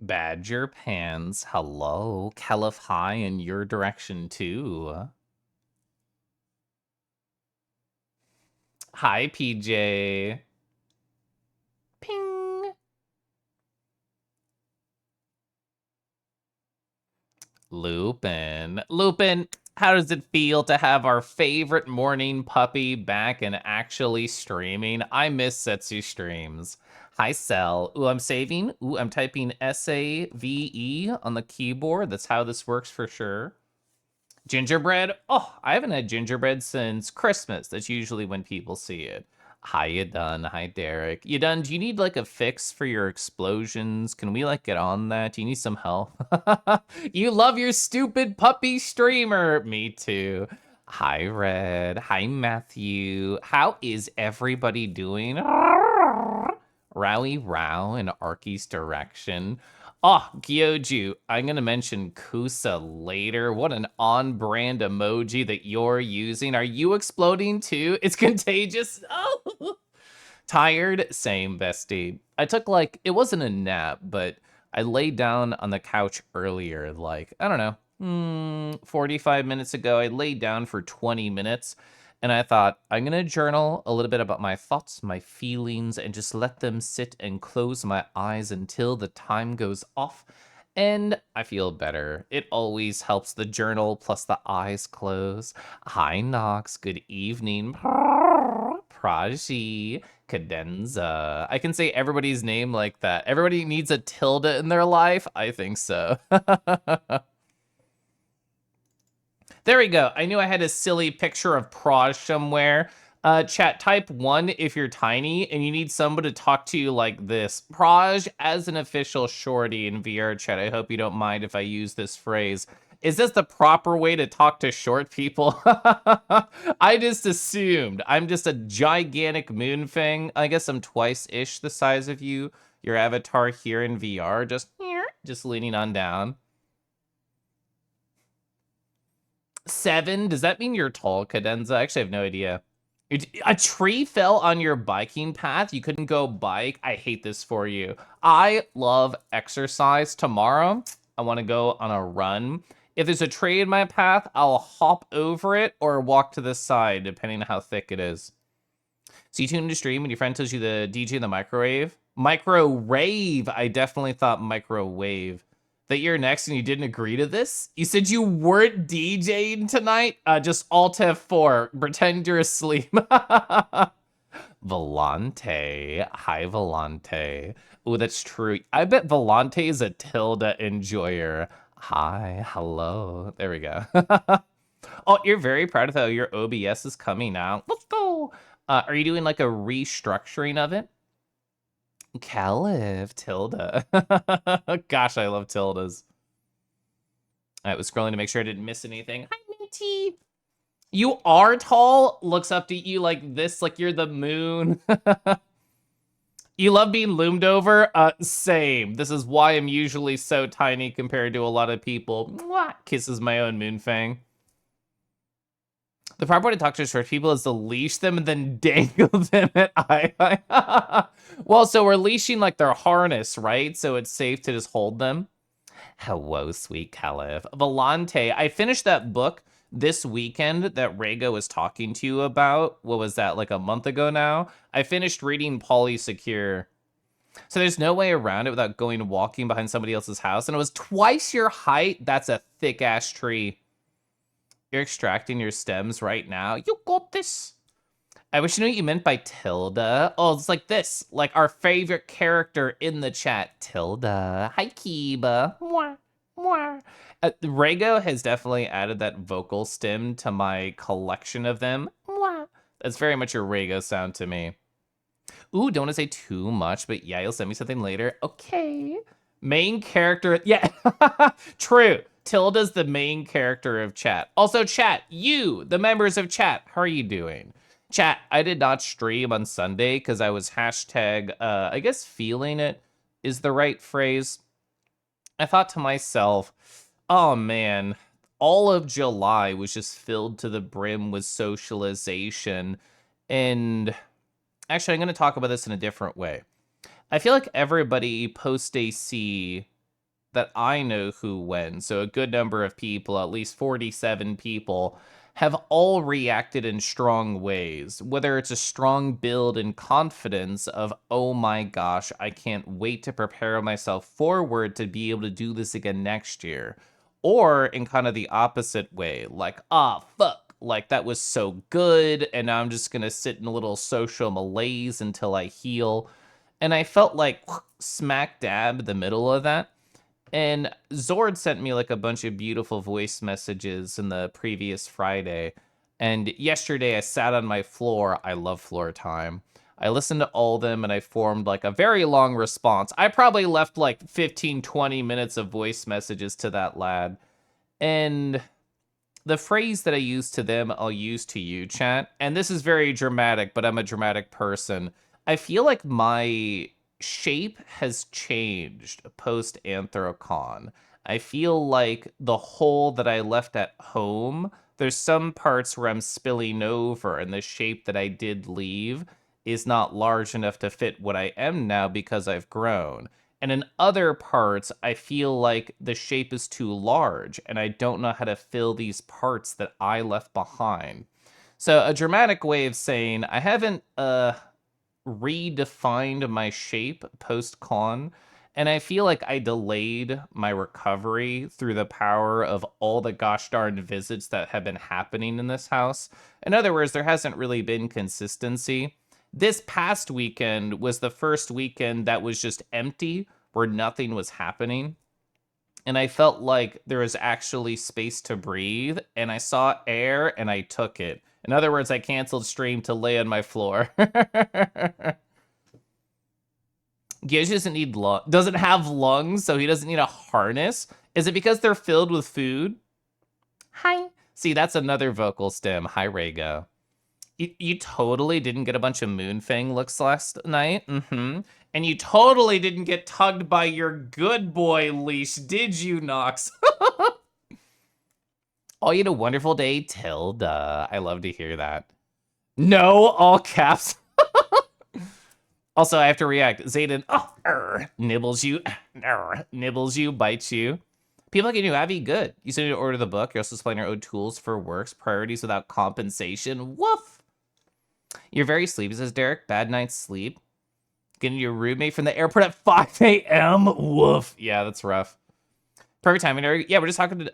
Badger Pants, hello. Caliph High in your direction too. Hi, PJ. Ping. Lupin. Lupin, how does it feel to have our favorite morning puppy back and actually streaming? I miss Setsu streams. Hi, Cell. Ooh, I'm saving. Ooh, I'm typing SAVE on the keyboard. That's how this works for sure. Gingerbread? Oh, I haven't had gingerbread since Christmas. That's usually when people see it. Hi, you done? Hi, Derek. You done? Do you need like a fix for your explosions? Can we like get on that? Do you need some help? You love your stupid puppy streamer. Me too. Hi, Red. Hi, Matthew. How is everybody doing? Rowie Row in Arky's direction. Oh, Gyoju, I'm going to mention Kusa later. What an on-brand emoji that you're using. Are you exploding too? It's contagious. Oh, tired? Same, bestie. I took like, it wasn't a nap, but I laid down on the couch earlier, like, I don't know, 45 minutes ago. I laid down for 20 minutes. And I thought, I'm going to journal a little bit about my thoughts, my feelings, and just let them sit and close my eyes until the time goes off. And I feel better. It always helps the journal plus the eyes close. Hi, Nox. Good evening. Praji. Cadenza. I can say everybody's name like that. Everybody needs a tilde in their life? I think so. There we go. I knew I had a silly picture of Proj somewhere. Chat, type 1 if you're tiny and you need someone to talk to you like this. Proj as an official shorty in VR chat. I hope you don't mind if I use this phrase. Is this the proper way to talk to short people? I just assumed. I'm just a gigantic moon thing. I guess I'm twice-ish the size of you. Your avatar here in VR, just leaning on down. 7? Does that mean you're tall, Cadenza? I actually have no idea. A tree fell on your biking path. You couldn't go bike. I hate this for you. I love exercise. Tomorrow, I want to go on a run. If there's a tree in my path, I'll hop over it or walk to the side, depending on how thick it is. So you tune into stream and your friend tells you the DJ in the microwave? Microwave. I definitely thought microwave. That you're next and you didn't agree to this? You said you weren't DJing tonight? Just Alt F4. Pretend you're asleep. Volante. Hi, Volante. Oh, that's true. I bet Volante is a tilde enjoyer. Hi, hello. There we go. Oh, you're very proud of how your OBS is coming out. Let's go. Are you doing like a restructuring of it? Caliph, tilde. Gosh, I love tildes. I was scrolling to make sure I didn't miss anything. Hi, Minty. You are tall? Looks up to you like this, like you're the moon. You love being loomed over? Same. This is why I'm usually so tiny compared to a lot of people. Mwah! Kisses my own moon fang. The proper way to talk to short people is to leash them and then dangle them at eye. Well, so we're leashing like their harness, right? So it's safe to just hold them. Hello, sweet Caliph. Volante, I finished that book this weekend that Rego was talking to you about. What was that, like a month ago now? I finished reading Polysecure. So there's no way around it without going walking behind somebody else's house. And it was twice your height. That's a thick-ass tree. You're extracting your stems right now. You got this. I wish you knew what you meant by tilde. Oh, it's like this. Like our favorite character in the chat. Tilde. Hi, Kiba. Mwah, mwah. Rego has definitely added that vocal stem to my collection of them. Mwah. That's very much a Rego sound to me. Ooh, don't want to say too much, but yeah, you'll send me something later. Okay. Main character. Yeah, true. Tilda's the main character of chat. Also, chat, you, the members of chat, how are you doing? Chat, I did not stream on Sunday because I was hashtag, I guess feeling it is the right phrase. I thought to myself, oh man, all of July was just filled to the brim with socialization. And actually, I'm going to talk about this in a different way. I feel like everybody post-AC that I know who went, so a good number of people, at least 47 people, have all reacted in strong ways. Whether it's a strong build and confidence of, oh my gosh, I can't wait to prepare myself forward to be able to do this again next year. Or in kind of the opposite way, like, ah, fuck, like that was so good, and now I'm just gonna sit in a little social malaise until I heal. And I felt like smack dab the middle of that. And Zord sent me like a bunch of beautiful voice messages in the previous Friday. And yesterday I sat on my floor. I love floor time. I listened to all of them and I formed like a very long response. I probably left like 15, 20 minutes of voice messages to that lad. And the phrase that I use to them, I'll use to you, chat. And this is very dramatic, but I'm a dramatic person. I feel like my shape has changed post Anthrocon. I feel like the hole that I left at home, there's some parts where I'm spilling over, and the shape that I did leave is not large enough to fit what I am now because I've grown. And in other parts, I feel like the shape is too large and I don't know how to fill these parts that I left behind. So a dramatic way of saying I haven't redefined my shape post-con, and I feel like I delayed my recovery through the power of all the gosh darn visits that have been happening in this house. In other words, there hasn't really been consistency. This past weekend was the first weekend that was just empty, where nothing was happening. And I felt like there was actually space to breathe, and I saw air and I took it. In other words, I canceled stream to lay on my floor. Gish doesn't have lungs, so he doesn't need a harness. Is it because they're filled with food? Hi. See, that's another vocal stem. Hi, Rego. You totally didn't get a bunch of Moonfang looks last night. And you totally didn't get tugged by your good boy leash, did you, Nox? Oh, you had a wonderful day, Tilda. I love to hear that. No, all caps. Also, I have to react. Zayden, nibbles you, nibbles you, bites you. People like you, Abby, good. You said you order the book. You're also supplying your own tools for works, priorities without compensation. Woof. You're very sleepy, says Derek. Bad night's sleep. Getting your roommate from the airport at 5 a.m. Woof. Yeah, that's rough. Perfect timing, Eric. Yeah, we're just talking to,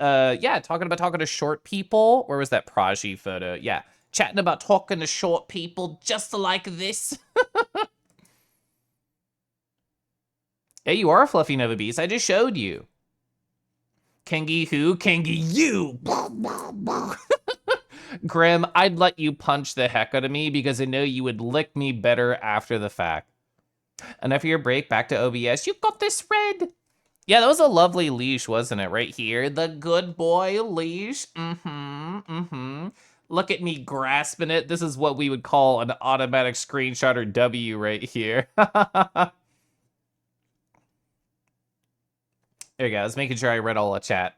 talking to short people. Where was that Praji photo? Yeah, chatting about talking to short people just like this. Hey, you are a fluffy Nova Beast. I just showed you. Kengi who? Kengi you! Grim, I'd let you punch the heck out of me because I know you would lick me better after the fact. Enough of your break, back to OBS. You got this, Red! Yeah, that was a lovely leash, wasn't it? Right here. The good boy leash. Look at me grasping it. This is what we would call an automatic screenshot or W right here. There you go. I was making sure I read all the chat.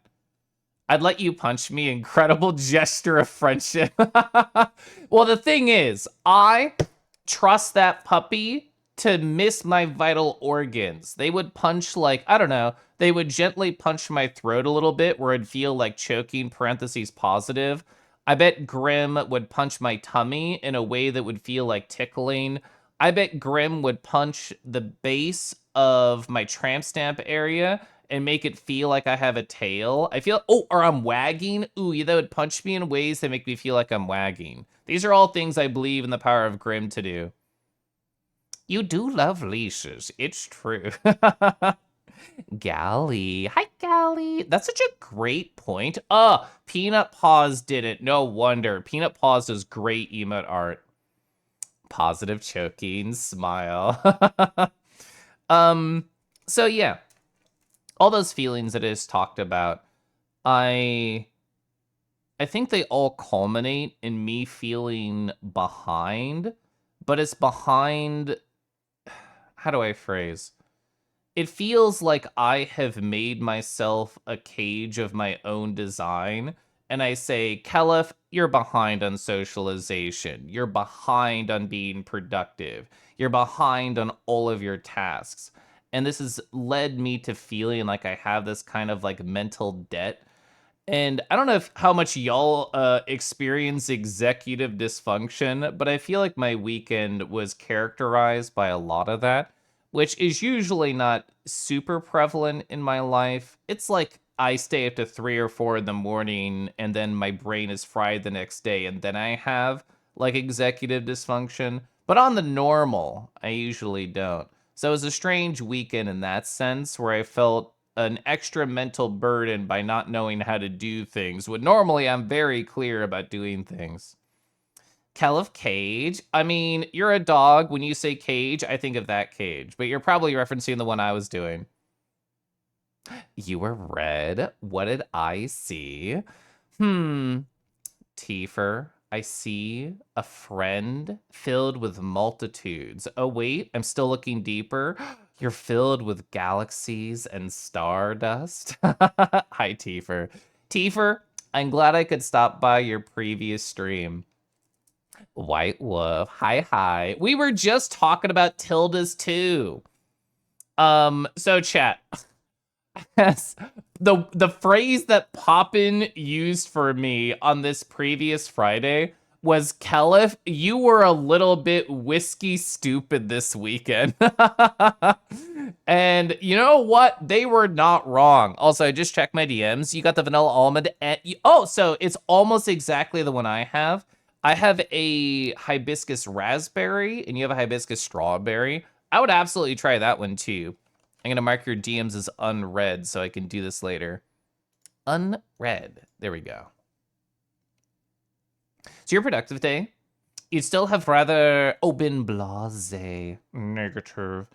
I'd let you punch me. Incredible gesture of friendship. Well, the thing is, I trust that puppy to miss my vital organs. They would punch like, I don't know, they would gently punch my throat a little bit where I'd feel like choking, parentheses positive. I bet Grim would punch my tummy in a way that would feel like tickling. I bet Grim would punch the base of my tramp stamp area and make it feel like I have a tail. I feel, or I'm wagging. Ooh, that would punch me in ways that make me feel like I'm wagging. These are all things I believe in the power of Grim to do. You do love leashes, it's true. Gally, hi Gally. That's such a great point. Peanut Paws did it, no wonder. Peanut Paws does great emote art. Positive choking, smile. So yeah. All those feelings that is talked about, I think they all culminate in me feeling behind, but it's behind, how do I phrase? It feels like I have made myself a cage of my own design, and I say, Kelef, you're behind on socialization. You're behind on being productive. You're behind on all of your tasks. And this has led me to feeling like I have this kind of like mental debt. And I don't know how much y'all experience executive dysfunction, but I feel like my weekend was characterized by a lot of that, which is usually not super prevalent in my life. It's like I stay up to 3 or 4 in the morning and then my brain is fried the next day, and then I have like executive dysfunction. But on the normal, I usually don't. So it was a strange weekend in that sense where I felt an extra mental burden by not knowing how to do things, when normally I'm very clear about doing things. Caliph Cage. I mean, you're a dog. When you say cage, I think of that cage, but you're probably referencing the one I was doing. You were red. What did I see? Tifer, I see a friend filled with multitudes. Oh, wait, I'm still looking deeper. You're filled with galaxies and stardust. Hi, Tifer. Tifer, I'm glad I could stop by your previous stream. White Wolf, hi. We were just talking about tildes too. So chat. Yes. The phrase that Poppin used for me on this previous Friday was, Caliph, you were a little bit whiskey stupid this weekend. And you know what? They were not wrong. Also, I just checked my DMs. You got the vanilla almond. And so it's almost exactly the one I have. I have a hibiscus raspberry, and you have a hibiscus strawberry. I would absolutely try that one too. I'm going to mark your DMs as unread so I can do this later. Unread. There we go. So your productive day, you still have rather open blase. Negative.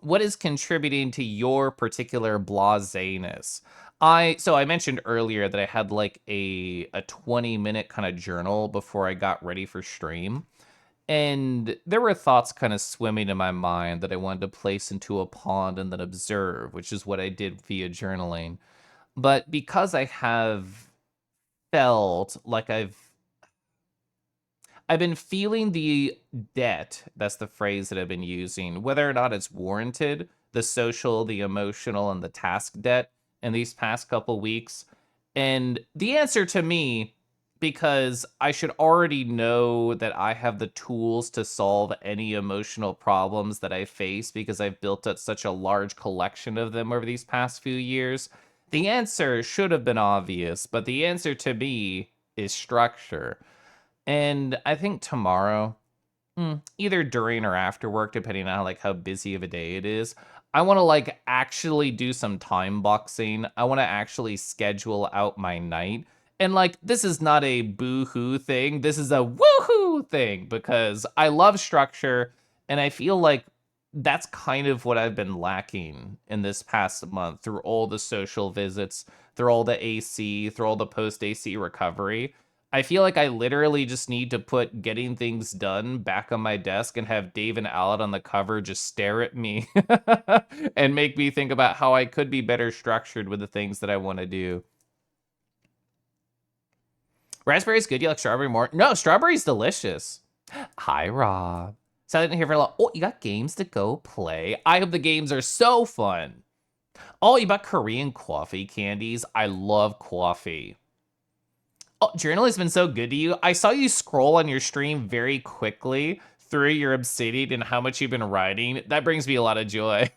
What is contributing to your particular blaseness? I mentioned earlier that I had like a 20-minute kind of journal before I got ready for stream. And there were thoughts kind of swimming in my mind that I wanted to place into a pond and then observe, which is what I did via journaling. But because I have felt like I've been feeling the debt, that's the phrase that I've been using, whether or not it's warranted, the social, the emotional, and the task debt in these past couple weeks. And the answer to me, because I should already know that I have the tools to solve any emotional problems that I face because I've built up such a large collection of them over these past few years. The answer should have been obvious, but the answer to me is structure. And I think tomorrow, either during or after work, depending on like how busy of a day it is, I want to like actually do some time boxing. I want to actually schedule out my night. And like, this is not a boo-hoo thing. This is a woohoo thing because I love structure. And I feel like that's kind of what I've been lacking in this past month through all the social visits, through all the AC, through all the post-AC recovery. I feel like I literally just need to put getting things done back on my desk and have Dave and Alec on the cover just stare at me and make me think about how I could be better structured with the things that I want to do. Raspberry's good. You like strawberry more? No, strawberry's delicious. Hi, Rob. So I didn't hear for a lot. Oh, you got games to go play. I hope the games are so fun. Oh, you bought Korean coffee candies. I love coffee. Oh, journal has been so good to you. I saw you scroll on your stream very quickly through your Obsidian and how much you've been writing. That brings me a lot of joy.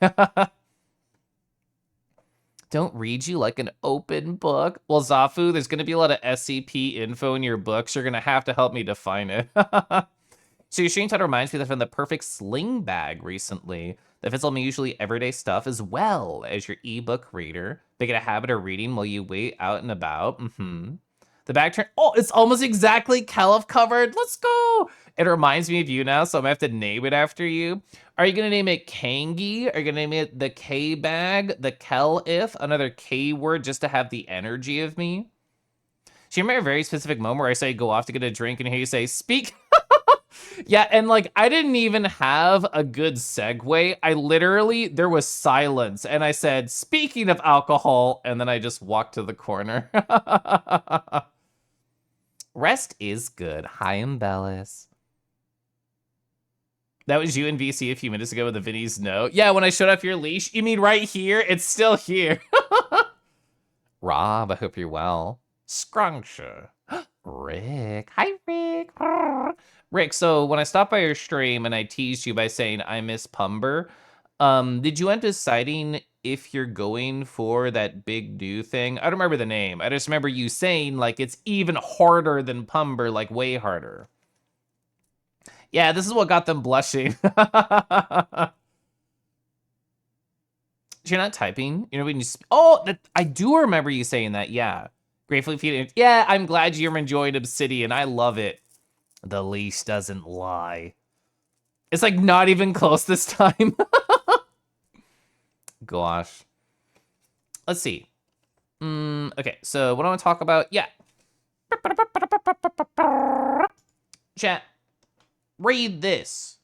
Don't read you like an open book. Well, Zafu, there's going to be a lot of SCP info in your books. You're going to have to help me define it. So your stream title reminds me that I found the perfect sling bag recently that fits all my usually everyday stuff as well as your ebook reader. Make it a habit of reading while you wait out and about. The bag turn. Oh, it's almost exactly Caliph covered. Let's go. It reminds me of you now, so I'm gonna have to name it after you. Are you gonna name it Kangi? Are you gonna name it the K bag, the Kel-if, another K word just to have the energy of me? So you remember a very specific moment where I say go off to get a drink and hear you say speak? Yeah, and like I didn't even have a good segue. I literally, there was silence and I said, speaking of alcohol, and then I just walked to the corner. Rest is good. Hi, Embellis. That was you in VC a few minutes ago with the Vinny's note. Yeah, when I showed off your leash. You mean right here? It's still here. Rob, I hope you're well. Scruncher. Rick. Hi, Rick. Rick, so when I stopped by your stream and I teased you by saying I miss Pumber, did you end up deciding if you're going for that big new thing? I don't remember the name. I just remember you saying, like, it's even harder than Pumber, like, way harder. Yeah, this is what got them blushing. You're not typing? You know when you... Oh, I do remember you saying that, yeah. Gratefully feeding. Yeah, I'm glad you're enjoying Obsidian. I love it. The leash doesn't lie. It's like not even close this time. Gosh. Let's see. Okay, so what do I want to talk about? Yeah. Chat. Read this.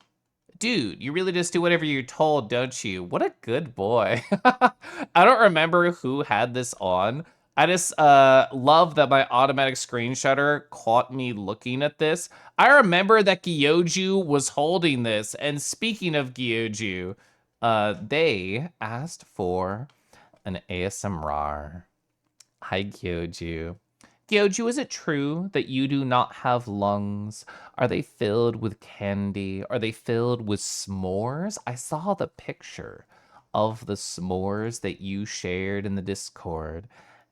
Dude, you really just do whatever you're told, don't you? What a good boy. I don't remember who had this on. I just love that my automatic screenshotter caught me looking at this. I remember that Gyoju was holding this, and speaking of Gyoju, they asked for an ASMR. Hi, Gyoju. Gyoju, is it true that you do not have lungs? Are they filled with candy? Are they filled with s'mores? I saw the picture of the s'mores that you shared in the Discord.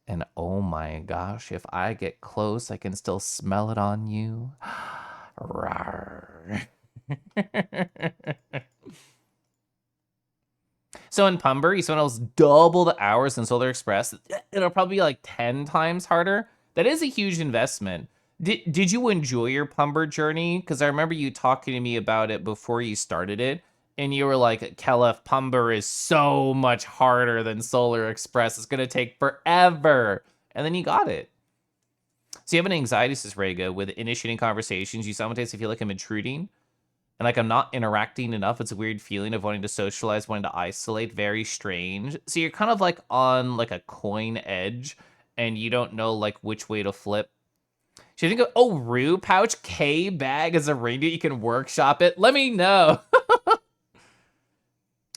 And oh my gosh, if I get close, I can still smell it on you. Rawr. So in Pumber, you spend almost double the hours in Solar Express. It'll probably be like 10 times harder. That is a huge investment. Did you enjoy your Pumber journey? Because I remember you talking to me about it before you started it. And you were like, Kelef, Pumber is so much harder than Solar Express. It's going to take forever. And then you got it. So you have an anxiety, says Rega, with initiating conversations. You simultaneously feel like I'm intruding. And like I'm not interacting enough. It's a weird feeling of wanting to socialize, wanting to isolate. Very strange. So you're kind of like on like a coin edge. And you don't know like which way to flip. Should you think of, oh, Rue pouch, K bag as a reindeer, you can workshop it? Let me know.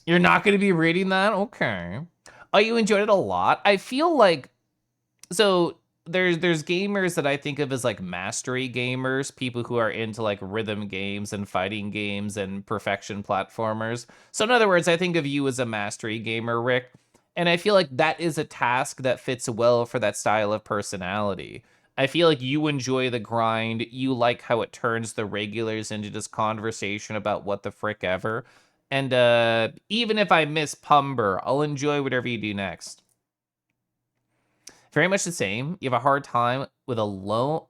You're not going to be reading that? Okay. Oh, you enjoyed it a lot? I feel like, so there's gamers that I think of as like mastery gamers, people who are into like rhythm games and fighting games and perfection platformers. So in other words, I think of you as a mastery gamer, Rick. And I feel like that is a task that fits well for that style of personality. I feel like you enjoy the grind. You like how it turns the regulars into this conversation about what the frick ever. And even if I miss Pumber, I'll enjoy whatever you do next. Very much the same. You have a hard time with alone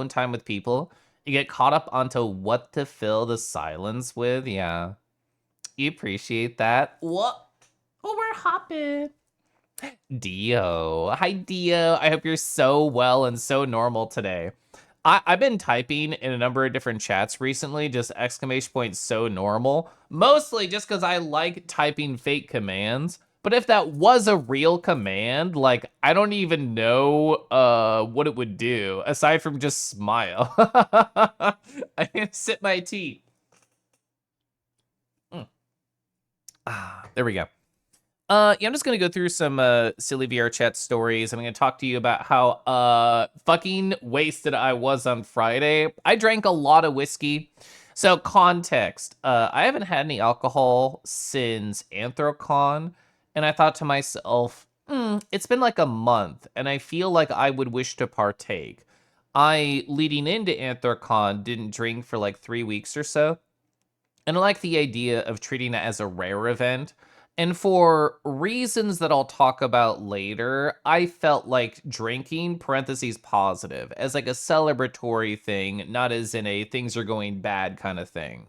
time with people. You get caught up onto what to fill the silence with. Yeah. You appreciate that. What? Oh, we're hopping. Dio. Hi, Dio. I hope you're so well and so normal today. I've been typing in a number of different chats recently, just exclamation point so normal. Mostly just because I like typing fake commands. But if that was a real command, like, I don't even know what it would do, aside from just smile. I can sip my tea. There we go. Yeah, I'm just gonna go through some silly VR chat stories. I'm gonna talk to you about how fucking wasted I was on Friday. I drank a lot of whiskey. So context, I haven't had any alcohol since Anthrocon, and I thought to myself, it's been like a month, and I feel like I would wish to partake. I, leading into Anthrocon, didn't drink for like 3 weeks or so, and I like the idea of treating it as a rare event. And for reasons that I'll talk about later, I felt like drinking, parentheses positive, as like a celebratory thing, not as in a things are going bad kind of thing.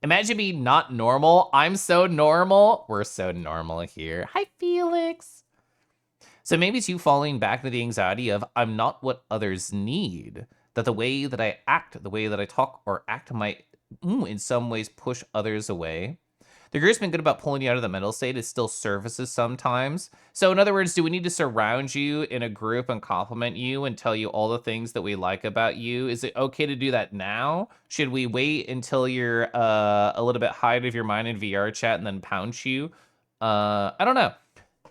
Imagine me not normal. I'm so normal. We're so normal here. Hi, Felix. So maybe it's you falling back into the anxiety of I'm not what others need. That the way that I act, the way that I talk or act might, in some ways, push others away. The group's been good about pulling you out of the mental state. It still surfaces sometimes. So, in other words, do we need to surround you in a group and compliment you and tell you all the things that we like about you? Is it okay to do that now? Should we wait until you're a little bit high out of your mind in VR chat and then pounce you? I don't know.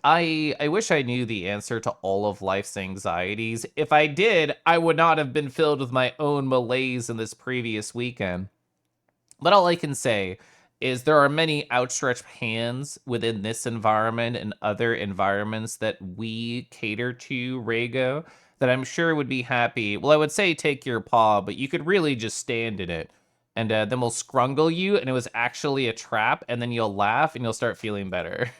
I wish I knew the answer to all of life's anxieties. If I did, I would not have been filled with my own malaise in this previous weekend. But all I can say is there are many outstretched hands within this environment and other environments that we cater to, Rago, that I'm sure would be happy. Well, I would say take your paw, but you could really just stand in it. And then we'll scrungle you, and it was actually a trap, and then you'll laugh, and you'll start feeling better.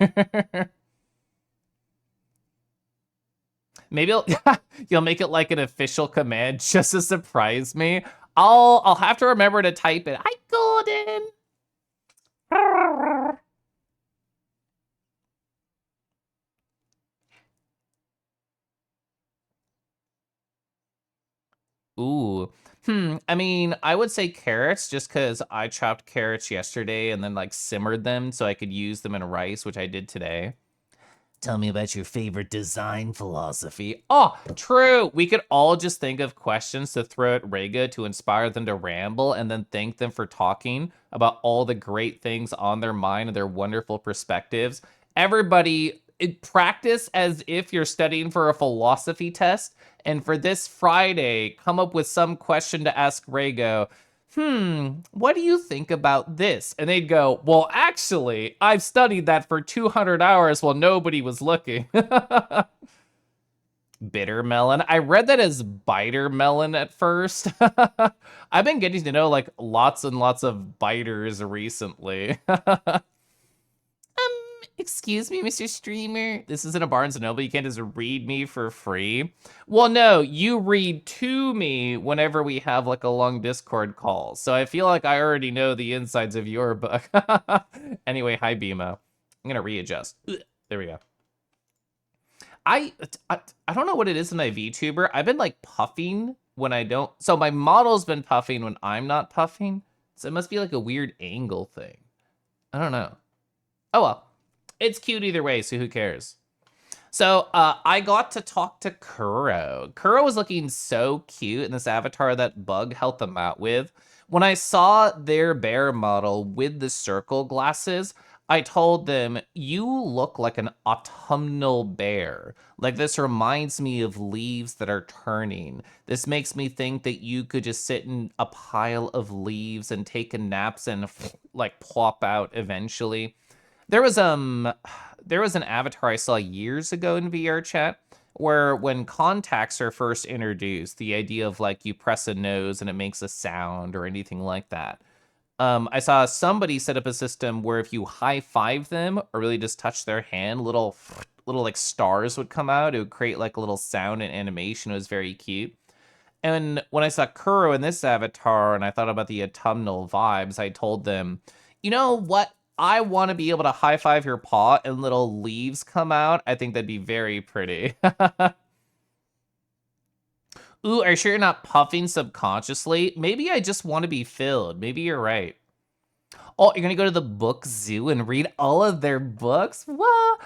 Maybe you'll make it like an official command just to surprise me. I'll have to remember to type it. Hi, Golden. Ooh. I mean, I would say carrots just because I chopped carrots yesterday and then like simmered them so I could use them in rice, which I did today. Tell me about your favorite design philosophy. Oh, true. We could all just think of questions to throw at Rega to inspire them to ramble and then thank them for talking about all the great things on their mind and their wonderful perspectives. Everybody, practice as if you're studying for a philosophy test. And for this Friday, come up with some question to ask Rego. What do you think about this? And they'd go, well, actually, I've studied that for 200 hours while nobody was looking. Bitter melon. I read that as biter melon at first. I've been getting to know like lots and lots of biters recently. Excuse me, Mr. Streamer. This isn't a Barnes & Noble. You can't just read me for free. Well, no, you read to me whenever we have like a long Discord call. So I feel like I already know the insides of your book. Anyway, hi, Bimo. I'm going to readjust. There we go. I don't know what it is in my VTuber. I've been like puffing when I don't. So my model's been puffing when I'm not puffing. So it must be like a weird angle thing. I don't know. Oh, well. It's cute either way, so who cares? So I got to talk to Kuro. Kuro was looking so cute in this avatar that Bug helped them out with. When I saw their bear model with the circle glasses, I told them, you look like an autumnal bear. Like this reminds me of leaves that are turning. This makes me think that you could just sit in a pile of leaves and take a naps and like plop out eventually. There was an avatar I saw years ago in VR chat where when contacts are first introduced, the idea of like you press a nose and it makes a sound or anything like that. I saw somebody set up a system where if you high five them or really just touch their hand, little like stars would come out. It would create like a little sound and animation. It was very cute. And when I saw Kuro in this avatar and I thought about the autumnal vibes, I told them, you know what? I want to be able to high five your paw and little leaves come out. I think that'd be very pretty. Ooh, are you sure you're not puffing subconsciously? Maybe I just want to be filled. Maybe you're right. Oh, you're gonna go to the book zoo and read all of their books? What?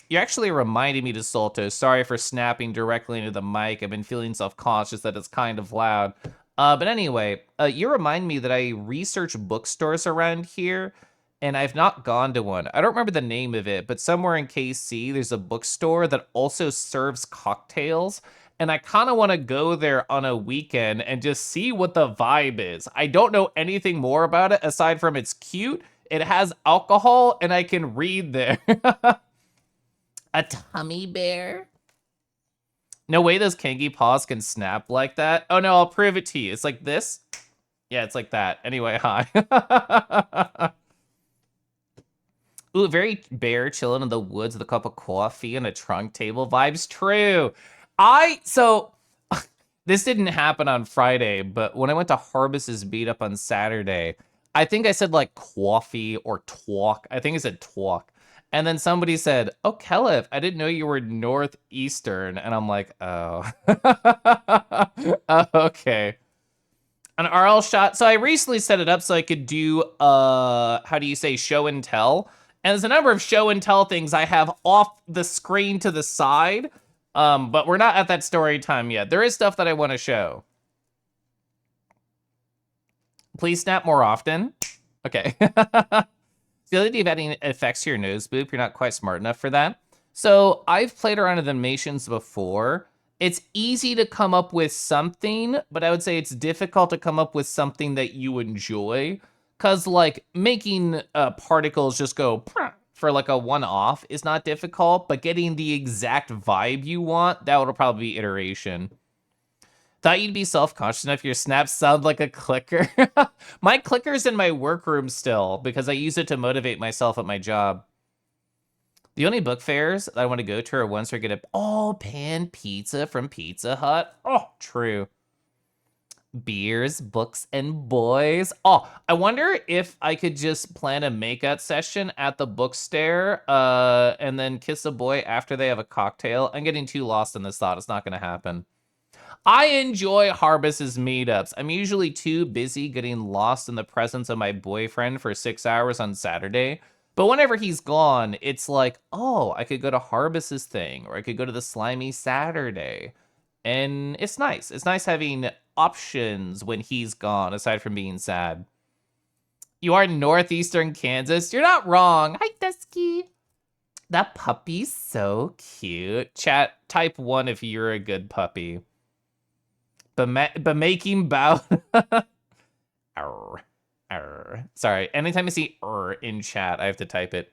You're actually reminding me to Solto. Sorry for snapping directly into the mic. I've been feeling self-conscious that it's kind of loud. But anyway, you remind me that I research bookstores around here, and I've not gone to one. I don't remember the name of it, but somewhere in KC, there's a bookstore that also serves cocktails, and I kind of want to go there on a weekend and just see what the vibe is. I don't know anything more about it aside from it's cute, it has alcohol, and I can read there. A tummy bear? No way those kangy paws can snap like that. Oh no, I'll prove it to you. It's like this. Yeah, it's like that. Anyway, hi. Ooh, very bear chilling in the woods with a cup of coffee and a trunk table vibes. True. So this didn't happen on Friday, but when I went to Harbis's beat up on Saturday, I think I said like coffee or twalk. I think I said twalk. And then somebody said, oh, Kelif, I didn't know you were Northeastern. And I'm like, oh. Oh, okay. An RL shot. So I recently set it up so I could do, how do you say, show and tell. And there's a number of show and tell things I have off the screen to the side. But we're not at that story time yet. There is stuff that I want to show. Please snap more often. Okay. The ability of adding effects to your nose boop, you're not quite smart enough for that. So I've played around with animations before. It's easy to come up with something, but I would say it's difficult to come up with something that you enjoy. Cause like making particles just go for like a one-off is not difficult, but getting the exact vibe you want, that would probably be iteration. Thought you'd be self-conscious enough your snaps sound like a clicker. My clicker's in my workroom still because I use it to motivate myself at my job. The only book fairs that I want to go to are ones where I get pan pizza from Pizza Hut. Oh, true. Beers, books, and boys. Oh, I wonder if I could just plan a makeout session at the bookstore and then kiss a boy after they have a cocktail. I'm getting too lost in this thought. It's not going to happen. I enjoy Harbus's meetups. I'm usually too busy getting lost in the presence of my boyfriend for 6 hours on Saturday. But whenever he's gone, it's like, oh, I could go to Harbus's thing, or I could go to the Slimy Saturday. And it's nice. It's nice having options when he's gone, aside from being sad. You are northeastern Kansas. You're not wrong. Hi, Dusky. That puppy's so cute. Chat, type 1 if you're a good puppy. But making bow. Sorry. Anytime I see in chat, I have to type it.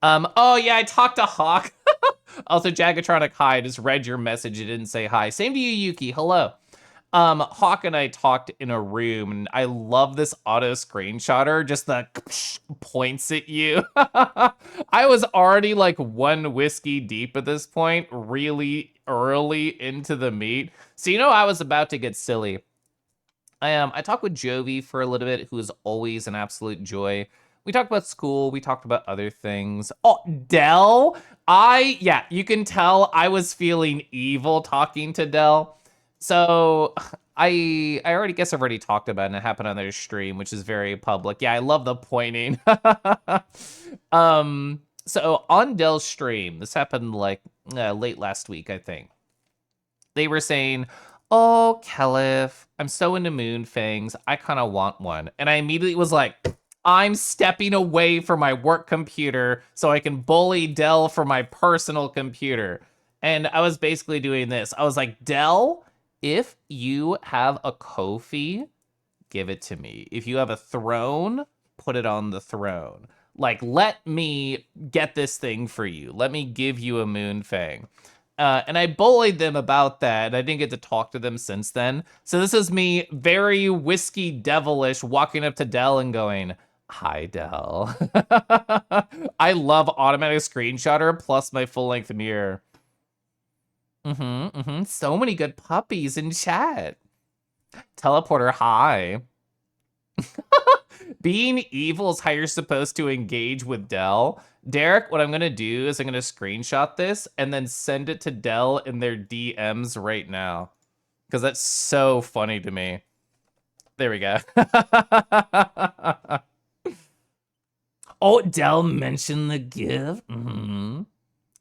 Oh yeah, I talked to Hawk. Also, Jagatronic, hi. I just read your message. It didn't say hi. Same to you, Yuki. Hello. Hawk and I talked in a room, and I love this auto screenshotter. Just the points at you. I was already like one whiskey deep at this point, really early into the meet. So you know I was about to get silly. I talked with Jovi for a little bit, who is always an absolute joy. We talked about school. We talked about other things. Oh, Dell. Yeah, you can tell I was feeling evil talking to Dell. So I already guess I've already talked about it, and it happened on their stream, which is very public. Yeah, I love the pointing. So on Dell's stream, this happened like late last week, I think. They were saying, oh, Kelif, I'm so into Moonfangs. I kind of want one. And I immediately was like, I'm stepping away from my work computer so I can bully Dell for my personal computer. And I was basically doing this. I was like, Dell, if you have a Ko-fi, give it to me. If you have a throne, put it on the throne. Like, let me get this thing for you. Let me give you a Moonfang. And I bullied them about that, and I didn't get to talk to them since then. So this is me, very whiskey devilish, walking up to Dell and going, hi, Dell. I love automatic screenshotter plus my full-length mirror. So many good puppies in chat. Teleporter, hi. Being evil is how you're supposed to engage with Dell. Derek, what I'm going to do is I'm going to screenshot this and then send it to Dell in their DMs right now. Because that's so funny to me. There we go. Oh, Dell mentioned the gift.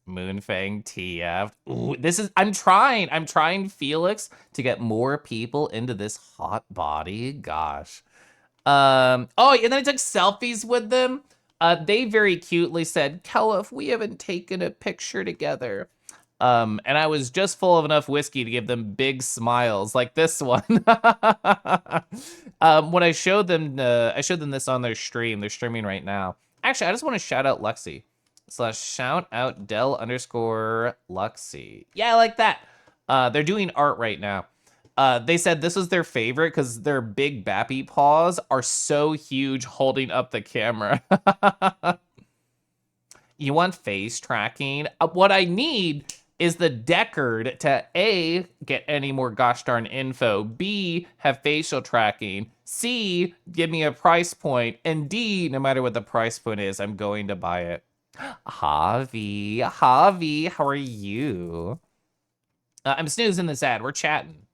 Moonfang TF. Ooh, I'm trying, Felix, to get more people into this hot body. Gosh. Oh, and then I took selfies with them. They very cutely said, Kelif, we haven't taken a picture together. And I was just full of enough whiskey to give them big smiles like this one. When I showed them this on their stream. They're streaming right now. Actually, I just want to shout out Lexi. /shout out Del_Luxy. Yeah, I like that. They're doing art right now. They said this was their favorite because their big bappy paws are so huge holding up the camera. You want face tracking? What I need is the Deckard to A, get any more gosh darn info, B, have facial tracking, C, give me a price point, and D, no matter what the price point is, I'm going to buy it. Javi, how are you? I'm snoozing this ad. We're chatting.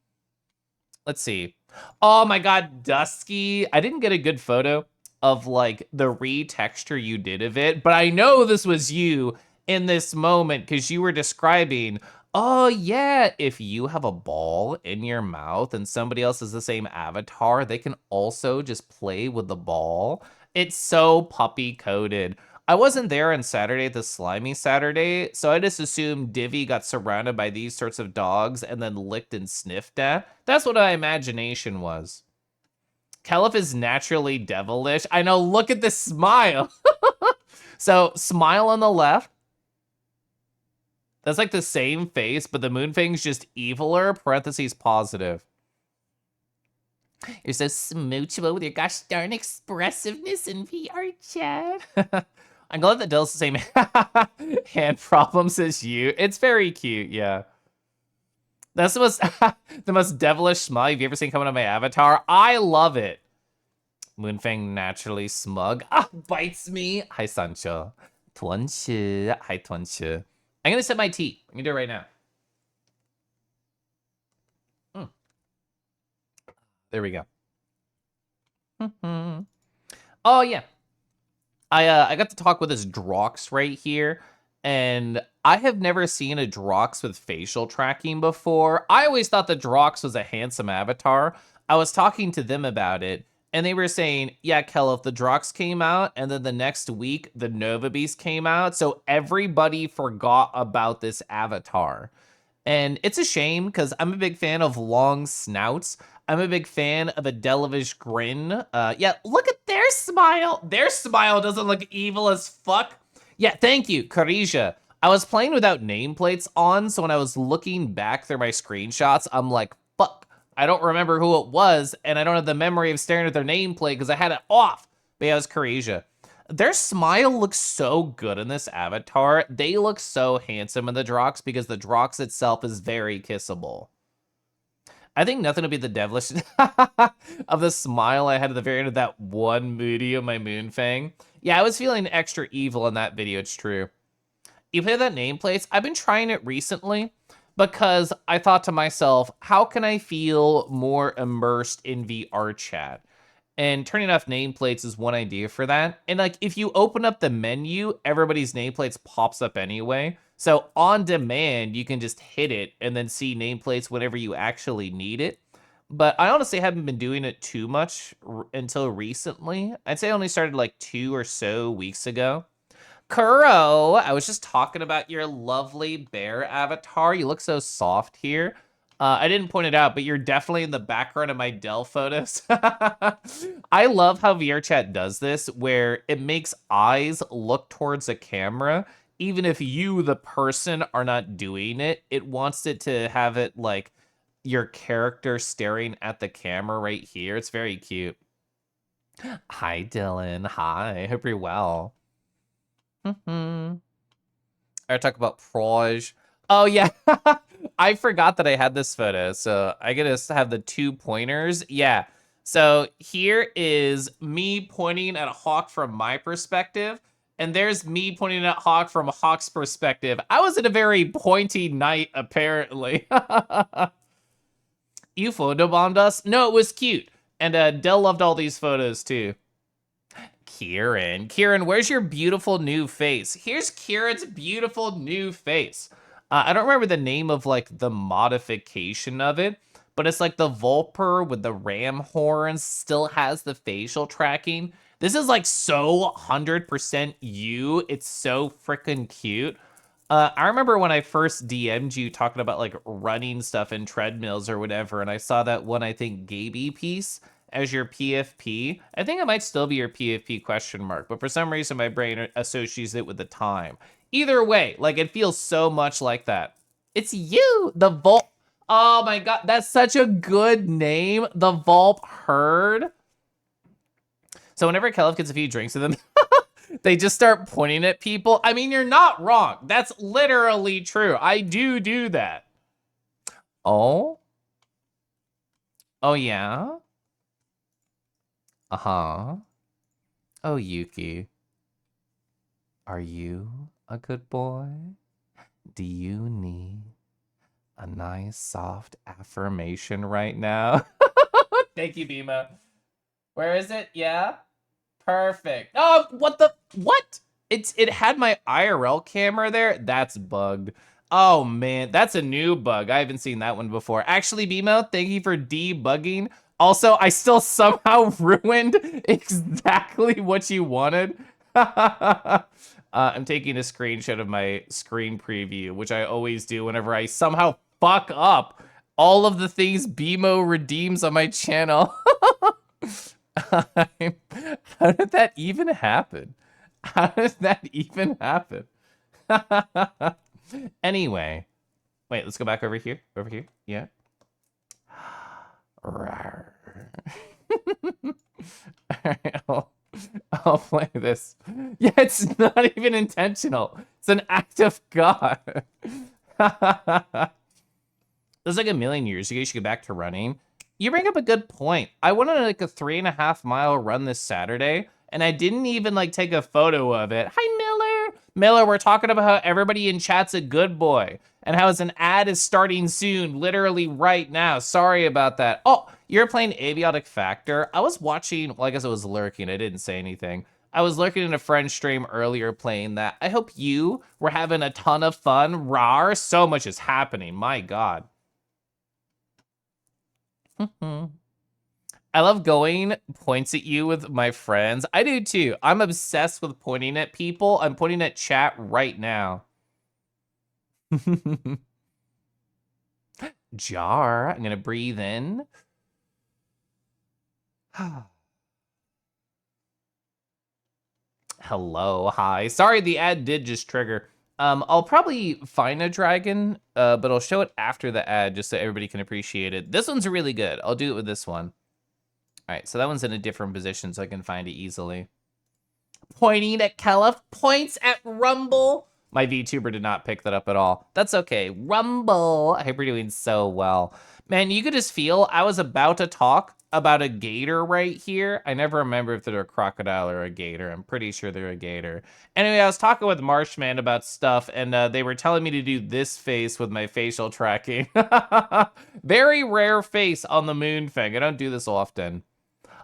Let's see. Oh my god, Dusky. I didn't get a good photo of like the re-texture you did of it, but I know this was you in this moment because you were describing, oh yeah, if you have a ball in your mouth and somebody else is the same avatar, they can also just play with the ball. It's so puppy coded. I wasn't there on Saturday, the slimy Saturday, so I just assumed Divvy got surrounded by these sorts of dogs and then licked and sniffed at. That's what my imagination was. Kelif is naturally devilish. I know, look at this smile. So, smile on the left. That's like the same face, but the Moonfang's just eviler, parentheses positive. You're so smoochable with your gosh darn expressiveness in VR chat. I'm glad that Dell's the same hand problems as you. It's very cute, yeah. That's the most the most devilish smile you've ever seen coming on my avatar. I love it. Moonfang naturally smug. Ah, bites me. Hi, Sancho. Tuanchi. Hi, Tuanchi. I'm gonna set my tea. I'm gonna do it right now. There we go. Oh yeah. I got to talk with this Drox right here, and I have never seen a Drox with facial tracking before. I always thought the Drox was a handsome avatar. I was talking to them about it, and they were saying, yeah, Kelif, the Drox came out, and then the next week, the Nova Beast came out, so everybody forgot about this avatar. And it's a shame because I'm a big fan of long snouts. I'm a big fan of a devilish grin. Yeah, look at their smile. Their smile doesn't look evil as fuck. Yeah, thank you, Karija. I was playing without nameplates on, so when I was looking back through my screenshots, I'm like, fuck, I don't remember who it was, and I don't have the memory of staring at their nameplate because I had it off. But yeah, it was Karija. Their smile looks so good in this avatar. They look so handsome in the Drox because the Drox itself is very kissable. I think nothing would be the devilish of the smile I had at the very end of that one video of my Moonfang. Yeah, I was feeling extra evil in that video, it's true. You play that nameplates? I've been trying it recently because I thought to myself, how can I feel more immersed in VR chat? And turning off nameplates is one idea for that. And like if you open up the menu, everybody's nameplates pops up anyway. So on demand, you can just hit it and then see nameplates whenever you actually need it. But I honestly haven't been doing it too much until recently. I'd say I only started like 2 or so weeks ago. Kuro, I was just talking about your lovely bear avatar. You look so soft here. I didn't point it out, but you're definitely in the background of my Dell photos. I love how VRChat does this, where it makes eyes look towards a camera. Even if you, the person, are not doing it, it wants it to have it like your character staring at the camera right here. It's very cute. Hi, Dylan. Hi. Hope you're well. I talk about Proj. Oh yeah, I forgot that I had this photo, so I gotta have the 2 pointers. Yeah, so here is me pointing at a hawk from my perspective, and there's me pointing at hawk from a hawk's perspective. I was in a very pointy night, apparently. You photobombed us? No, it was cute, and Dell loved all these photos too. Kieran, where's your beautiful new face? Here's Kieran's beautiful new face. I don't remember the name of like the modification of it, but it's like the Vulper with the ram horns still has the facial tracking. This is like so 100% you. It's so freaking cute. I remember when I first DM'd you talking about like running stuff in treadmills or whatever, and I saw that one, I think, Gaby piece as your PFP. I think it might still be your PFP question mark, but for some reason my brain associates it with the time. Either way, like it feels so much like that. It's you, the Vulp. Oh my god, that's such a good name. The Vulp Herd. So whenever Kelif gets a few drinks with them, they just start pointing at people. I mean, you're not wrong. That's literally true. I do that. Oh? Oh yeah? Uh-huh. Oh, Yuki. Are you a good boy? Do you need a nice soft affirmation right now? Thank you, Bima. Where is it? Yeah? Perfect. Oh, what? It had my IRL camera there. That's bugged. Oh man, that's a new bug. I haven't seen that one before. Actually, Bimo, thank you for debugging. Also, I still somehow ruined exactly what you wanted. I'm taking a screenshot of my screen preview, which I always do whenever I somehow fuck up all of the things Bimo redeems on my channel. How did that even happen? How did that even happen? Anyway, wait, let's go back over here. Over here, yeah. Rawr. Alright, I'll play this. Yeah, it's not even intentional. It's an act of God. It was like a million years ago. You should get back to running. You bring up a good point. I went on like a 3.5 mile run this Saturday, and I didn't even like take a photo of it. Hi, Miller. Miller, we're talking about how everybody in chat's a good boy, and how an ad is starting soon, literally right now. Sorry about that. Oh, you're playing Aviotic Factor. I was watching, well, I guess it was lurking. I didn't say anything. I was lurking in a friend's stream earlier playing that. I hope you were having a ton of fun. Rawr, so much is happening. My God. I love going points at you with my friends. I do too. I'm obsessed with pointing at people. I'm pointing at chat right now. Jar. I'm gonna breathe in. Hello, hi. Sorry, the ad did just trigger. I'll probably find a dragon, but I'll show it after the ad just so everybody can appreciate it. This one's really good. I'll do it with this one. All right, so that one's in a different position so I can find it easily. Pointing at Caliph, points at Rumble. My VTuber did not pick that up at all. That's okay. Rumble. I hope you're doing so well. Man, you could just feel I was about to talk about a gator right here. I never remember if they're a crocodile or a gator. I'm pretty sure they're a gator. Anyway, I was talking with Marshman about stuff, and they were telling me to do this face with my facial tracking. Very rare face on the Moonfang. I don't do this often.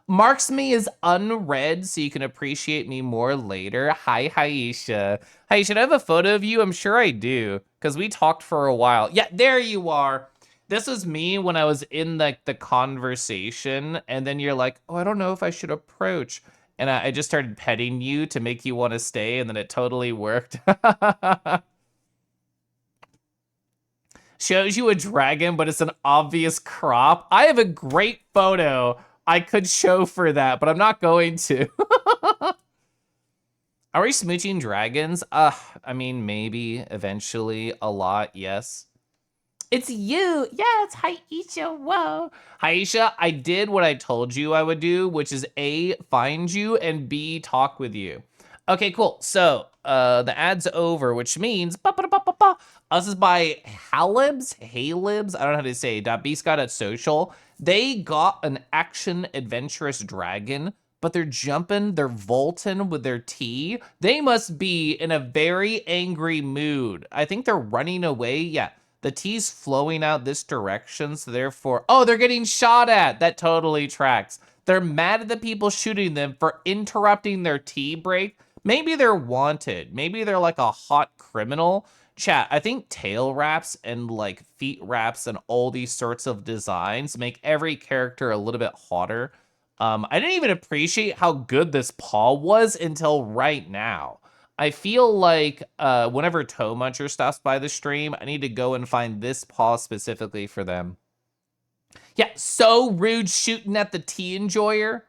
Marks me as unread so you can appreciate me more later. Hi, Haisha. Hey, should I have a photo of you? I'm sure I do, because we talked for a while. Yeah, there you are. This was me when I was in the conversation, and then you're like, oh, I don't know if I should approach. And I just started petting you to make you want to stay, and then it totally worked. Shows you a dragon, but it's an obvious crop. I have a great photo I could show for that, but I'm not going to. Are we smooching dragons? I mean, maybe, eventually, a lot, yes. It's you! Yeah, it's Haisha, whoa. Haisha, I did what I told you I would do, which is A, find you, and B, talk with you. Okay, cool. So, the ad's over, which means, us is by Halibs, I don't know how to say, .bsky.social. They got an action adventurous dragon, but they're jumping, they're vaulting with their T. They must be in a very angry mood. I think they're running away. Yeah, the T's flowing out this direction, so therefore, oh, they're getting shot at. That totally tracks. They're mad at the people shooting them for interrupting their tea break. Maybe they're wanted. Maybe they're like a hot criminal. Chat, I think tail wraps and like feet wraps and all these sorts of designs make every character a little bit hotter. I didn't even appreciate how good this paw was until right now. I feel like whenever Toe Muncher stops by the stream, I need to go and find this paw specifically for them. Yeah, so rude shooting at the tea enjoyer.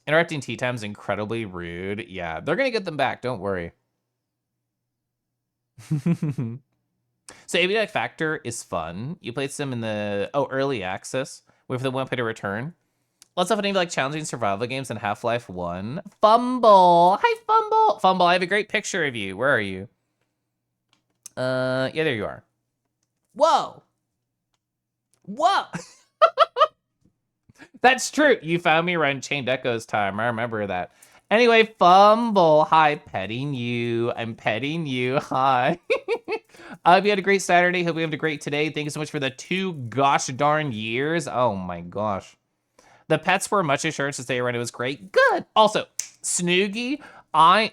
Interrupting tea time is incredibly rude. Yeah, they're gonna get them back, don't worry. So Avionic Factor is fun. You played some in the early access. Wait for the one pay to return. Lots of fun, like challenging survival games in Half-Life 1. Fumble. Hi, Fumble. Fumble, I have a great picture of you. Where are you? Yeah, there you are. Whoa. Whoa. That's true. You found me around Chained Echoes time. I remember that. Anyway, Fumble. Hi, petting you. I'm petting you. Hi. Hope you had a great Saturday. Hope you had a great today. Thank you so much for the 2 gosh darn years. Oh my gosh. The pets were much assured to stay around. It was great. Good. Also, Snoogie,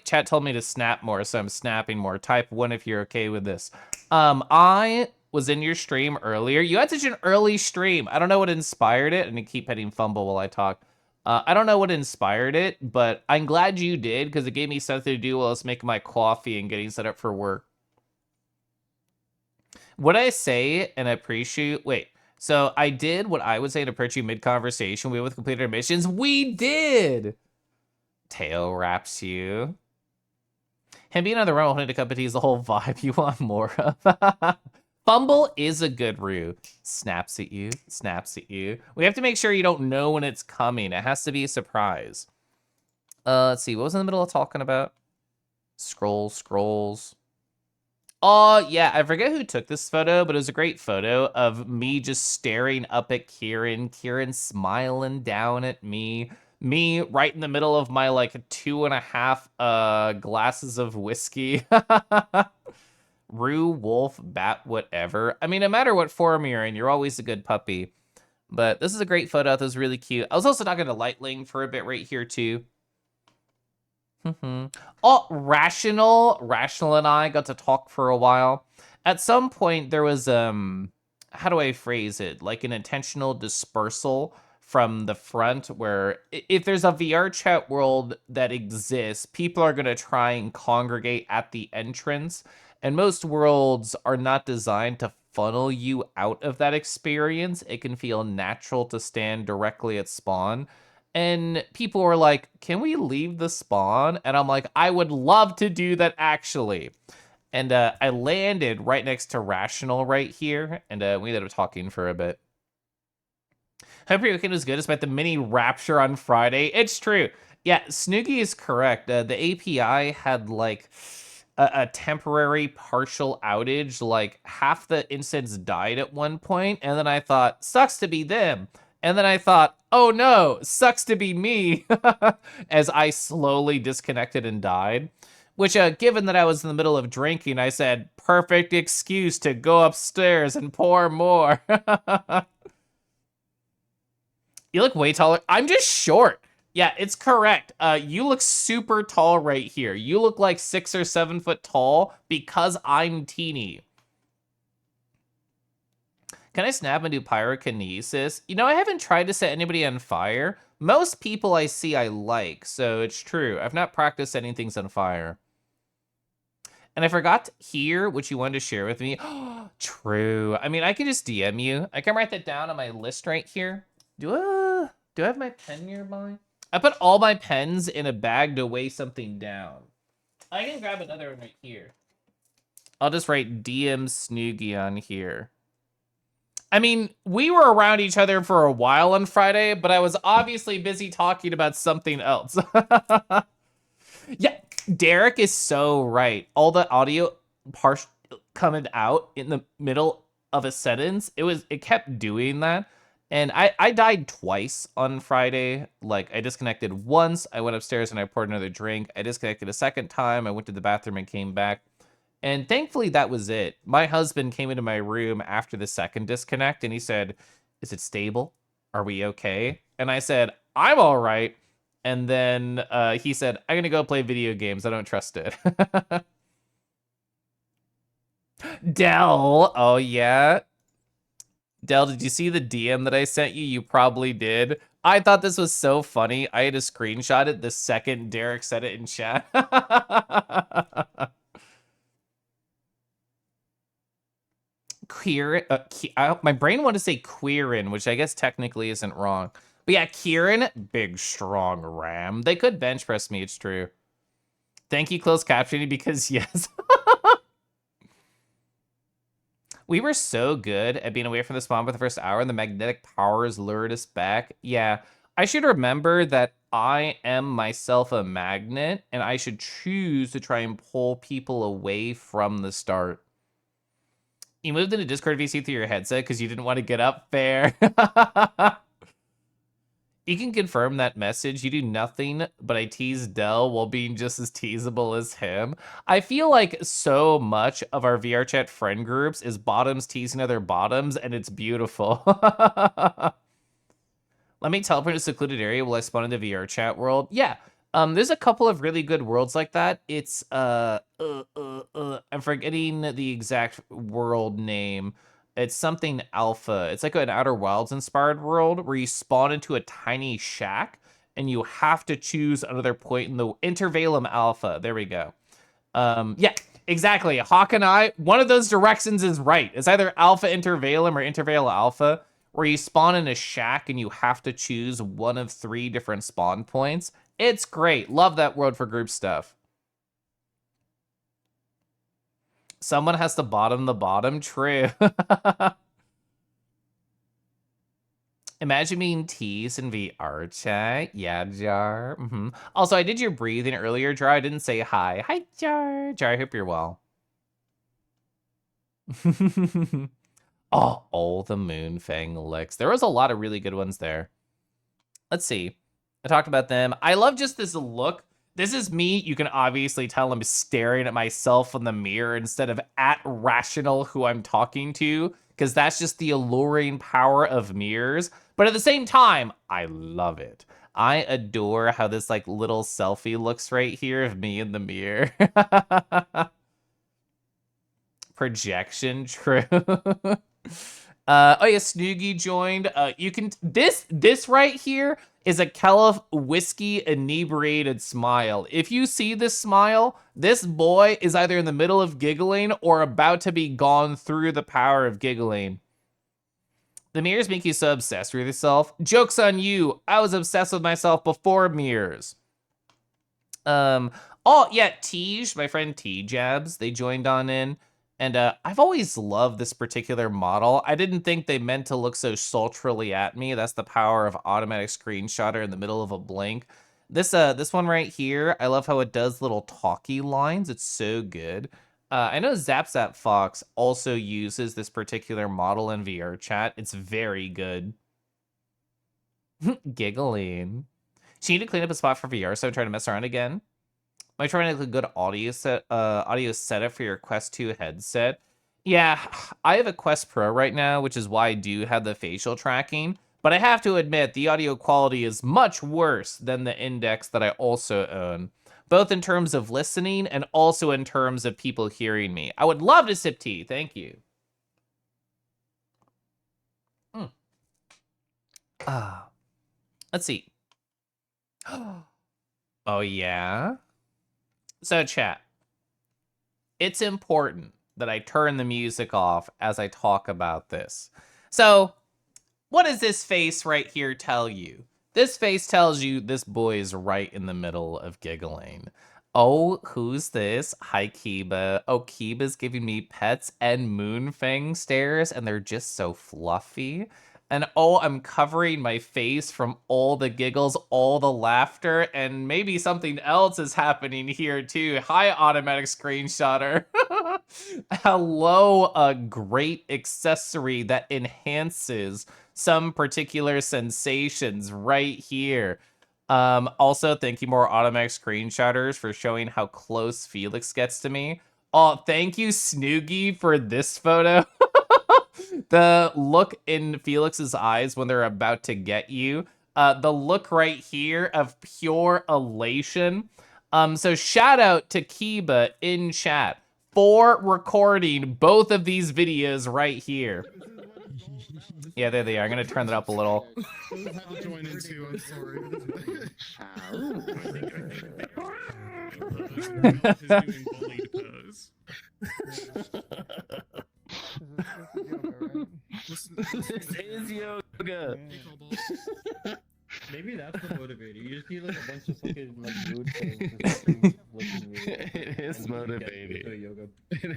chat told me to snap more, so I'm snapping more. Type 1 if you're okay with this. I was in your stream earlier. You had such an early stream. I don't know what inspired it, and I keep hitting fumble while I talk. I don't know what inspired it, but I'm glad you did, because it gave me something to do while I was making my coffee and getting set up for work. What I say and appreciate, wait, so I did what I would say to approach you mid-conversation. We both completed our missions. We did! Tail wraps you. Him being on the run holding a cup of tea is the whole vibe you want more of. Fumble is a good rue. Snaps at you, snaps at you. We have to make sure you don't know when it's coming. It has to be a surprise. Let's see, what was in the middle of talking about? Scrolls. Oh, yeah, I forget who took this photo, but it was a great photo of me just staring up at Kieran smiling down at me right in the middle of my, like, 2.5 glasses of whiskey. Rue, wolf, bat, whatever. I mean, no matter what form you're in, you're always a good puppy. But this is a great photo. This was really cute. I was also talking to Lightling for a bit right here, too. Oh, Rational and I got to talk for a while. At some point, there was, how do I phrase it? Like an intentional dispersal from the front where if there's a VR chat world that exists, people are going to try and congregate at the entrance. And most worlds are not designed to funnel you out of that experience. It can feel natural to stand directly at spawn. And people were like, can we leave the spawn? And I'm like, I would love to do that, actually. And I landed right next to Rational right here, and we ended up talking for a bit. Hope your weekend was good, despite the mini rapture on Friday. It's true. Yeah, Snoogie is correct. The API had, like, a temporary partial outage. Like, half the instance died at one point, and then I thought, sucks to be them. And then I thought, oh no, sucks to be me, as I slowly disconnected and died. Which, given that I was in the middle of drinking, I said, perfect excuse to go upstairs and pour more. You look way taller. I'm just short. Yeah, it's correct. You look super tall right here. You look like 6 or 7 foot tall because I'm teeny. Can I snap and do pyrokinesis? You know, I haven't tried to set anybody on fire. Most people I see I like, so it's true. I've not practiced setting things on fire. And I forgot here what you wanted to share with me. True. I mean, I can just DM you. I can write that down on my list right here. Do I have my pen nearby? I put all my pens in a bag to weigh something down. I can grab another one right here. I'll just write DM Snoogie on here. I mean, we were around each other for a while on Friday, but I was obviously busy talking about something else. Yeah, Derek is so right. All the audio parts coming out in the middle of a sentence, it kept doing that. And I died twice on Friday. Like, I disconnected once, I went upstairs and I poured another drink. I disconnected a second time, I went to the bathroom and came back. And thankfully, that was it. My husband came into my room after the second disconnect, and he said, is it stable? Are we okay? And I said, I'm all right. And then he said, I'm going to go play video games. I don't trust it. Dell. Oh, yeah. Dell, did you see the DM that I sent you? You probably did. I thought this was so funny. I had to screenshot it the second Derek said it in chat. My brain wanted to say Queerin, which I guess technically isn't wrong. But yeah, Kieran, big, strong ram. They could bench press me, it's true. Thank you, closed captioning, because yes. We were so good at being away from the spawn for the first hour, and the magnetic powers lured us back. Yeah, I should remember that I am myself a magnet, and I should choose to try and pull people away from the start. You moved into Discord VC through your headset because you didn't want to get up. Fair. You can confirm that message. You do nothing, but I tease Dell while being just as teasable as him. I feel like so much of our VR chat friend groups is bottoms teasing other bottoms, and it's beautiful. Let me teleport to a secluded area while I spawn in the VR chat world. Yeah. There's a couple of really good worlds like that. It's I'm forgetting the exact world name. It's something alpha. It's like an Outer Wilds inspired world where you spawn into a tiny shack and you have to choose another point in the Intervalum Alpha. There we go. Yeah, exactly. Hawk and I, one of those directions is right. It's either Alpha Intervalum or Interval Alpha, where you spawn in a shack and you have to choose one of 3 different spawn points. It's great. Love that world for group stuff. Someone has to bottom the bottom. True. Imagine being teased in VR chat. Yeah, Jar. Also, I did your breathing earlier, Jar. I didn't say hi. Hi, Jar. Jar, I hope you're well. Oh, all the Moonfang licks. There was a lot of really good ones there. Let's see. I talked about them. I love just this look. This is me. You can obviously tell I'm staring at myself in the mirror instead of at Rational, who I'm talking to, because that's just the alluring power of mirrors. But at the same time, I love it. I adore how this like little selfie looks right here of me in the mirror. Projection, true. Oh yeah, Snoogie joined. You can this right here is a Kelef whiskey inebriated smile. If you see this smile, this boy is either in the middle of giggling or about to be gone through the power of giggling. The mirrors make you so obsessed with yourself. Joke's on you. I was obsessed with myself before mirrors. Oh yeah, Tej, my friend T-Jabs, they joined on in. And I've always loved this particular model. I didn't think they meant to look so sultrily at me. That's the power of automatic screenshotter in the middle of a blink. This one right here, I love how it does little talky lines. It's so good. I know Zap Zap Fox also uses this particular model in VR chat. It's very good. Giggling. She need to clean up a spot for VR, so I'm trying to mess around again. Am I trying to get a good audio setup for your Quest 2 headset? Yeah, I have a Quest Pro right now, which is why I do have the facial tracking. But I have to admit, the audio quality is much worse than the Index that I also own, both in terms of listening and also in terms of people hearing me. I would love to sip tea. Thank you. Let's see. Oh, yeah? So, chat. It's important that I turn the music off as I talk about this. So, what does this face right here tell you? This face tells you this boy is right in the middle of giggling. Oh, who's this? Hi, Kiba. Oh, Kiba's giving me pets and Moonfang stares, and they're just so fluffy. And oh, I'm covering my face from all the giggles, all the laughter, and maybe something else is happening here too. Hi, automatic screenshotter. Hello, a great accessory that enhances some particular sensations right here. Also, thank you, more automatic screenshotters, for showing how close Felix gets to me. Oh, thank you, Snoogie, for this photo. The look in Felix's eyes when they're about to get you. The look right here of pure elation. So shout out to Kiba in chat for recording both of these videos right here. Yeah, there they are. I'm gonna turn that up a little. I'll join in too, I'm sorry. His doing bullied pose. This is yoga. Maybe that's the motivator. You just need like a bunch of fucking like mood things. It is motivating. A yoga position.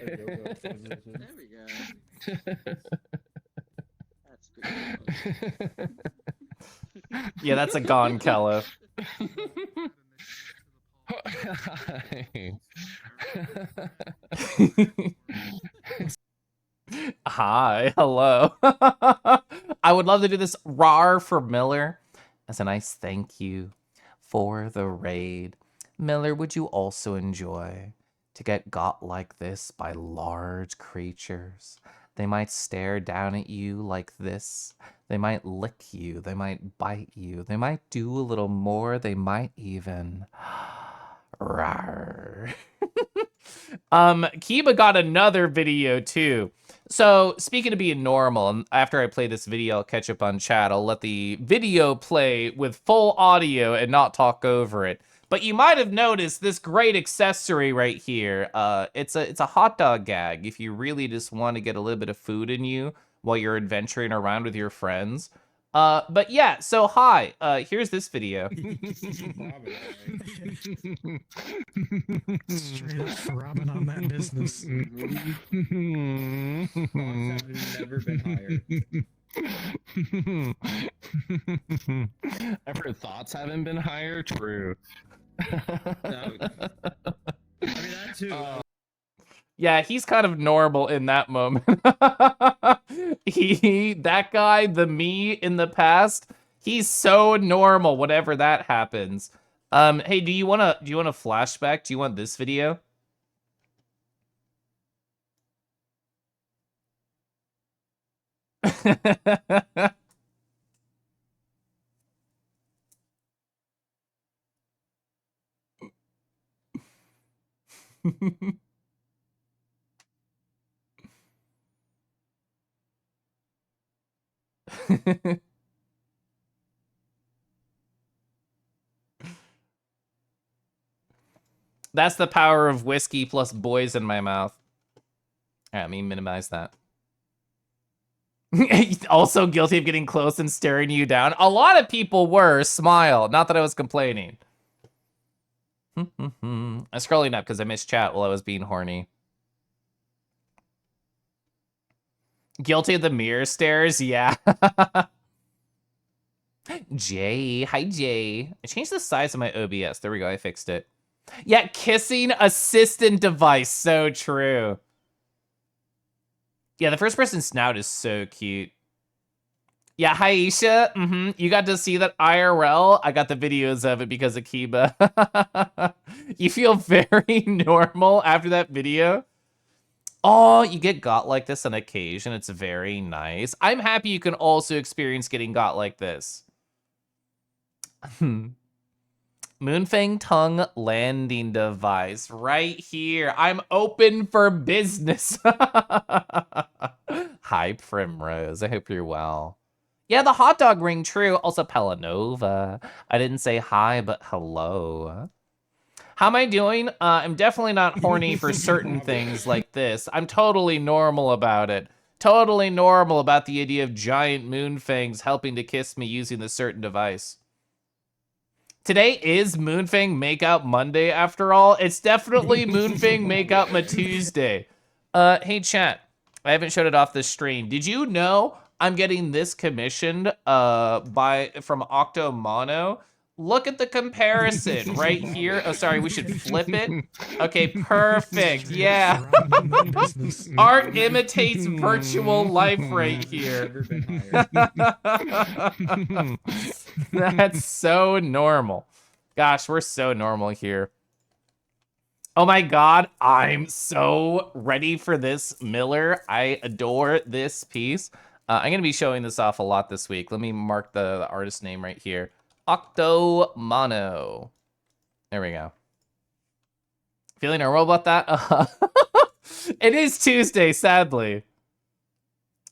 There we go. That's good. Yeah, that's a gone Kelef. Hi, hello. I would love to do this RAR for Miller as a nice thank you for the raid. Miller, would you also enjoy to get got like this by large creatures? They might stare down at you like this. They might lick you. They might bite you. They might do a little more. They might even... Rawr. Kiba got another video too. So, speaking of being normal, and after I play this video, I'll catch up on chat. I'll let the video play with full audio and not talk over it. But you might have noticed this great accessory right here. It's a hot dog gag if you really just want to get a little bit of food in you while you're adventuring around with your friends. But yeah, so hi, here's this video. Straight up robbing on that business. Thoughts have never been higher. I've heard thoughts haven't been higher. True. I mean, that too. Yeah, he's kind of normal in that moment. That guy, the me in the past, he's so normal whenever that happens. Hey, do you want a flashback? Do you want this video? That's the power of whiskey plus boys in my mouth. All right, let me minimize that. Also guilty of getting close and staring you down. A lot of people were. Smile. Not that I was complaining. I'm scrolling up because I missed chat while I was being horny. Guilty of the mirror stares? Yeah. Jay. Hi, Jay. I changed the size of my OBS. There we go. I fixed it. Yeah, kissing assistant device. So true. Yeah, the first person snout is so cute. Yeah, hi, Aisha. You got to see that IRL? I got the videos of it because of Kiba. You feel very normal after that video? Oh, you get got like this on occasion. It's very nice. I'm happy you can also experience getting got like this. Moonfang tongue landing device right here. I'm open for business. Hi, Primrose. I hope you're well. Yeah, the hot dog ring, true. Also, Pelanova. I didn't say hi, but hello. How am I doing? I'm definitely not horny for certain things like this. I'm totally normal about it. Totally normal about the idea of giant moonfangs helping to kiss me using this certain device. Today is Moonfang Makeout Monday, after all. It's definitely Moonfang Makeout Ma Tuesday. Hey, chat. I haven't showed it off this stream. Did you know I'm getting this commissioned from Octo Mono? Look at the comparison right here. Oh, sorry, we should flip it. Okay, perfect. Yeah. Art imitates virtual life right here. That's so normal. Gosh, we're so normal here. Oh my god, I'm so ready for this Miller. I adore this piece. I'm going to be showing this off a lot this week. Let me mark the artist name right here. Octo Mono. There we go. Feeling normal about that? It is Tuesday, sadly.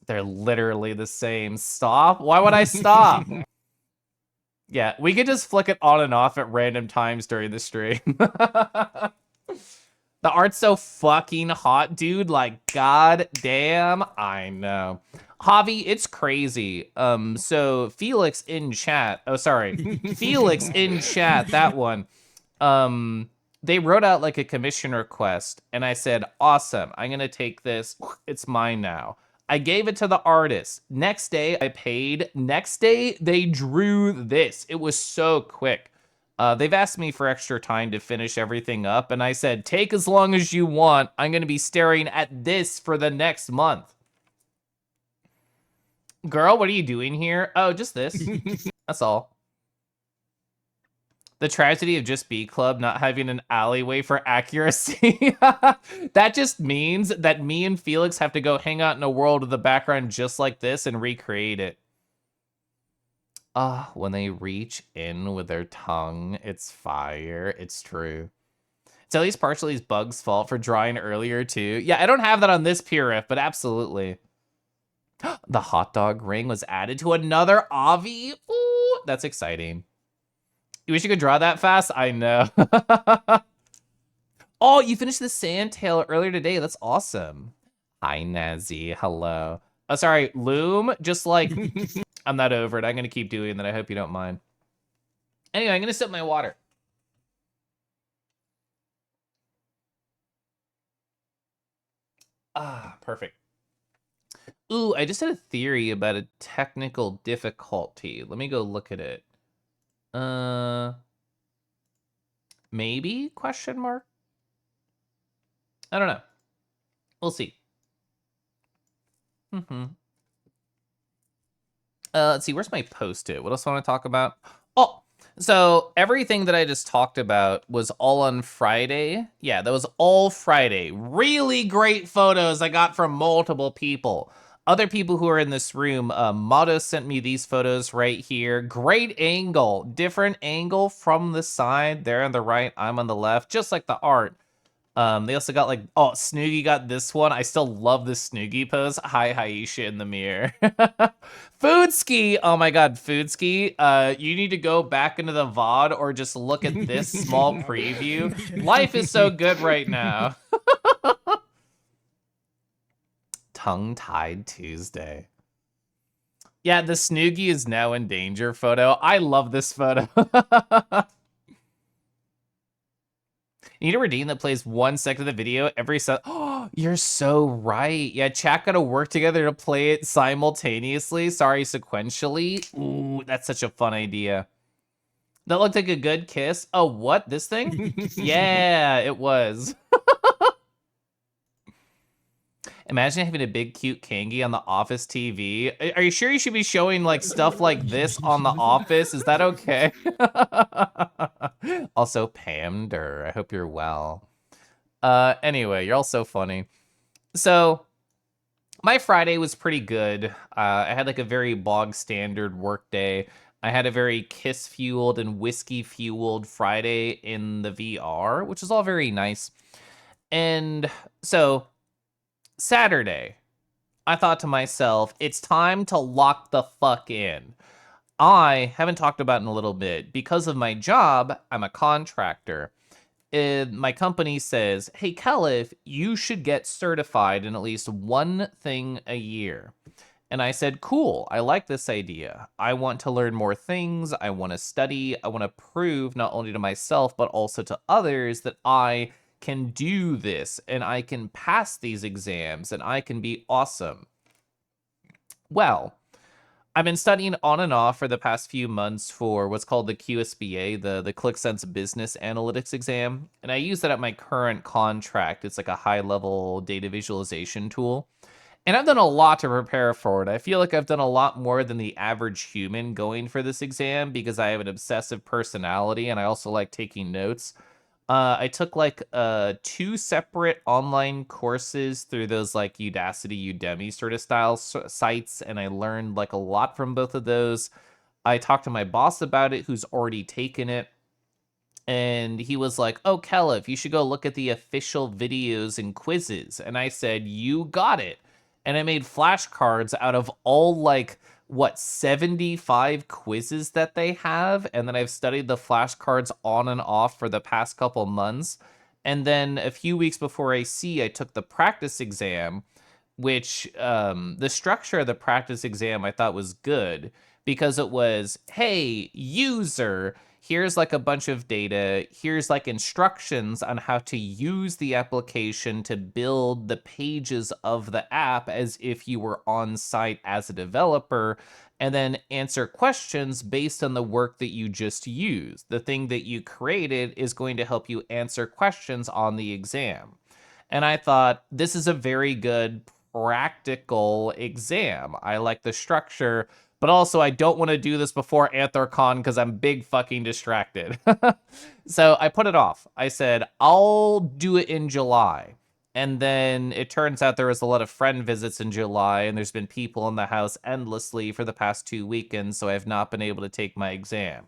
They're literally the same. Stop. Why would I stop? Yeah, we could just flick it on and off at random times during the stream. The art's so fucking hot, dude. Like, god damn. I know. Javi, it's crazy. So Felix in chat. Oh, sorry. Felix in chat, that one. They wrote out like a commission request, and I said, awesome. I'm gonna take this. It's mine now. I gave it to the artist. Next day, I paid. Next day, they drew this. It was so quick. They've asked me for extra time to finish everything up, and I said, take as long as you want. I'm going to be staring at this for the next month. Girl, what are you doing here? Oh, just this. That's all. The tragedy of just B Club not having an alleyway for accuracy. That just means that me and Felix have to go hang out in a world with a background just like this and recreate it. Ah, when they reach in with their tongue, it's fire. It's true. It's at least partially these bugs' fault for drawing earlier, too. Yeah, I don't have that on this PRF, but absolutely. The hot dog ring was added to another Avi. Ooh, that's exciting. You wish you could draw that fast? I know. Oh, you finished the Sandtail earlier today. That's awesome. Hi, Nazi. Hello. Oh, sorry, Loom. Just like, I'm not over it. I'm going to keep doing that. I hope you don't mind. Anyway, I'm going to sip my water. Ah, perfect. Ooh, I just had a theory about a technical difficulty. Let me go look at it. Maybe? Question mark? I don't know. We'll see. Let's see. Where's my post-it? What else I want to talk about? Oh, so everything that I just talked about was all on Friday. Yeah, that was all Friday. Really great photos I got from multiple people. Other people who are in this room, Motto sent me these photos right here. Great angle. Different angle from the side. They're on the right, I'm on the left, just like the art. They also got like, oh, Snoogie got this one. I still love this Snoogie pose. Hi, Haisha in the mirror. Foodski. Oh my God, Foodski. You need to go back into the VOD or just look at this small preview. Life is so good right now. Tongue-tied Tuesday. Yeah, the Snoogie is now in danger photo. I love this photo. You need a redeem that plays 1 second of the video every Oh, you're so right. Yeah, chat gotta work together to play it simultaneously. Sorry, sequentially. Ooh, that's such a fun idea. That looked like a good kiss. Oh, what? This thing? Yeah, it was. Imagine having a big, cute Kangi on the Office TV. Are you sure you should be showing, like, stuff like this on the Office? Is that okay? Also, Pamder, I hope you're well. Anyway, you're all so funny. So, my Friday was pretty good. I had, like, a very bog-standard work day. I had a very kiss-fueled and whiskey-fueled Friday in the VR, which is all very nice. And so, Saturday, I thought to myself, it's time to lock the fuck in. I haven't talked about in a little bit. Because of my job, I'm a contractor. My company says, hey, Caliph, you should get certified in at least one thing a year. And I said, cool, I like this idea. I want to learn more things. I want to study. I want to prove not only to myself, but also to others that I can do this and I can pass these exams and I can be awesome. Well, I've been studying on and off for the past few months for what's called the QSBA, the ClickSense Business Analytics exam. And I use that at my current contract. It's like a high-level data visualization tool. And I've done a lot to prepare for it. I feel like I've done a lot more than the average human going for this exam because I have an obsessive personality and I also like taking notes. I took like 2 separate online courses through those like Udacity, Udemy sort of style sites, and I learned like a lot from both of those. I talked to my boss about it, who's already taken it, and he was like, oh, Caliph, you should go look at the official videos and quizzes. And I said, you got it. And I made flashcards out of all like, what, 75 quizzes that they have, and then I've studied the flashcards on and off for the past couple months. And then a few weeks before AC, I took the practice exam, which the structure of the practice exam I thought was good because it was, hey, user, here's like a bunch of data, here's like instructions on how to use the application to build the pages of the app as if you were on site as a developer, and then answer questions based on the work that you just used. The thing that you created is going to help you answer questions on the exam. And I thought, this is a very good practical exam. I like the structure, But also, I don't want to do this before AntherCon because I'm big fucking distracted. So I put it off. I said, I'll do it in July. And then it turns out there was a lot of friend visits in July, and there's been people in the house endlessly for the past 2 weekends, so I have not been able to take my exam.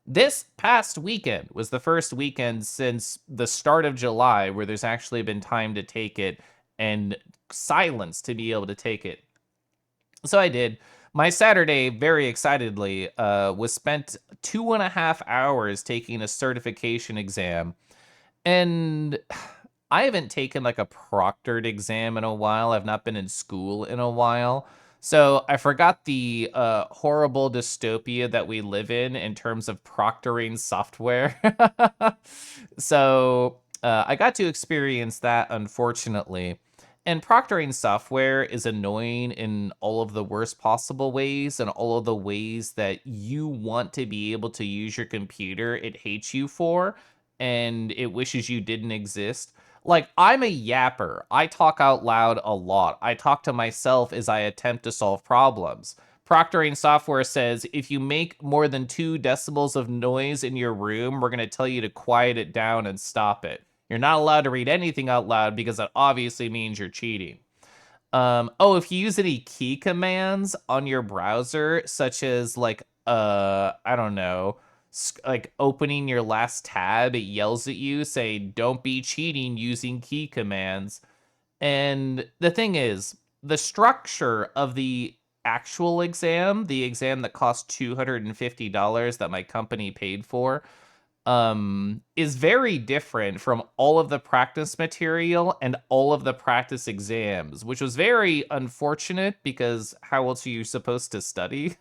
This past weekend was the first weekend since the start of July where there's actually been time to take it and silence to be able to take it. So I did. My Saturday, very excitedly, was spent 2.5 hours taking a certification exam. And I haven't taken like a proctored exam in a while. I've not been in school in a while. So I forgot the horrible dystopia that we live in terms of proctoring software. So I got to experience that, unfortunately. And proctoring software is annoying in all of the worst possible ways, and all of the ways that you want to be able to use your computer, it hates you for, and it wishes you didn't exist. Like, I'm a yapper. I talk out loud a lot. I talk to myself as I attempt to solve problems. Proctoring software says if you make more than 2 decibels of noise in your room, we're going to tell you to quiet it down and stop it. You're not allowed to read anything out loud because that obviously means you're cheating. Oh, if you use any key commands on your browser, such as like, I don't know, like opening your last tab, it yells at you, say, don't be cheating using key commands. And the thing is, the structure of the actual exam, the exam that cost $250 that my company paid for, is very different from all of the practice material and all of the practice exams, which was very unfortunate because how else are you supposed to study?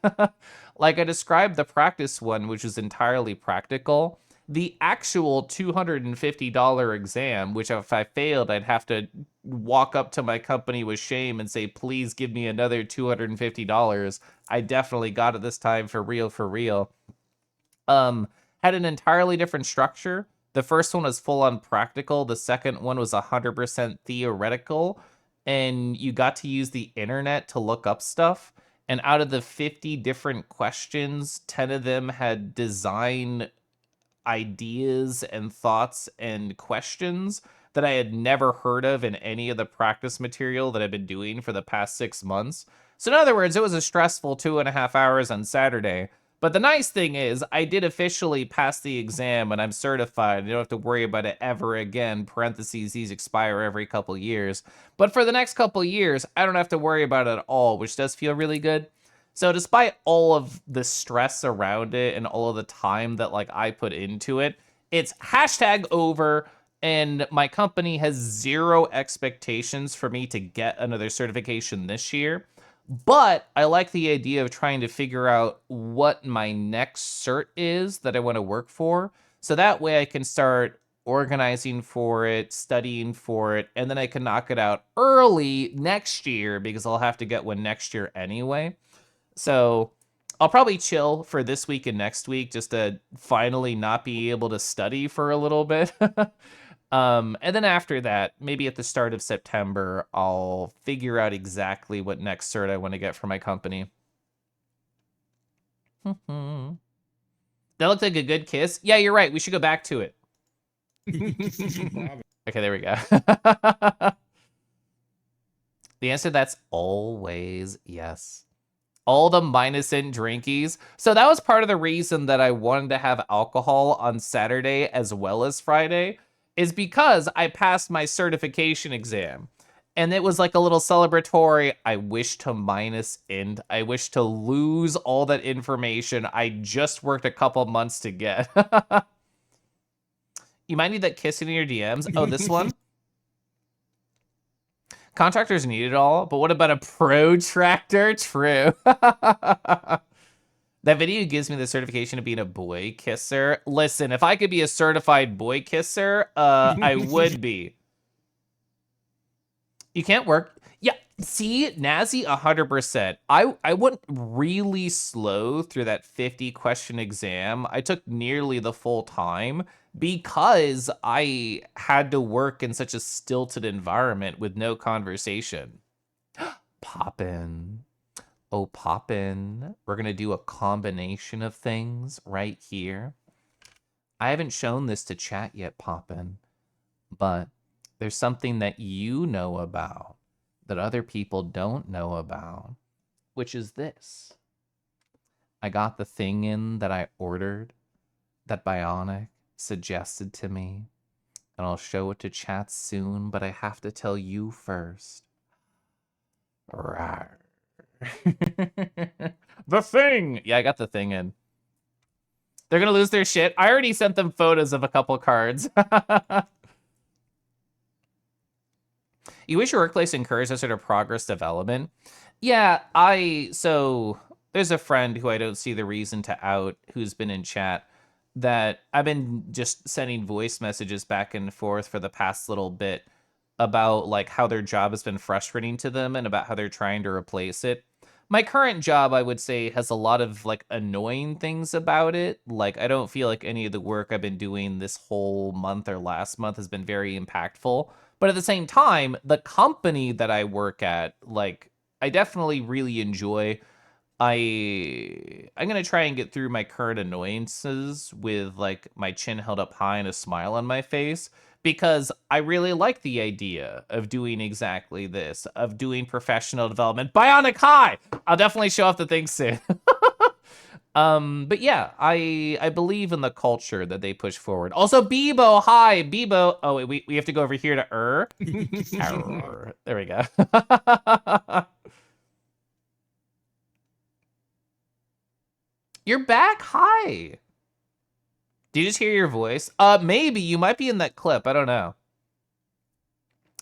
Like I described the practice one, which was entirely practical. The actual $250 exam, which if I failed, I'd have to walk up to my company with shame and say, please give me another $250. I definitely got it this time for real, for real. Had an entirely different structure. The first one was full on practical. The second one was 100% theoretical. And you got to use the internet to look up stuff. And out of the 50 different questions, 10 of them had design ideas and thoughts and questions that I had never heard of in any of the practice material that I've been doing for the past 6 months. So in other words, it was a stressful 2.5 hours on Saturday. But the nice thing is, I did officially pass the exam and I'm certified. You don't have to worry about it ever again. Parentheses, these expire every couple years. But for the next couple years, I don't have to worry about it at all, which does feel really good. So despite all of the stress around it and all of the time that like I put into it, it's hashtag over, and my company has zero expectations for me to get another certification this year. But I like the idea of trying to figure out what my next cert is that I want to work for. So that way I can start organizing for it, studying for it, and then I can knock it out early next year because I'll have to get one next year anyway. So I'll probably chill for this week and next week just to finally not be able to study for a little bit. And then after that, maybe at the start of September, I'll figure out exactly what next cert I want to get for my company. That looked like a good kiss. Yeah, you're right. We should go back to it. Okay, there we go. The answer to that's always yes. All the minus in drinkies. So that was part of the reason that I wanted to have alcohol on Saturday as well as Friday, is because I passed my certification exam. And it was like a little celebratory, I wish to minus int. I wish to lose all that information I just worked a couple months to get. You might need that kissing in your DMs. Oh, this one? Contractors need it all, but what about a protractor? True. That video gives me the certification of being a boy kisser. Listen, if I could be a certified boy kisser, I would be. You can't work. Yeah, see, Nazi, 100%. I went really slow through that 50 question exam. I took nearly the full time because I had to work in such a stilted environment with no conversation. Poppin'. Oh, poppin'. We're gonna do a combination of things right here. I haven't shown this to chat yet, poppin', but there's something that you know about that other people don't know about, which is this. I got the thing in that I ordered that Bionic suggested to me, and I'll show it to chat soon, but I have to tell you first. Rawr. The thing! Yeah, I got the thing in. They're gonna lose their shit. I already sent them photos of a couple cards. You wish your workplace encouraged that sort of progress development? Yeah, so there's a friend who I don't see the reason to out who's been in chat that I've been just sending voice messages back and forth for the past little bit about like how their job has been frustrating to them and about how they're trying to replace it. My current job, I would say, has a lot of like annoying things about it. Like I don't feel like any of the work I've been doing this whole month or last month has been very impactful. But at the same time, the company that I work at, like I definitely really enjoy. I'm gonna try and get through my current annoyances with like my chin held up high and a smile on my face because I really like the idea of doing exactly this, of doing professional development. Bionic High! I'll definitely show off the thing soon. But yeah, I believe in the culture that they push forward. Also, Bebo, hi, Bebo. Oh, wait, we have to go over here to Err. There we go. You're back? Hi. Did you just hear your voice? Maybe. You might be in that clip. I don't know.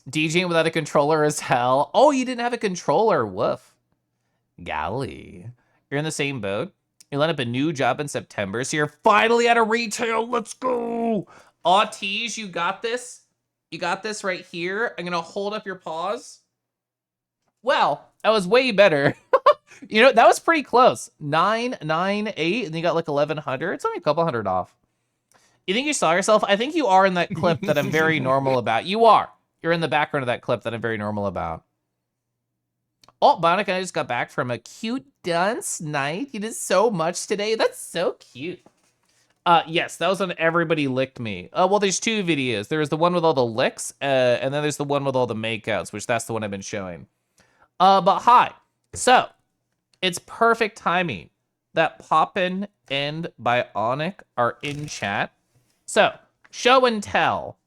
DJing without a controller is hell. Oh, you didn't have a controller. Woof. Golly. You're in the same boat. You land up a new job in September, so you're finally at a retail. Let's go. Aw, Tease, you got this? You got this right here. I'm going to hold up your paws. Well, that was way better. You know, that was pretty close. 998, and you got like 1100. It's only a couple hundred off. You think you saw yourself? I think you are in that clip that I'm very normal about. You are. You're in the background of that clip that I'm very normal about. Oh, Bionic and I just got back from a cute dance night. You did so much today. That's so cute. Yes, that was when everybody licked me. Well, there's two videos. There's the one with all the licks, and then there's the one with all the makeouts, which that's the one I've been showing. But hi. So, it's perfect timing that Poppin and Bionic are in chat. So, show and tell.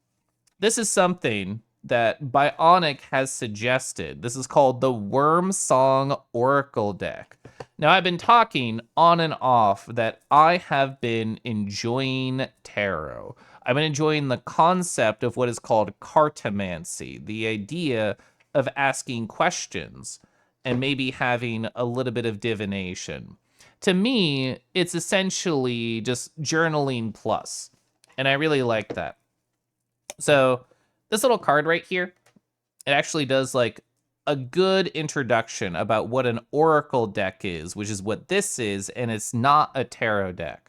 This is something that Bionic has suggested. This is called the Worm Song Oracle deck. Now, I've been talking on and off that I have been enjoying tarot. I've been enjoying the concept of what is called cartomancy, the idea of asking questions and maybe having a little bit of divination. To me, it's essentially just journaling plus, and I really like that. So this little card right here, it actually does like a good introduction about what an oracle deck is, which is what this is, and it's not a tarot deck.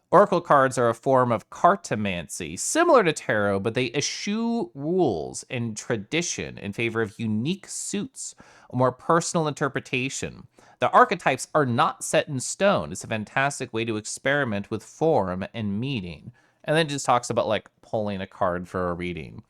Oracle cards are a form of cartomancy, similar to tarot, but they eschew rules and tradition in favor of unique suits, a more personal interpretation. The archetypes are not set in stone. It's a fantastic way to experiment with form and meaning. And then it just talks about like pulling a card for a reading.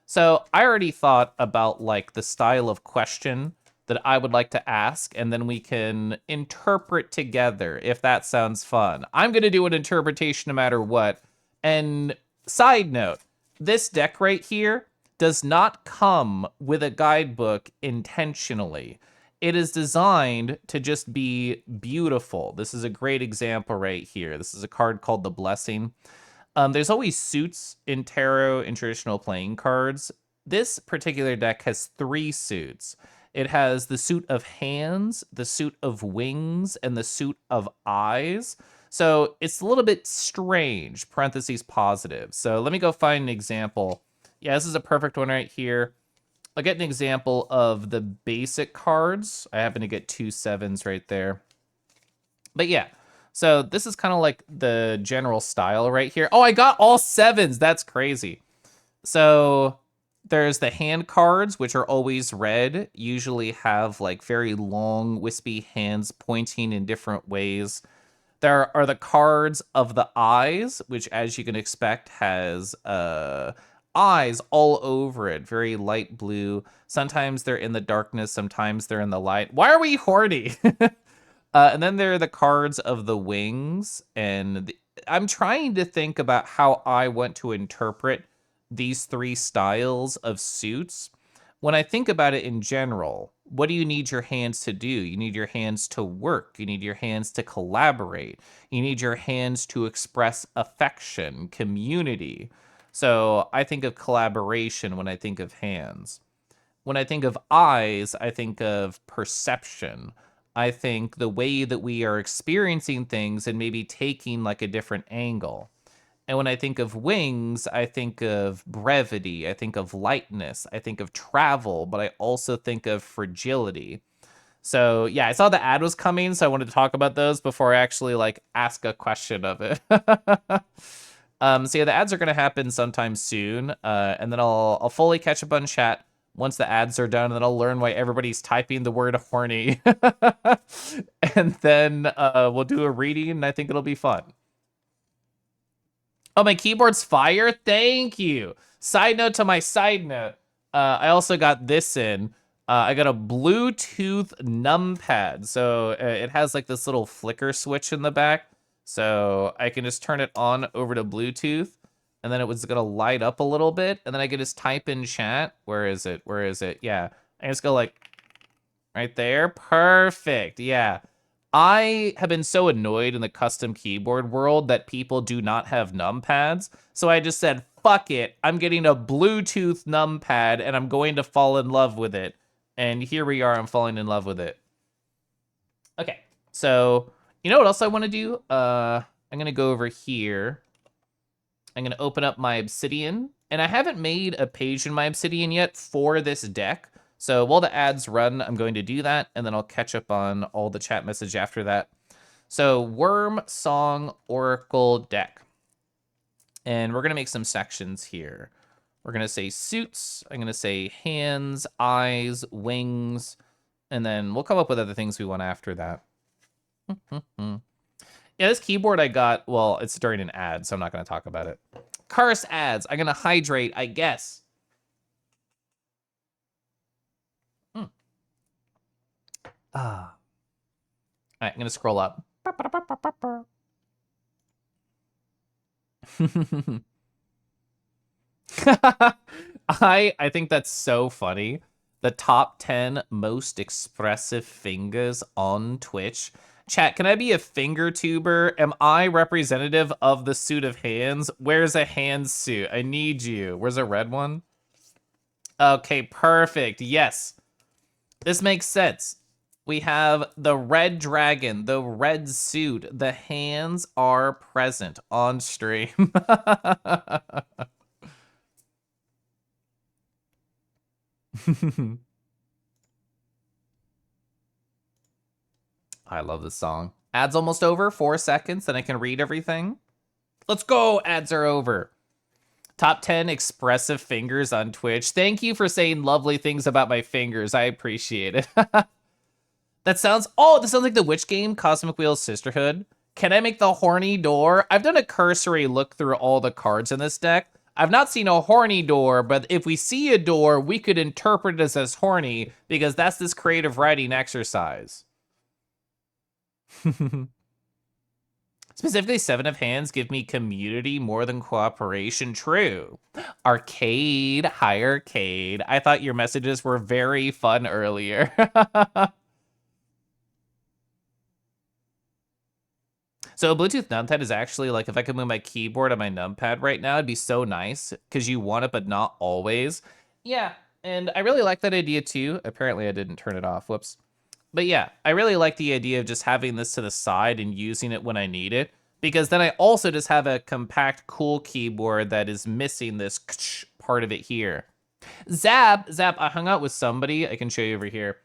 So I already thought about like the style of question that I would like to ask, and then we can interpret together if that sounds fun. I'm gonna do an interpretation no matter what. And side note, this deck right here does not come with a guidebook intentionally. It is designed to just be beautiful. This is a great example right here. This is a card called the Blessing. There's always suits in tarot and traditional playing cards. This particular deck has 3 suits. It has the suit of hands, the suit of wings, and the suit of eyes. So it's a little bit strange, parentheses positive. So let me go find an example. Yeah, this is a perfect one right here. I'll get an example of the basic cards. I happen to get 2 7s right there. But yeah, so this is kind of like the general style right here. Oh, I got all 7s. That's crazy. So There's the hand cards, which are always red, usually have like very long, wispy hands pointing in different ways. There are the cards of the eyes, which, as you can expect, has eyes all over it, very light blue. Sometimes they're in the darkness, sometimes they're in the light. Why are we horny? And then there are the cards of the wings, and I'm trying to think about how I want to interpret these three styles of suits. When I think about it in general, what do you need your hands to do? You need your hands to work. You need your hands to collaborate. You need your hands to express affection, community. So I think of collaboration when I think of hands. When I think of eyes, I think of perception. I think the way that we are experiencing things and maybe taking like a different angle. And when I think of wings, I think of brevity, I think of lightness, I think of travel, but I also think of fragility. So yeah, I saw the ad was coming, so I wanted to talk about those before I actually like ask a question of it. So yeah, the ads are gonna happen sometime soon, and then I'll fully catch up on chat once the ads are done, and then I'll learn why everybody's typing the word horny. And then we'll do a reading, and I think it'll be fun. Oh, my keyboard's fire? Thank you. Side note to my side note, I also got this in. I got a Bluetooth numpad. So it has like this little flicker switch in the back. So I can just turn it on over to Bluetooth. And then it was going to light up a little bit. And then I can just type in chat. Where is it? Where is it? Yeah. I just go like right there. Perfect. Yeah. I have been so annoyed in the custom keyboard world that people do not have numpads. So I just said, fuck it. I'm getting a Bluetooth numpad and I'm going to fall in love with it. And here we are. I'm falling in love with it. Okay. So you know what else I want to do? I'm going to go over here. I'm going to open up my Obsidian. And I haven't made a page in my Obsidian yet for this deck. So while the ads run, I'm going to do that, and then I'll catch up on all the chat message after that. So Worm Song Oracle deck. And we're going to make some sections here. We're going to say suits. I'm going to say hands, eyes, wings, and then we'll come up with other things we want after that. Yeah, this keyboard I got, well, it's during an ad, so I'm not going to talk about it. Curse ads. I'm going to hydrate, I guess. All right, I'm gonna scroll up. I think that's so funny. The top 10 most expressive fingers on Twitch. Chat, can I be a finger tuber? Am I representative of the suit of hands? Where's a hand suit? I need you. Where's a red one? Okay, perfect. Yes. This makes sense. We have the red dragon, the red suit. The hands are present on stream. I love this song. Ads almost over. 4 seconds, then I can read everything. Let's go. Ads are over. Top 10 expressive fingers on Twitch. Thank you for saying lovely things about my fingers. I appreciate it. That sounds, oh, this sounds like the witch game, Cosmic Wheels Sisterhood. Can I make the horny door? I've done a cursory look through all the cards in this deck. I've not seen a horny door, but if we see a door, we could interpret it as horny because that's this creative writing exercise. Specifically, 7 of Hands give me community more than cooperation. True. Arcade, hi Arcade. I thought your messages were very fun earlier. So a Bluetooth numpad is actually like, if I could move my keyboard on my numpad right now, it'd be so nice because you want it, but not always. Yeah, and I really like that idea too. Apparently I didn't turn it off, whoops. But yeah, I really like the idea of just having this to the side and using it when I need it, because then I also just have a compact, cool keyboard that is missing this part of it here. Zap, I hung out with somebody, I can show you over here,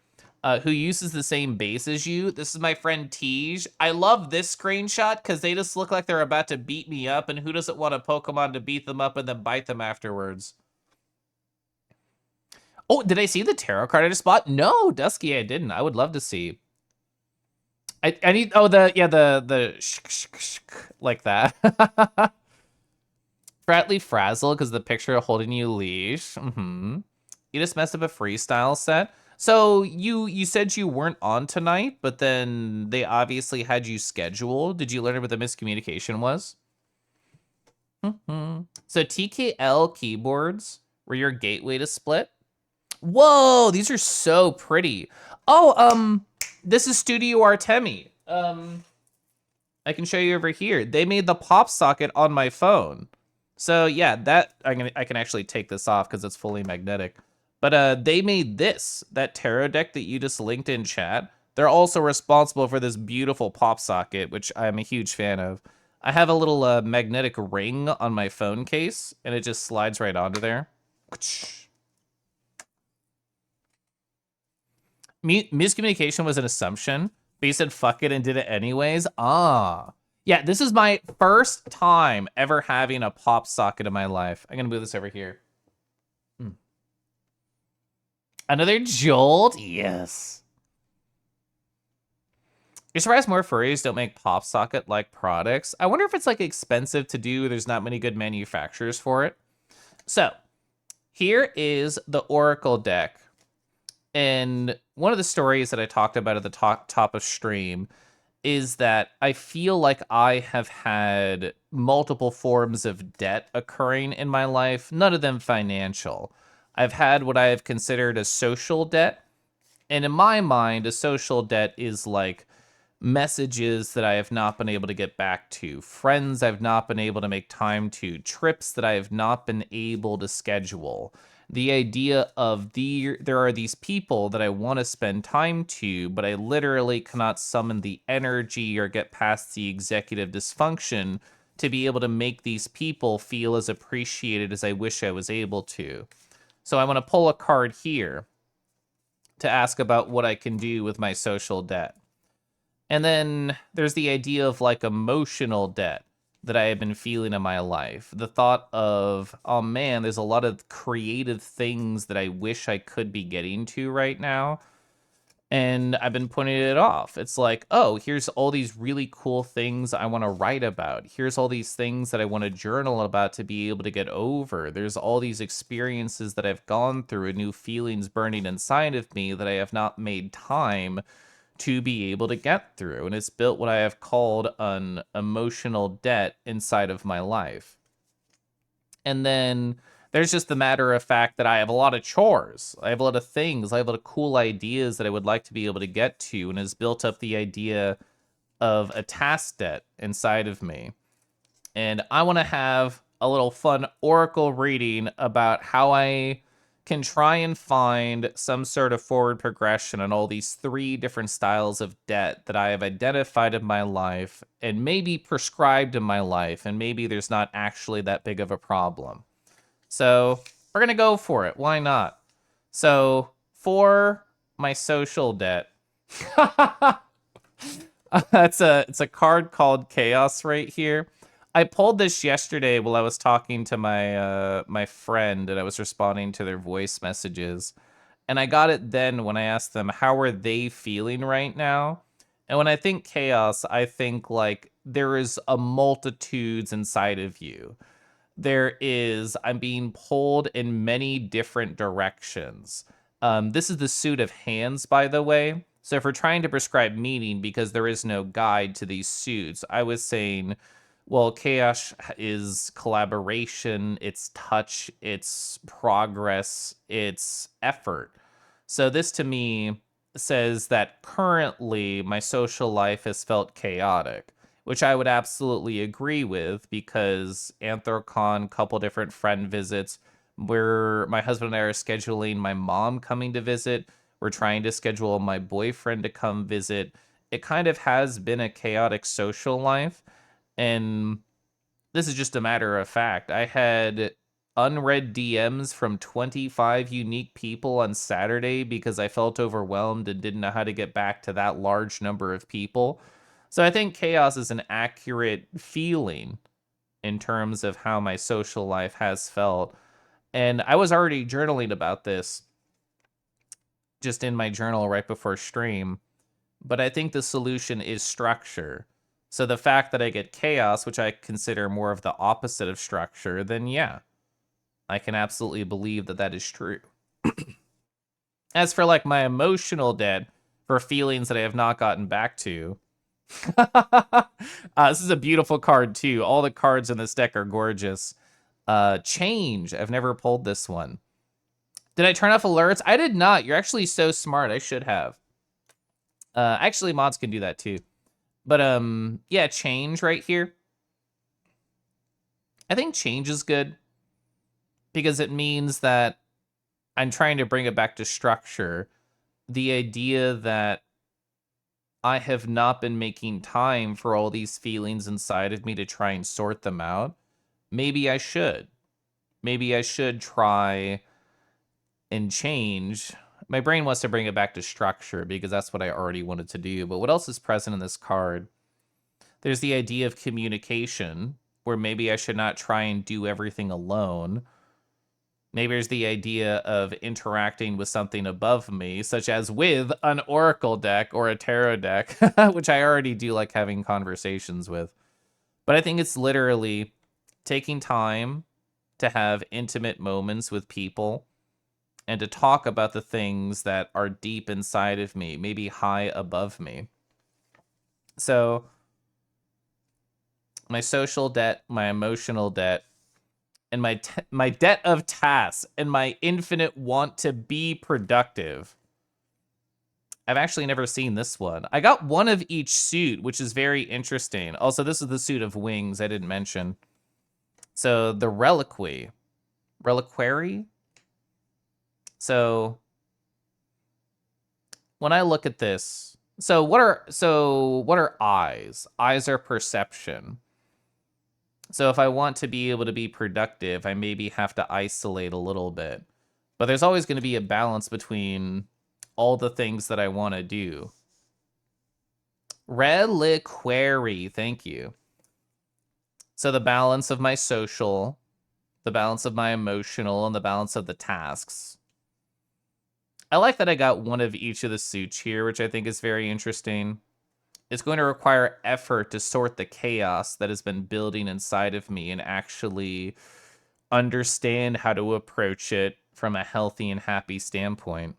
who uses the same base as you. This is my friend Tej. I love this screenshot because they just look like they're about to beat me up, and who doesn't want a Pokemon to beat them up and then bite them afterwards? Oh, did I see the tarot card I just bought? No, Dusky, I didn't. I would love to see. I need, oh, the like that. Fratly Frazzle, because the picture holding you leash. You just messed up a freestyle set. So you said you weren't on tonight, but then they obviously had you scheduled. Did you learn what the miscommunication was? So TKL keyboards were your gateway to Split. Whoa, these are so pretty. Oh, this is Studio Artemi. I can show you over here. They made the pop socket on my phone. So yeah, that I can actually take this off because it's fully magnetic. But they made that tarot deck that you just linked in chat. They're also responsible for this beautiful pop socket, which I'm a huge fan of. I have a little magnetic ring on my phone case, and it just slides right onto there. Miscommunication was an assumption, but you said fuck it and did it anyways. Ah. Yeah, this is my first time ever having a pop socket in my life. I'm gonna move this over here. Another jolt? Yes. You're surprised more furries don't make pop socket like products. I wonder if it's like expensive to do. There's not many good manufacturers for it. So here is the Oracle deck. And one of the stories that I talked about at the top of stream is that I feel like I have had multiple forms of debt occurring in my life, none of them financial. I've had what I have considered a social debt. And in my mind, a social debt is like messages that I have not been able to get back to, friends I've not been able to make time to, trips that I have not been able to schedule. The idea of there are these people that I want to spend time to, but I literally cannot summon the energy or get past the executive dysfunction to be able to make these people feel as appreciated as I wish I was able to. So I want to pull a card here to ask about what I can do with my social debt. And then there's the idea of like emotional debt that I have been feeling in my life. The thought of, oh man, there's a lot of creative things that I wish I could be getting to right now. And I've been putting it off. It's like, oh, here's all these really cool things I want to write about. Here's all these things that I want to journal about to be able to get over. There's all these experiences that I've gone through and new feelings burning inside of me that I have not made time to be able to get through. And it's built what I have called an emotional debt inside of my life. And then there's just the matter of fact that I have a lot of chores. I have a lot of things. I have a lot of cool ideas that I would like to be able to get to, and has built up the idea of a task debt inside of me. And I want to have a little fun oracle reading about how I can try and find some sort of forward progression on all these 3 different styles of debt that I have identified in my life and maybe prescribed in my life, and maybe there's not actually that big of a problem. So we're gonna go for it. Why not? So for my social debt, it's a card called Chaos right here. I pulled this yesterday while I was talking to my my friend, and I was responding to their voice messages. And I got it then when I asked them how are they feeling right now. And when I think chaos, I think like there is a multitudes inside of you. I'm being pulled in many different directions. This is the suit of hands, by the way. So if we're trying to prescribe meaning, because there is no guide to these suits, I was saying, well, chaos is collaboration, it's touch, it's progress, it's effort. So this to me says that currently my social life has felt chaotic, which I would absolutely agree with, because Anthrocon, couple different friend visits, where my husband and I are scheduling my mom coming to visit. We're trying to schedule my boyfriend to come visit. It kind of has been a chaotic social life. And this is just a matter of fact. I had unread DMs from 25 unique people on Saturday because I felt overwhelmed and didn't know how to get back to that large number of people. So I think chaos is an accurate feeling in terms of how my social life has felt. And I was already journaling about this just in my journal right before stream. But I think the solution is structure. So the fact that I get chaos, which I consider more of the opposite of structure, then yeah, I can absolutely believe that that is true. As for like my emotional debt for feelings that I have not gotten back to, this is a beautiful card too. All the cards in this deck are gorgeous. Change. I've never pulled this one. Did I turn off alerts? I did not. You're actually so smart. I should have. Actually, mods can do that too. But yeah, change right here. I think change is good because it means that I'm trying to bring it back to structure. The idea that I have not been making time for all these feelings inside of me to try and sort them out. Maybe I should. Maybe I should try and change. My brain wants to bring it back to structure because that's what I already wanted to do. But what else is present in this card? There's the idea of communication, where maybe I should not try and do everything alone. Maybe there's the idea of interacting with something above me, such as with an oracle deck or a tarot deck, which I already do like having conversations with. But I think it's literally taking time to have intimate moments with people and to talk about the things that are deep inside of me, maybe high above me. So my social debt, my emotional debt, and my debt of tasks, and my infinite want to be productive. I've actually never seen this one. I got one of each suit, which is very interesting. Also, this is the suit of wings I didn't mention. So the reliquary. So when I look at this, so what are eyes? Eyes are perception. So if I want to be able to be productive, I maybe have to isolate a little bit. But there's always going to be a balance between all the things that I want to do. Reliquary, thank you. So the balance of my social, the balance of my emotional, and the balance of the tasks. I like that I got one of each of the suits here, which I think is very interesting. It's going to require effort to sort the chaos that has been building inside of me and actually understand how to approach it from a healthy and happy standpoint.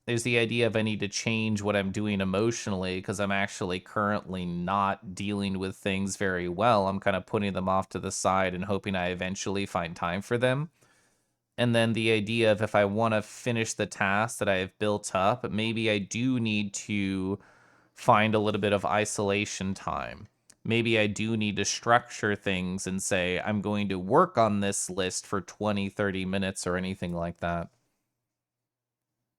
There's the idea of I need to change what I'm doing emotionally because I'm actually currently not dealing with things very well. I'm kind of putting them off to the side and hoping I eventually find time for them. And then the idea of if I want to finish the task that I have built up, maybe I do need to find a little bit of isolation time. Maybe I do need to structure things and say, I'm going to work on this list for 20, 30 minutes or anything like that.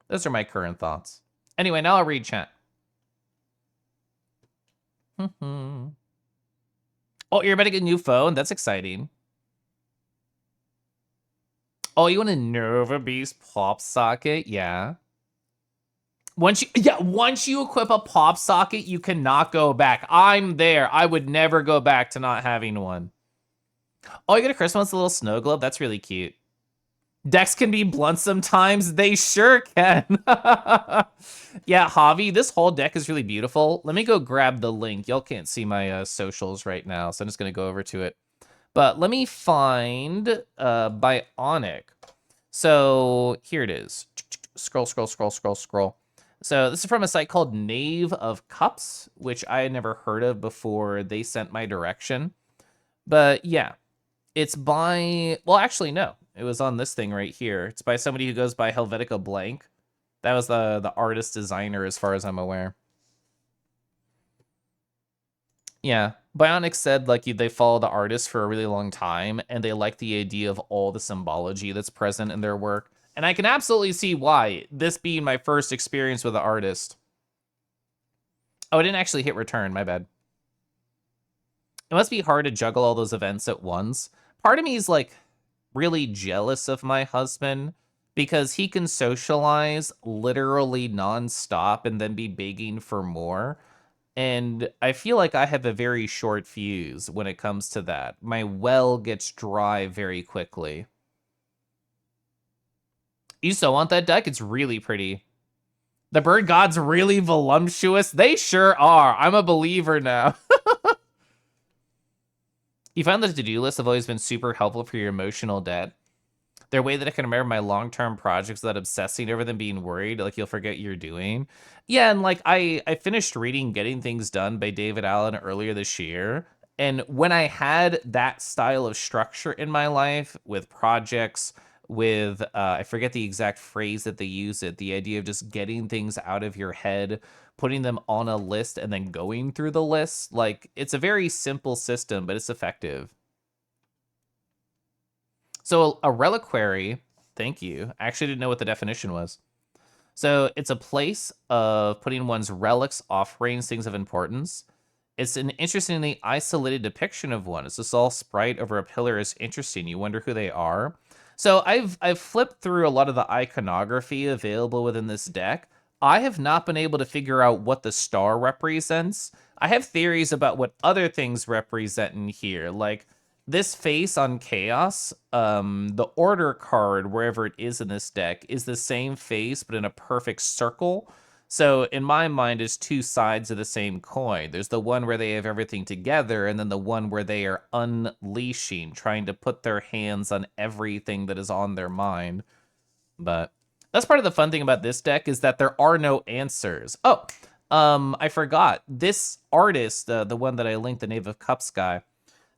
Those are my current thoughts. Anyway, now I'll read chat. Oh, you're about to get a new phone? That's exciting. Oh, you want a Nova Beast pop socket? Yeah. Once you equip a pop socket, you cannot go back. I'm there. I would never go back to not having one. Oh, you got a Christmas little snow globe? That's really cute. Decks can be blunt sometimes. They sure can. Yeah, Javi, this whole deck is really beautiful. Let me go grab the link. Y'all can't see my socials right now, so I'm just going to go over to it. But let me find Bionic. So here it is. Scroll. So this is from a site called Knave of Cups, which I had never heard of before they sent my direction. But yeah, it's by, well, actually, no. It was on this thing right here. It's by somebody who goes by Helvetica Blank. That was the artist designer as far as I'm aware. Yeah, Bionic said like they follow the artist for a really long time and they like the idea of all the symbology that's present in their work. And I can absolutely see why, this being my first experience with the artist. Oh, I didn't actually hit return, my bad. It must be hard to juggle all those events at once. Part of me is like really jealous of my husband because he can socialize literally nonstop and then be begging for more. And I feel like I have a very short fuse when it comes to that. My well gets dry very quickly. You still want that deck? It's really pretty. The bird gods really voluptuous? They sure are. I'm a believer now. You find that the to-do lists have always been super helpful for your emotional debt. They're a way that I can remember my long-term projects without obsessing over them, being worried like you'll forget you're doing. Yeah, and like I finished reading Getting Things Done by David Allen earlier this year. And when I had that style of structure in my life with projects, with I forget the exact phrase that they use it, the idea of just getting things out of your head, putting them on a list, and then going through the list. Like, it's a very simple system, but it's effective. So a reliquary, thank you. I actually didn't know what the definition was. So it's a place of putting one's relics, offerings, things of importance. It's an interestingly isolated depiction of one. It's a small sprite over a pillar is interesting. You wonder who they are. So I've flipped through a lot of the iconography available within this deck. I have not been able to figure out what the star represents. I have theories about what other things represent in here, like this face on Chaos, the order card, wherever it is in this deck, is the same face, but in a perfect circle. So in my mind, it's two sides of the same coin. There's the one where they have everything together, and then the one where they are unleashing, trying to put their hands on everything that is on their mind. But that's part of the fun thing about this deck, is that there are no answers. Oh, I forgot. This artist, the one that I linked, the Knave of Cups guy,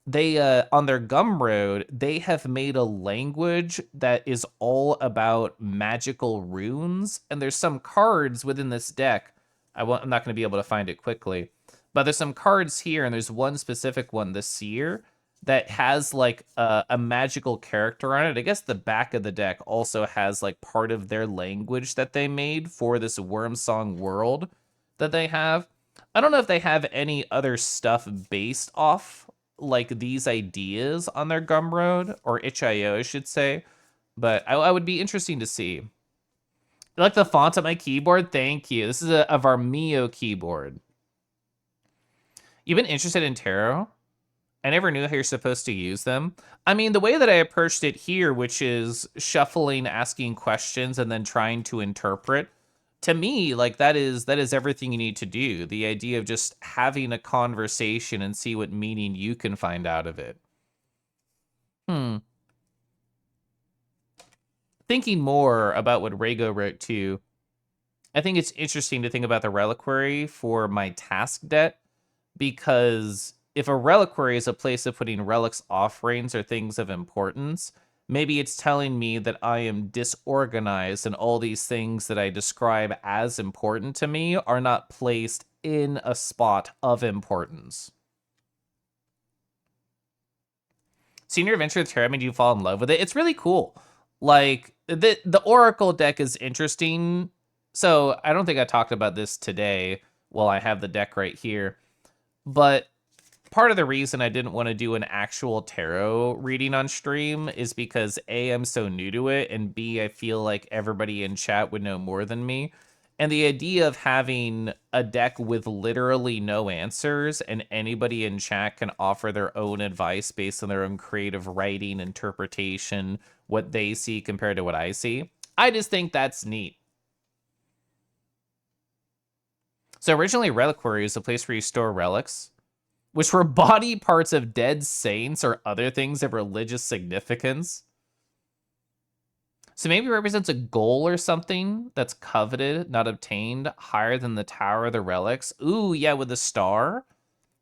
they on their Gumroad, they have made a language that is all about magical runes, and there's some cards within this deck. I'm not going to be able to find it quickly, but there's some cards here, and there's one specific one, the Seer, that has like a magical character on it. I guess the back of the deck also has like part of their language that they made for this Wormsong world that they have. I don't know if they have any other stuff based off like these ideas on their Gumroad, or itch.io, I should say, but I would be interesting to see. You like the font on my keyboard? Thank you. This is a Varmio keyboard. You've been interested in tarot? I never knew how you're supposed to use them. I mean, the way that I approached it here, which is shuffling, asking questions, and then trying to interpret, to me, like that is everything you need to do. The idea of just having a conversation and see what meaning you can find out of it. Thinking more about what Rego wrote too, I think it's interesting to think about the reliquary for my task debt, because if a reliquary is a place of putting relics, offerings, or things of importance, maybe it's telling me that I am disorganized and all these things that I describe as important to me are not placed in a spot of importance. Senior Adventure Tarot made you fall in love with it. It's really cool. Like, the Oracle deck is interesting. So I don't think I talked about this today while I have the deck right here. But part of the reason I didn't want to do an actual tarot reading on stream is because A, I'm so new to it, and B, I feel like everybody in chat would know more than me. And the idea of having a deck with literally no answers and anybody in chat can offer their own advice based on their own creative writing, interpretation, what they see compared to what I see, I just think that's neat. So originally, Reliquary was a place where you store relics, which were body parts of dead saints or other things of religious significance. So maybe it represents a goal or something that's coveted, not obtained, higher than the Tower of the Relics. Ooh, yeah, with the star.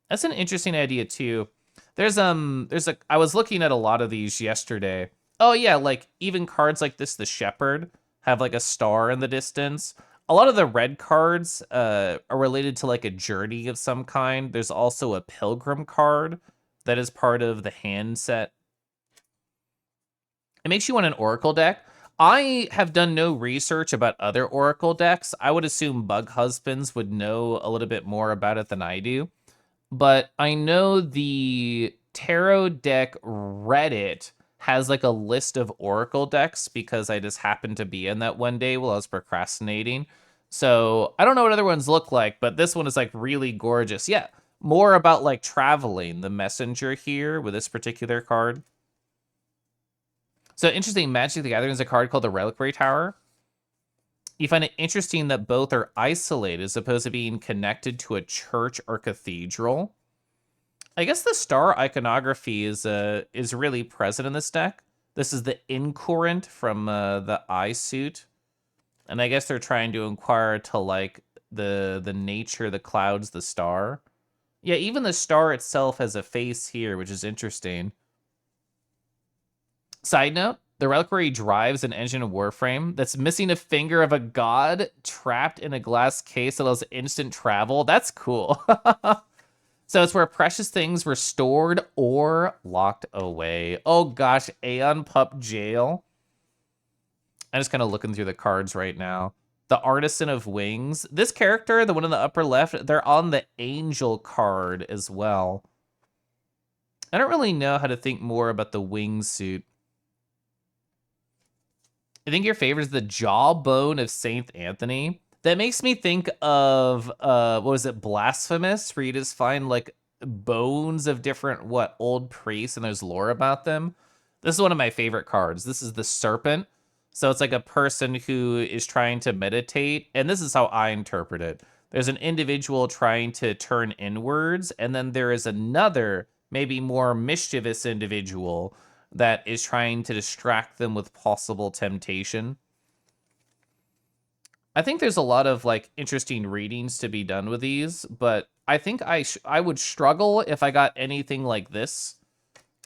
That's an interesting idea too. I was looking at a lot of these yesterday. Oh yeah, like even cards like this, the Shepherd, have like a star in the distance. A lot of the red cards are related to like a journey of some kind. There's also a pilgrim card that is part of the hand set. It makes you want an Oracle deck. I have done no research about other Oracle decks. I would assume Bug Husbands would know a little bit more about it than I do. But I know the Tarot deck Reddit has like a list of Oracle decks because I just happened to be in that one day while I was procrastinating. So I don't know what other ones look like, but this one is like really gorgeous. Yeah, more about like traveling, the messenger here with this particular card. So interesting, Magic the Gathering is a card called the Reliquary Tower. You find it interesting that both are isolated as opposed to being connected to a church or cathedral. I guess the star iconography is really present in this deck. This is the Incurrent from the Eye suit. And I guess they're trying to inquire to like the nature, the clouds, the star. Yeah, even the star itself has a face here, which is interesting. Side note, the Reliquary drives an engine of Warframe that's missing a finger of a god trapped in a glass case that allows instant travel. That's cool. So it's where precious things were stored or locked away. Oh gosh, Aeon Pup Jail. I'm just kind of looking through the cards right now. The Artisan of Wings. This character, the one in the upper left, they're on the Angel card as well. I don't really know how to think more about the wingsuit. I think your favorite is the Jawbone of Saint Anthony. That makes me think of, what was it, Blasphemous, where you just find, like, bones of different, old priests, and there's lore about them. This is one of my favorite cards. This is the Serpent. So it's like a person who is trying to meditate, and this is how I interpret it. There's an individual trying to turn inwards, and then there is another, maybe more mischievous individual that is trying to distract them with possible temptation. I think there's a lot of like interesting readings to be done with these, but I think I would struggle if I got anything like this.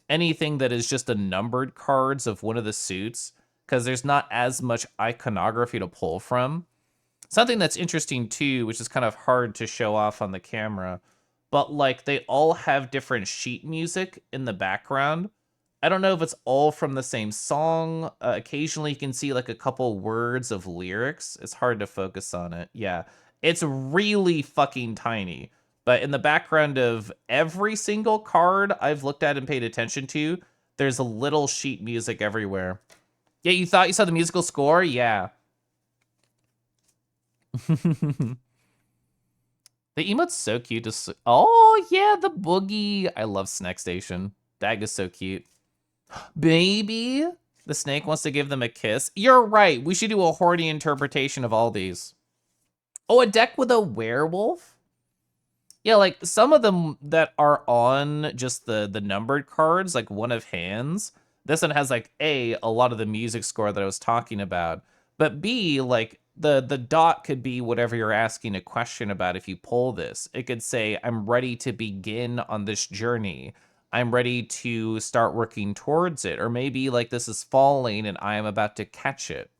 Anything that is just the numbered cards of one of the suits, because there's not as much iconography to pull from. Something that's interesting too, which is kind of hard to show off on the camera, but like they all have different sheet music in the background. I don't know if it's all from the same song. Occasionally you can see like a couple words of lyrics. It's hard to focus on it. Yeah, it's really fucking tiny. But in the background of every single card I've looked at and paid attention to, there's a little sheet music everywhere. Yeah, you thought you saw the musical score? Yeah. The emote's so cute. Oh, yeah, the boogie. I love Snack Station. That is so cute. Baby, the snake wants to give them a kiss. You're right. We should do a horny interpretation of all these. Oh, a deck with a werewolf? Yeah, like some of them that are on just the numbered cards, like One of Hands. This one has like a lot of the music score that I was talking about. But B, like the dot could be whatever you're asking a question about if you pull this. It could say, I'm ready to begin on this journey. I'm ready to start working towards it. Or maybe like this is falling and I am about to catch it.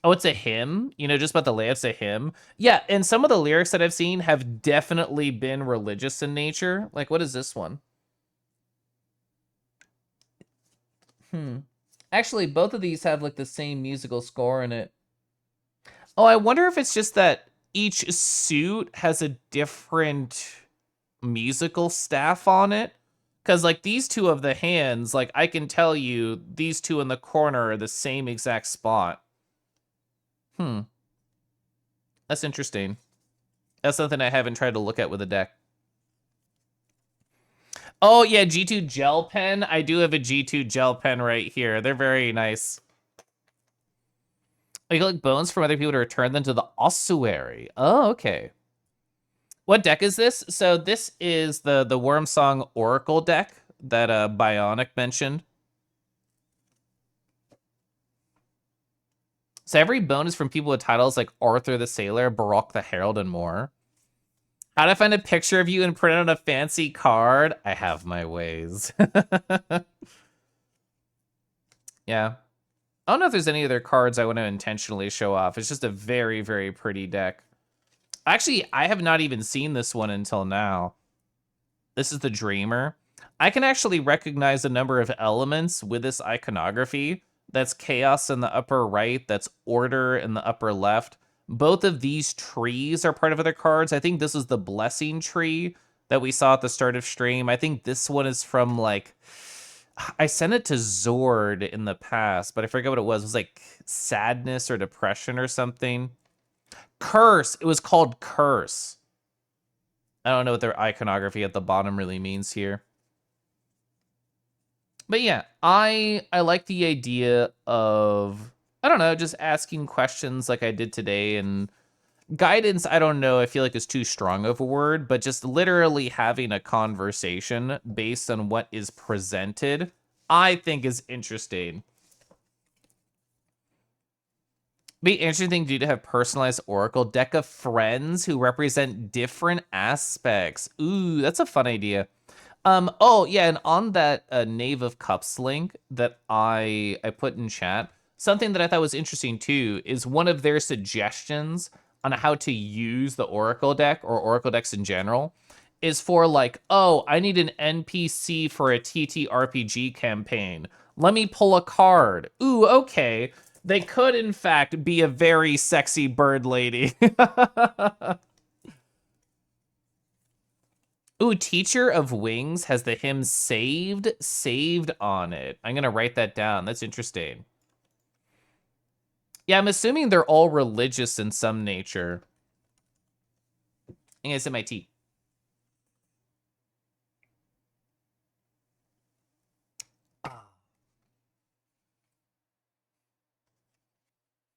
Oh, it's a hymn? You know, just about the layouts, a hymn? Yeah, and some of the lyrics that I've seen have definitely been religious in nature. Like, what is this one? Actually, both of these have like the same musical score in it. Oh, I wonder if it's just that each suit has a different musical staff on it. Because, like, these two of the hands, like, I can tell you these two in the corner are the same exact spot. That's interesting. That's something I haven't tried to look at with a deck. Oh, yeah, G2 gel pen. I do have a G2 gel pen right here. They're very nice. You collect bones from other people to return them to the ossuary. Oh, okay. What deck is this? So this is the Wormsong Oracle deck that Bionic mentioned. So every bone is from people with titles like Arthur the Sailor, Baroque the Herald, and more. How to find a picture of you and print it on a fancy card? I have my ways. Yeah. I don't know if there's any other cards I want to intentionally show off. It's just a very, very pretty deck. Actually, I have not even seen this one until now. This is the Dreamer. I can actually recognize a number of elements with this iconography. That's chaos in the upper right. That's order in the upper left. Both of these trees are part of other cards. I think this is the blessing tree that we saw at the start of stream. I think this one is from like, I sent it to Zord in the past, but I forget what it was. It was like sadness or depression or something. Curse. It was called Curse. I don't know what their iconography at the bottom really means here. But yeah, I like the idea of, I don't know, just asking questions like I did today. And guidance, I don't know, I feel like is too strong of a word, but just literally having a conversation based on what is presented, I think is interesting. Be interesting to have personalized Oracle deck of friends who represent different aspects. Ooh, that's a fun idea. Oh yeah, and on that Knave of Cups link that I put in chat, something that I thought was interesting too is one of their suggestions on how to use the Oracle deck or Oracle decks in general is for like, oh, I need an NPC for a TTRPG campaign. Let me pull a card. Ooh, okay. They could in fact be a very sexy bird lady. Ooh, Teacher of Wings has the hymn saved on it. I'm gonna write that down. That's interesting. Yeah, I'm assuming they're all religious in some nature. I'm gonna sip my tea.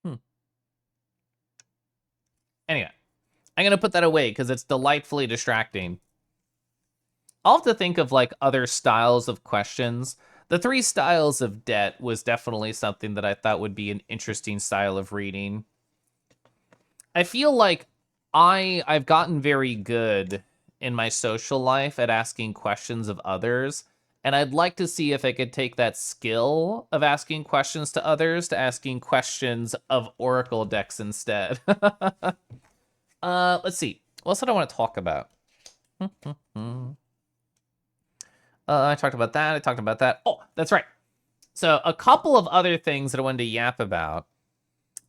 Hmm. Anyway, I'm gonna put that away because it's delightfully distracting. I'll have to think of like other styles of questions. The 3 styles of debt was definitely something that I thought would be an interesting style of reading. I feel like I've gotten very good in my social life at asking questions of others, and I'd like to see if I could take that skill of asking questions to others to asking questions of Oracle decks instead. Let's see. What else did I want to talk about? I talked about that. I talked about that. Oh, that's right. So a couple of other things that I wanted to yap about.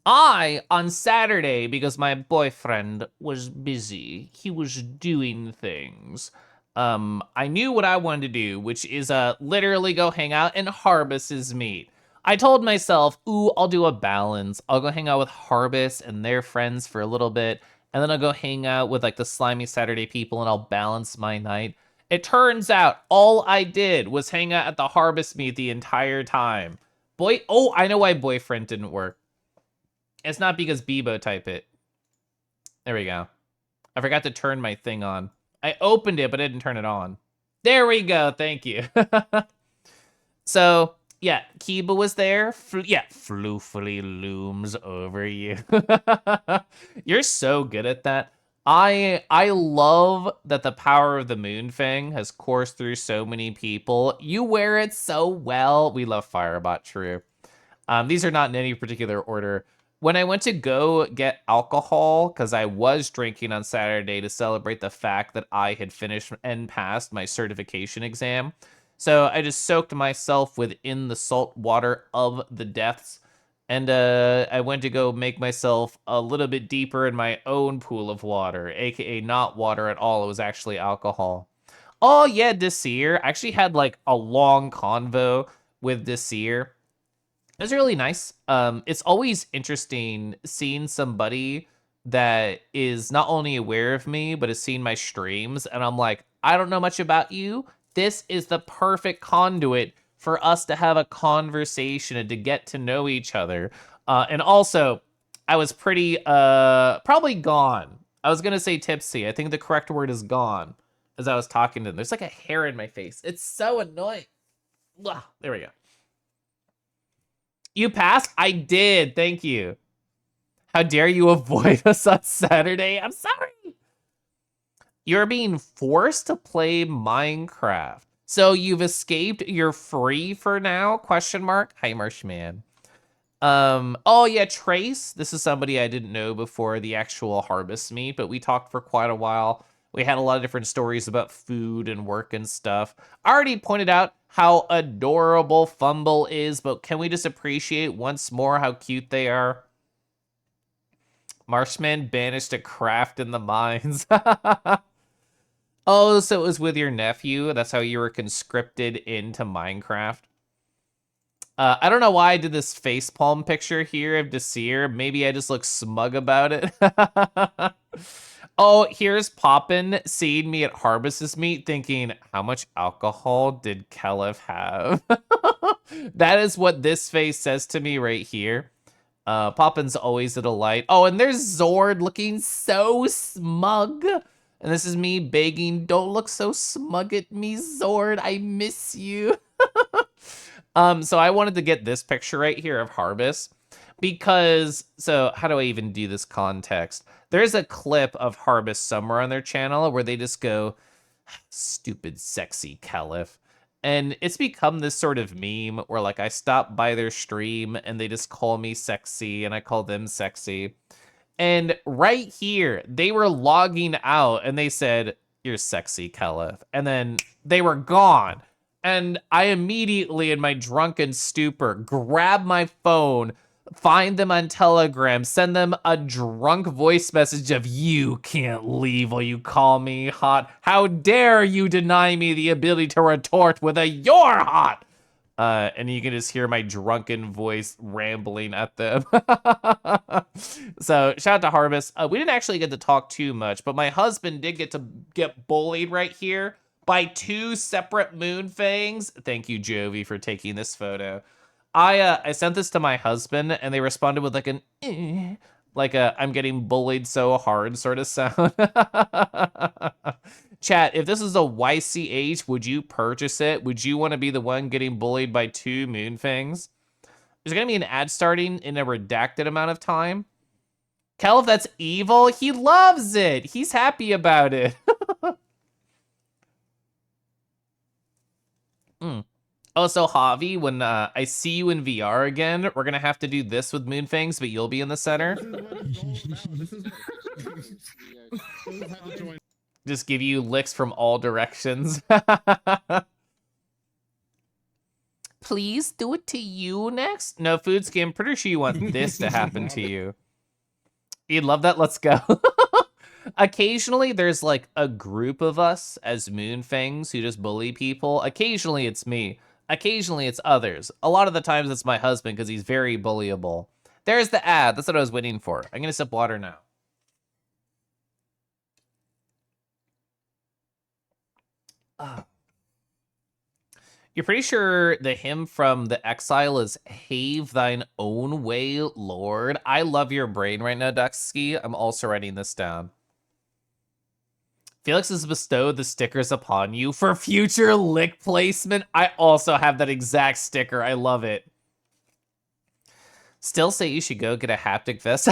On Saturday, because my boyfriend was busy, he was doing things. I knew what I wanted to do, which is literally go hang out and harvest his meat. I told myself, ooh, I'll do a balance. I'll go hang out with Harbus and their friends for a little bit, and then I'll go hang out with like the Slimy Saturday people and I'll balance my night. It turns out all I did was hang out at the harvest meet the entire time. Oh, I know why boyfriend didn't work. It's not because Bebo type it. There we go. I forgot to turn my thing on. I opened it, but I didn't turn it on. There we go. Thank you. So, yeah, Kiba was there. Floofily looms over you. You're so good at that. I love that the power of the moon fang has coursed through so many people. You wear it so well. We love Firebot, true. These are not in any particular order. When I went to go get alcohol, because I was drinking on Saturday to celebrate the fact that I had finished and passed my certification exam. So I just soaked myself within the salt water of the depths. And I went to go make myself a little bit deeper in my own pool of water, aka not water at all. It was actually alcohol. Oh, yeah, Desir. I actually had like a long convo with Desir. It was really nice. It's always interesting seeing somebody that is not only aware of me, but has seen my streams. And I'm like, I don't know much about you. This is the perfect conduit for us to have a conversation and to get to know each other. And also, I was pretty, probably gone. I was going to say tipsy. I think the correct word is gone as I was talking to them. There's like a hair in my face. It's so annoying. Ugh, there we go. You passed? I did. Thank you. How dare you avoid us on Saturday? I'm sorry. You're being forced to play Minecraft. So you've escaped. You're free for now? Question mark. Hi, Marshman. Oh yeah, Trace. This is somebody I didn't know before the actual harvest meet, but we talked for quite a while. We had a lot of different stories about food and work and stuff. I already pointed out how adorable Fumble is, but can we just appreciate once more how cute they are? Marshman banished to craft in the mines. Oh, so it was with your nephew? That's how you were conscripted into Minecraft? I don't know why I did this facepalm picture here of Desir. Maybe I just look smug about it. Oh, here's Poppin seeing me at Harvest's meet thinking, how much alcohol did Kelif have? That is what this face says to me right here. Poppin's always a delight. Oh, and there's Zord looking so smug. And this is me begging, don't look so smug at me, Zord. I miss you. So I wanted to get this picture right here of Harvest because, so how do I even do this context? There's a clip of Harvest somewhere on their channel where they just go, stupid sexy Caliph. And it's become this sort of meme where like I stop by their stream and they just call me sexy and I call them sexy. And right here, they were logging out and they said, you're sexy, Caliph. And then they were gone. And I immediately, in my drunken stupor, grab my phone, find them on Telegram, send them a drunk voice message of, you can't leave while you call me hot. How dare you deny me the ability to retort with a you're hot. And you can just hear my drunken voice rambling at them. So shout out to Harvest. We didn't actually get to talk too much, but my husband did get bullied right here by 2 separate moonfangs. Thank you, Jovi, for taking this photo. I sent this to my husband, and they responded with like an like a I'm getting bullied so hard sort of sound. Chat, if this is a YCH, would you purchase it? Would you want to be the one getting bullied by 2 moonfangs? There's gonna be an ad starting in a redacted amount of time. Kel, if that's evil, he loves it. He's happy about it. Also, Javi, when I see you in VR again, we're gonna have to do this with Moonfangs, but you'll be in the center. Just give you licks from all directions. Please do it to you next? No, Foodski, I'm pretty sure you want this to happen to you. You'd love that? Let's go. Occasionally, there's like a group of us as Moonfangs who just bully people. Occasionally, it's me. Occasionally, it's others. A lot of the times, it's my husband because he's very bullyable. There's the ad. That's what I was waiting for. I'm going to sip water now. You're pretty sure the hymn from The Exile is Have Thine Own Way, Lord. I love your brain right now, Duxski. I'm also writing this down. Felix has bestowed the stickers upon you for future lick placement. I also have that exact sticker. I love it. Still say you should go get a haptic vest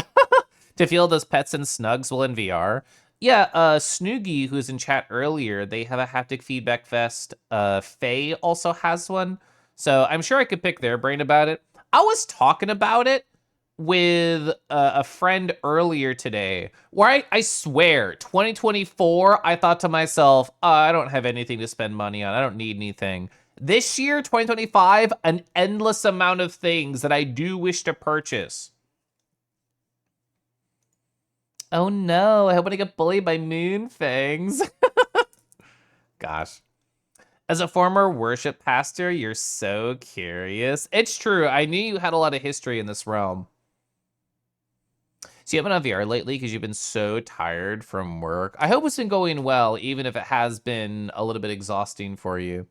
to feel those pets and snugs while in VR. Yeah, Snoogie, who's in chat earlier, they have a haptic feedback vest. Faye also has one. So I'm sure I could pick their brain about it. I was talking about it with a friend earlier today, where I swear, 2024, I thought to myself, I don't have anything to spend money on. I don't need anything. This year, 2025, an endless amount of things that I do wish to purchase. Oh no, I hope I get bullied by Moonfangs. Gosh. As a former worship pastor, you're so curious. It's true, I knew you had a lot of history in this realm. So you haven't on VR lately because you've been so tired from work. I hope it's been going well, even if it has been a little bit exhausting for you.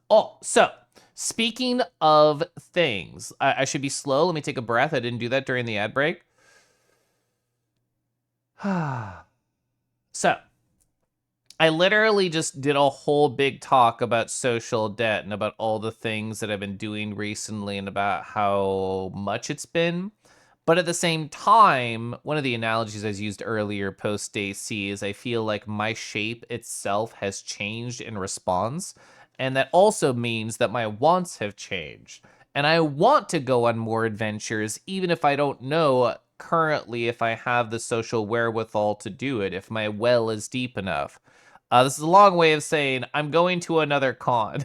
Oh, so speaking of things, I should be slow. Let me take a breath. I didn't do that during the ad break. So I literally just did a whole big talk about social debt and about all the things that I've been doing recently and about how much it's been. But at the same time, one of the analogies I used earlier post day C is I feel like my shape itself has changed in response. And that also means that my wants have changed. And I want to go on more adventures, even if I don't know currently if I have the social wherewithal to do it, if my well is deep enough. This is a long way of saying I'm going to another con.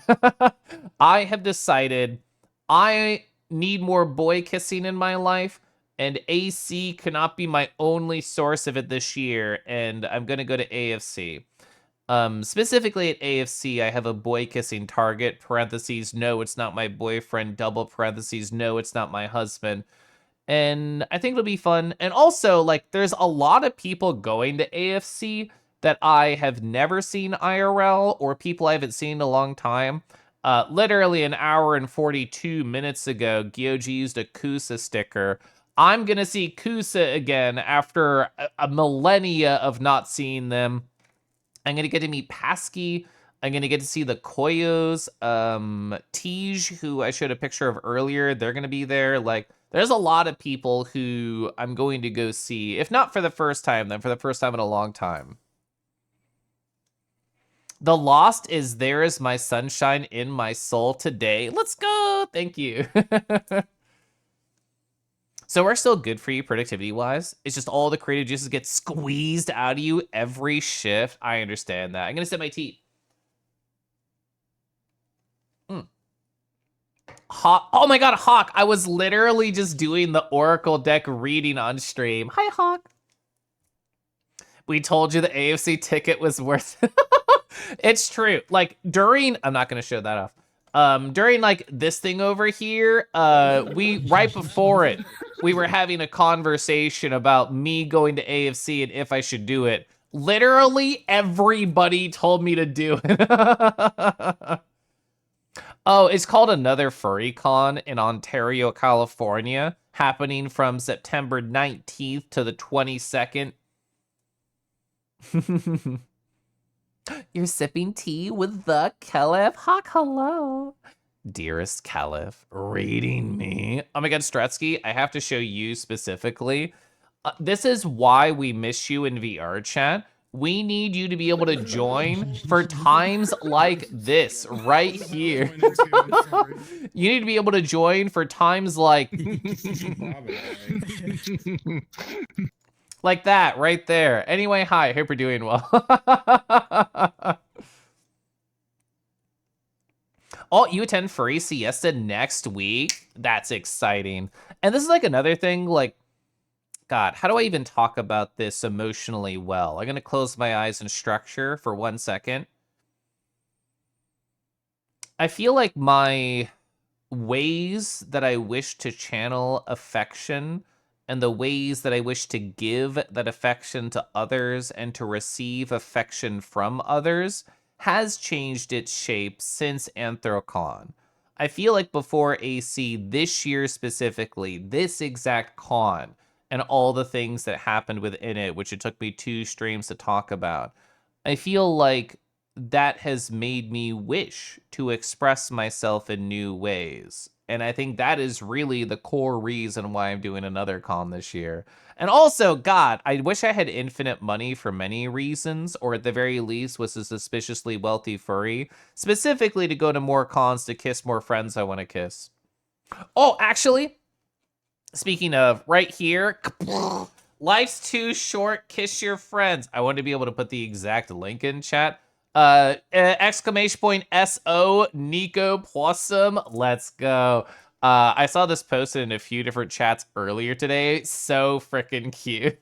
I have decided I need more boy kissing in my life, and AC cannot be my only source of it this year, and I'm going to go to AFC. Specifically at AFC, I have a boy kissing target, parentheses, no, it's not my boyfriend, double parentheses, no, it's not my husband. And I think it'll be fun. And also, like, there's a lot of people going to AFC that I have never seen IRL or people I haven't seen in a long time. Literally an hour and 42 minutes ago, Gyoji used a Kusa sticker. I'm going to see Kusa again after a millennia of not seeing them. I'm going to get to meet Pasky. I'm going to get to see the Koyos. Tej, who I showed a picture of earlier, they're going to be there. Like, there's a lot of people who I'm going to go see, if not for the first time, then for the first time in a long time. The Lost is There Is My Sunshine in My Soul today. Let's go. Thank you. So we're still good for you productivity-wise. It's just all the creative juices get squeezed out of you every shift. I understand that. I'm going to set my teeth. Hawk. Oh my god, Hawk. I was literally just doing the Oracle deck reading on stream. Hi, Hawk. We told you the AFC ticket was worth it. It's true. Like, during... I'm not going to show that off. During, like, this thing over here, right before it, we were having a conversation about me going to AFC and if I should do it. Literally everybody told me to do it. Oh, it's called Another Furry Con in Ontario, California, happening from September 19th to the 22nd. You're sipping tea with the Caliph. Hawk, hello. Dearest Caliph, reading me. Oh my god, Strutsky, I have to show you specifically. This is why we miss you in VR chat. We need you to be able to join for times like this right here. You need to be able to join for times like like that right there. Anyway, hi, hope you're doing well. Oh, you attend Furry Siesta next week? That's exciting. And this is like another thing, like, God, how do I even talk about this emotionally well? I'm going to close my eyes and structure for 1 second. I feel like my ways that I wish to channel affection and the ways that I wish to give that affection to others and to receive affection from others has changed its shape since Anthrocon. I feel like before AC, this year specifically, this exact con, and all the things that happened within it, which it took me 2 streams to talk about, I feel like that has made me wish to express myself in new ways. And I think that is really the core reason why I'm doing another con this year. And also, God, I wish I had infinite money for many reasons, or at the very least was a suspiciously wealthy furry, specifically to go to more cons to kiss more friends I want to kiss. Oh, actually, speaking of, right here, life's too short, kiss your friends. I want to be able to put the exact link in chat. Exclamation point SO Nico Possum. Let's go. I saw this posted in a few different chats earlier today. So freaking cute.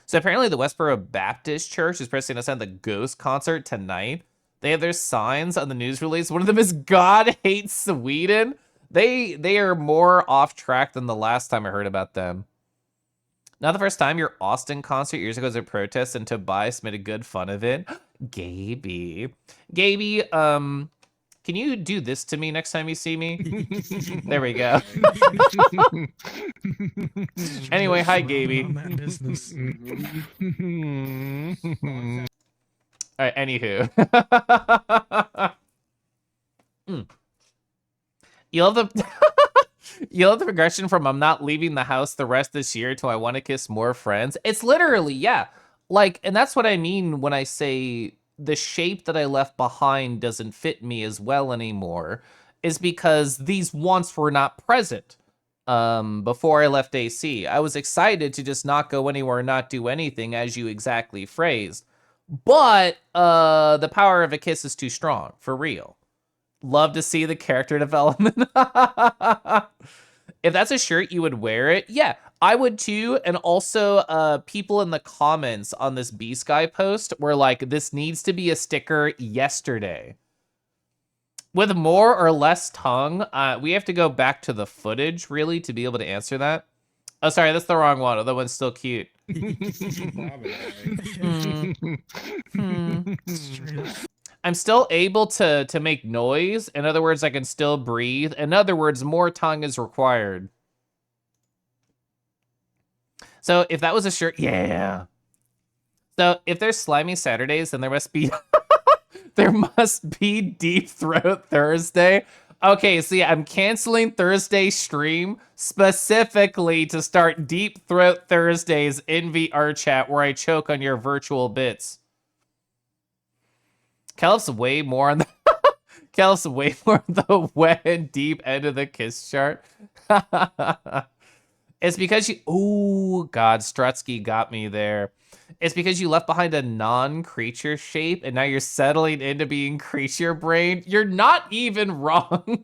So apparently the Westboro Baptist Church is pressing us on the Ghost concert tonight. They have their signs on the news release. One of them is God Hates Sweden. They are more off track than the last time I heard about them. Not the first time. Your Austin concert years ago was a protest, and Tobias made a good fun of it. Gaby, can you do this to me next time you see me? There we go. Anyway, hi, Gaby. On that business. All right, anywho. You love the... You love the progression from I'm not leaving the house the rest this year till I want to kiss more friends. It's literally, yeah. Like, and that's what I mean when I say the shape that I left behind doesn't fit me as well anymore, is because these wants were not present before I left AC. I was excited to just not go anywhere and not do anything, as you exactly phrased. But the power of a kiss is too strong, for real. Love to see the character development. If that's a shirt, you would wear it. Yeah, I would too. And also, people in the comments on this B-Sky post were like, this needs to be a sticker yesterday. With more or less tongue, we have to go back to the footage, really, to be able to answer that. Oh, sorry, that's the wrong one. Oh, that one's still cute. Straight up. I'm still able to make noise. In other words, I can still breathe. In other words, more tongue is required. So if that was a shirt, yeah. So if there's slimy Saturdays, then there must be there must be Deep Throat Thursday. Okay, so yeah, I'm canceling Thursday stream specifically to start Deep Throat Thursdays in VR chat where I choke on your virtual bits. Calif's way more on the Calif's way more on the wet and deep end of the kiss chart. It's because you. Oh God, Strutsky got me there. It's because you left behind a non-creature shape and now you're settling into being creature brain. You're not even wrong.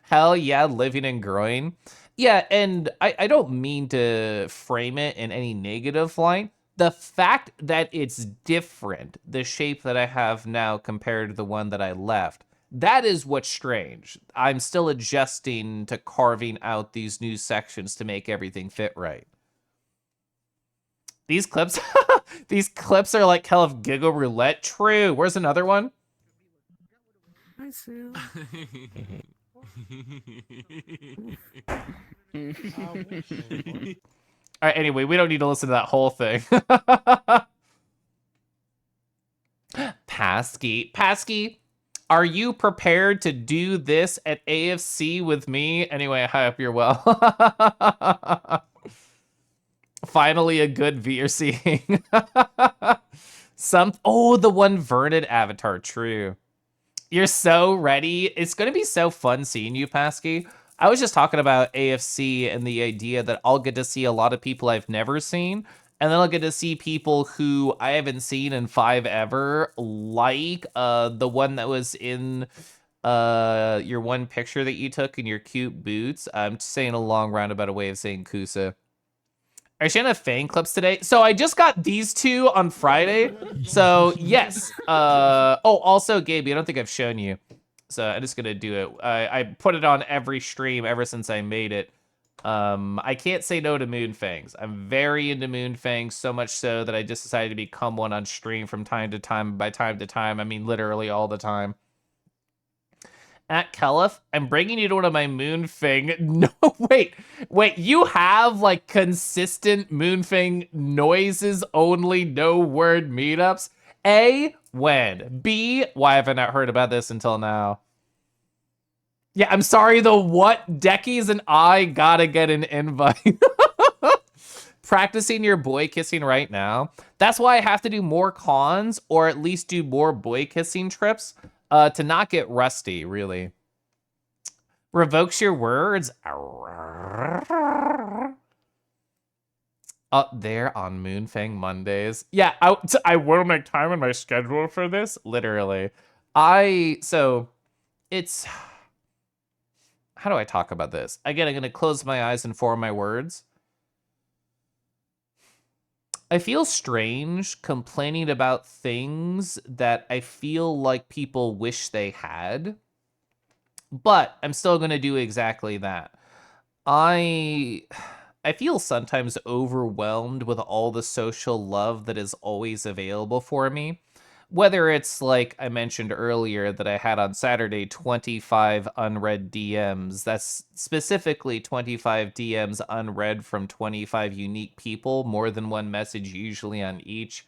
Hell yeah, living and growing. Yeah, and I don't mean to frame it in any negative light. The fact that it's different, the shape that I have now compared to the one that I left, that is what's strange. I'm still adjusting to carving out these new sections to make everything fit right. These clips, these clips are like hell of giggle roulette. True. Where's another one? Hi, Sue. All right, anyway, we don't need to listen to that whole thing. Pasky, are you prepared to do this at AFC with me? Anyway, I hope you're well. Finally, a good V you're seeing. The one Vernon avatar, true. You're so ready. It's going to be so fun seeing you, Pasky. I was just talking about AFC and the idea that I'll get to see a lot of people I've never seen, and then I'll get to see people who I haven't seen in 5 ever, like the one that was in your one picture that you took in your cute boots. I'm just saying a long roundabout way of saying Kusa. Are you have fan clips today? So I just got these two on Friday. So yes. Also, Gabe, I don't think I've shown you. So I'm just gonna do it. I put it on every stream ever since I made it. I can't say no to Moonfangs. I'm very into Moonfangs, so much so that I just decided to become one on stream from time to time. By time to time, I mean literally all the time. At Kelif, I'm bringing you to one of my Moonfang. No, wait, you have like consistent Moonfang noises only, no word meetups? A, when? B, why have I not heard about this until now? Yeah, I'm sorry, the what? Deckies and I gotta get an invite. Practicing your boy kissing right now. That's why I have to do more cons, or at least do more boy kissing trips. To not get rusty, really. Revokes your words. Up there on Moonfang Mondays. Yeah, I will make time in my schedule for this. Literally. So, it's... How do I talk about this? Again, I'm going to close my eyes and form my words. I feel strange complaining about things that I feel like people wish they had, but I'm still going to do exactly that. I feel sometimes overwhelmed with all the social love that is always available for me. Whether it's like I mentioned earlier that I had on Saturday 25 unread DMs, that's specifically 25 DMs unread from 25 unique people, more than one message usually on each.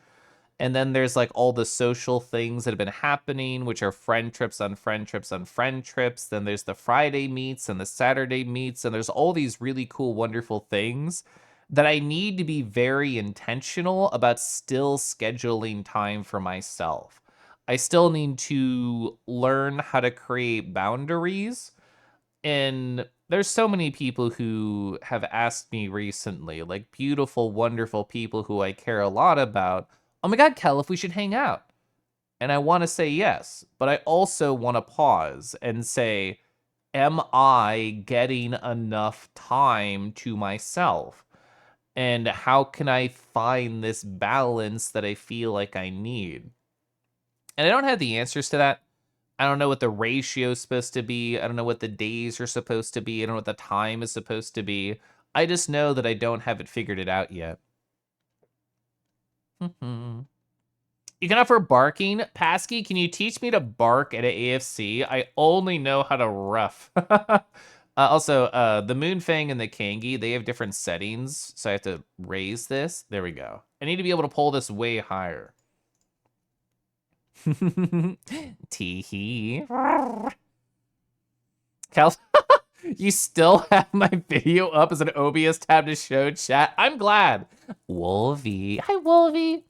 And then there's like all the social things that have been happening, which are friend trips on friend trips on friend trips. Then there's the Friday meets and the Saturday meets, and there's all these really cool, wonderful things that I need to be very intentional about still scheduling time for myself. I still need to learn how to create boundaries. And there's so many people who have asked me recently, like beautiful, wonderful people who I care a lot about, oh my God, Kel, if we should hang out. And I want to say yes, but I also want to pause and say, am I getting enough time to myself? And how can I find this balance that I feel like I need? And I don't have the answers to that. I don't know what the ratio is supposed to be. I don't know what the days are supposed to be. I don't know what the time is supposed to be. I just know that I don't have it figured it out yet. You can offer barking. Pasky, can you teach me to bark at an AFC? I only know how to rough. Also, the Moonfang and the Kangi, they have different settings, so I have to raise this. There we go. I need to be able to pull this way higher. Tee-hee. Cal, you still have my video up as an OBS tab to show chat. I'm glad. Wolvie. Hi, Wolvie.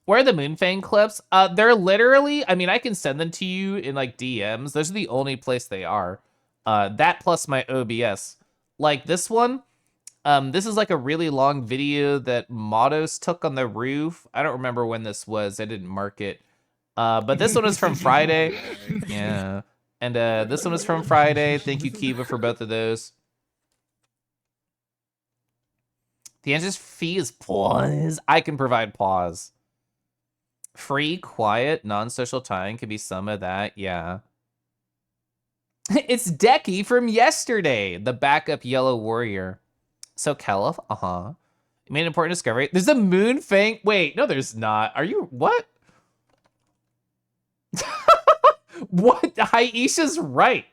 Where are the Moonfang clips? They're literally, I mean, I can send them to you in like DMs. Those are the only place they are. That plus my OBS. Like this one, this is like a really long video that Motos took on the roof. I don't remember when this was. I didn't mark it. But this one is from Friday. Yeah. And this one is from Friday. Thank you, Kiva, for both of those. The answer's fee is pause. I can provide pause. Free, quiet, non-social time could be some of that, yeah. It's Decky from yesterday, the backup yellow warrior. So Kelif, You made an important discovery. There's a Moonfang. Wait, no, there's not. Are you, what? What? Aisha's right.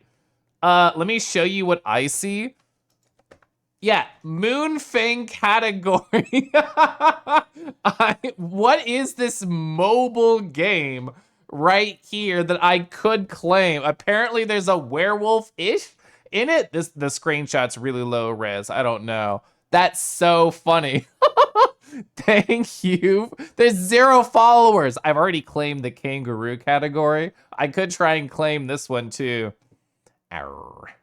Let me show you what I see. Yeah, Moonfang category. What is this mobile game right here that I could claim? Apparently there's a werewolf-ish in it. The screenshot's really low res. I don't know. That's so funny. Thank you. There's 0 followers. I've already claimed the kangaroo category. I could try and claim this one too. Arr.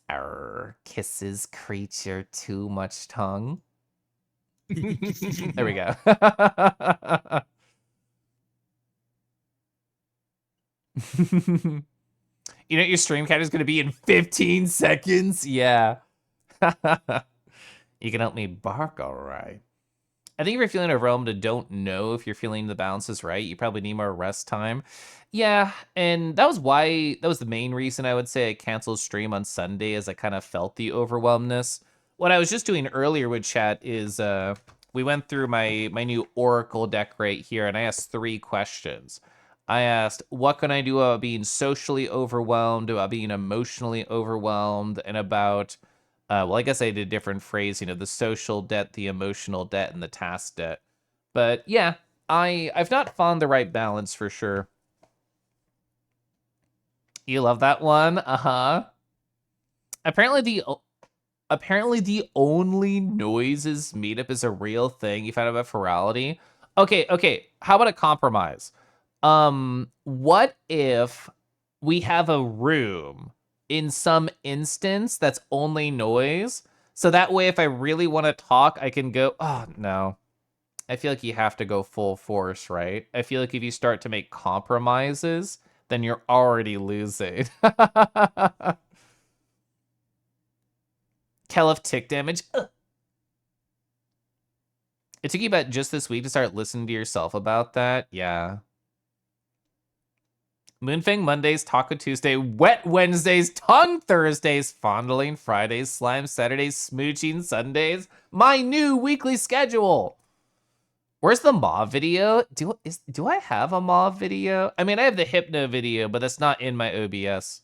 Arr, kisses creature too much tongue. There we go. You know what your stream count is going to be in 15 seconds? Yeah. You can help me bark, all right. I think if you're feeling overwhelmed and don't know if you're feeling the balance is right, you probably need more rest time. Yeah, and that was the main reason I would say I canceled stream on Sunday, as I kind of felt the overwhelmness. What I was just doing earlier with chat is we went through my new Oracle deck right here, and I asked 3 questions. I asked, what can I do about being socially overwhelmed, about being emotionally overwhelmed, and about... well, I guess I did different phrasing of the social debt, the emotional debt, and the task debt. But yeah, I've not found the right balance for sure. You love that one? Apparently the only noises meetup is a real thing. You found out about virality. Okay. How about a compromise? What if we have a room in some instance that's only noise, so that way if I really want to talk, I can go, oh no. I feel like you have to go full force, right? I feel like if you start to make compromises, then you're already losing. Kelif tick damage. Ugh. It took you about just this week to start listening to yourself about that? Yeah. Moonfang Mondays, Taco Tuesday, Wet Wednesdays, Tongue Thursdays, Fondling Fridays, Slime Saturdays, Smooching Sundays. My new weekly schedule. Where's the Maw video? Do I have a Maw video? I mean, I have the Hypno video, but that's not in my OBS.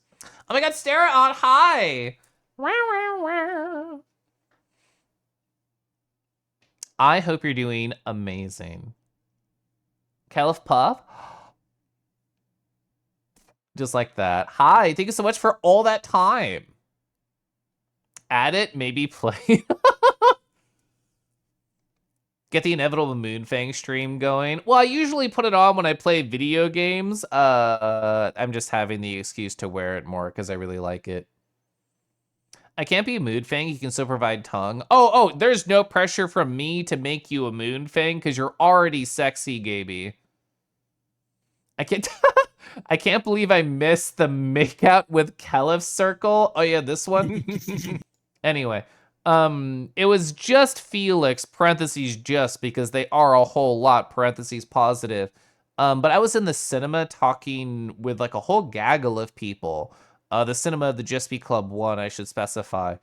Oh my god, Stara on hi! Wow. I hope you're doing amazing. Caliph Puff? Just like that. Hi, thank you so much for all that time. Add it, maybe play. Get the inevitable Moonfang stream going. Well, I usually put it on when I play video games. I'm just having the excuse to wear it more because I really like it. I can't be a Moonfang. You can still provide tongue. Oh, there's no pressure from me to make you a Moonfang because you're already sexy, Gaby. I can't believe I missed the makeout with Caliph circle. Oh yeah, this one. Anyway, it was just Felix, parentheses just, because they are a whole lot, parentheses positive. But I was in the cinema talking with like a whole gaggle of people. The cinema of the Just Be Club 1, I should specify.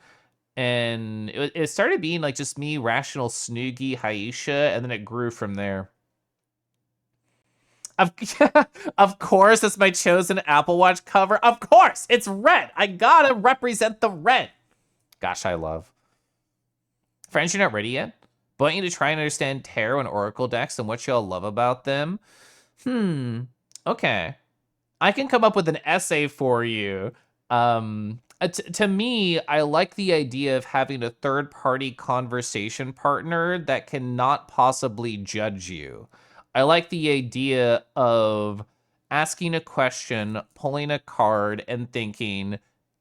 And it started being like just me, Rational, Snoogie, Haisha, and then it grew from there. Of, of course, it's my chosen Apple Watch cover. Of course, it's red. I gotta represent the red. Gosh, I love. Friends, you're not ready yet? But I want you to try and understand tarot and oracle decks and what y'all love about them. Okay. I can come up with an essay for you. To me, I like the idea of having a third-party conversation partner that cannot possibly judge you. I like the idea of asking a question, pulling a card, and thinking,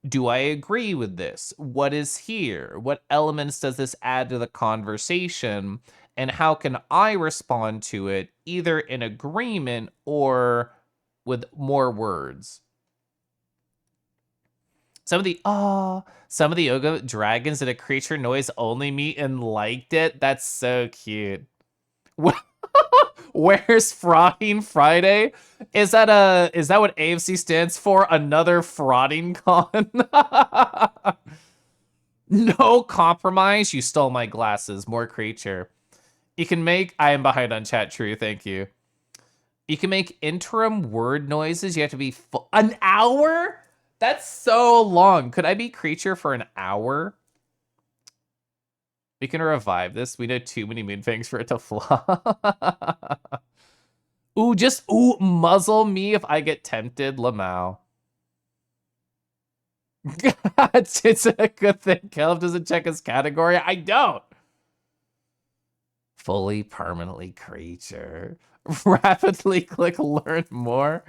do I agree with this? What is here? What elements does this add to the conversation? And how can I respond to it, either in agreement or with more words? Some of the yoga dragons did a creature noise only meet and liked it. That's so cute. Where's Frauding Friday? Is that what AFC stands for? Another frauding con? No compromise. You stole my glasses. More creature. You can make. I am behind on chat. True. Thank you. You can make interim word noises. You have to be an hour. That's so long. Could I be creature for an hour? We can revive this. We know too many moonfangs for it to fly. Ooh, muzzle me if I get tempted, Lamau. It's a good thing Caleb doesn't check his category. I don't. Fully permanently creature. Rapidly click learn more.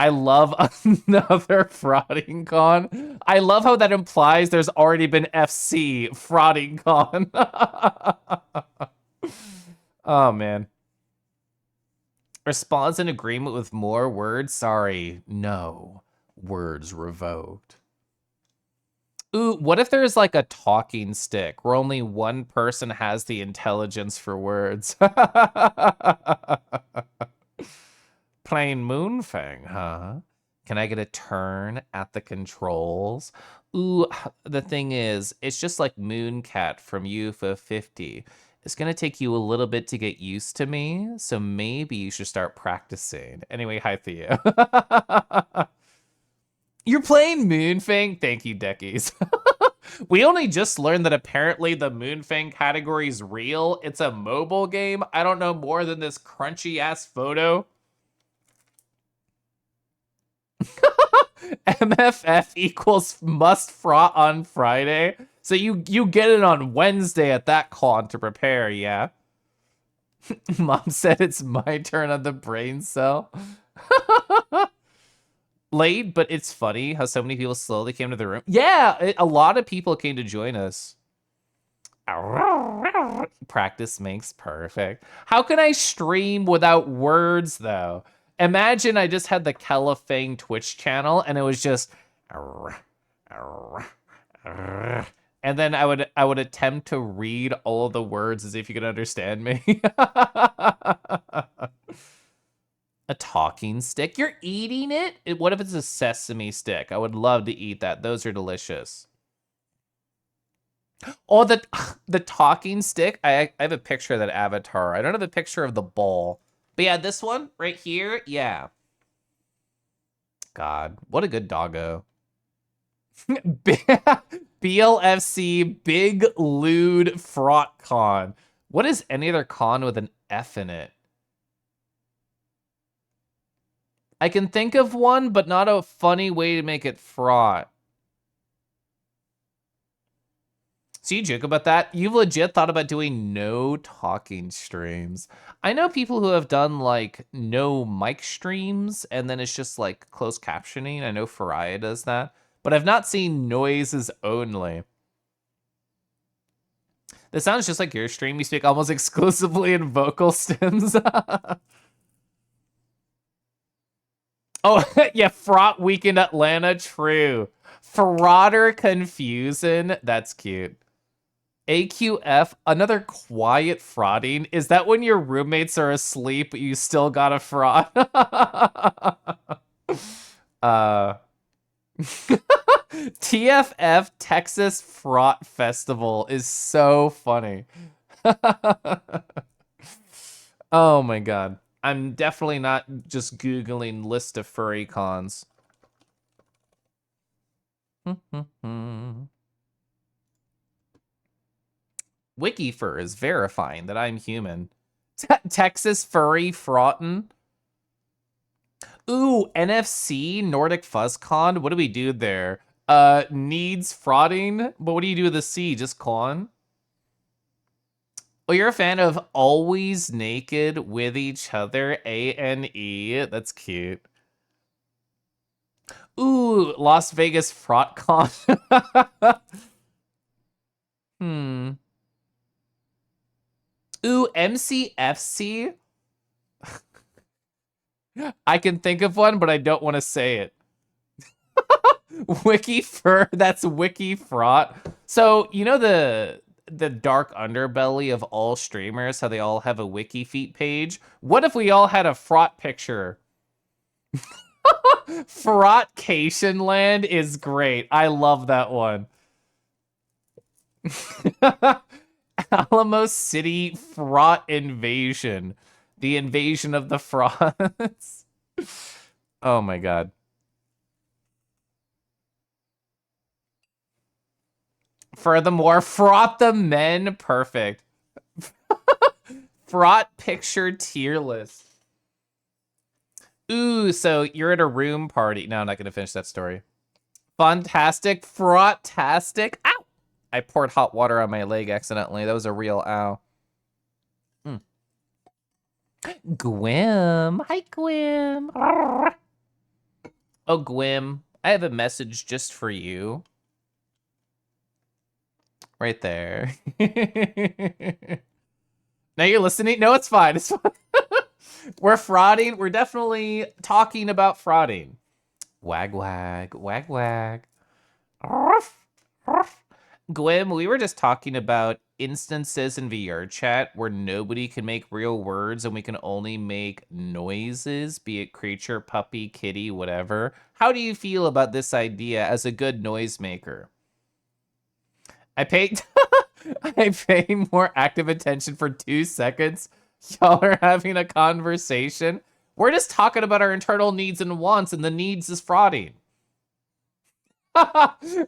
I love another frauding con. I love how that implies there's already been FC frauding con. Oh, man. Responds in agreement with more words? Sorry, no. Words revoked. Ooh, what if there's like a talking stick where only one person has the intelligence for words? Plain Moonfang, huh? Can I get a turn at the controls? Ooh, the thing is, it's just like Mooncat from UFO 50. It's gonna take you a little bit to get used to me, so maybe you should start practicing. Anyway, hi Theo. You're playing Moonfang? Thank you, Deckies. We only just learned that apparently the Moonfang category is real. It's a mobile game. I don't know more than this crunchy-ass photo. MFF equals must fraud on Friday. So you get it on Wednesday at that con to prepare, yeah? Mom said it's my turn on the brain cell. Late, but it's funny how so many people slowly came to the room. Yeah, a lot of people came to join us. Practice makes perfect. How can I stream without words, though? Imagine I just had the Kelafang Twitch channel, and it was just... And then I would attempt to read all of the words as if you could understand me. A talking stick? You're eating it? What if it's a sesame stick? I would love to eat that. Those are delicious. Oh, the talking stick? I have a picture of that avatar. I don't have a picture of the bowl. But yeah, this one right here, yeah. God, what a good doggo. BLFC Big Lewd Fraught Con. What is any other con with an F in it? I can think of one, but not a funny way to make it fraught. So you joke about that? You've legit thought about doing no talking streams. I know people who have done like no mic streams and then it's just like closed captioning. I know Faria does that, but I've not seen noises only. This sounds just like your stream. You speak almost exclusively in vocal stems. Oh, yeah, Fraught Week in Atlanta, true. Frauder Confusion, that's cute. AQF, another quiet frauding. Is that when your roommates are asleep, but you still got a fraud? TFF Texas Fraud Festival is so funny. Oh my god. I'm definitely not just Googling list of furry cons. Wikifur is verifying that I'm human. Texas Furry Fraughton. Ooh, NFC, Nordic FuzzCon. What do we do there? Needs frauding? But what do you do with the C? Just con? Oh, you're a fan of Always Naked with Each Other, ANE. That's cute. Ooh, Las Vegas FraudCon. Ooh, MCFC? I can think of one, but I don't want to say it. Wiki Fur, that's Wiki Fraud. So, you know the dark underbelly of all streamers, how they all have a wiki feet page? What if we all had a fraught picture? Fraudcation Land is great. I love that one. Alamo City Fraught Invasion. The invasion of the frauds. Oh my god. Furthermore, fraught the men. Perfect. Fraught picture tier list. Ooh, so you're at a room party. No, I'm not going to finish that story. Fantastic. Fraught-tastic. Ow! I poured hot water on my leg accidentally. That was a real ow. Gwim. Hi, Gwim. Oh, Gwim. I have a message just for you. Right there. Now you're listening? No, it's fine. It's fine. We're frauding. We're definitely talking about frauding. Wag, wag. Wag, wag. Gwim, we were just talking about instances in VR chat where nobody can make real words and we can only make noises, be it creature, puppy, kitty, whatever. How do you feel about this idea as a good noisemaker? I paid I pay more active attention for 2 seconds. Y'all are having a conversation. We're just talking about our internal needs and wants, and the needs is frauding.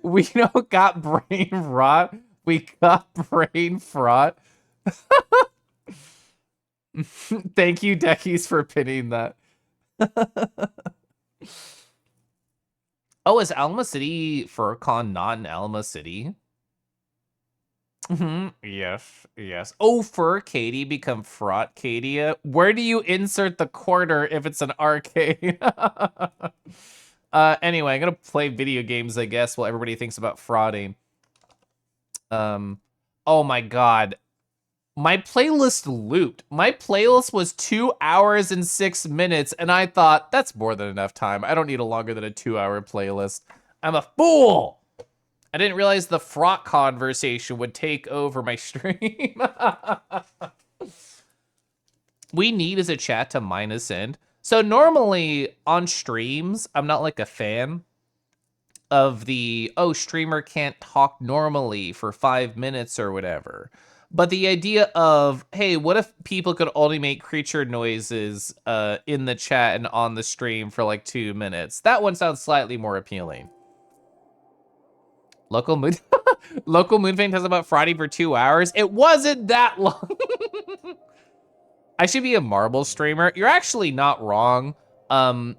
We don't got brain rot. We got brain fraud. Thank you, Deckies, for pinning that. Oh, is Alma City FurCon not in Alma City? Yes, yes. Oh, Fur Katie become Fraught Cadia. Where do you insert the quarter if it's an arcade? Anyway, I'm gonna play video games, I guess, while everybody thinks about frauding. Oh my god. My playlist looped. My playlist was 2 hours and 6 minutes, and I thought, that's more than enough time. I don't need a longer than a 2-hour playlist. I'm a fool! I didn't realize the fraught conversation would take over my stream. We need as a chat to minus end. So normally on streams, I'm not like a fan of the, oh, streamer can't talk normally for 5 minutes or whatever. But the idea of, hey, what if people could only make creature noises in the chat and on the stream for like 2 minutes? That one sounds slightly more appealing. Local moon Moonfang talks about Friday for 2 hours. It wasn't that long. I should be a marble streamer. You're actually not wrong.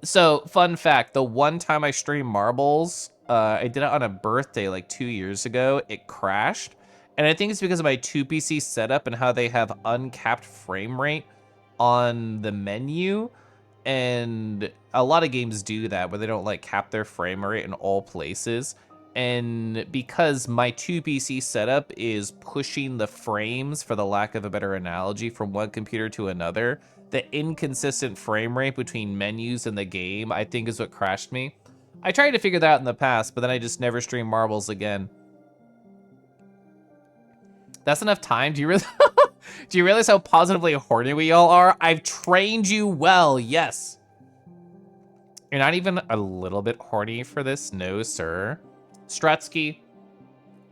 So fun fact, the one time I streamed marbles, I did it on a birthday like 2 years ago. It crashed. And I think it's because of my 2PC setup and how they have uncapped frame rate on the menu. And a lot of games do that where they don't like cap their frame rate in all places. And because my 2PC setup is pushing the frames, for the lack of a better analogy, from one computer to another, the inconsistent frame rate between menus and the game, I think is what crashed me. I tried to figure that out in the past, but then I just never streamed marbles again. That's enough time. Do you really do you realize how positively horny we all are? I've trained you well, yes. You're not even a little bit horny for this? No, sir. Strutsky,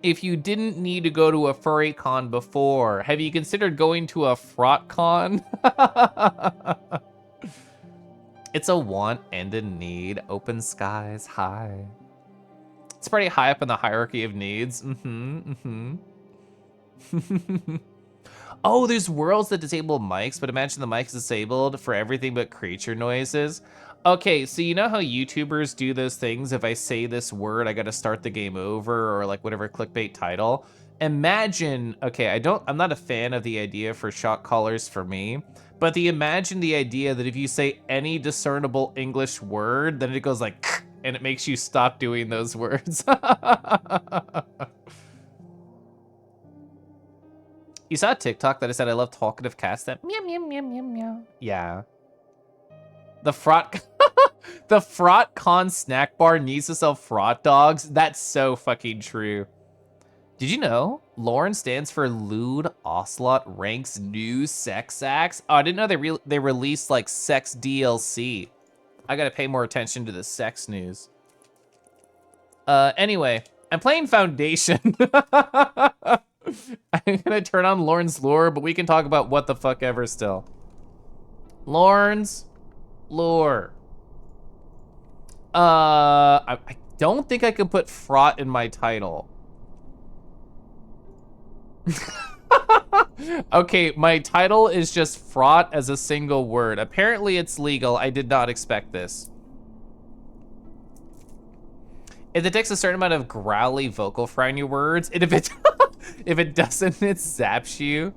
if you didn't need to go to a furry con before, have you considered going to a frot con? It's a want and a need. Open skies, high. It's pretty high up in the hierarchy of needs. Oh, there's worlds that disable mics, but imagine the mic is disabled for everything but creature noises. Okay, so you know how YouTubers do those things? If I say this word, I gotta start the game over, or like whatever clickbait title. Imagine, okay, I'm not a fan of the idea for shot callers for me, but imagine the idea that if you say any discernible English word, then it goes like, and it makes you stop doing those words. You saw a TikTok that I said I love talkative cats that meow meow meow meow meow. Yeah. The frot the frot con snack bar needs to sell frot dogs. That's so fucking true. Did you know Lorns stands for Lewd Ocelot Ranks New Sex Acts? Oh, I didn't know they released like sex DLC. I gotta pay more attention to the sex news. Anyway, I'm playing Foundation. I'm gonna turn on Lorns Lure, but we can talk about what the fuck ever still. Lorns Lure. I don't think I can put fraught in my title. Okay, my title is just fraught as a single word. Apparently it's legal. I did not expect this. If it takes a certain amount of growly vocal fry in your words, and if it if it doesn't, it zaps you.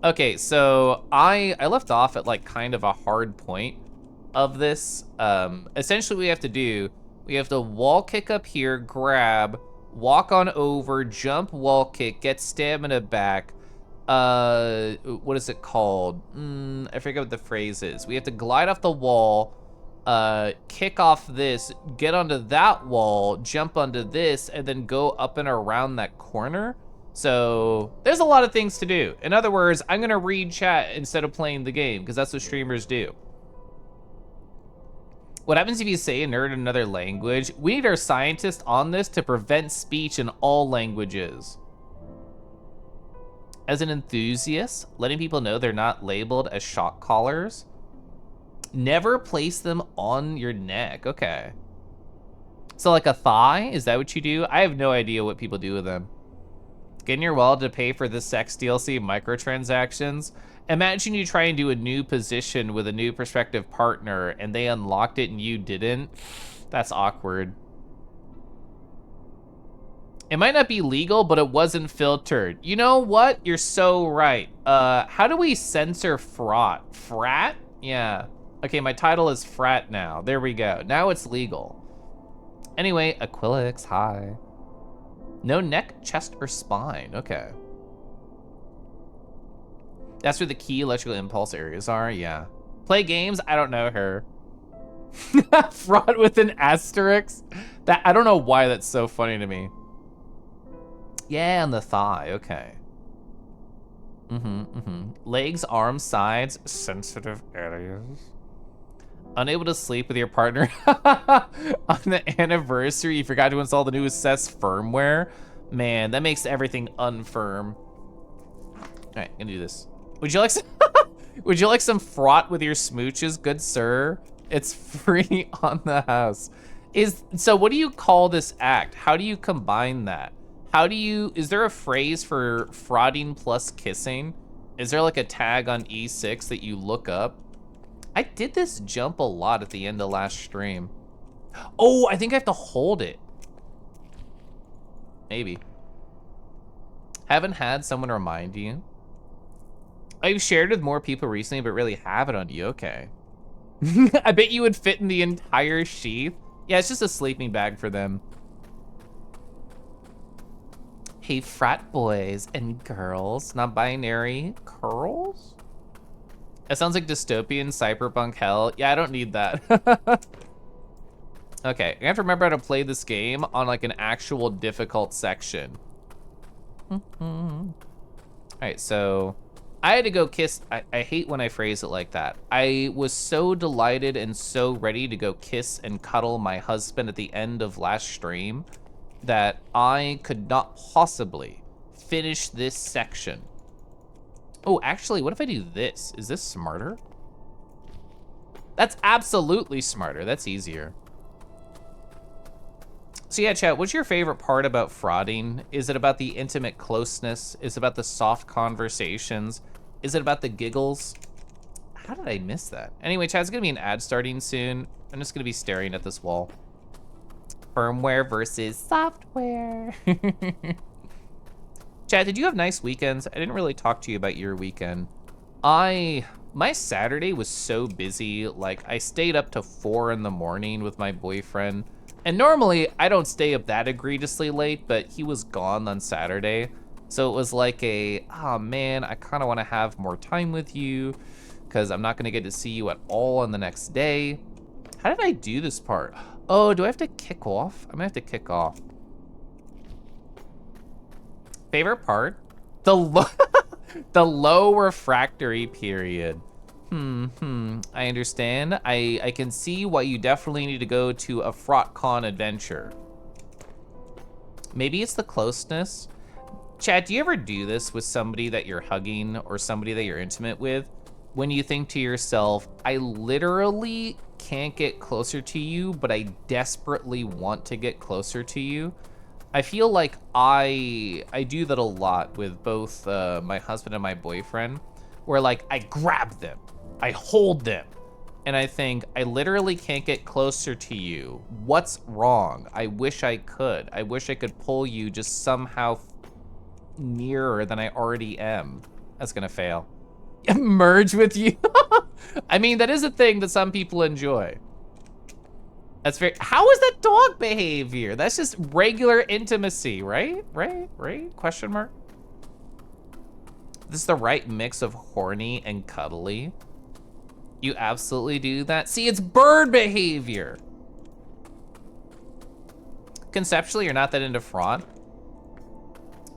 Okay, so I left off at like kind of a hard point of this. Essentially we have to wall kick up here, grab, walk on over, jump, wall kick, get stamina back. What is it called? I forget what the phrase is. We have to glide off the wall, kick off this, get onto that wall, jump onto this, and then go up and around that corner. So there's a lot of things to do. In other words, I'm gonna read chat instead of playing the game, because that's what streamers do. What happens if you say a nerd in another language? We need our scientists on this to prevent speech in all languages. As an enthusiast, letting people know they're not labeled as shock collars. Never place them on your neck. Okay. So like a thigh, is that what you do? I have no idea what people do with them. Get in your wallet to pay for the sex DLC microtransactions. Imagine you try and do a new position with a new prospective partner and they unlocked it and you didn't. That's awkward. It might not be legal, but it wasn't filtered. You know what? You're so right. How do we censor fraught? Frat? Yeah. Okay, my title is frat now. There we go. Now it's legal. Anyway, Aquilix, hi. No neck, chest, or spine. Okay. That's where the key electrical impulse areas are, yeah. Play games? I don't know her. Fraud with an asterisk? That, I don't know why that's so funny to me. Yeah, on the thigh, okay. Legs, arms, sides, sensitive areas. Unable to sleep with your partner on the anniversary. You forgot to install the new Assess firmware. Man, that makes everything unfirm. All right, gonna do this. Would you like some? Would you like some fraught with your smooches, good sir? It's free on the house. So what do you call this act? How do you combine that? Is there a phrase for frauding plus kissing? Is there like a tag on E6 that you look up? I did this jump a lot at the end of last stream. Oh, I think I have to hold it. Maybe. Haven't had someone remind you. I've shared with more people recently, but really have it on you. Okay. I bet you would fit in the entire sheath. Yeah, it's just a sleeping bag for them. Hey, frat boys and girls, non-binary curls? That sounds like dystopian cyberpunk hell. Yeah, I don't need that. Okay, I have to remember how to play this game on like an actual difficult section. right, so I had to go kiss. I hate when I phrase it like that. I was so delighted and so ready to go kiss and cuddle my husband at the end of last stream that I could not possibly finish this section. Oh, actually, what if I do this? Is this smarter? That's absolutely smarter. That's easier. So yeah, chat, what's your favorite part about frauding? Is it about the intimate closeness? Is it about the soft conversations? Is it about the giggles? How did I miss that? Anyway, chat, it's gonna be an ad starting soon. I'm just gonna be staring at this wall. Firmware versus software. Chad, did you have nice weekends? I didn't really talk to you about your weekend. My Saturday was so busy. Like, I stayed up to 4 in the morning with my boyfriend. And normally, I don't stay up that egregiously late, but he was gone on Saturday. So it was like oh man, I kind of want to have more time with you because I'm not going to get to see you at all on the next day. How did I do this part? Oh, do I have to kick off? I'm gonna have to kick off. Favorite part? The low refractory period. I understand. I can see why you definitely need to go to a FrotCon adventure. Maybe it's the closeness. Chad, do you ever do this with somebody that you're hugging or somebody that you're intimate with? When you think to yourself, I literally can't get closer to you, but I desperately want to get closer to you. I feel like I do that a lot with both my husband and my boyfriend, where like I grab them, I hold them, and I think I literally can't get closer to you. What's wrong? I wish I could. I wish I could pull you just somehow nearer than I already am. That's gonna fail. Merge with you. I mean, that is a thing that some people enjoy. That's very, how is that dog behavior? That's just regular intimacy, right? Right? Question mark. This is the right mix of horny and cuddly. You absolutely do that. See, it's bird behavior. Conceptually, you're not that into fraud.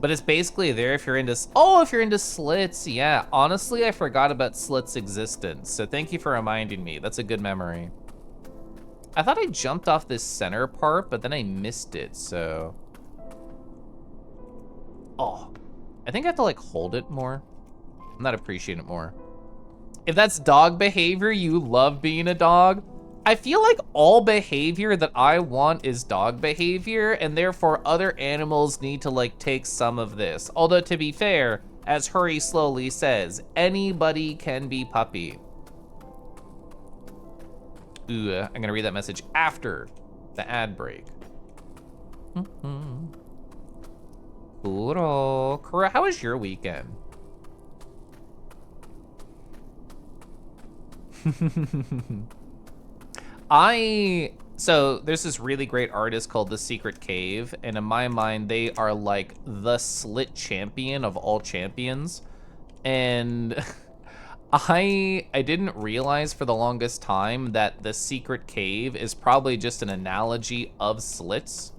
But it's basically there if you're into, if you're into slits, yeah. Honestly, I forgot about slits' existence, so thank you for reminding me. That's a good memory. I thought I jumped off this center part, but then I missed it, so. Oh, I think I have to like hold it more. I'm not appreciating it more. If that's dog behavior, you love being a dog. I feel like all behavior that I want is dog behavior, and therefore other animals need to like take some of this. Although to be fair, as Hurry slowly says, anybody can be puppy. Ooh, I'm gonna read that message after the ad break. Cool. How was your weekend? So there's this really great artist called The Secret Cave, and in my mind, they are like the slit champion of all champions. And I didn't realize for the longest time that The Secret Cave is probably just an analogy of slits.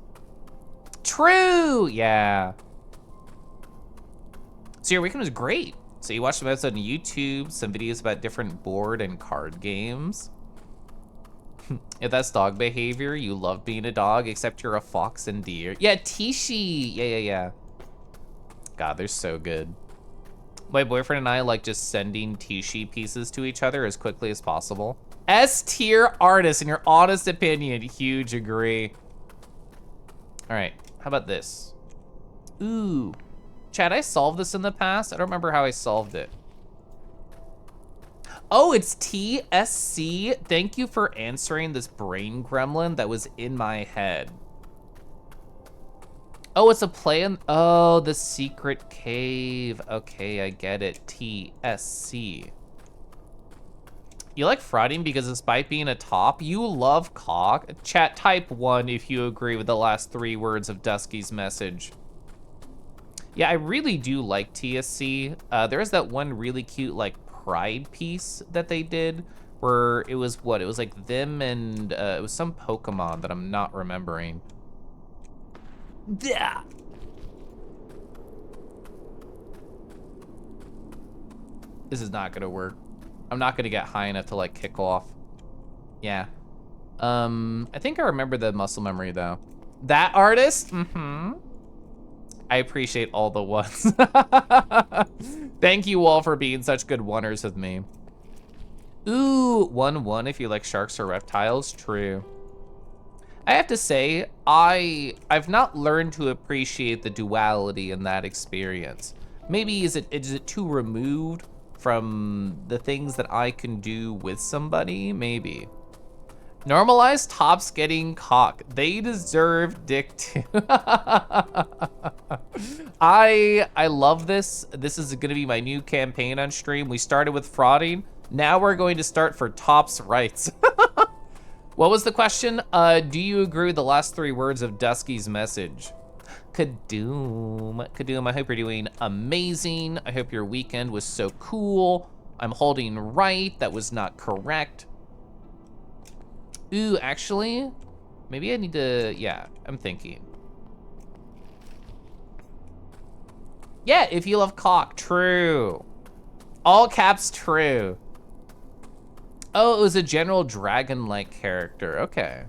True, yeah. So your weekend was great. So you watched some episodes on YouTube, some videos about different board and card games. If that's dog behavior, you love being a dog, except you're a fox and deer. Yeah, Tishi. Yeah. God, they're so good. My boyfriend and I like just sending Tishi pieces to each other as quickly as possible. S-tier artist, in your honest opinion, huge agree. All right, how about this? Ooh. Chad, I solved this in the past. I don't remember how I solved it. Oh, it's TSC. Thank you for answering this brain gremlin that was in my head. Oh, it's a play on, oh, The Secret Cave. Okay, I get it, TSC. You like frauding because despite being a top, you love cock? Chat, type 1 if you agree with the last 3 words of Dusky's message. Yeah, I really do like TSC. There is that one really cute, like, Pride piece that they did where it was what? It was like them and it was some Pokemon that I'm not remembering. Yeah. This is not gonna work. I'm not gonna get high enough to like kick off. Yeah. I think I remember the muscle memory though. That artist? Mm-hmm. I appreciate all the ones. Thank you all for being such good oneers with me. Ooh, 1-1 if you like sharks or reptiles. True. I have to say, I've not learned to appreciate the duality in that experience. Maybe is it too removed from the things that I can do with somebody? Maybe. Normalize tops getting cock. They deserve dick too. I love this. This is gonna be my new campaign on stream. We started with frauding. Now we're going to start for tops rights. What was the question? Do you agree with the last 3 words of Dusky's message? Kadoom. Kadoom, I hope you're doing amazing. I hope your weekend was so cool. I'm holding right. That was not correct. Ooh, actually, maybe I need to, yeah, I'm thinking. Yeah, if you love cock, true. All caps, true. Oh, it was a general dragon-like character, okay.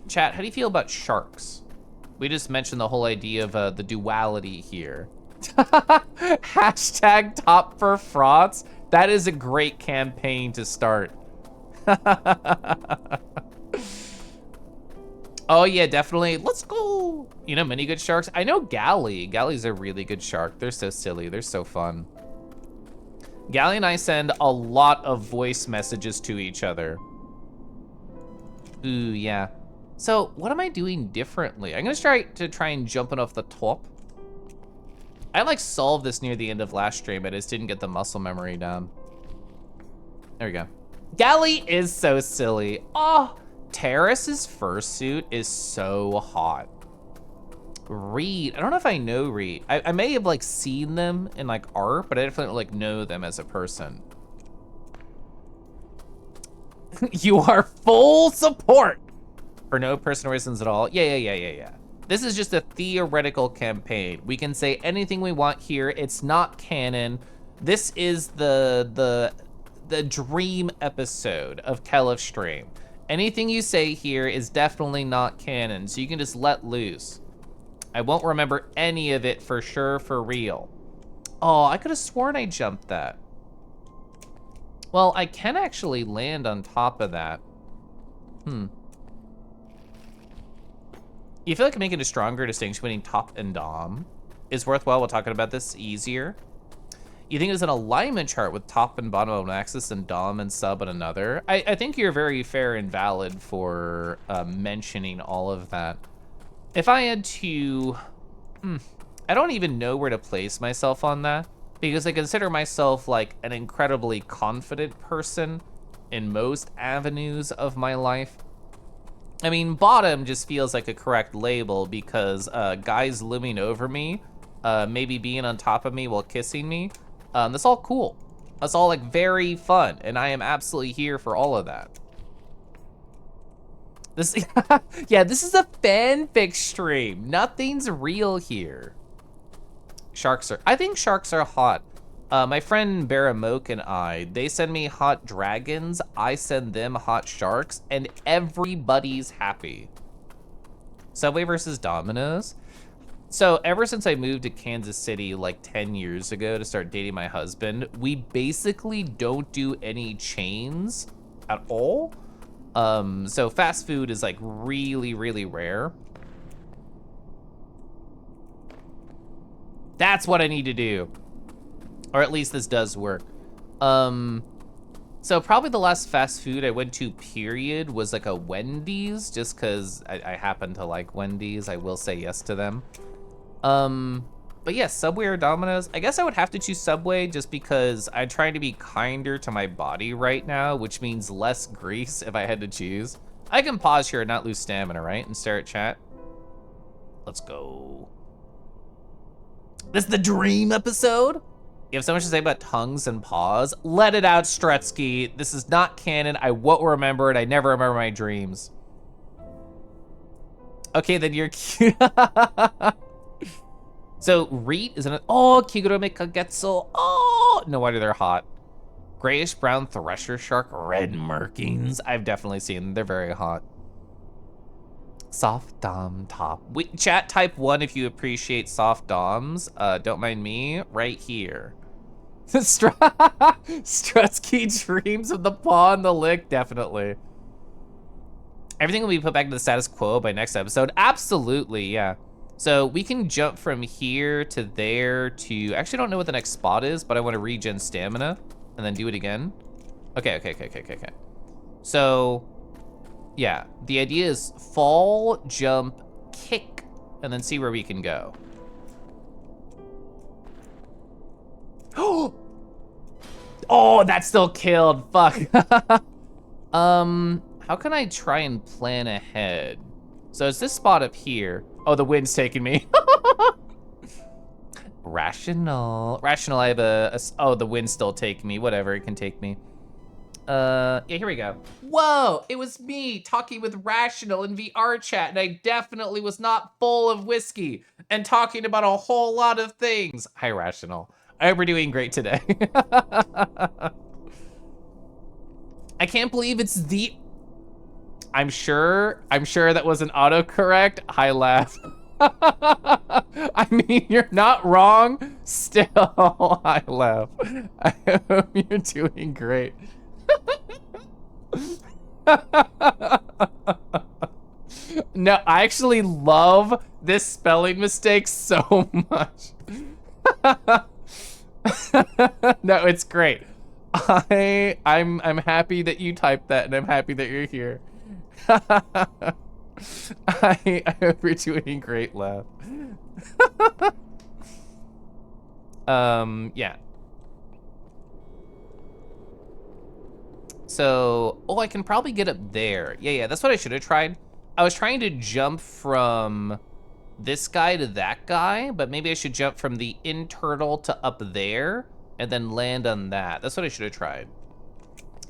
Chat, how do you feel about sharks? We just mentioned the whole idea of the duality here. Hashtag top for frauds. That is a great campaign to start. Oh yeah, definitely. Let's go. You know, many good sharks. I know Galley. Galley's a really good shark. They're so silly. They're so fun. Galley and I send a lot of voice messages to each other. Ooh, yeah. So what am I doing differently? I'm gonna try and jump it off the top. I like solved this near the end of last stream. I just didn't get the muscle memory down. There we go. Galley is so silly. Oh, Terrace's fursuit is so hot. Reed, I don't know if I know Reed. I may have like seen them in like art, but I definitely like know them as a person. You are full support for no personal reasons at all. Yeah. This is just a theoretical campaign. We can say anything we want here. It's not canon. This is the dream episode of Kelif Stream. Anything you say here is definitely not canon, so you can just let loose. I won't remember any of it for sure, for real. Oh, I could have sworn I jumped that. Well, I can actually land on top of that. You feel like making a stronger distinction between top and dom is worthwhile while talking about this easier? You think it's an alignment chart with top and bottom of an axis and dom and sub on another? I think you're very fair and valid for mentioning all of that. If I had to, I don't even know where to place myself on that because I consider myself like an incredibly confident person in most avenues of my life. I mean, bottom just feels like a correct label because guys looming over me, maybe being on top of me while kissing me, that's all cool. That's all like very fun, and I am absolutely here for all of that. This, yeah, this is a fanfic stream. Nothing's real here. I think sharks are hot. My friend Baramoke and they send me hot dragons. I send them hot sharks, and everybody's happy. Subway versus Domino's. So ever since I moved to Kansas City like 10 years ago to start dating my husband, we basically don't do any chains at all. So fast food is like really, really rare. That's what I need to do. Or at least this does work. So probably the last fast food I went to, period, was like a Wendy's, just because I happen to like Wendy's. I will say yes to them. But yeah, Subway or Domino's. I guess I would have to choose Subway just because I'm trying to be kinder to my body right now, which means less grease if I had to choose. I can pause here and not lose stamina, right? And stare at chat. Let's go. This is the dream episode? You have so much to say about tongues and paws. Let it out, Strutsky. This is not canon. I won't remember it. I never remember my dreams. Okay, then you're cute. So Reet is an, oh, Kigurome Kagetsu. Oh, no wonder they're hot. Grayish brown thresher shark, red merkings. I've definitely seen them. They're very hot. Soft dom top. Chat type 1 if you appreciate soft doms. Don't mind me. Right here. Strutsky dreams of the paw and the lick. Definitely. Everything will be put back to the status quo by next episode. Absolutely, yeah. So we can jump from here to there to... Actually, I don't know what the next spot is, but I want to regen stamina and then do it again. Okay. So, yeah. The idea is fall, jump, kick, and then see where we can go. Oh, that still killed. Fuck. How can I try and plan ahead? So it's this spot up here. Oh, the wind's taking me. Rational. Rational, I have oh, the wind's still taking me. Whatever, it can take me. Yeah, here we go. Whoa, it was me talking with Rational in VR chat, and I definitely was not full of whiskey and talking about a whole lot of things. Hi, Rational. I hope we're doing great today. I can't believe it's the... I'm sure that was an autocorrect. Hi, laugh. I mean, you're not wrong. Still, I laugh. I hope you're doing great. No, I actually love this spelling mistake so much. No, it's great. I'm happy that you typed that, and I'm happy that you're here. I hope you're doing great, laugh. Yeah. So, oh, I can probably get up there. Yeah, that's what I should have tried. I was trying to jump from this guy to that guy, but maybe I should jump from the in-turtle to up there and then land on that. That's what I should have tried.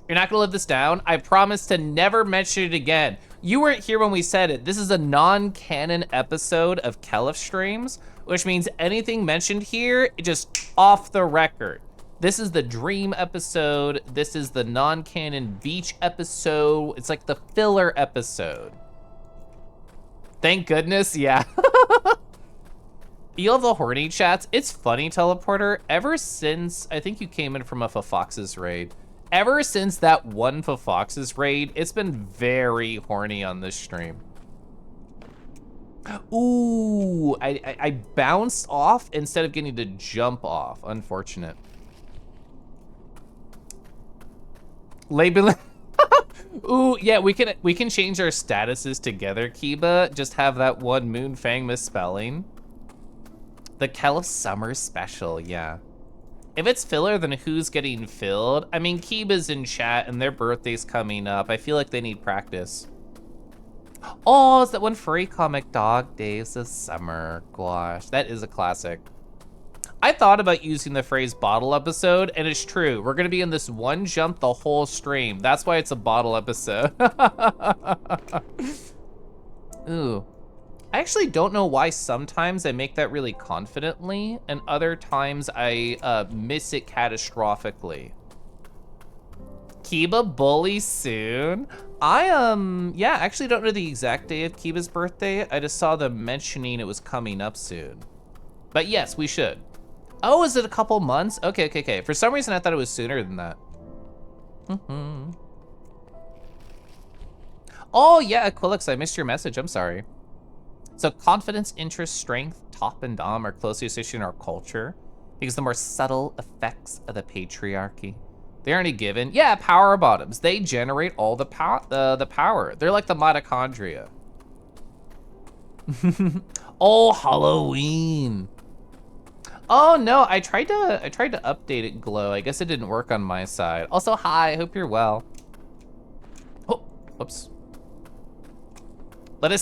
You're not gonna live this down? I promise to never mention it again. You weren't here when we said it. This is a non-canon episode of Kelif Streams, which means anything mentioned here, just off the record. This is the dream episode. This is the non-canon beach episode. It's like the filler episode. Thank goodness, yeah. You love the horny chats. It's funny, Teleporter. Ever since, I think you came in from a Fox's raid. Ever since that one Fox's raid, it's been very horny on this stream. Ooh, I bounced off instead of getting to jump off. Unfortunate. Label. Ooh, yeah, we can change our statuses together, Kiba. Just have that one Moonfang misspelling. The Kelif Summer Special, yeah. If it's filler, then who's getting filled? I mean, Kiba's in chat and their birthday's coming up. I feel like they need practice. Oh, it's that one furry comic, Dog Days of Summer. Gosh, that is a classic. I thought about using the phrase bottle episode, and it's true. We're gonna be in this one jump the whole stream. That's why it's a bottle episode. Ooh. I actually don't know why sometimes I make that really confidently, and other times I miss it catastrophically. Kiba bully soon? Yeah, actually don't know the exact day of Kiba's birthday. I just saw them mentioning it was coming up soon. But yes, we should. Oh, is it a couple months? Okay. For some reason, I thought it was sooner than that. Oh, yeah, Aquilix, I missed your message. I'm sorry. So confidence, interest, strength, top and dom are closely associated in our culture because the more subtle effects of the patriarchy. They aren't a given. Yeah, power bottoms. They generate all the power. They're like the mitochondria. Oh, Halloween. Oh no, I tried to update it, Glow. I guess it didn't work on my side. Also, hi, I hope you're well. Oh, whoops. Let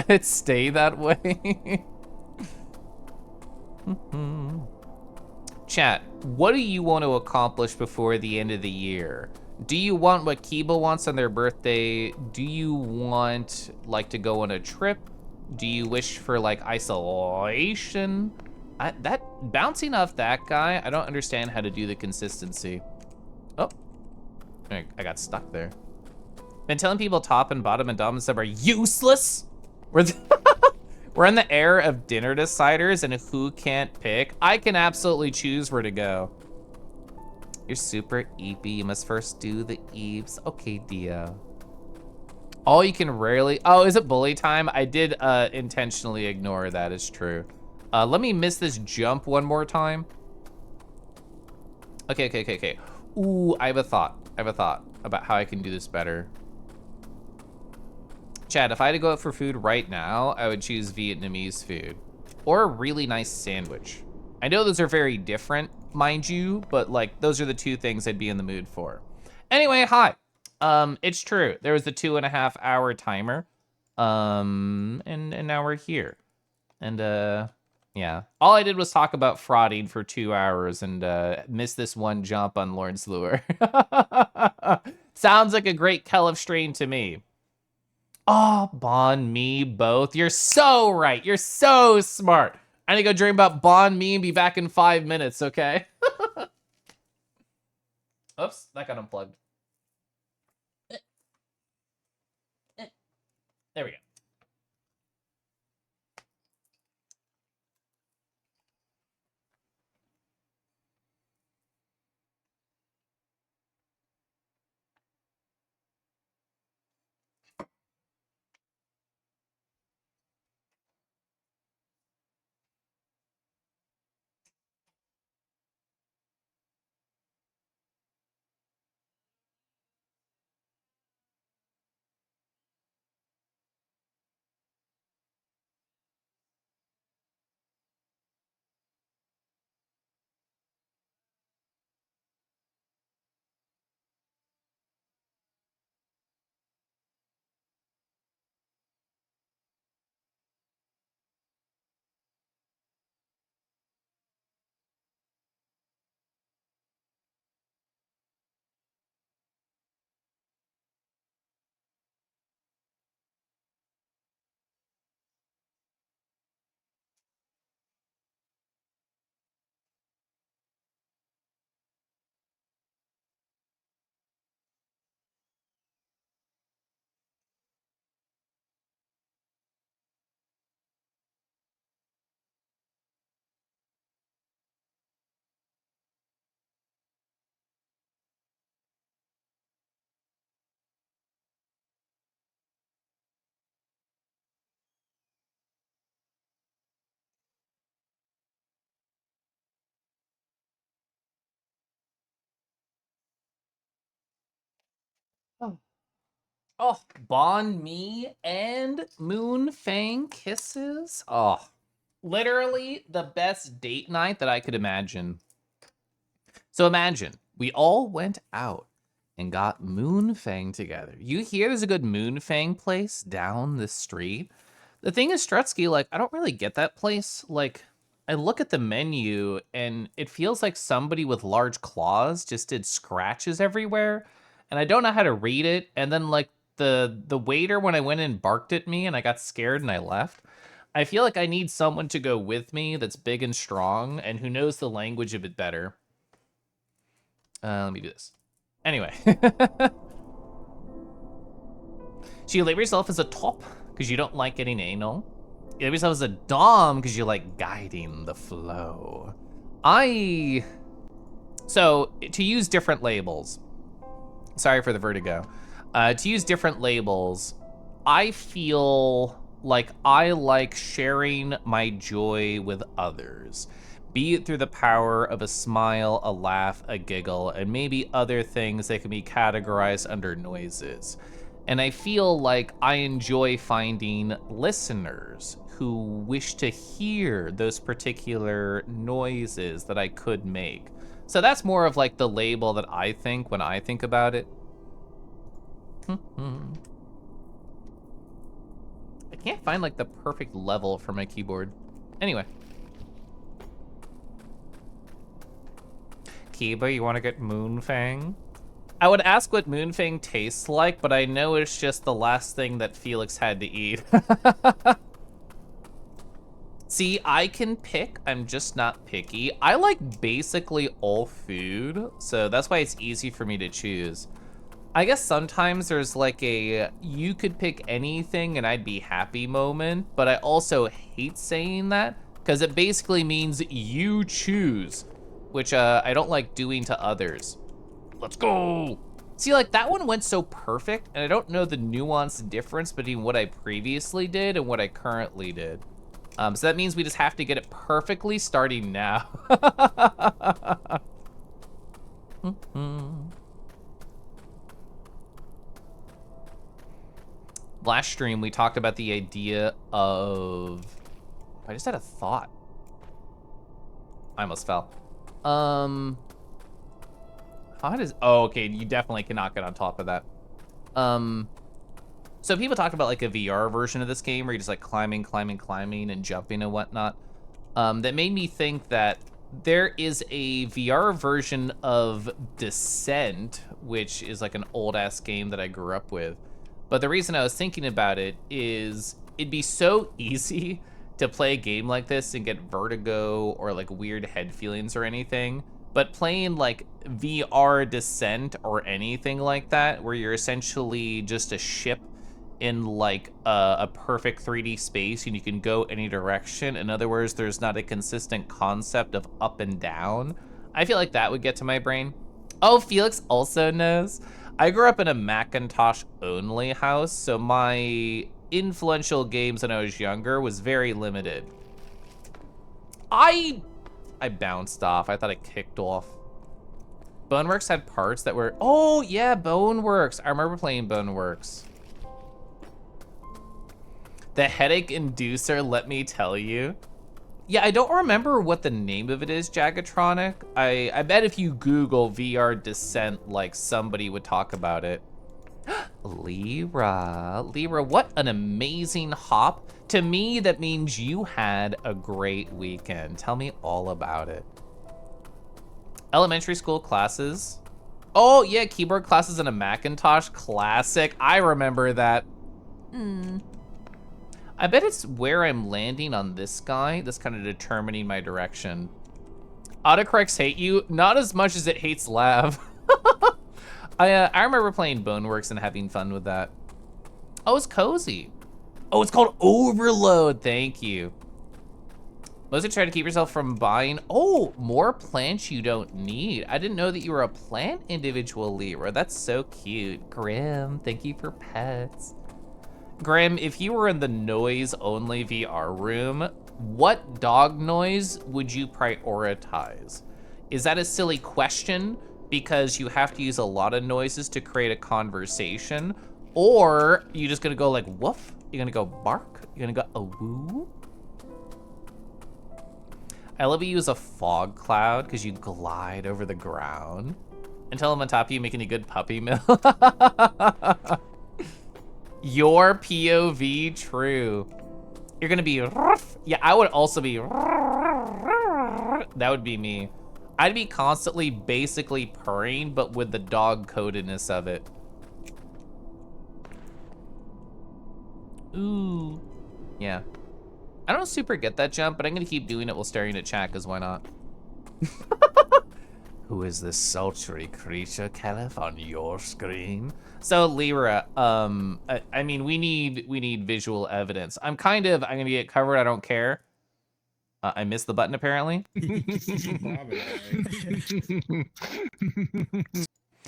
it stay that way. Chat, what do you want to accomplish before the end of the year? Do you want what Kiba wants on their birthday? Do you want like to go on a trip? Do you wish for like isolation? That bouncing off that guy, I don't understand how to do the consistency. Oh, I got stuck there. Been telling people top and bottom and dom and sub are useless. We're in the era of dinner deciders and who can't pick. I can absolutely choose where to go. You're super eepy. You must first do the eeps. Okay, Dio. All you can rarely. Oh, is it bully time? I did intentionally ignore that. Is true. Let me miss this jump one more time. Okay. Ooh, I have a thought. About how I can do this better. Chad, if I had to go out for food right now, I would choose Vietnamese food or a really nice sandwich. I know those are very different, mind you, but like those are the two things I'd be in the mood for. Anyway, hi. It's true. There was the 2.5 hour timer. And now we're here. And yeah. All I did was talk about frauding for 2 hours and missed this one jump on Lorns Lure. Sounds like a great Kelf strain to me. Oh, Bon Me both. You're so right. You're so smart. I need to go dream about Bon Me and be back in 5 minutes, okay? Oops, that got unplugged. There we go. Oh, Bon Me and Moon Fang kisses. Oh, literally the best date night that I could imagine. So imagine we all went out and got Moon Fang together. You hear there's a good Moon Fang place down the street. The thing is, Strutsky, like, I don't really get that place. Like, I look at the menu and it feels like somebody with large claws just did scratches everywhere. And I don't know how to read it. And then, like, the waiter, when I went in, barked at me and I got scared and I left. I feel like I need someone to go with me that's big and strong and who knows the language a bit better. Let me do this. Anyway. So you label yourself as a top because you don't like getting anal. You label yourself as a dom because you like guiding the flow. So to use different labels, sorry for the vertigo. To use different labels, I feel like I like sharing my joy with others. Be it through the power of a smile, a laugh, a giggle, and maybe other things that can be categorized under noises. And I feel like I enjoy finding listeners who wish to hear those particular noises that I could make. So that's more of like the label that I think when I think about it. I can't find like the perfect level for my keyboard. Anyway. Kiba, you want to get Moonfang? I would ask what Moonfang tastes like, but I know it's just the last thing that Felix had to eat. See, I can pick, I'm just not picky. I like basically all food, so that's why it's easy for me to choose. I guess sometimes there's like a, you could pick anything and I'd be happy moment, but I also hate saying that because it basically means you choose, which I don't like doing to others. Let's go. See, like that one went so perfect and I don't know the nuanced difference between what I previously did and what I currently did. So that means we just have to get it perfectly starting now. Last stream, we talked about the idea of... I just had a thought. I almost fell. How does... Oh, okay, you definitely cannot get on top of that. So people talk about like a VR version of this game where you're just like climbing and jumping and whatnot. That made me think that there is a VR version of Descent, which is like an old ass game that I grew up with. But the reason I was thinking about it is it'd be so easy to play a game like this and get vertigo or like weird head feelings or anything. But playing like VR Descent or anything like that, where you're essentially just a ship in like a perfect 3D space and you can go any direction. In other words, there's not a consistent concept of up and down. I feel like that would get to my brain. Oh, Felix also knows. I grew up in a Macintosh only house, so my influential games when I was younger was very limited. I bounced off. I thought it kicked off. Boneworks had parts that were, oh yeah, Boneworks. I remember playing Boneworks. The headache inducer, let me tell you. Yeah, I don't remember what the name of it is, Jagatronic. I bet if you Google VR Descent, like somebody would talk about it. Lyra, what an amazing hop. To me, that means you had a great weekend. Tell me all about it. Elementary school classes. Oh yeah, keyboard classes in a Macintosh, classic. I remember that. I bet it's where I'm landing on this guy that's kind of determining my direction. Autocorrects hate you, not as much as it hates Lav. I remember playing Boneworks and having fun with that. Oh, it's cozy. Oh, it's called Overload, thank you. Mostly try to keep yourself from buying, oh, more plants you don't need. I didn't know that you were a plant individual, Lyra. That's so cute. Grim, thank you for pets. Grim, if you were in the noise-only VR room, what dog noise would you prioritize? Is that a silly question because you have to use a lot of noises to create a conversation? Or are you just gonna go like woof? You're gonna go bark? You're gonna go a woo? I love you use a fog cloud because you glide over the ground. Until I'm on top of you making a good puppy mill. Your POV, true. You're gonna be rough. Yeah, I would also be that would be me. I'd be constantly basically purring, but with the dog codedness of it. Ooh. Yeah. I don't super get that jump, but I'm gonna keep doing it while staring at chat, because why not? Who is this sultry creature, Caliph, on your screen? So Lyra, I mean, we need visual evidence. I'm gonna get covered, I don't care. I missed the button apparently.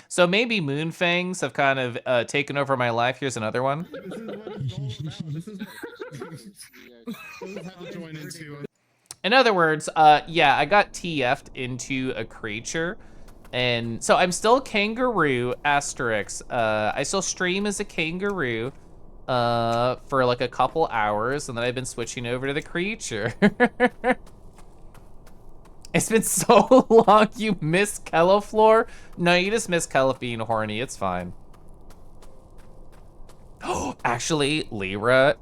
So maybe Moonfangs have kind of taken over my life. Here's another one. In other words, yeah, I got TF'd into a creature. And so I'm still kangaroo, asterisk. I still stream as a kangaroo for like a couple hours, and then I've been switching over to the creature. It's been so long you miss Keliflor? No, you just miss Kelif being horny, it's fine. Actually, Lyra,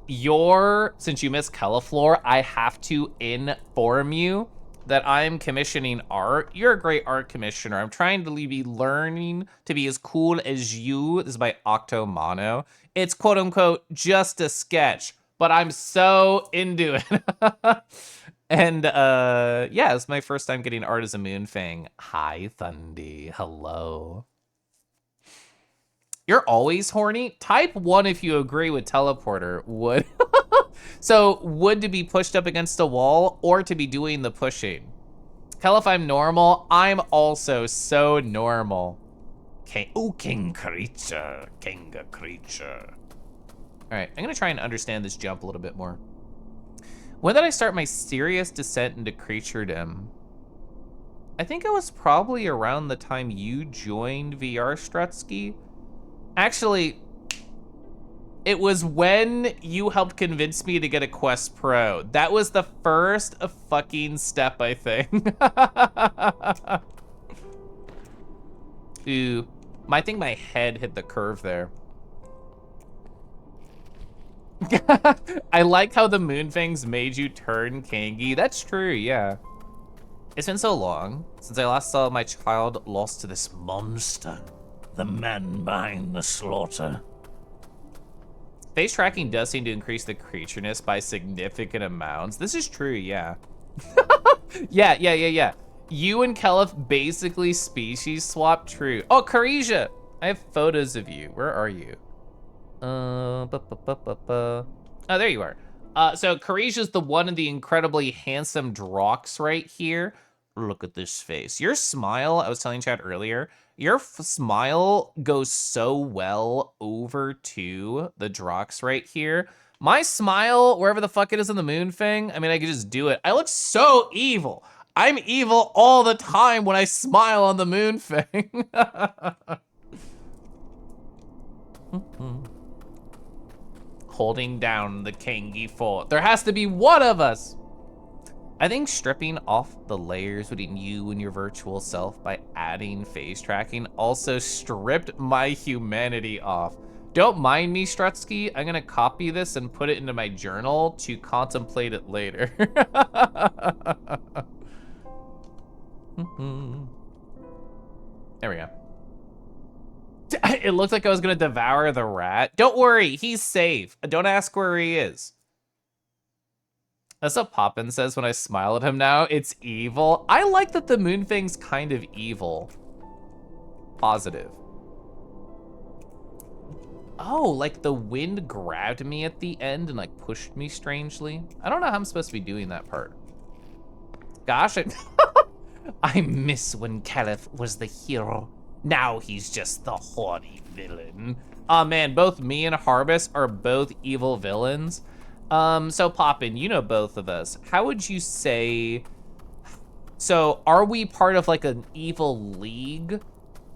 since you miss Keliflor, I have to inform you that I'm commissioning art. You're a great art commissioner. I'm trying to be learning to be as cool as you. This is by Octo Mono. It's quote unquote just a sketch, but but I'm so into it. And yeah, it's my first time getting art as a Moonfang. Hi, Thundy. Hello. You're always horny? Type 1 if you agree with teleporter. Would. So, would to be pushed up against a wall or to be doing the pushing? Hell, if I'm normal, I'm also so normal. King, ooh, king creature, kinga creature. All right, I'm gonna try and understand this jump a little bit more. When did I start my serious descent into creaturedom? I think it was probably around the time you joined VR Strutsky. Actually, it was when you helped convince me to get a Quest Pro. That was the first fucking step, I think. Ooh, I think my head hit the curve there. I like how the Moonfangs made you turn Kangi. That's true, yeah. It's been so long since I last saw my child lost to this monster. The man behind the slaughter. Face tracking does seem to increase the creatureness by significant amounts. This is true, yeah. Yeah. You and Kelif basically species swap, true. Oh, Karija! I have photos of you. Where are you? Oh, there you are. So Karija's the one in the incredibly handsome Drox right here. Look at this face. Your smile, I was telling Chad earlier, your smile goes so well over to the Drox right here. My smile, wherever the fuck it is in the Moonfang, I mean, I could just do it. I look so evil. I'm evil all the time when I smile on the Moonfang. Holding down the Kangi fort. There has to be one of us. I think stripping off the layers between you and your virtual self by adding face tracking also stripped my humanity off. Don't mind me, Strutsky. I'm gonna copy this and put it into my journal to contemplate it later. There we go. It looked like I was gonna devour the rat. Don't worry, he's safe. Don't ask where he is. That's what Poppin says when I smile at him now. It's evil. I like that the Moonfang's kind of evil. Positive. Oh, like the wind grabbed me at the end and like pushed me strangely. I don't know how I'm supposed to be doing that part. Gosh, I miss when Caliph was the hero. Now he's just the horny villain. Oh man, both me and Harbus are both evil villains. So Poppin, you know both of us. How would you say, so are we part of like an evil league?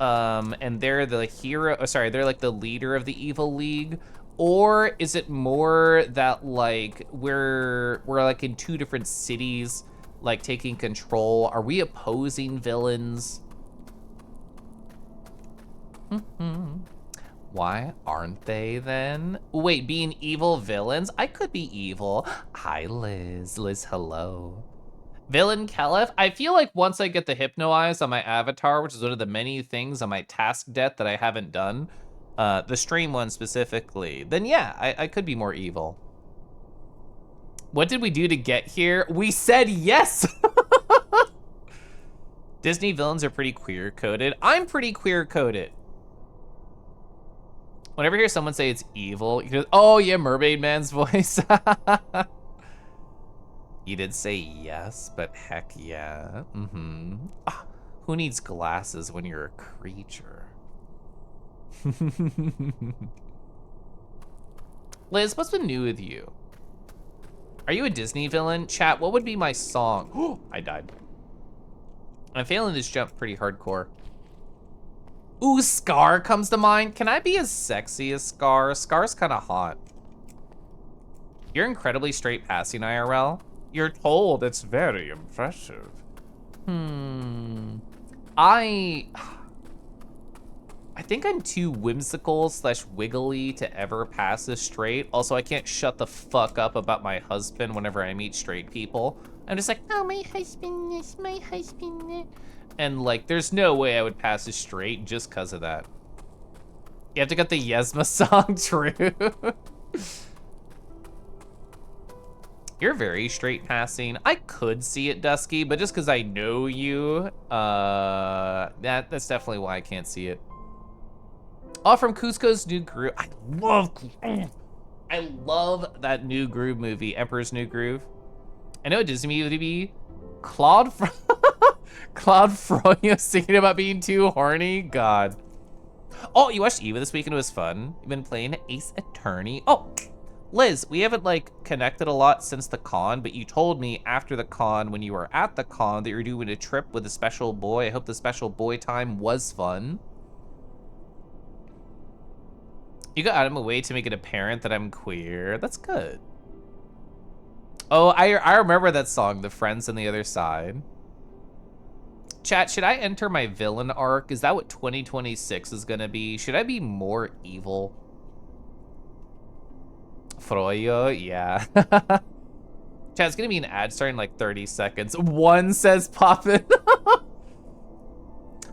And they're the hero, oh, sorry, they're like the leader of the evil league? Or is it more that like we're like in two different cities, like taking control? Are we opposing villains? Why aren't they then? Wait, being evil villains? I could be evil. Hi, Liz. Liz, hello. Villain Caliph? I feel like once I get the Hypno Eyes on my avatar, which is one of the many things on my task debt that I haven't done, the stream one specifically, then yeah, I could be more evil. What did we do to get here? We said yes! Disney villains are pretty queer-coded. I'm pretty queer-coded. Whenever I hear someone say it's evil, you go, oh yeah, Mermaid Man's voice. You did say yes, but heck yeah. Ah, who needs glasses when you're a creature? Liz, what's been new with you? Are you a Disney villain? Chat, what would be my song? Oh, I died. I'm failing this jump pretty hardcore. Ooh, Scar comes to mind. Can I be as sexy as Scar? Scar's kind of hot. You're incredibly straight passing IRL. You're told it's very impressive. I think I'm too whimsical / wiggly to ever pass as straight. Also, I can't shut the fuck up about my husband whenever I meet straight people. I'm just like, oh, my husband is my husband. And like, there's no way I would pass as straight just because of that. You have to get the Yesma song, true. You're very straight passing. I could see it, Dusky, but just because I know you, that's definitely why I can't see it. Oh, from Cusco's New Groove. I love that New Groove movie, Emperor's New Groove. I know Disney movie. Claude Froyo singing about being too horny. God. Oh, you watched Eva this weekend. It was fun. You've been playing Ace Attorney. Oh, Liz, we haven't like connected a lot since the con, but you told me after the con, when you were at the con, that you were doing a trip with a special boy. I hope the special boy time was fun. You got him away to make it apparent that I'm queer. That's good. Oh, I remember that song, The Friends on the Other Side. Chat, should I enter my villain arc? Is that what 2026 is gonna be? Should I be more evil? Froyo, yeah. Chat, it's gonna be an ad starting in like 30 seconds. One says Poppin'.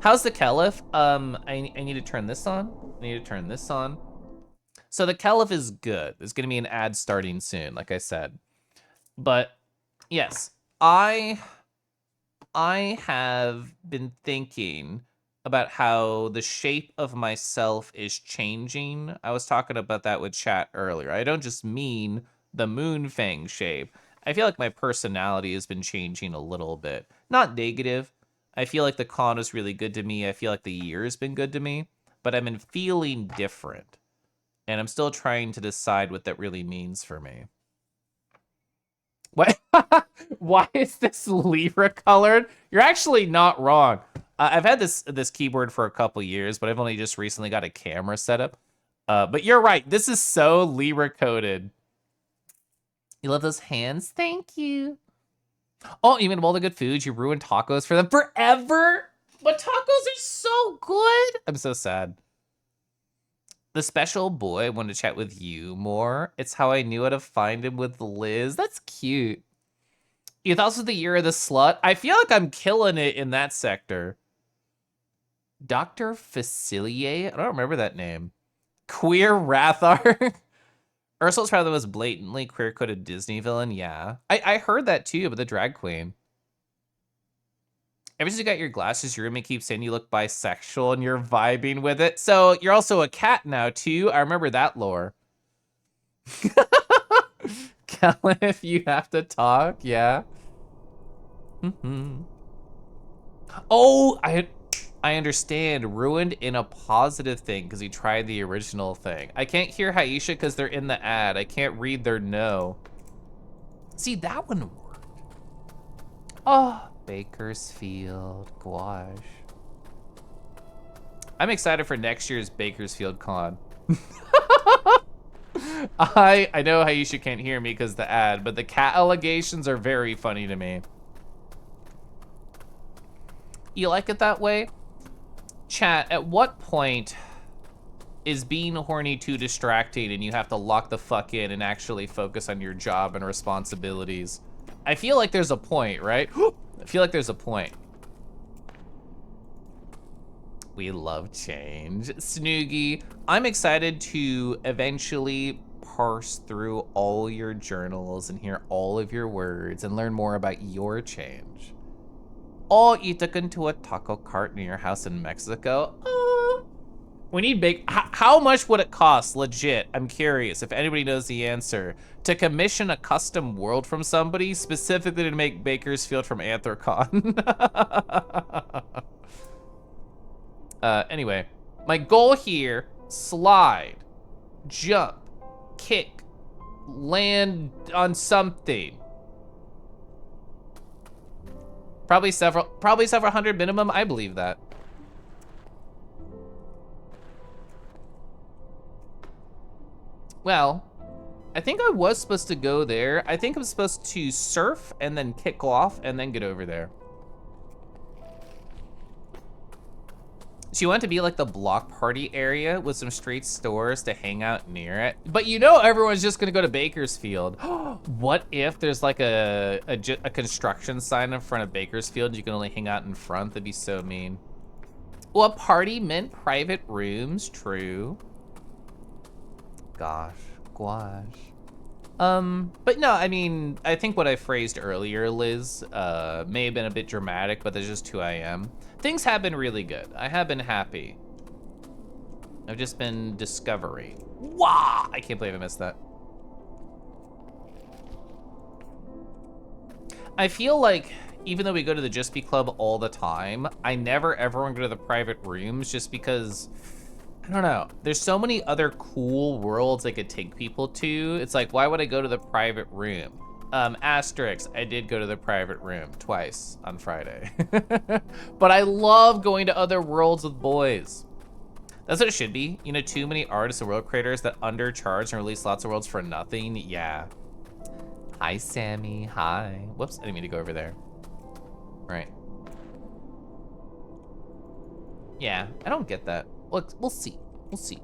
How's the Caliph? I need to turn this on. I need to turn this on. So the Caliph is good. There's gonna be an ad starting soon, like I said. But yes, I have been thinking about how the shape of myself is changing. I was talking about that with chat earlier. I don't just mean the Moonfang shape. I feel like my personality has been changing a little bit. Not negative. I feel like the con was really good to me. I feel like the year has been good to me. But I've been feeling different. And I'm still trying to decide what that really means for me. What? Why is this Libra colored? You're actually not wrong. I've had this keyboard for a couple years, but I've only just recently got a camera set up. But you're right. This is so Libra coded. You love those hands? Thank you. Oh, you made all the good foods. You ruined tacos for them forever. But tacos are so good. I'm so sad. The special boy wanted to chat with you more. It's how I knew how to find him with Liz. That's cute. You thought this was the year of the slut? I feel like I'm killing it in that sector. Dr. Facilier? I don't remember that name. Queer Rathar? Ursula's probably the most blatantly queer-coded Disney villain, yeah. I heard that too, but the drag queen. Ever since you got your glasses, your roommate keeps saying you look bisexual and you're vibing with it. So you're also a cat now too. I remember that lore. Kellen, if you have to talk, yeah. Oh, I understand. Ruined in a positive thing because he tried the original thing. I can't hear Haisha because they're in the ad. I can't read their no. See, that one worked. Oh, Bakersfield, gosh. I'm excited for next year's Bakersfield con. I know Haisha can't hear me because the ad, but the cat allegations are very funny to me. You like it that way? Chat, at what point is being horny too distracting and you have to lock the fuck in and actually focus on your job and responsibilities? I feel like there's a point, right? I feel like there's a point. We love change. Snoogie, I'm excited to eventually parse through all your journals and hear all of your words and learn more about your change. Oh, you took into a taco cart near your house in Mexico? We need how much would it cost, legit? I'm curious if anybody knows the answer, to commission a custom world from somebody specifically to make Bakersfield from Anthrocon. Anyway, my goal here, slide, jump, kick, land on something. Probably several hundred minimum, I believe that. Well, I think I was supposed to go there. I think I'm supposed to surf and then kick off and then get over there. So you want to be like the block party area with some street stores to hang out near it. But you know everyone's just gonna go to Bakersfield. What if there's like a construction sign in front of Bakersfield? You can only hang out in front. That'd be so mean. Well, a party meant private rooms, true. Gosh. But no, I mean, I think what I phrased earlier, Liz, may have been a bit dramatic, but that's just who I am. Things have been really good. I have been happy. I've just been discovering. Wow! I can't believe I missed that. I feel like even though we go to the Just Be Club all the time, I never ever want to go to the private rooms just because, I don't know. There's so many other cool worlds I could take people to. It's like, why would I go to the private room? Asterisk, I did go to the private room twice on Friday. But I love going to other worlds with boys. That's what it should be. You know, too many artists and world creators that undercharge and release lots of worlds for nothing. Yeah. Hi, Sammy. Hi. Whoops, I didn't mean to go over there. Right. Yeah, I don't get that. Look, we'll see. We'll see.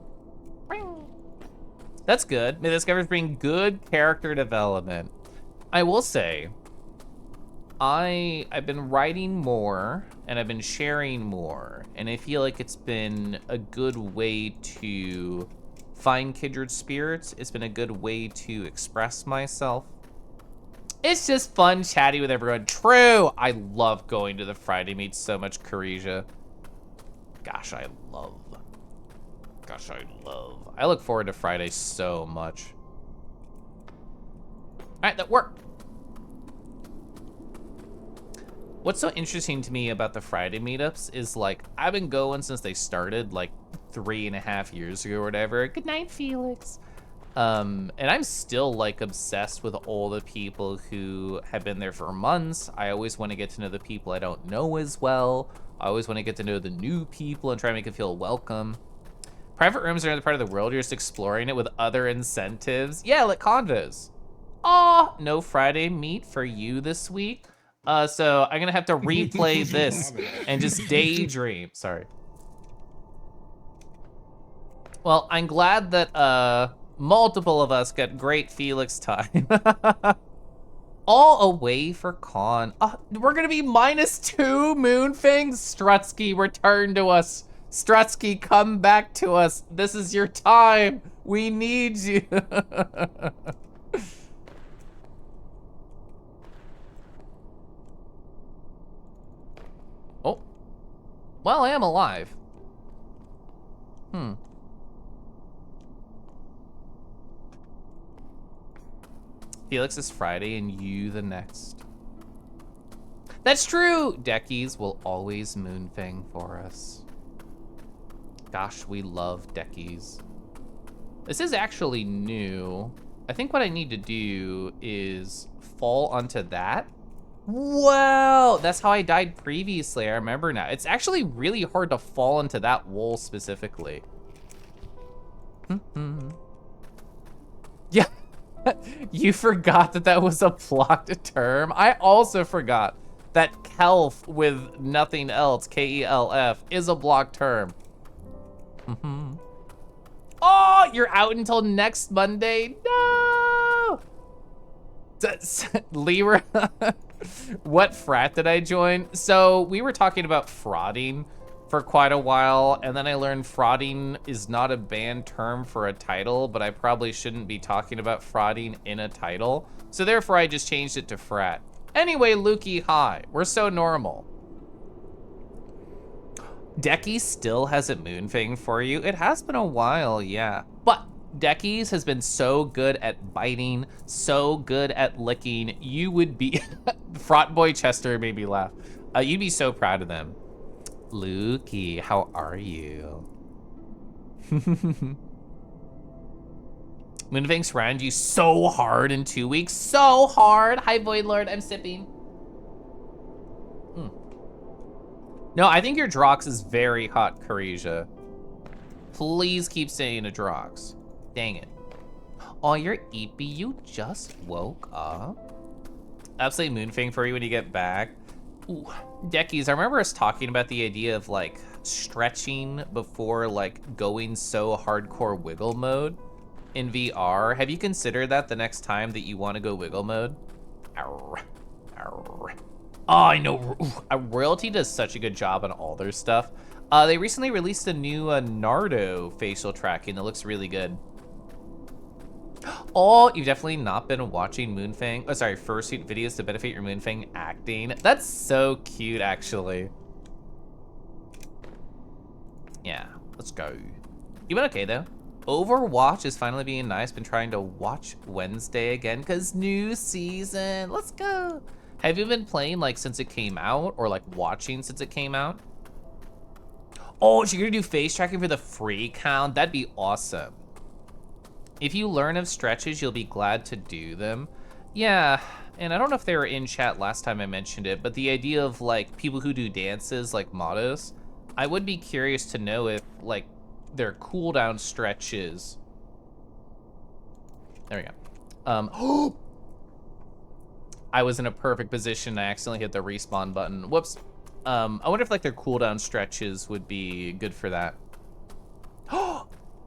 That's good. May this discoveries bring good character development. I will say, I've been writing more and I've been sharing more, and I feel like it's been a good way to find kindred spirits. It's been a good way to express myself. It's just fun chatting with everyone. True. I love going to the Friday meets so much, Karija. Gosh, I love. I look forward to Friday so much. All right, that worked. What's so interesting to me about the Friday meetups is, like, I've been going since they started, like, 3.5 years ago or whatever. Good night, Felix. And I'm still, like, obsessed with all the people who have been there for months. I always want to get to know the people I don't know as well. I always want to get to know the new people and try to make it feel welcome. Private rooms are another part of the world. You're just exploring it with other incentives. Yeah, like condos. Aw, no Friday meet for you this week. So I'm gonna have to replay this and just daydream. Sorry. Well, I'm glad that multiple of us got great Felix time. All away for con. We're gonna be -2 Moonfang. Strutsky, return to us. Strutsky, come back to us. This is your time. We need you. Oh. Well, I am alive. Felix is Friday and you the next. That's true! Deckies will always Moonfang for us. Gosh, we love Deckies. This is actually new. I think what I need to do is fall onto that. Wow, that's how I died previously. I remember now. It's actually really hard to fall into that wall specifically. Yeah. You forgot that that was a blocked term. I also forgot that kelf with nothing else, K-E-L-F, is a blocked term. Oh, you're out until next Monday? No! Lyra, what frat did I join? So we were talking about frauding for quite a while, and then I learned frauding is not a banned term for a title, but I probably shouldn't be talking about frauding in a title. So therefore I just changed it to frat. Anyway, Lukey, hi. We're so normal. Decky still hasn't Moonfang for you. It has been a while, yeah. But Deckies has been so good at biting, so good at licking. You would be, Fraught Boy Chester made me laugh. You'd be so proud of them. Lukey, how are you? Moonfang surrounded you so hard in 2 weeks. So hard. Hi, Void Lord, I'm sipping. No, I think your Drox is very hot, Karija. Please keep saying a Drox. Dang it. Oh, you're Eepy, you just woke up? Absolutely Moonfang for you when you get back. Ooh, Deckies, I remember us talking about the idea of like stretching before like going so hardcore wiggle mode in VR. Have you considered that the next time that you want to go wiggle mode? Arr, arr. Oh, I know. Royalty does such a good job on all their stuff. They recently released a new Nardo facial tracking that looks really good. Oh, you've definitely not been watching Moonfang. Oh, sorry, fursuit videos to benefit your Moonfang acting. That's so cute, actually. Yeah, let's go. You been okay, though? Overwatch is finally being nice. Been trying to watch Wednesday again, because new season. Let's go. Have you been playing, like, since it came out? Or, like, watching since it came out? Oh, so you're gonna do face tracking for the free count? That'd be awesome. If you learn of stretches, you'll be glad to do them. Yeah, and I don't know if they were in chat last time I mentioned it, but the idea of like people who do dances like Modus, I would be curious to know if like their cooldown stretches. There we go. I was in a perfect position. I accidentally hit the respawn button. Whoops. I wonder if like their cooldown stretches would be good for that.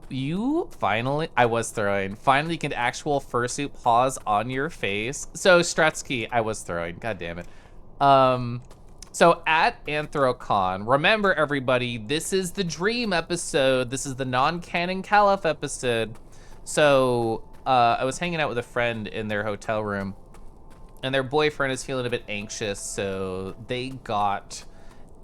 You finally, I was throwing. Finally get actual fursuit pause on your face. So Strutsky, I was throwing, god damn it. So at Anthrocon, remember everybody, this is the dream episode. This is the non-canon Caliph episode. So I was hanging out with a friend in their hotel room and their boyfriend is feeling a bit anxious. So they got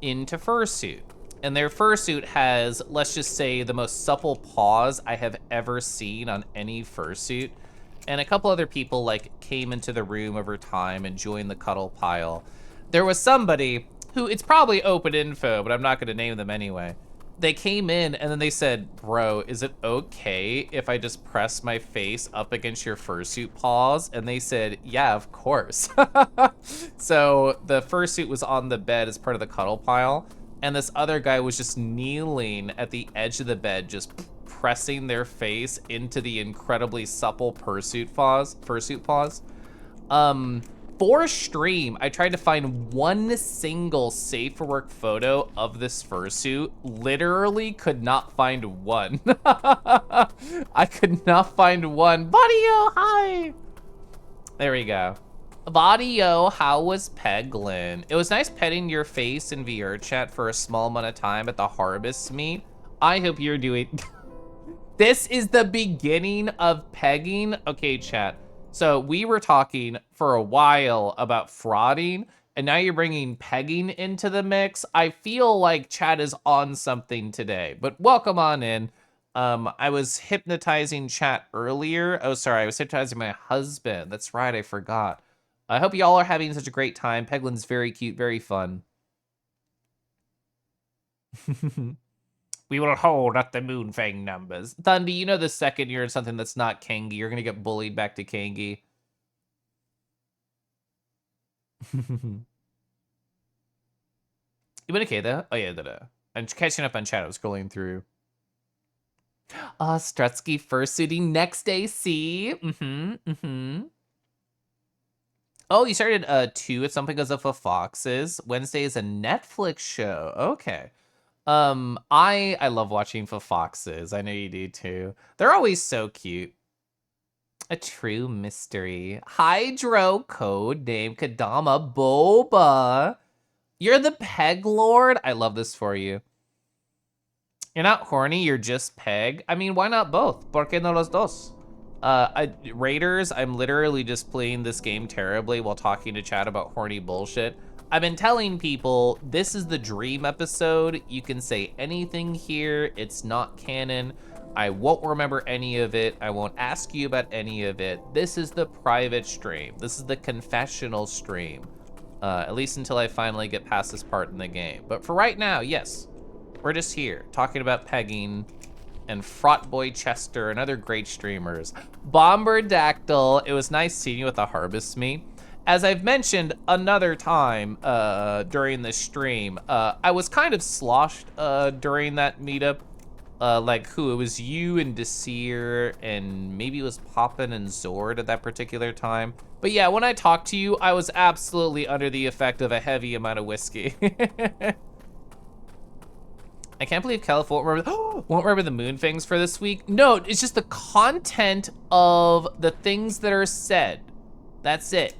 into fursuit. And their fursuit has, let's just say, the most supple paws I have ever seen on any fursuit. And a couple other people like came into the room over time and joined the cuddle pile. There was somebody who, it's probably open info, but I'm not gonna name them anyway. They came in and then they said, bro, is it okay if I just press my face up against your fursuit paws? And they said, yeah, of course. So the fursuit was on the bed as part of the cuddle pile. And this other guy was just kneeling at the edge of the bed, just pressing their face into the incredibly supple fursuit paws. For stream, I tried to find one single safe for work photo of this fursuit. Literally could not find one. I could not find one. Buddy-o, hi! There we go. Vadio, how was Peglin? It was nice petting your face in VR chat for a small amount of time at the Harvest meet. I hope you're doing... This is the beginning of pegging? Okay, chat. So we were talking for a while about frauding, and now you're bringing pegging into the mix. I feel like chat is on something today, but welcome on in. I was hypnotizing chat earlier. Oh, sorry, I was hypnotizing my husband. That's right, I forgot. I hope y'all are having such a great time. Peglin's very cute, very fun. We will hold at the Moonfang numbers. Thundy, you know the second you're in something that's not Kangi, you're gonna get bullied back to Kangi. You been okay though? Oh yeah, I'm catching up on chat. I was scrolling through. Strutsky fursuiting next AC. Oh, you started 2 at something because of a Foxes. Wednesday is a Netflix show. Okay. I love watching for Foxes. I know you do too. They're always so cute. A true mystery. Hydro code name Kadama Boba. You're the Peg Lord? I love this for you. You're not horny, you're just Peg. I mean, why not both? ¿Por qué no los dos? Raiders, I'm literally just playing this game terribly while talking to chat about horny bullshit. I've been telling people, this is the dream episode. You can say anything here. It's not canon. I won't remember any of it. I won't ask you about any of it. This is the private stream. This is the confessional stream. At least until I finally get past this part in the game. But for right now, yes. We're just here, talking about pegging and Frotboy Chester and other great streamers. Bomberdactyl, it was nice seeing you at the Harvest meet. As I've mentioned another time during the stream, I was kind of sloshed during that meetup. It was you and Desir, and maybe it was Poppin and Zord at that particular time. But yeah, when I talked to you, I was absolutely under the effect of a heavy amount of whiskey. I can't believe Caliph won't remember the moon things for this week. No, it's just the content of the things that are said. That's it.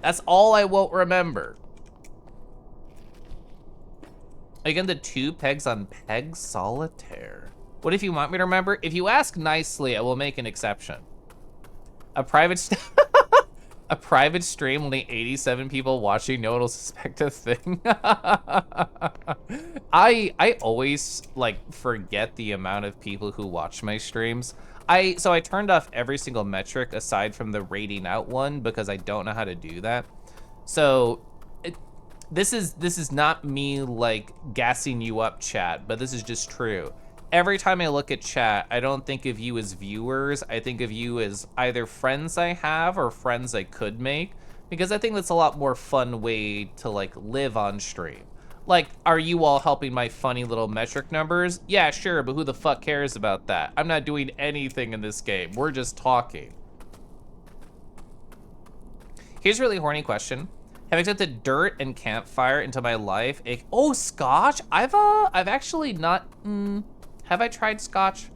That's all I won't remember. Again, the 2 pegs on Peg Solitaire. What if you want me to remember? If you ask nicely, I will make an exception. A private a private stream, only 87 people watching, no one will suspect a thing. I always like forget the amount of people who watch my streams. So I turned off every single metric aside from the rating out one because I don't know how to do that. So this is not me like gassing you up, chat, but this is just true. Every time I look at chat, I don't think of you as viewers. I think of you as either friends I have or friends I could make, because I think that's a lot more fun way to like live on stream. Like, are you all helping my funny little metric numbers? Yeah, sure, but who the fuck cares about that? I'm not doing anything in this game. We're just talking. Here's a really horny question. Have accepted dirt and campfire into my life. Oh, scotch? I've actually not, have I tried scotch?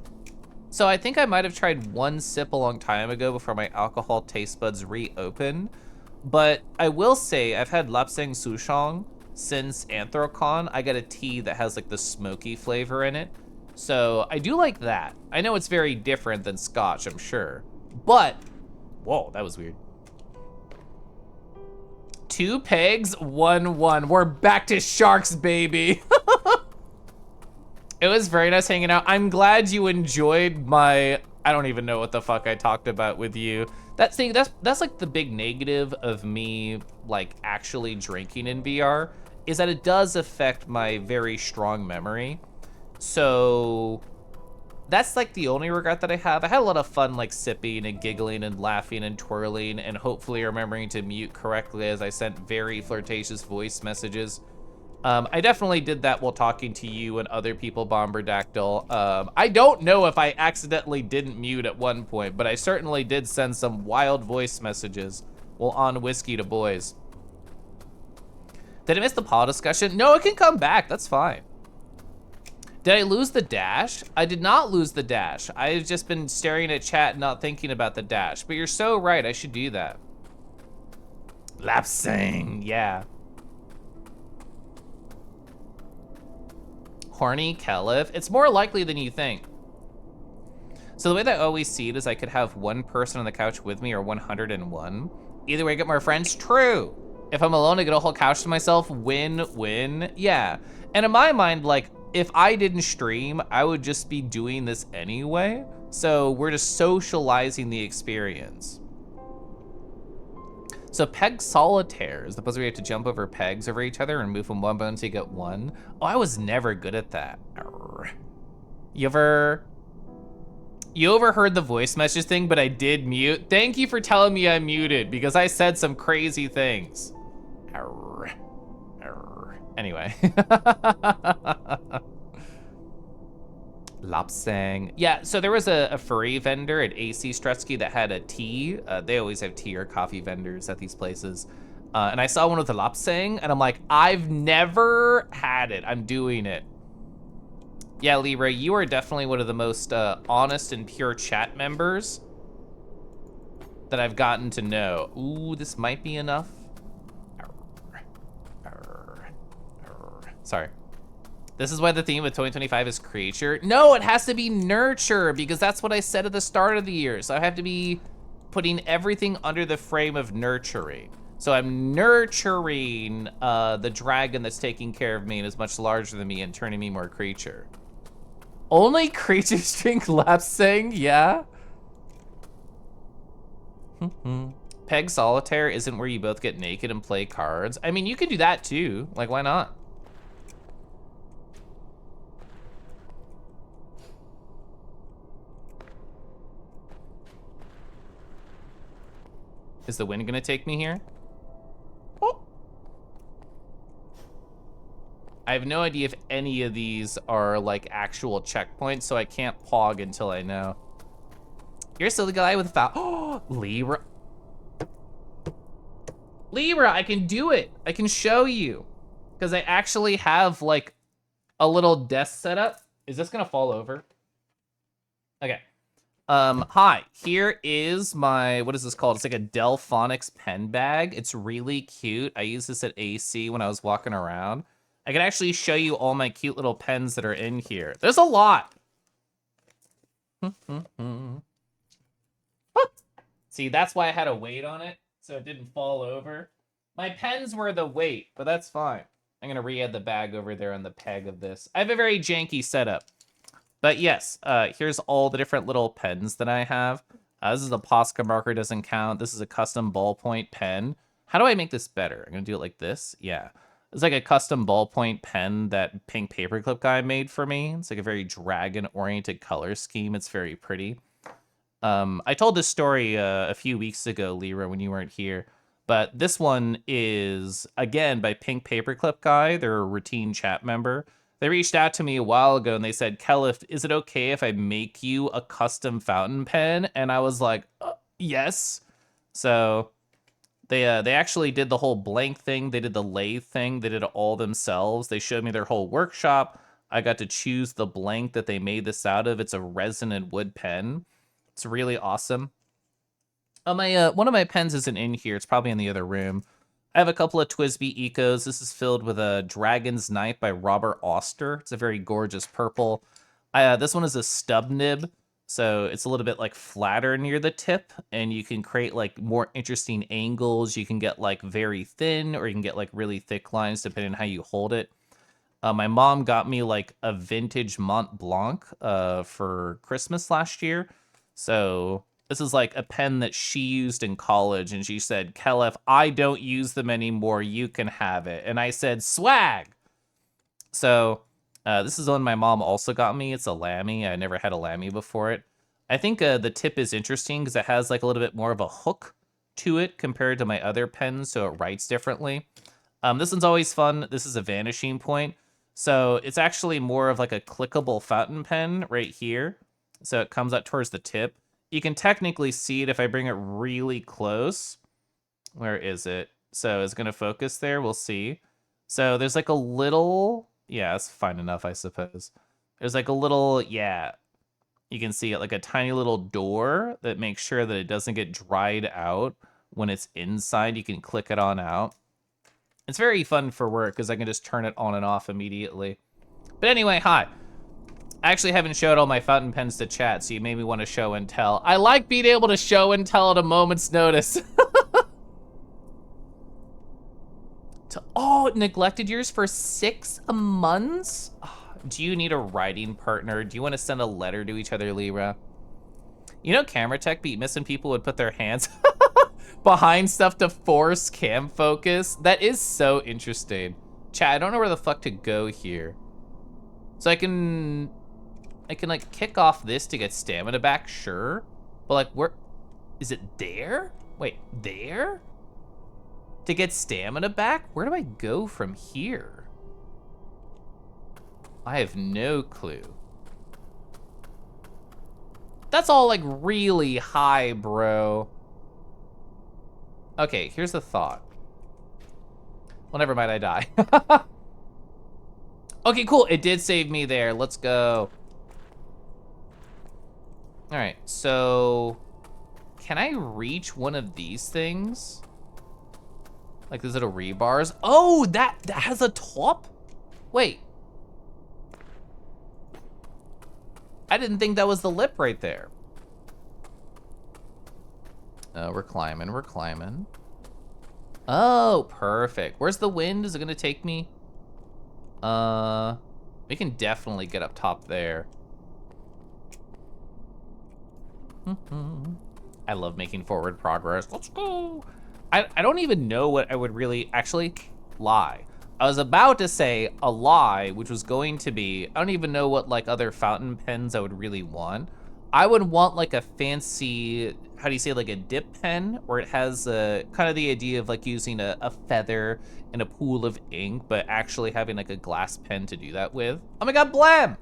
So I think I might have tried one sip a long time ago before my alcohol taste buds reopened. But I will say I've had Lapsang Souchong since Anthrocon. I got a tea that has like the smoky flavor in it. So I do like that. I know it's very different than scotch, I'm sure. But, whoa, that was weird. 2 pegs, 1-1. We're back to sharks, baby. It was very nice hanging out. I'm glad you enjoyed my, I don't even know what the fuck I talked about with you. That's like the big negative of me like actually drinking in VR, is that it does affect my very strong memory. So that's like the only regret that I have. I had a lot of fun like sipping and giggling and laughing and twirling and hopefully remembering to mute correctly as I sent very flirtatious voice messages. I definitely did that while talking to you and other people, Bomberdactyl. I don't know if I accidentally didn't mute at one point, but I certainly did send some wild voice messages while on Whiskey to Boys. Did I miss the Paw discussion? No, it can come back, that's fine. Did I lose the dash? I did not lose the dash. I've just been staring at chat and not thinking about the dash, but you're so right, I should do that. Lapsang, yeah. Horny Caliph? It's more likely than you think. So the way that I always see it is I could have one person on the couch with me or 101. Either way, I get more friends, true. If I'm alone, I get a whole couch to myself, win-win, yeah. And in my mind, like, if I didn't stream, I would just be doing this anyway. So we're just socializing the experience. So peg solitaire is the place where you have to jump over pegs over each other and move from one bone until you get one. Oh, I was never good at that. Arr. You overheard the voice message thing, but I did mute. Thank you for telling me I muted because I said some crazy things. Arr. Arr. Anyway. Lapsang. Yeah, so there was a furry vendor at AC Strutsky that had a tea. They always have tea or coffee vendors at these places. And I saw one with a Lapsang, and I'm like, I've never had it. I'm doing it. Yeah, Libra, you are definitely one of the most honest and pure chat members that I've gotten to know. Ooh, this might be enough. Sorry. This is why the theme of 2025 is creature. No, it has to be nurture because that's what I said at the start of the year. So I have to be putting everything under the frame of nurturing. So I'm nurturing the dragon that's taking care of me and is much larger than me and turning me more creature. Only creatures drink Lapsang, yeah? Peg solitaire isn't where you both get naked and play cards. I mean, you could do that too. Like, why not? Is the wind gonna take me here? Oh. I have no idea if any of these are like actual checkpoints, so I can't pog until I know. You're still the guy with foul. Oh, Libra. Libra, I can do it. I can show you. Because I actually have like a little desk set up. Is this gonna fall over? Okay. Hi, here is my, what is this called? It's like a Delphonics pen bag. It's really cute. I used this at AC when I was walking around. I can actually show you all my cute little pens that are in here. There's a lot. It's See, that's why I had a weight on it, so it didn't fall over. My pens were the weight, but that's fine. I'm gonna re-add the bag over there on the peg of this. I have a very janky setup. But yes, here's all the different little pens that I have. This is a Posca marker, doesn't count. This is a custom ballpoint pen. How do I make this better? I'm gonna do it like this. Yeah. It's like a custom ballpoint pen that Pink Paperclip guy made for me. It's like a very dragon-oriented color scheme. It's very pretty. I told this story a few weeks ago, Lyra, when you weren't here. But this one is, again, by Pink Paperclip guy. They're a routine chat member. They reached out to me a while ago and they said, Kelif, is it okay if I make you a custom fountain pen? And I was like, yes. So they actually did the whole blank thing. They did the lathe thing. They did it all themselves. They showed me their whole workshop. I got to choose the blank that they made this out of. It's a resin and wood pen. It's really awesome. One of my pens isn't in here. It's probably in the other room. I have a couple of Twisby Ecos. This is filled with a Dragon's Knife by Robert Auster. It's a very gorgeous purple. This one is a stub nib, so it's a little bit like flatter near the tip, and you can create like more interesting angles. You can get like very thin, or you can get like really thick lines depending on how you hold it. My mom got me like a vintage Mont Blanc for Christmas last year, so this is like a pen that she used in college, and she said, Kelif, I don't use them anymore. You can have it. And I said, swag! So this is one my mom also got me. It's a Lamy. I never had a Lamy before it. I think the tip is interesting because it has like a little bit more of a hook to it compared to my other pens, so it writes differently. This one's always fun. This is a vanishing point. So it's actually more of like a clickable fountain pen right here. So it comes up towards the tip. You can technically see it if I bring it really close. Where is it? So it's going to focus there. We'll see. So there's like a little... Yeah, it's fine enough, I suppose. There's like a little... Yeah. You can see it like a tiny little door that makes sure that it doesn't get dried out when it's inside. You can click it on out. It's very fun for work because I can just turn it on and off immediately. But anyway, hi. I actually haven't showed all my fountain pens to chat, so you made me want to show and tell. I like being able to show and tell at a moment's notice. Oh, neglected yours for 6 months? Oh, do you need a writing partner? Do you want to send a letter to each other, Lyra? You know camera tech beat missing people would put their hands behind stuff to force cam focus? That is so interesting. Chat, I don't know where the fuck to go here. So I can like kick off this to get stamina back, sure. But like, where, is it there? Wait, there? To get stamina back? Where do I go from here? I have no clue. That's all like really high, bro. Okay, here's the thought. Well, never mind, I die. Okay, cool, it did save me there. Let's go. All right, so can I reach one of these things? Like these little rebars? Oh, that has a top? Wait. I didn't think that was the lip right there. We're climbing, we're climbing. Oh, perfect. Where's the wind? Is it gonna take me? We can definitely get up top there. I love making forward progress. Let's go. I don't even know what I would really actually lie. I was about to say a lie, which was going to be, I don't even know what like other fountain pens I would really want. I would want like a fancy, how do you say, like a dip pen, where it has kind of the idea of like using a feather in a pool of ink, but actually having like a glass pen to do that with. Oh my God, Blam!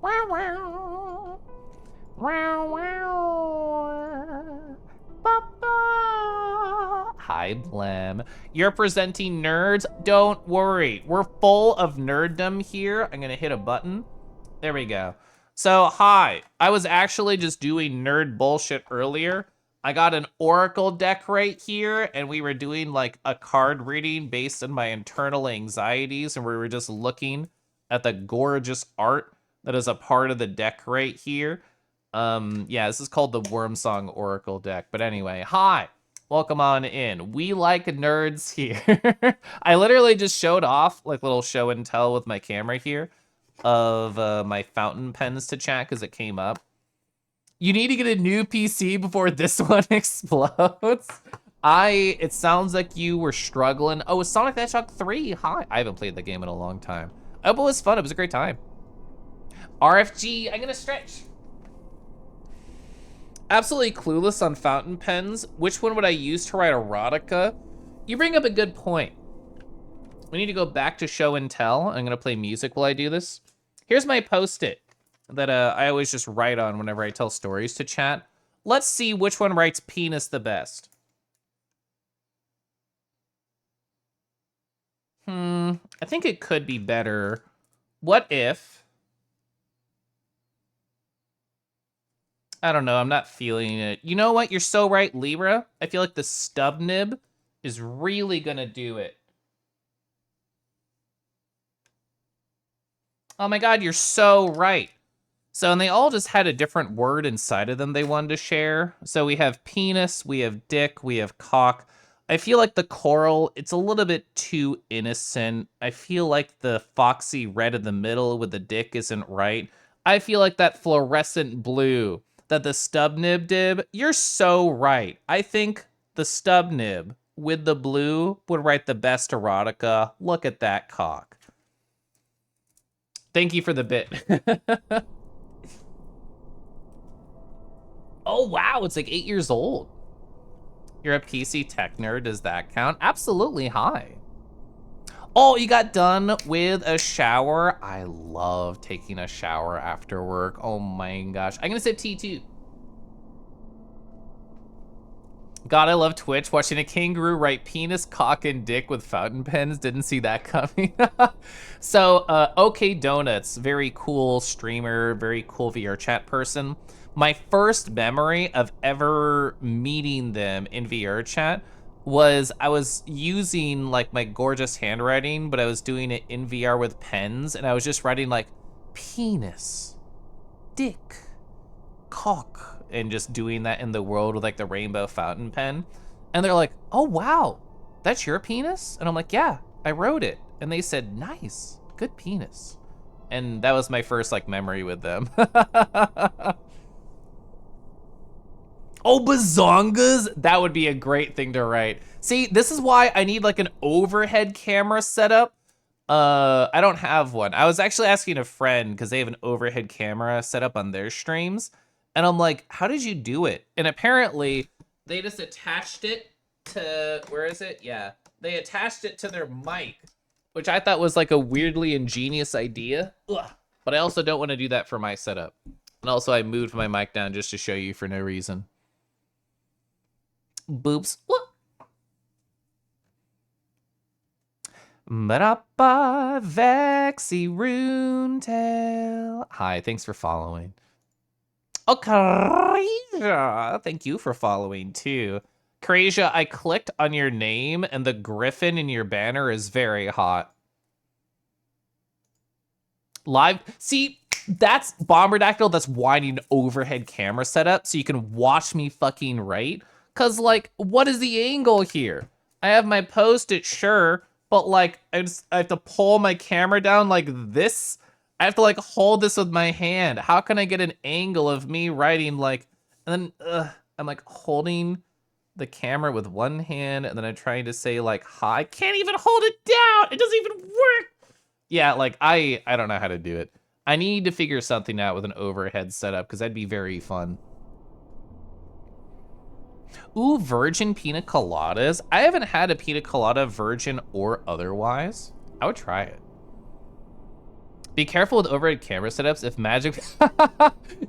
Wow, wow. Wow, wow. Ba-ba. Hi, Blem. You're presenting nerds? Don't worry. We're full of nerddom here. I'm gonna hit a button. There we go. So, hi. I was actually just doing nerd bullshit earlier. I got an oracle deck right here, and we were doing like a card reading based on my internal anxieties, and we were just looking at the gorgeous art that is a part of the deck right here. Yeah, this is called the Worm Song Oracle deck. But anyway, hi. Welcome on in. We like nerds here. I literally just showed off like little show and tell with my camera here of my fountain pens to chat because it came up. You need to get a new PC before this one explodes. It sounds like you were struggling. Oh, it's Sonic the Hedgehog 3. Hi. I haven't played the game in a long time. I hope it was fun. It was a great time. RFG, I'm gonna stretch. Absolutely clueless on fountain pens. Which one would I use to write erotica? You bring up a good point. We need to go back to show and tell. I'm gonna play music while I do this. Here's my post-it that I always just write on whenever I tell stories to chat. Let's see which one writes penis the best. I think it could be better. What if... I don't know, I'm not feeling it. You know what? You're so right, Libra. I feel like the stub nib is really gonna do it. Oh my god, you're so right. So, and they all just had a different word inside of them they wanted to share. So we have penis, we have dick, we have cock. I feel like the coral, it's a little bit too innocent. I feel like the foxy red in the middle with the dick isn't right. I feel like that fluorescent blue that the stub nib did, you're so right. I think the stub nib with the blue would write the best erotica. Look at that cock. Thank you for the bit. Oh, wow, it's like 8 years old. You're a PC tech nerd, does that count? Absolutely, hi. Oh, you got done with a shower? I love taking a shower after work. Oh my gosh. I'm gonna sip tea too. God, I love Twitch. Watching a kangaroo write penis, cock, and dick with fountain pens. Didn't see that coming. So, OK Donuts, very cool streamer, very cool VR chat person. My first memory of ever meeting them in VR chat was I was using like my gorgeous handwriting, but I was doing it in VR with pens, and I was just writing like penis, dick, cock, and just doing that in the world with like the rainbow fountain pen. And they're like, oh wow, that's your penis? And I'm like, yeah, I wrote it. And they said, nice, good penis. And that was my first like memory with them. Oh, bazongas? That would be a great thing to write. See, this is why I need like an overhead camera setup. I don't have one. I was actually asking a friend because they have an overhead camera set up on their streams. And I'm like, how did you do it? And apparently they just attached it to, where is it? Yeah, they attached it to their mic, which I thought was like a weirdly ingenious idea. Ugh. But I also don't want to do that for my setup. And also I moved my mic down just to show you for no reason. Boops. What? Marappa Vexy Runetail. Hi, thanks for following. Oh, Krasia, thank you for following too. Krasia, I clicked on your name and the griffin in your banner is very hot. Live, see, that's Bomberdactyl that's whining overhead camera setup so you can watch me fucking write. Cause like, what is the angle here? I have my post-it, sure, but like, I have to pull my camera down like this. I have to like hold this with my hand. How can I get an angle of me writing like, and then I'm like holding the camera with one hand and then I'm trying to say like, hi. I can't even hold it down. It doesn't even work. Yeah, like I don't know how to do it. I need to figure something out with an overhead setup because that'd be very fun. Ooh, virgin pina coladas. I haven't had a pina colada virgin or otherwise. I would try it. Be careful with overhead camera setups.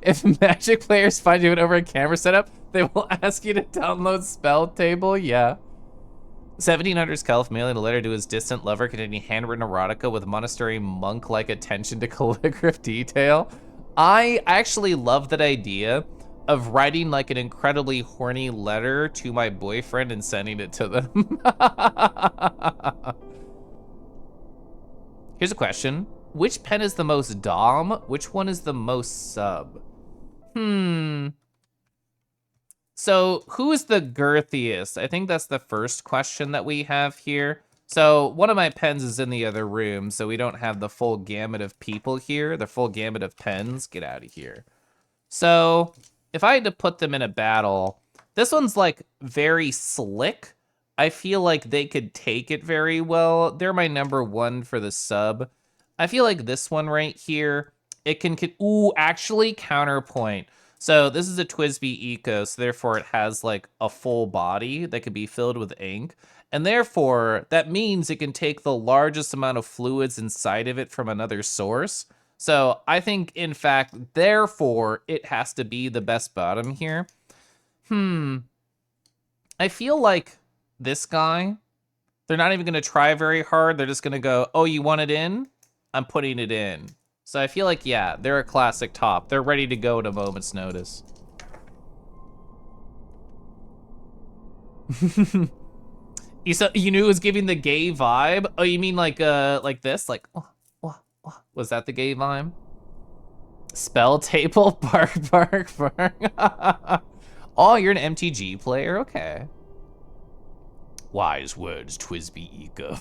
If Magic players find you an overhead camera setup, they will ask you to download spell table. Yeah. 1700s Caliph mailing a letter to his distant lover containing handwritten erotica with monastery monk-like attention to calligraph detail. I actually love that idea of writing like an incredibly horny letter to my boyfriend and sending it to them. Here's a question. Which pen is the most dom? Which one is the most sub? So, who is the girthiest? I think that's the first question that we have here. So, one of my pens is in the other room, so we don't have the full gamut of people here, the full gamut of pens. Get out of here. So, if I had to put them in a battle, this one's like very slick. I feel like they could take it very well. They're my number one for the sub. I feel like this one right here, it can ooh, actually counterpoint. So this is a Twisby Eco, so therefore it has like a full body that could be filled with ink. And therefore, that means it can take the largest amount of fluids inside of it from another source. So I think, in fact, therefore, it has to be the best bottom here. I feel like this guy, they're not even going to try very hard. They're just going to go, oh, you want it in? I'm putting it in. So I feel like, yeah, they're a classic top. They're ready to go at a moment's notice. You knew it was giving the gay vibe? Oh, you mean like this? Like, was that the gay vibe? Spell table, bark, bark, bark. Oh, you're an MTG player? Okay. Wise words, Twisby Eco.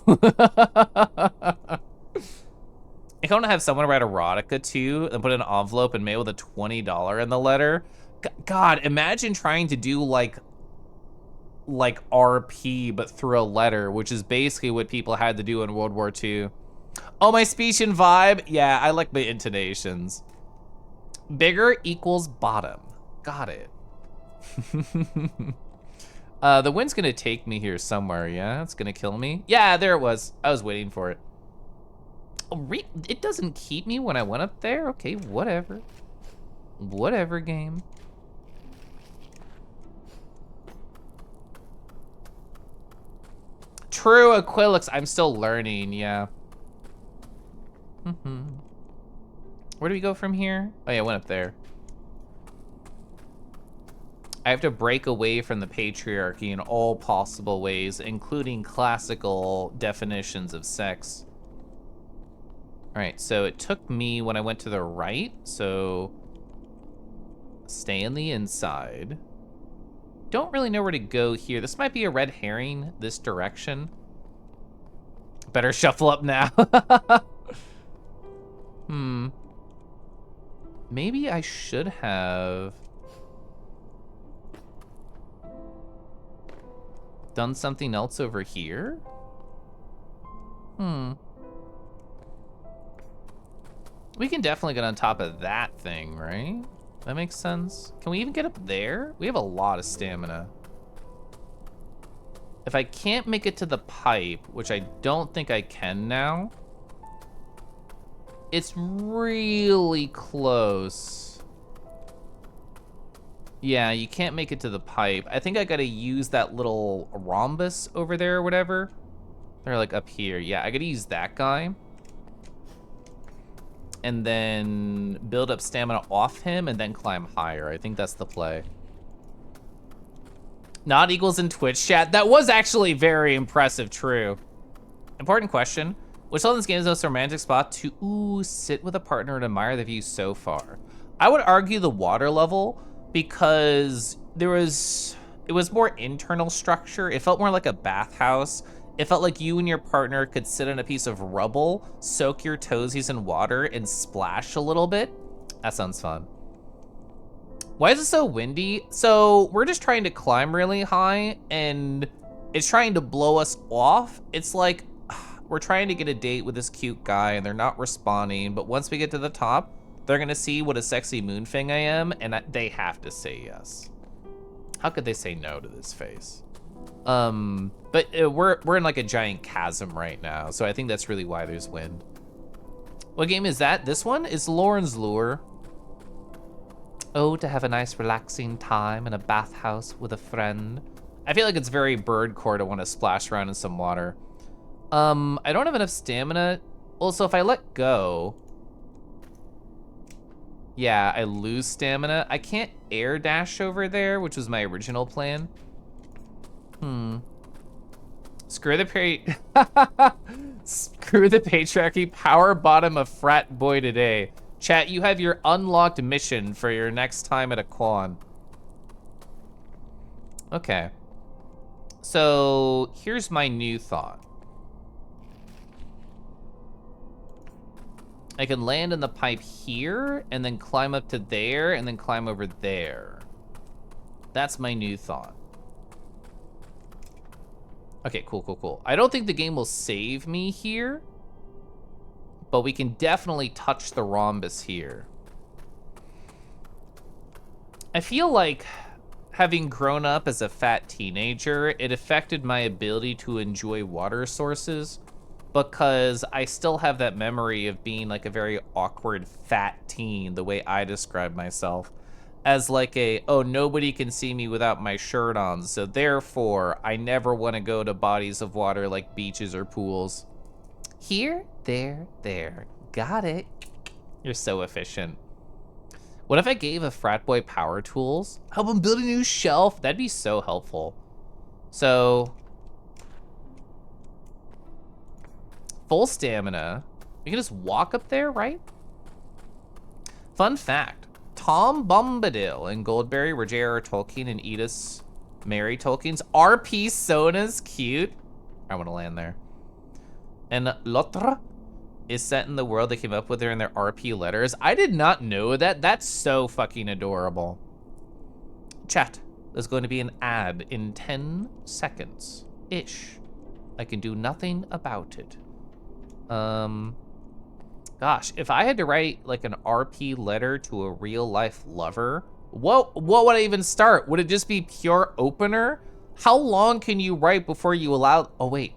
I want to have someone write erotica too and put an envelope and mail with a $20 in the letter. God, imagine trying to do like RP but through a letter, which is basically what people had to do in World War II. Oh, my speech and vibe? Yeah, I like my intonations. Bigger equals bottom. Got it. The wind's gonna take me here somewhere, yeah? It's gonna kill me. Yeah, there it was. I was waiting for it. It doesn't keep me when I went up there? Okay, whatever. Whatever, game. True, Aquilix. I'm still learning, yeah. Where do we go from here? Oh, yeah, I went up there. I have to break away from the patriarchy in all possible ways, including classical definitions of sex. All right, so it took me when I went to the right, so stay in the inside. Don't really know where to go here. This might be a red herring, this direction. Better shuffle up now. Maybe I should have done something else over here? We can definitely get on top of that thing, right? That makes sense. Can we even get up there? We have a lot of stamina. If I can't make it to the pipe, which I don't think I can now, it's really close. Yeah, you can't make it to the pipe. I think I gotta use that little rhombus over there or whatever. They're like up here. Yeah, I gotta use that guy. And then build up stamina off him and then climb higher. I think that's the play. Not equals in Twitch chat. That was actually very impressive, true. Important question. Which of this game is the most romantic spot to sit with a partner and admire the view so far? I would argue the water level because it was more internal structure. It felt more like a bathhouse. It felt like you and your partner could sit on a piece of rubble, soak your toesies in water, and splash a little bit. That sounds fun. Why is it so windy? So we're just trying to climb really high, and it's trying to blow us off. It's like we're trying to get a date with this cute guy, and they're not responding. But once we get to the top, they're gonna see what a sexy moonfang I am, and they have to say yes. How could they say no to this face? But we're in like a giant chasm right now, so I think that's really why there's wind. What game is that? This one is Lorns Lure. Oh, to have a nice relaxing time in a bathhouse with a friend. I feel like it's very birdcore to want to splash around in some water. I don't have enough stamina. Also, if I let go, yeah, I lose stamina. I can't air dash over there, which was my original plan. Screw the screw the patriarchy. Power bottom of frat boy today. Chat, you have your unlocked mission for your next time at a con. Okay. So, here's my new thought. I can land in the pipe here, and then climb up to there, and then climb over there. That's my new thought. Okay, cool, cool, cool. I don't think the game will save me here, but we can definitely touch the rhombus here. I feel like having grown up as a fat teenager, it affected my ability to enjoy water sources because I still have that memory of being like a very awkward fat teen, the way I describe myself, as like a, oh, nobody can see me without my shirt on, so therefore I never want to go to bodies of water like beaches or pools. Here, there, there. Got it. You're so efficient. What if I gave a frat boy power tools? Help him build a new shelf? That'd be so helpful. So, full stamina. We can just walk up there, right? Fun fact. Tom Bombadil and Goldberry were J.R.R. Tolkien and Edith Mary Tolkien's RP Sona's cute. I want to land there. And L'Autre is set in the world they came up with in their RP letters. I did not know that. That's so fucking adorable. Chat, there's going to be an ad in 10 seconds-ish. I can do nothing about it. Gosh, if I had to write like an RP letter to a real life lover, what would I even start? Would it just be pure opener? How long can you write before you allow, oh wait.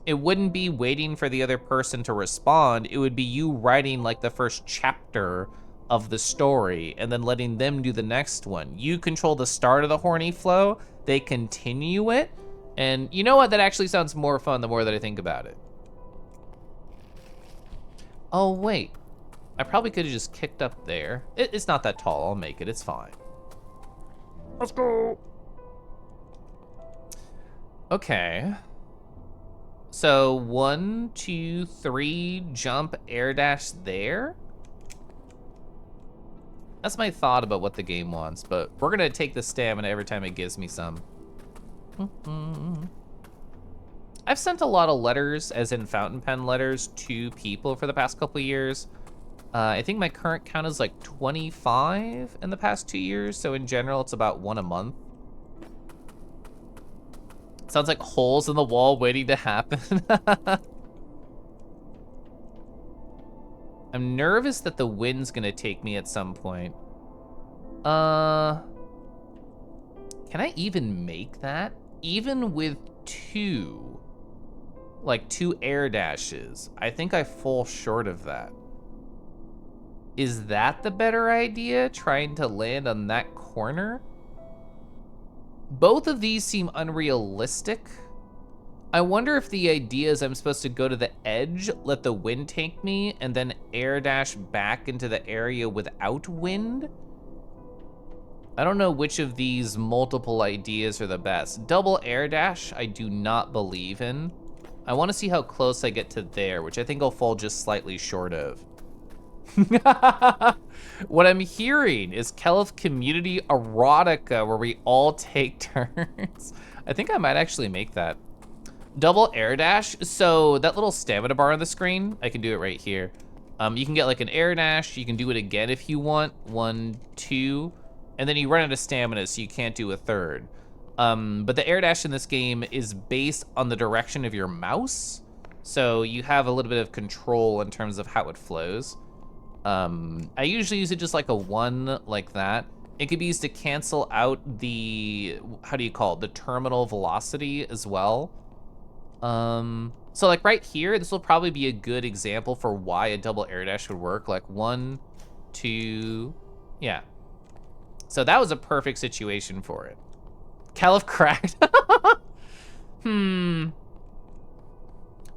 It wouldn't be waiting for the other person to respond. It would be you writing like the first chapter of the story and then letting them do the next one. You control the start of the horny flow, they continue it. And you know what? That actually sounds more fun the more that I think about it. Oh, wait. I probably could have just kicked up there. It's not that tall. I'll make it. It's fine. Let's go. Okay. So 1, 2, 3, jump, air dash there. That's my thought about what the game wants, but we're gonna take the stamina every time it gives me some. I've sent a lot of letters, as in fountain pen letters, to people for the past couple of years. I think my current count is like 25 in the past 2 years, so in general, it's about 1 a month. Sounds like holes in the wall waiting to happen. I'm nervous that the wind's gonna take me at some point. Can I even make that? Even with 2 air dashes, I think I fall short of that. Is that the better idea, trying to land on that corner? Both of these seem unrealistic. I wonder if the idea is I'm supposed to go to the edge, let the wind take me, and then air dash back into the area without wind? I don't know which of these multiple ideas are the best. Double air dash, I do not believe in. I want to see how close I get to there, which I think I'll fall just slightly short of. What I'm hearing is Kelf community erotica where we all take turns. I think I might actually make that. Double air dash, so that little stamina bar on the screen, I can do it right here. You can get like an air dash, you can do it again if you want, 1, 2, and then you run out of stamina so you can't do a third. But the air dash in this game is based on the direction of your mouse, so you have a little bit of control in terms of how it flows. I usually use it just like a 1 like that. It could be used to cancel out the, how do you call it, the terminal velocity as well. So like right here, this will probably be a good example for why a double air dash would work. Like 1, 2, yeah. So that was a perfect situation for it. Caliph cracked.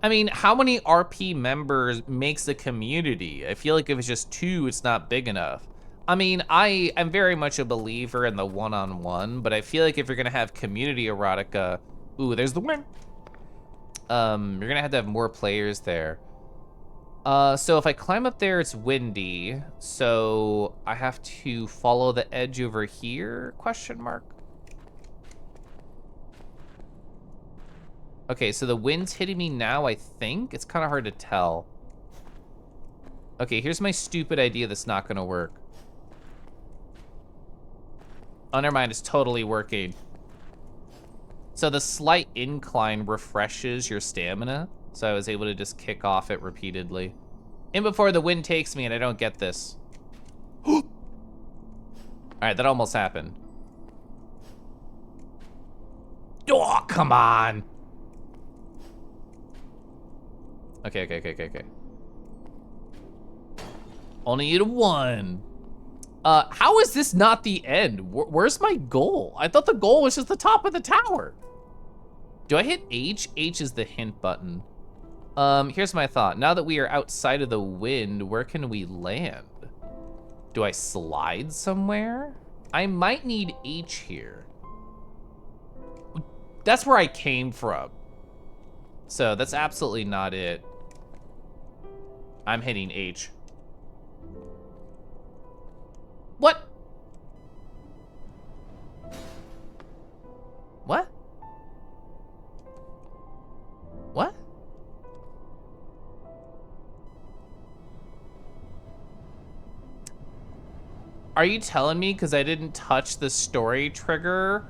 I mean, how many RP members makes the community? I feel like if it's just 2, it's not big enough. I mean, I'm very much a believer in the one-on-one, but I feel like if you're gonna have community erotica, ooh, there's the win. You're gonna have to have more players there. So if I climb up there, it's windy. So I have to follow the edge over here, question mark. Okay, so the wind's hitting me now, I think. It's kind of hard to tell. Okay, here's my stupid idea that's not gonna work. Oh, never mind, it's totally working. So the slight incline refreshes your stamina. So I was able to just kick off it repeatedly. In before the wind takes me and I don't get this. All right, that almost happened. Oh, come on. Okay. Only need a 1. How is this not the end? Where's my goal? I thought the goal was just the top of the tower. Do I hit H? H is the hint button. Here's my thought. Now that we are outside of the wind, where can we land? Do I slide somewhere? I might need H here. That's where I came from. So that's absolutely not it. I'm hitting H. What? What? What? Are you telling me because I didn't touch the story trigger?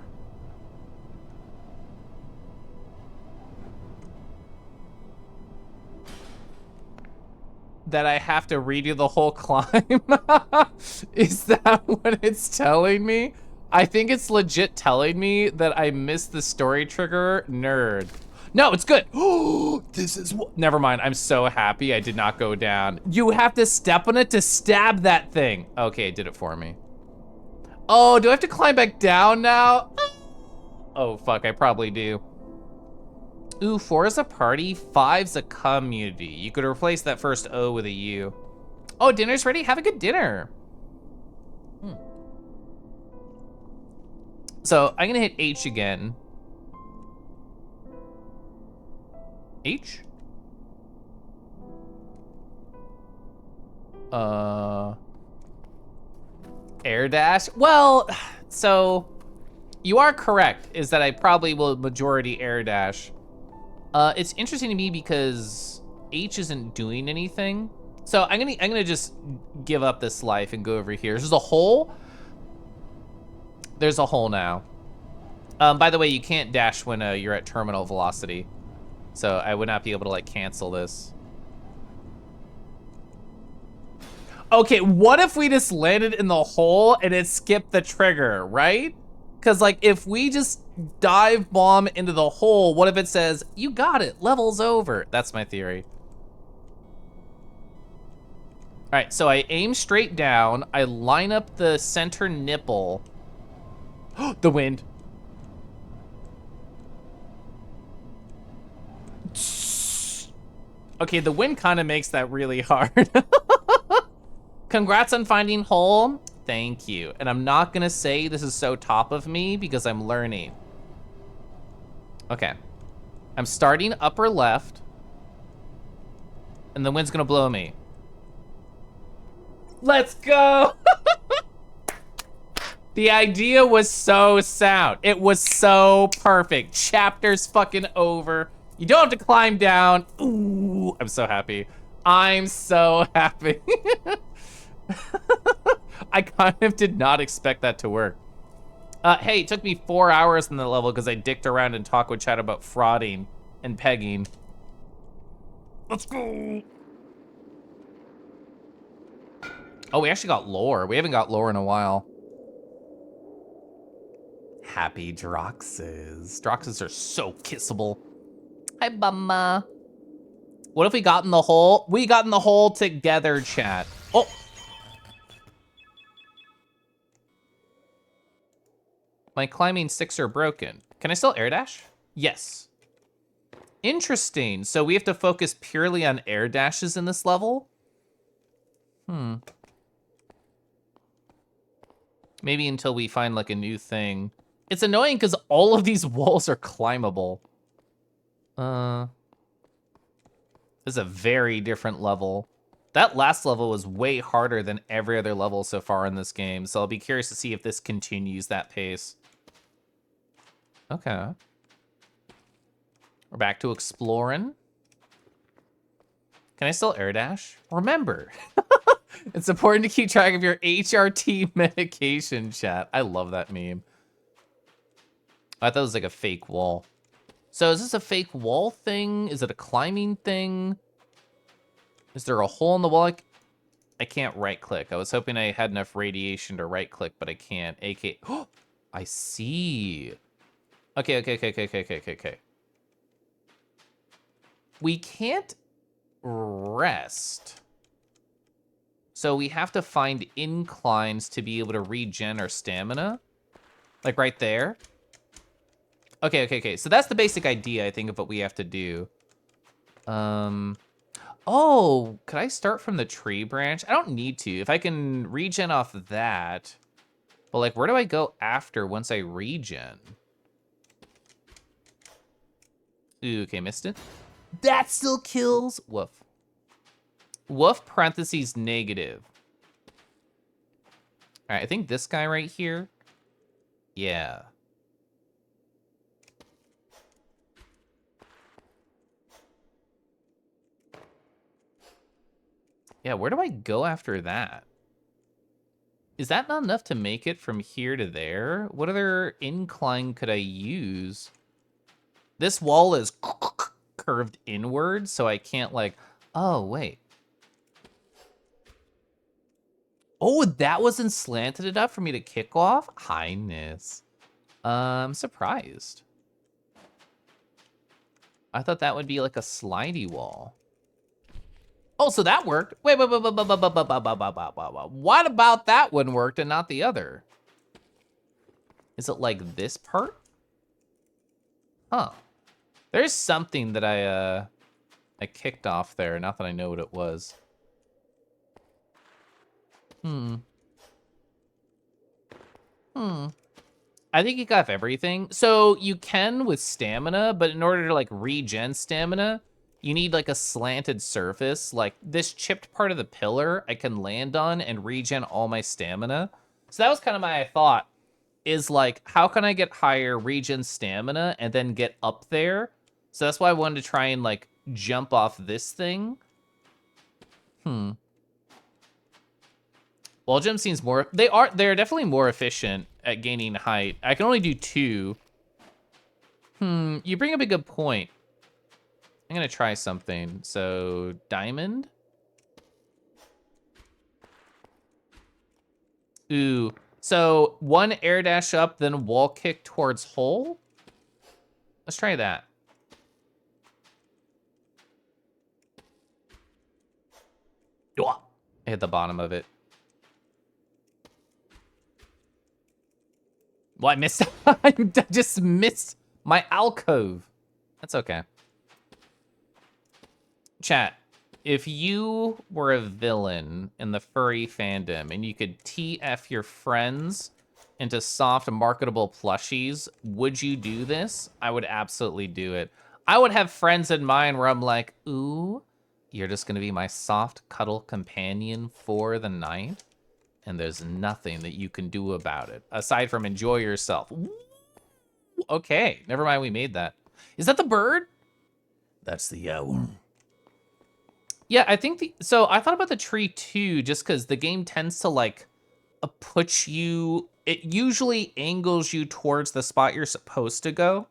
That I have to redo the whole climb? Is that what it's telling me? I think it's legit telling me that I missed the story trigger. Nerd. No, it's good. Oh, this is what. Never mind. I'm so happy I did not go down. You have to step on it to stab that thing. Okay, it did it for me. Oh, do I have to climb back down now? Oh, fuck, I probably do. Ooh, 4 is a party, 5's a community. You could replace that first O with a U. Oh, dinner's ready? Have a good dinner. So I'm gonna hit H again. H? Air dash? Well, so you are correct, is that I probably will majority air dash. It's interesting to me because H isn't doing anything. So I'm gonna just give up this life and go over here. There's a hole. There's a hole now. By the way, you can't dash when you're at terminal velocity. So I would not be able to like cancel this. Okay, what if we just landed in the hole and it skipped the trigger, right? Because like if we just dive bomb into the hole, what if it says, you got it, level's over? That's my theory. All right, so I aim straight down. I line up the center nipple. The wind. Okay, the wind kind of makes that really hard. Congrats on finding hole. Thank you. And I'm not gonna say this is so top of me because I'm learning. Okay. I'm starting upper left. And the wind's gonna blow me. Let's go! The idea was so sound. It was so perfect. Chapter's fucking over. You don't have to climb down. Ooh, I'm so happy. I'm so happy. I kind of did not expect that to work. Hey, it took me 4 hours in the level because I dicked around and talked with chat about frauding and pegging. Let's go. Oh, we actually got lore. We haven't got lore in a while. Happy Droxes. Droxes are so kissable. Hi, Bumma. What if we got in the hole? We got in the hole together, chat. Oh. My climbing sticks are broken. Can I still air dash? Yes. Interesting. So we have to focus purely on air dashes in this level? Maybe until we find like a new thing. It's annoying because all of these walls are climbable. This is a very different level. That last level was way harder than every other level so far in this game, so I'll be curious to see if this continues that pace. Okay. We're back to exploring. Can I still air dash? Remember, it's important to keep track of your HRT medication, chat. I love that meme. I thought it was like a fake wall. So is this a fake wall thing? Is it a climbing thing? Is there a hole in the wall? I can't right click. I was hoping I had enough radiation to right click, but I can't. AK. Oh, I see. Okay. We can't rest. So we have to find inclines to be able to regen our stamina. Like right there. Okay. So that's the basic idea, I think, of what we have to do. Oh, could I start from the tree branch? I don't need to. If I can regen off that. But like, where do I go after once I regen? Ooh, okay, missed it. That still kills. Woof. Woof parentheses negative. All right, I think this guy right here. Yeah. Yeah, where do I go after that? Is that not enough to make it from here to there? What other incline could I use? This wall is curved inward, so I can't like... Oh, wait. Oh, that wasn't slanted enough for me to kick off? Highness. I'm surprised. I thought that would be like a slidey wall. Oh, so that worked. Wait. What about that one worked and not the other? Is it like this part? Huh. There's something that I kicked off there. Not that I know what it was. I think you got everything. So you can with stamina, but in order to like regen stamina, you need like a slanted surface. Like this chipped part of the pillar I can land on and regen all my stamina. So that was kind of my thought, is like, how can I get higher regen stamina and then get up there? So that's why I wanted to try and like jump off this thing. Wall jump seems more, they're definitely more efficient at gaining height. I can only do 2. You bring up a good point. I'm gonna try something. So, diamond. Ooh, so 1 air dash up, then wall kick towards hole. Let's try that. I hit the bottom of it. Well, I missed. I just missed my alcove. That's okay. Chat, if you were a villain in the furry fandom and you could TF your friends into soft, marketable plushies, would you do this? I would absolutely do it. I would have friends in mind where I'm like, ooh, you're just gonna be my soft cuddle companion for the night, and there's nothing that you can do about it, aside from enjoy yourself. Ooh, okay, never mind, we made that. Is that the bird? That's the owl. Yeah, I think so I thought about the tree too, just because the game tends to like put you, it usually angles you towards the spot you're supposed to go,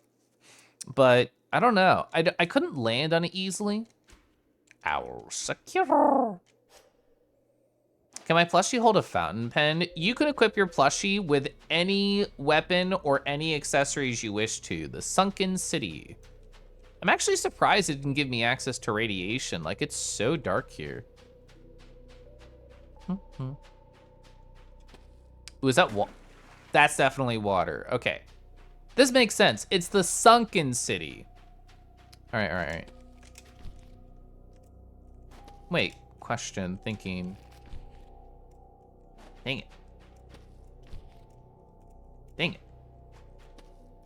but I don't know. I couldn't land on it easily. Owl secure. Can my plushie hold a fountain pen? You can equip your plushie with any weapon or any accessories you wish to. The Sunken City. I'm actually surprised it didn't give me access to radiation. Like, it's so dark here. Ooh, is that water? That's definitely water. Okay. This makes sense. It's the Sunken City. All right. Wait, question, thinking. Dang it.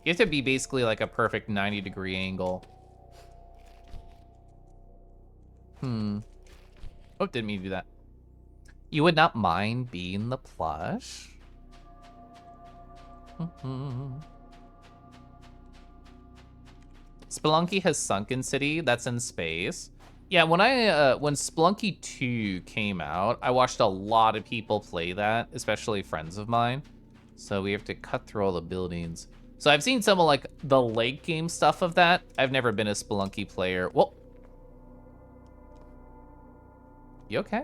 You have to be basically like a perfect 90-degree angle. Oh, didn't mean to do that. You would not mind being the plush? Spelunky has Sunken City. That's in space. Yeah, when Spelunky 2 came out, I watched a lot of people play that, especially friends of mine. So we have to cut through all the buildings. So I've seen some of like the late game stuff of that. I've never been a Spelunky player. Whoa. You okay?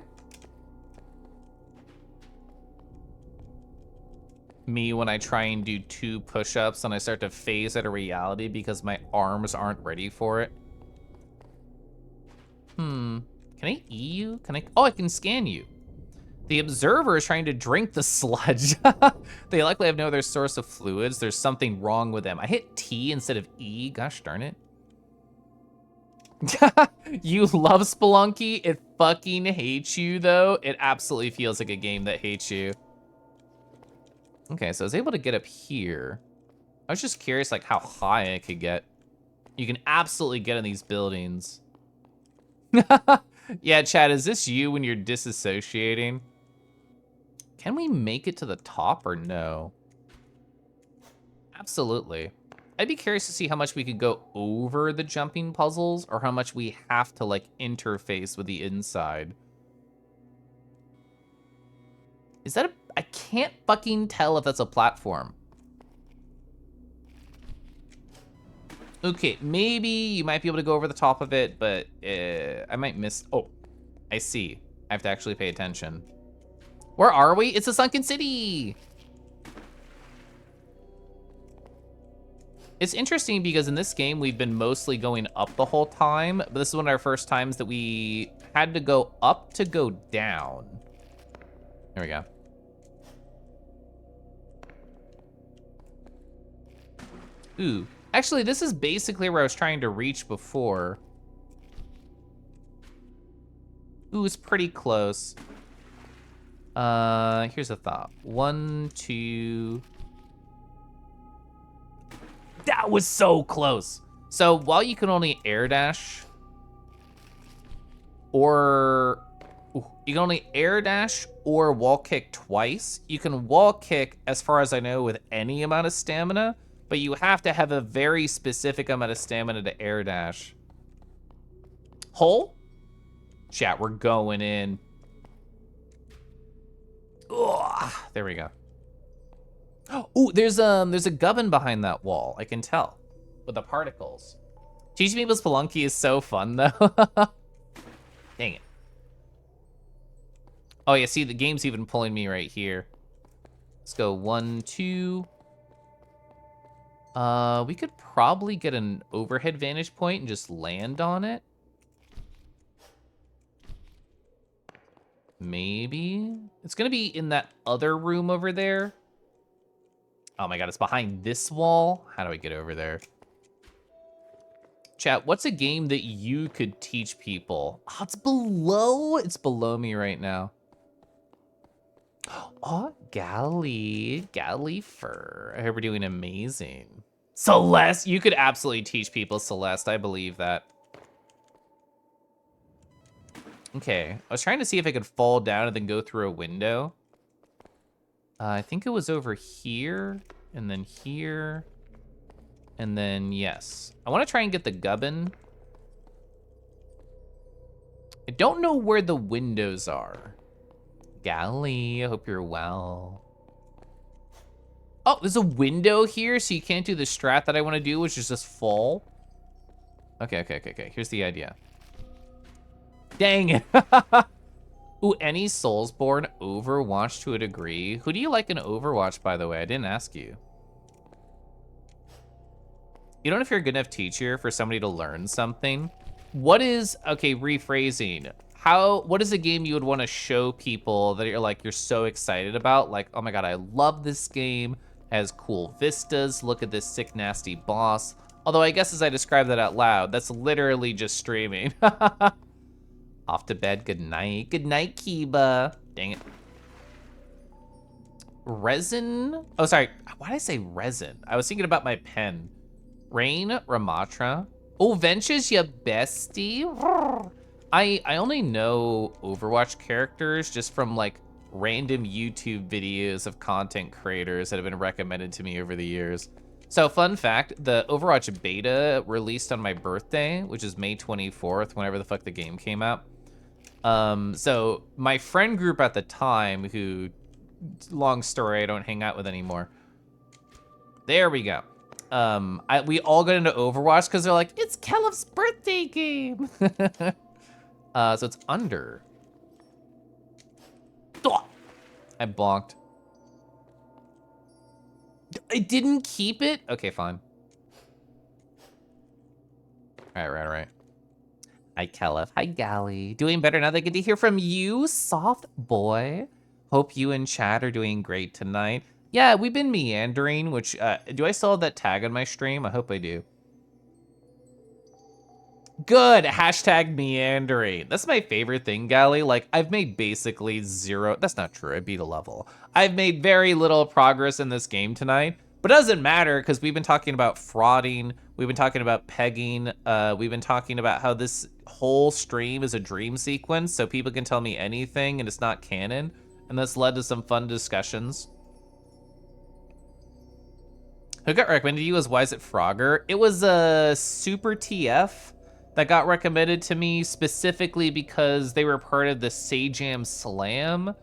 Me when I try and do 2 push-ups and I start to phase out of reality because my arms aren't ready for it. Can I E you? Oh, I can scan you. The observer is trying to drink the sludge. They likely have no other source of fluids. There's something wrong with them. I hit T instead of E. Gosh darn it. You love Spelunky? It fucking hates you, though. It absolutely feels like a game that hates you. Okay, so I was able to get up here. I was just curious, like, how high I could get. You can absolutely get in these buildings. Yeah, Chad, is this you when you're disassociating? Can we make it to the top or no? Absolutely. I'd be curious to see how much we could go over the jumping puzzles or how much we have to, like, interface with the inside. Is that I can't fucking tell if that's a platform. Okay, maybe you might be able to go over the top of it, but I might miss. Oh, I see. I have to actually pay attention. Where are we? It's a sunken city. It's interesting because in this game, we've been mostly going up the whole time, but this is one of our first times that we had to go up to go down. There we go. Ooh, actually, this is basically where I was trying to reach before. Ooh, it's pretty close. Here's a thought. 1, 2. That was so close. So while you can only air dash, or you can only air dash or wall kick twice, you can wall kick, as far as I know, with any amount of stamina. But you have to have a very specific amount of stamina to air dash. Hole? Chat, we're going in. Ugh, there we go. Oh, there's a gubbin behind that wall, I can tell. With the particles. Teaching people Spelunky is so fun, though. Dang it. Oh, yeah, see, the game's even pulling me right here. Let's go 1, 2. We could probably get an overhead vantage point and just land on it. Maybe. It's gonna be in that other room over there. Oh my god, it's behind this wall. How do I get over there? Chat, what's a game that you could teach people? Oh, it's below me right now. Oh, Galley Fur. I hope we're doing amazing. Celeste, you could absolutely teach people Celeste. I believe that. Okay, I was trying to see if I could fall down and then go through a window. I think it was over here, and then here, and then yes. I want to try and get the gubbin. I don't know where the windows are. Galley, I hope you're well. Oh, there's a window here, so you can't do the strat that I want to do, which is just fall. Okay. Here's the idea. Dang it. Ooh, any Soulsborne Overwatch to a degree? Who do you like in Overwatch, by the way? I didn't ask you. You don't know if you're a good enough teacher for somebody to learn something? What is, okay, rephrasing. What is a game you would want to show people that you're so excited about? Like, oh my god, I love this game. It has cool vistas. Look at this sick, nasty boss. Although I guess as I describe that out loud, that's literally just streaming. Off to bed, good night. Good night, Kiba. Dang it. Resin? Oh, sorry. Why did I say resin? I was thinking about my pen. Rain, Ramatra. Oh, Venture's your bestie. I only know Overwatch characters just from like random YouTube videos of content creators that have been recommended to me over the years. So fun fact, the Overwatch beta released on my birthday, which is May 24th, whenever the fuck the game came out. So my friend group at the time, who, long story, I don't hang out with anymore. There we go. We all got into Overwatch because they're like, it's Kelev's birthday game. So it's under. I blocked. I didn't keep it? Okay, fine. Right. Hi, Kelef. Hi, Gally. Doing better now that I get to hear from you, soft boy. Hope you and Chad are doing great tonight. Yeah, we've been meandering, which, do I still have that tag on my stream? I hope I do. Good, hashtag meandering. That's my favorite thing, Gally. Like, I've made basically zero, that's not true, I beat a level. I've made very little progress in this game tonight, but it doesn't matter because we've been talking about frauding, we've been talking about pegging, we've been talking about how this whole stream is a dream sequence, so people can tell me anything and it's not canon, and that's led to some fun discussions. Who got recommended to you as Why Is It Frogger? It was a Super TF that got recommended to me specifically because they were part of the Sajam Slam,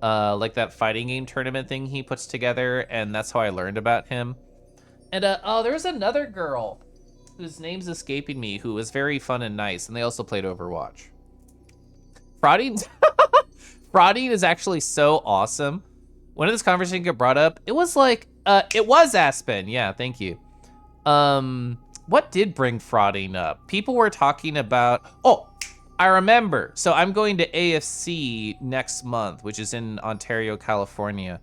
like that fighting game tournament thing he puts together, and that's how I learned about him. And oh, there's another girl whose name's escaping me who was very fun and nice, and they also played Overwatch. Frauding, frauding is actually so awesome. When this conversation got brought up, it was like, it was Aspen, yeah, thank you. What did bring frauding up? People were talking about, oh, I remember. So I'm going to AFC next month, which is in Ontario, California.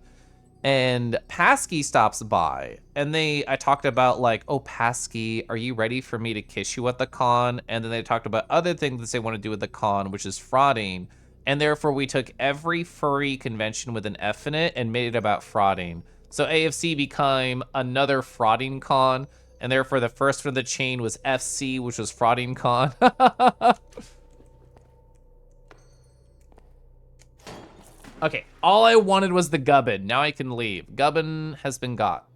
And Pasky stops by, and I talked about like, oh, Pasky, are you ready for me to kiss you at the con? And then they talked about other things that they want to do with the con, which is frauding. And therefore we took every furry convention with an F in it and made it about frauding. So AFC became another frauding con, and therefore the first one of the chain was FC, which was frauding con. Okay, all I wanted was the gubbin. Now I can leave. Gubbin has been got.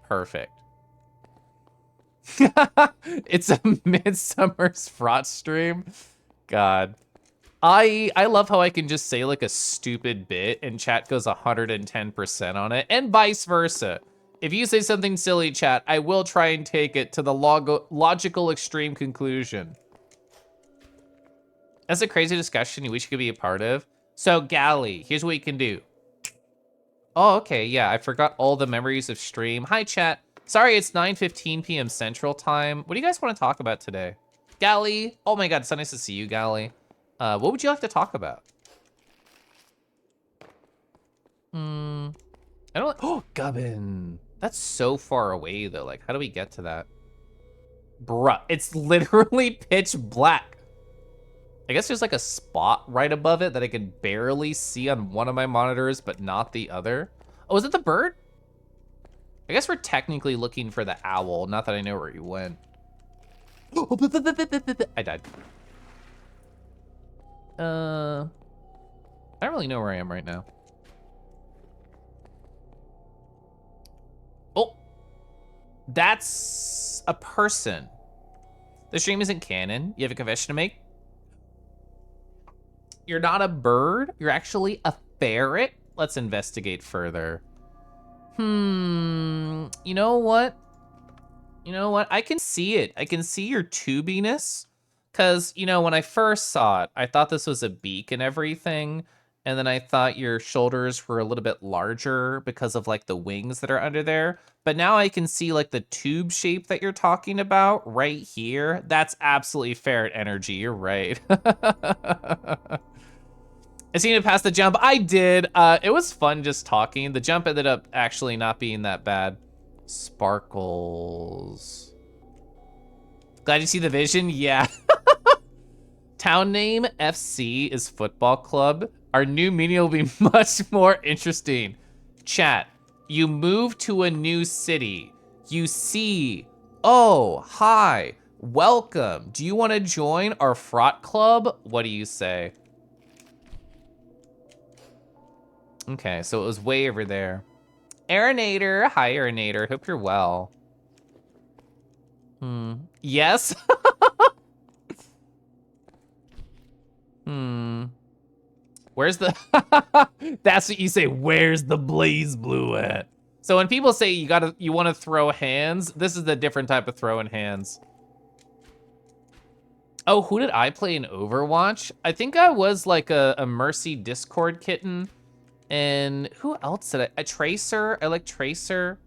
Perfect. It's a Midsummer's Fraught stream. God. I love how I can just say like a stupid bit and chat goes 110% on it, and vice versa. If you say something silly, chat, I will try and take it to the logical extreme conclusion. That's a crazy discussion you wish you could be a part of. So, Gally, here's what you can do. Oh, okay, yeah, I forgot all the memories of stream. Hi, chat. Sorry, it's 9:15 p.m. Central Time. What do you guys want to talk about today? Gally, oh my god, it's so nice to see you, Gally. What would you like to talk about? I don't, oh, Gubbin. That's so far away, though. Like, how do we get to that? Bruh, it's literally pitch black. I guess there's like a spot right above it that I can barely see on one of my monitors, but not the other. Oh, is it the bird? I guess we're technically looking for the owl, not that I know where he went. I died. I don't really know where I am right now. Oh, that's a person. The stream isn't canon. You have a confession to make? You're not a bird. You're actually a ferret. Let's investigate further. You know what? You know what? I can see it. I can see your tubiness. Because, you know, when I first saw it, I thought this was a beak and everything. And then I thought your shoulders were a little bit larger because of, like, the wings that are under there. But now I can see, like, the tube shape that you're talking about right here. That's absolutely ferret energy. You're right. I seen it past the jump. I did. It was fun just talking. The jump ended up actually not being that bad. Sparkles. Glad you see the vision? Yeah. Town name FC is football club. Our new meaning will be much more interesting. Chat, you move to a new city. You see, oh, hi. welcome. Do you want to join our fraught club? What do you say? Okay, so it was way over there. Aeronator, hi Aeronator, hope you're well. Yes? Where's the... That's what you say, where's the blaze blue at? So when people say you want to throw hands, this is the different type of throwing hands. Oh, who did I play in Overwatch? I think I was like a Mercy Discord kitten. And who else did I... Tracer? I like Tracer.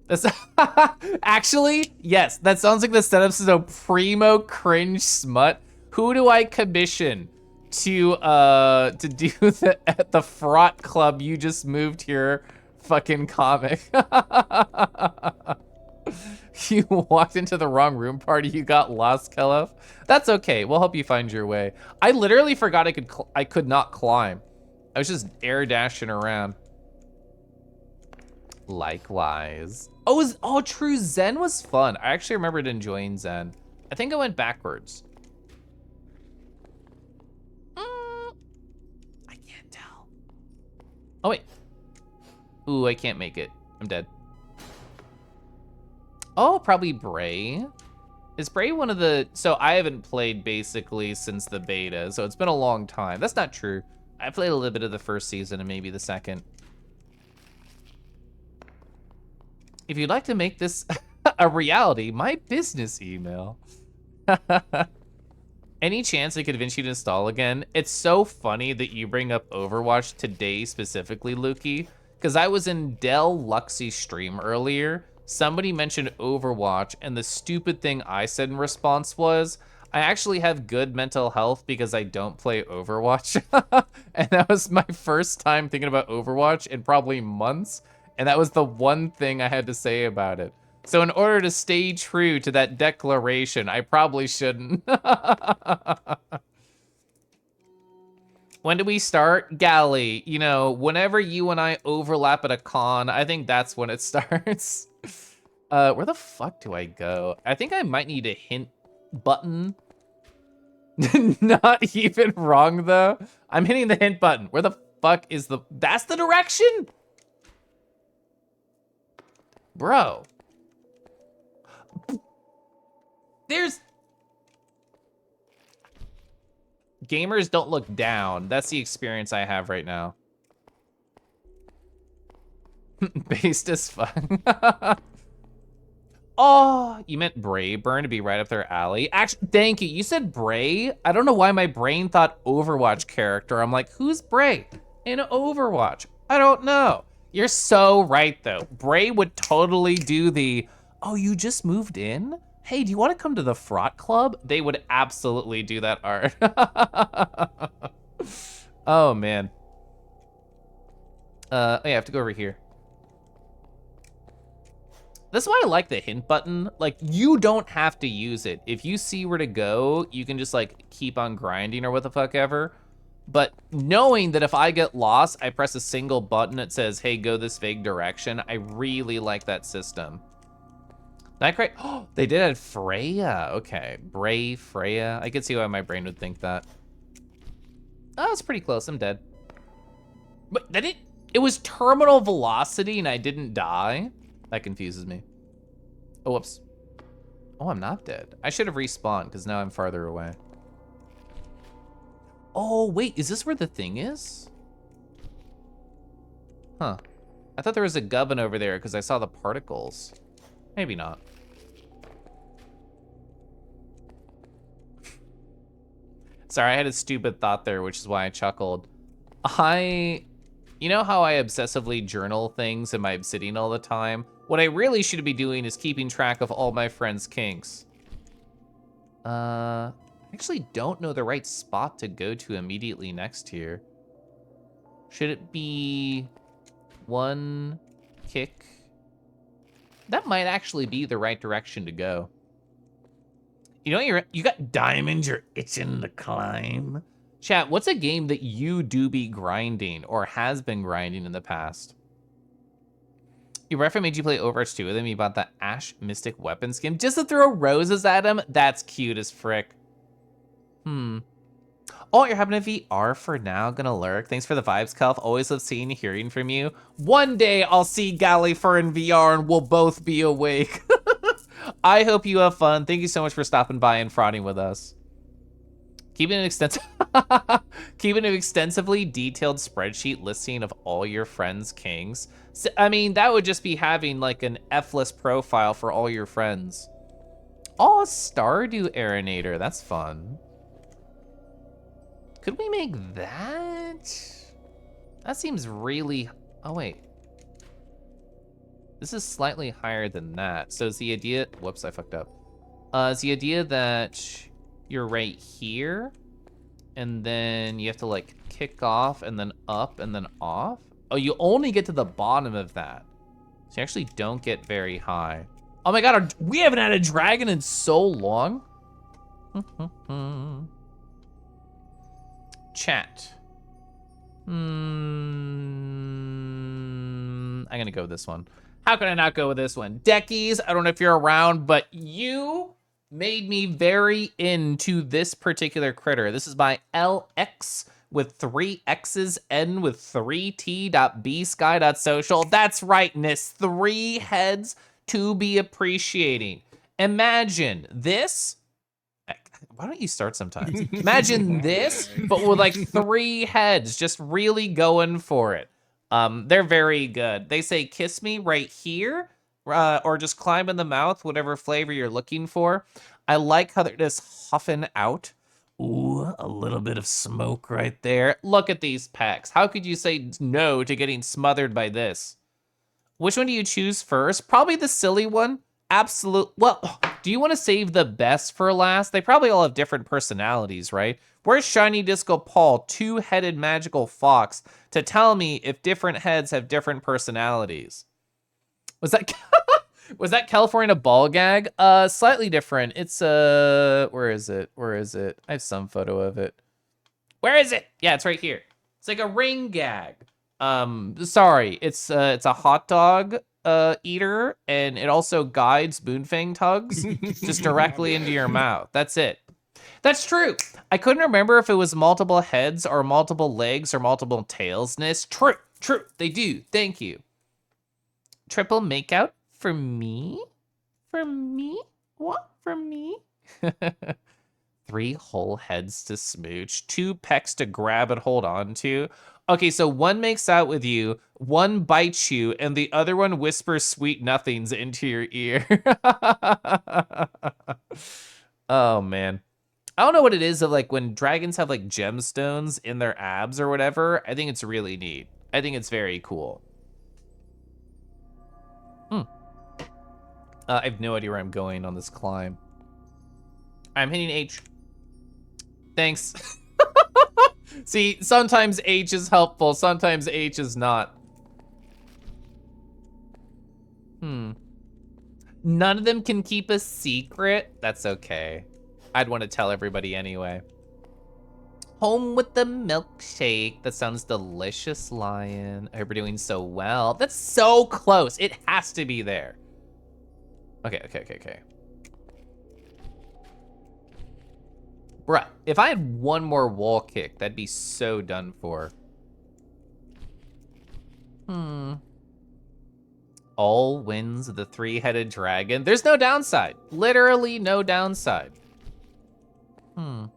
That's actually, yes, that sounds like the setup is a primo cringe smut. Who do I commission to do at the fraught club you just moved here fucking comic? You walked into the wrong room party, you got lost, Kelef. That's okay, we'll help you find your way. I literally forgot I could not climb. I was just air dashing around. Likewise. Oh, true, Zen was fun. I actually remembered enjoying Zen. I think I went backwards. I can't tell. Oh, wait. Ooh, I can't make it. I'm dead. Oh, probably Bray. Is Bray one of the... So I haven't played basically since the beta, so it's been a long time. That's not true. I played a little bit of the first season and maybe the second. If you'd like to make this a reality, my business email. Any chance I could convince you to install again? It's so funny that you bring up Overwatch today specifically, Lukey, because I was in Del Luxie's stream earlier. Somebody mentioned Overwatch, and the stupid thing I said in response was, I actually have good mental health because I don't play Overwatch. And that was my first time thinking about Overwatch in probably months. And that was the one thing I had to say about it. So in order to stay true to that declaration, I probably shouldn't. When do we start? Galley, you know, whenever you and I overlap at a con, I think that's when it starts. Where the fuck do I go? I think I might need a hint button. Not even wrong, though. I'm hitting the hint button. Where the fuck is the... That's the direction? Bro. There's... Gamers don't look down. That's the experience I have right now. Based as fuck. Oh, you meant Brayburn to be right up their alley. Actually, thank you. You said Bray. I don't know why my brain thought Overwatch character. I'm like, who's Bray in Overwatch? I don't know. You're so right, though. Bray would totally do the, oh, you just moved in? Hey, do you want to come to the fraught club? They would absolutely do that art. Oh, man. Oh, yeah, I have to go over here. That's why I like the hint button. Like, you don't have to use it. If you see where to go, you can just, like, keep on grinding or what the fuck ever. But knowing that if I get lost, I press a single button that says, hey, go this vague direction, I really like that system. Nightcray, oh, they did add Freya. Okay, Bray, Freya. I could see why my brain would think that. Oh, it's pretty close, I'm dead. But that it was terminal velocity and I didn't die? That confuses me. Oh, whoops. Oh, I'm not dead. I should have respawned because now I'm farther away. Oh, wait, is this where the thing is? Huh. I thought there was a gubbin over there because I saw the particles. Maybe not. Sorry, I had a stupid thought there, which is why I chuckled. You know how I obsessively journal things in my obsidian all the time? What I really should be doing is keeping track of all my friends' kinks. I actually don't know the right spot to go to immediately next here. Should it be one kick? That might actually be the right direction to go. You know, you got diamonds, you're itching to climb. Chat, what's a game that you do be grinding or has been grinding in the past? Your referee made you play Overwatch 2 with him. You bought the Ash Mystic weapon skin just to throw roses at him? That's cute as frick. Oh, you're having a VR for now. Gonna lurk. Thanks for the vibes, Kelf. Always love seeing and hearing from you. One day I'll see Gallifur in VR and we'll both be awake. I hope you have fun. Thank you so much for stopping by and frauding with us. Keeping an extensively detailed spreadsheet listing of all your friends' kings. So, I mean, that would just be having like an F-less profile for all your friends. Oh, Stardew Aeronator. That's fun. Could we make that? That seems really... Oh, wait. This is slightly higher than that. So is the idea... Whoops, I fucked up. Is the idea that you're right here, and then you have to, like, kick off, and then up, and then off? Oh, you only get to the bottom of that. So you actually don't get very high. Oh my god, we haven't had a dragon in so long. Chat. I'm gonna go with this one. How can I not go with this one? Deckies, I don't know if you're around, but you made me very into this particular critter. This is by LX with 3 X's, N with 3T.B Sky.social. That's right, Nis. 3 heads to be appreciating. Imagine this. Why don't you start sometimes? Imagine this, but with like 3 heads, just really going for it. They're very good. They say, kiss me right here, or just climb in the mouth, whatever flavor you're looking for. I like how they're just huffing out. Ooh, a little bit of smoke right there. Look at these packs. How could you say no to getting smothered by this? Which one do you choose first? Probably the silly one. Absolute. Well, do you want to save the best for last? They probably all have different personalities, right? Where's Shiny Disco Paul, 2-headed magical fox, to tell me if different heads have different personalities? Was that was that California ball gag? Slightly different. It's where is it? Where is it? I have some photo of it. Where is it? Yeah, it's right here. It's like a ring gag. Sorry, it's a hot dog eater, and it also guides Boonfang tugs just directly into your mouth. That's it. That's true. I couldn't remember if it was multiple heads or multiple legs or multiple tails. True. They do. Thank you. Triple makeout for me? For me? What? For me? 3 whole heads to smooch, 2 pecks to grab and hold on to. Okay, so one makes out with you, one bites you, and the other one whispers sweet nothings into your ear. Oh, man. I don't know what it is of like when dragons have like gemstones in their abs or whatever. I think it's really neat. I think it's very cool. I have no idea where I'm going on this climb. I'm hitting H. Thanks. See, sometimes H is helpful, sometimes H is not. None of them can keep a secret. That's okay. I'd want to tell everybody anyway. Home with the milkshake. That sounds delicious, Lion. I hope you're doing so well. That's so close. It has to be there. Okay. Bruh, if I had one more wall kick, that'd be so done for. All wins the 3-headed dragon. There's no downside. Literally no downside. Can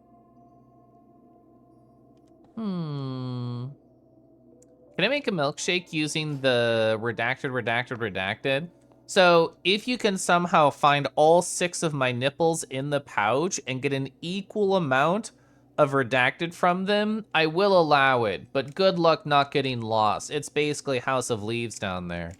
I make a milkshake using the redacted? So if you can somehow find all 6 of my nipples in the pouch and get an equal amount of redacted from them, I will allow it, but good luck not getting lost. It's basically House of Leaves down there.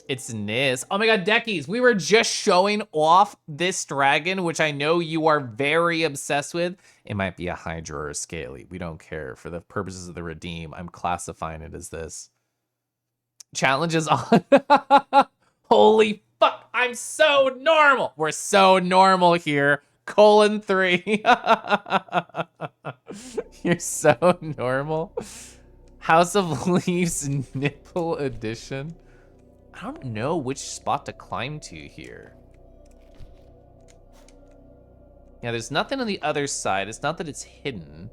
It's Nis. Oh my god, Deckies, we were just showing off this dragon, which I know you are very obsessed with. It might be a Hydra or a Scaly. We don't care. For the purposes of the redeem, I'm classifying it as this. Challenge is on. Holy fuck, I'm so normal. We're so normal here. :3. You're so normal. House of Leaves nipple edition. I don't know which spot to climb to here. Yeah, there's nothing on the other side. It's not that it's hidden.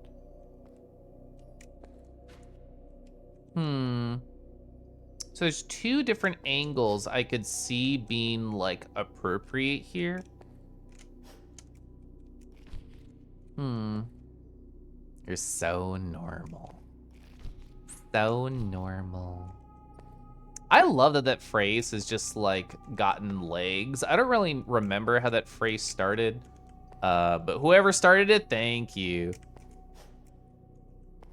So there's two different angles I could see being like appropriate here. You're so normal. So normal. I love that that phrase has just like gotten legs. I don't really remember how that phrase started. But whoever started it, thank you.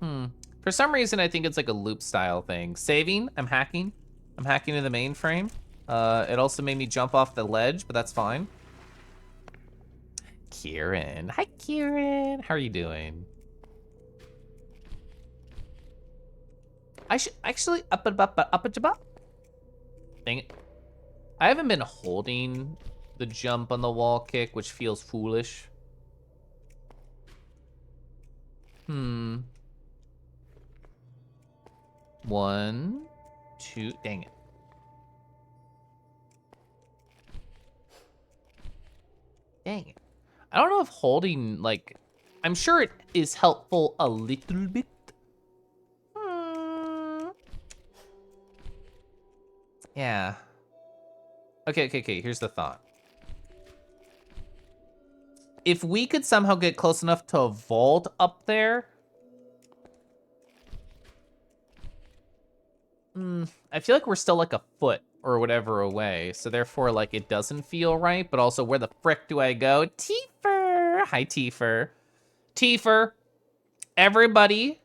For some reason, I think it's like a loop style thing. Saving, I'm hacking. I'm hacking to the mainframe. It also made me jump off the ledge, but that's fine. Kieran, hi Kieran. How are you doing? I should actually up. Dang it. I haven't been holding the jump on the wall kick, which feels foolish. 1, 2, dang it. Dang it. I don't know if holding, like, I'm sure it is helpful a little bit. Yeah. Okay, here's the thought. If we could somehow get close enough to a vault up there. I feel like we're still like a foot or whatever away. So therefore, like, it doesn't feel right. But also, where the frick do I go? Tifer! Hi, Tifer. Tifer, everybody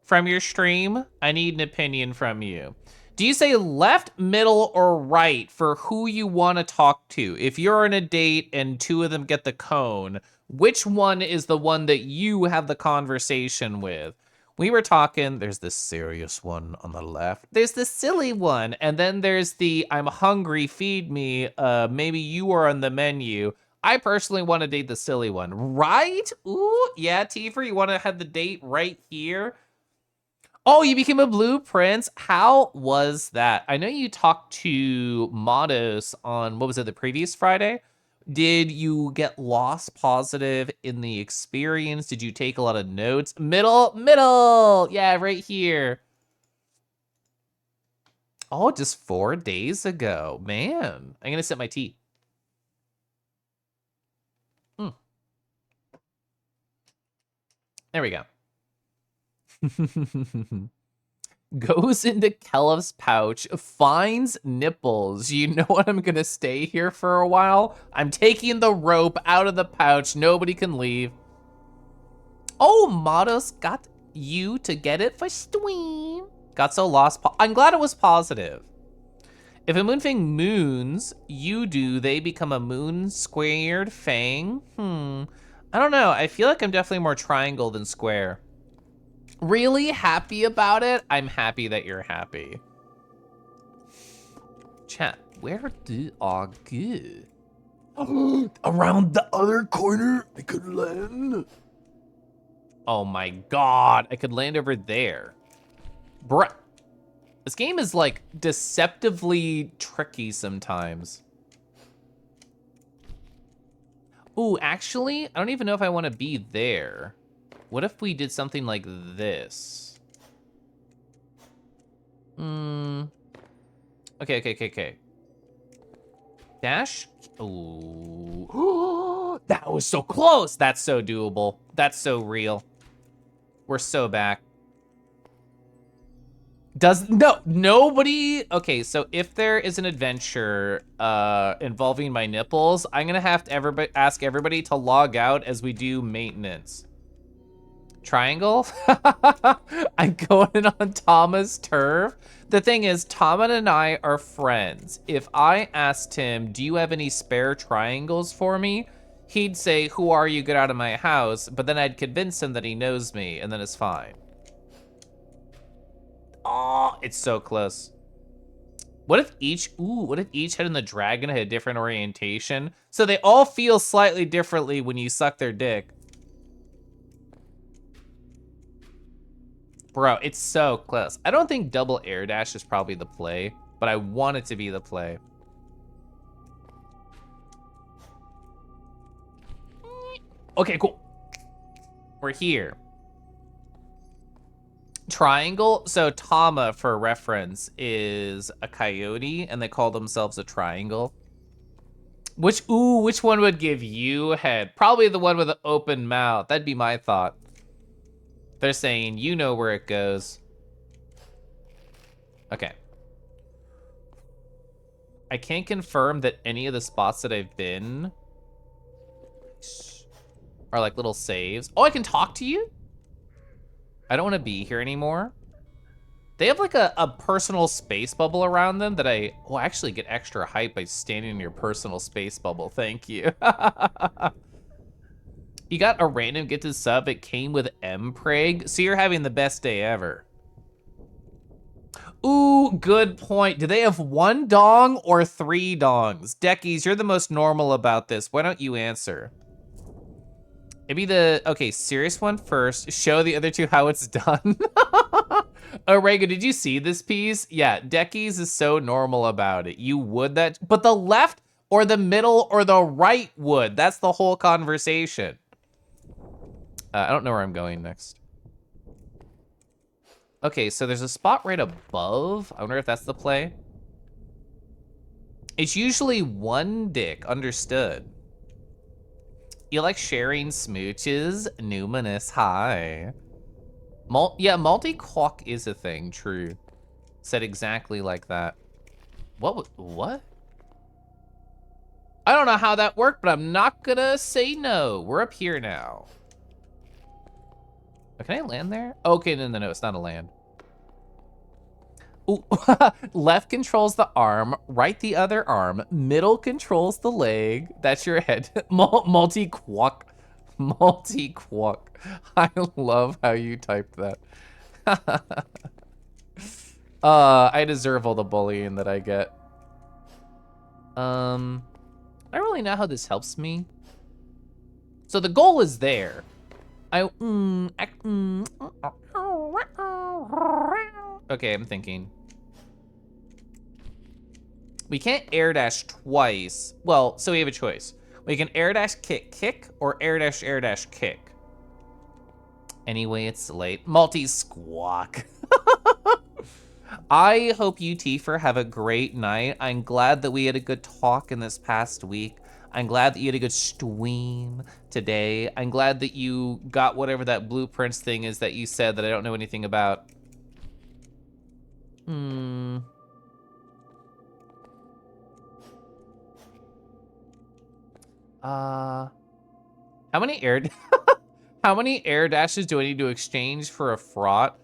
from your stream, I need an opinion from you. Do you say left, middle, or right for who you want to talk to? If you're on a date and two of them get the cone, which one is the one that you have the conversation with? We were talking, there's the serious one on the left. There's the silly one. And then there's the I'm hungry, feed me. Maybe you are on the menu. I personally want to date the silly one. Right? Ooh, yeah, Tifer, you want to have the date right here? Oh, you became a blue prince? How was that? I know you talked to Mados on, what was it, the previous Friday? Did you get lost positive in the experience? Did you take a lot of notes? Middle! Yeah, right here. Oh, just 4 days ago. Man, I'm gonna sip my tea. There we go. Goes into Kelev's pouch, finds nipples. You know what? I'm gonna stay here for a while. I'm taking the rope out of the pouch. Nobody can leave. Oh, Mados got you to get it for stream. Got so lost. I'm glad it was positive. If a moonfang moons, you do, they become a moon squared fang. I don't know. I feel like I'm definitely more triangle than square. Really happy about it? I'm happy that you're happy. Chat, where did I go? Around the other corner, I could land. Oh my god, I could land over there. Bruh. This game is like deceptively tricky sometimes. Ooh, actually, I don't even know if I want to be there. What if we did something like this? Okay. Dash. Ooh. That was so close. That's so doable. That's so real. We're so back. Nobody. Okay, so if there is an adventure involving my nipples, I'm gonna have to ask everybody to log out as we do maintenance. Triangle? I'm going in on Tama's turf. The thing is, Tama and I are friends. If I asked him, do you have any spare triangles for me? He'd say, who are you? Get out of my house. But then I'd convince him that he knows me, and then it's fine. Oh, it's so close. What if each head in the dragon had a different orientation? So they all feel slightly differently when you suck their dick. Bro, it's so close. I don't think double air dash is probably the play, but I want it to be the play. Okay, cool. We're here. Triangle. So Tama, for reference, is a coyote, and they call themselves a triangle. Which one would give you head? Probably the one with an open mouth. That'd be my thought. They're saying, you know where it goes. Okay. I can't confirm that any of the spots that I've been are like little saves. Oh, I can talk to you? I don't want to be here anymore. They have like a personal space bubble around them that I actually get extra hype by standing in your personal space bubble. Thank you. You got a random gifted sub. It came with Mpreg. So you're having the best day ever. Ooh, good point. Do they have 1 dong or 3 dongs? Deckies, you're the most normal about this. Why don't you answer? Maybe okay, serious one first. Show the other 2 how it's done. Oh, Rego, did you see this piece? Yeah, Deckies is so normal about it. You would that, but the left or the middle or the right would. That's the whole conversation. I don't know where I'm going next. Okay, so there's a spot right above. I wonder if that's the play. It's usually 1 dick, understood. You like sharing smooches? Numinous, hi. Yeah, multi-quack is a thing, true. Said exactly like that. What? I don't know how that worked, but I'm not gonna say no. We're up here now. Can I land there? Okay, no, it's not a land. Ooh, left controls the arm, right the other arm, middle controls the leg. That's your head. Multi-quack. Multi-quack. I love how you typed that. I deserve all the bullying that I get. I don't really know how this helps me. So the goal is there. Okay, I'm thinking. We can't air dash twice. Well, so we have a choice. We can air dash kick or air dash kick. Anyway, it's late. Multi-squawk. I hope you, Tifer, have a great night. I'm glad that we had a good talk in this past week. I'm glad that you had a good stream today. I'm glad that you got whatever that blueprints thing is that you said that I don't know anything about. How many air how many air dashes do I need to exchange for a fraught?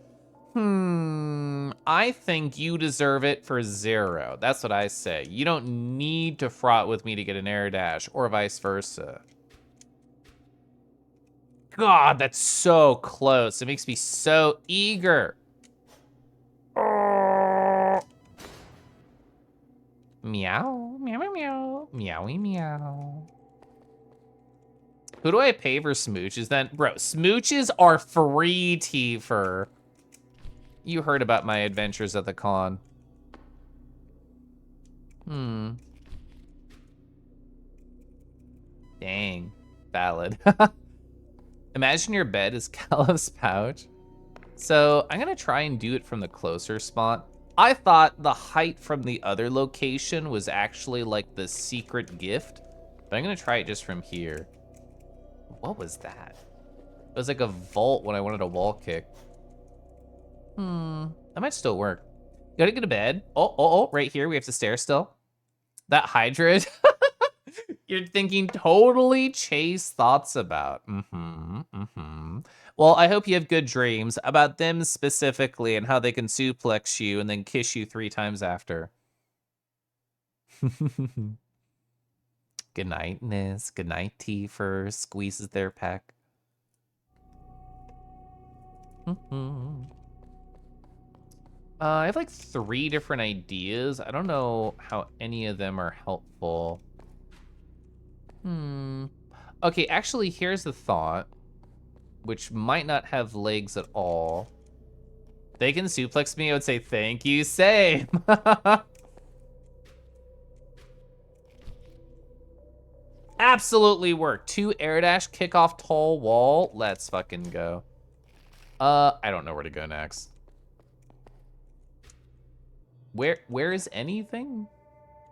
I think you deserve it for 0. That's what I say. You don't need to fraught with me to get an air dash, or vice versa. God, that's so close. It makes me so eager. Meow, meow, meow, meow, meowie, meow. Who do I pay for smooches then? Bro, smooches are free, Tifer. You heard about my adventures at the con. Dang, valid. Imagine your bed is Caleb's pouch. So I'm gonna try and do it from the closer spot. I thought the height from the other location was actually like the secret gift, but I'm gonna try it just from here. What was that? It was like a vault when I wanted a wall kick. That might still work. Gotta get to bed. Oh, right here, we have to stare still. That hydra, you're thinking totally Chase thoughts about. Well, I hope you have good dreams about them specifically and how they can suplex you and then kiss you 3 times after. Good night, Nis. Good night, Tifer. Squeezes their peck. I have like 3 different ideas. I don't know how any of them are helpful. Okay, actually, here's the thought, which might not have legs at all. They can suplex me, I would say, thank you, same. Absolutely work. 2 air dash, kick off tall wall. Let's fucking go. I don't know where to go next. Where is anything?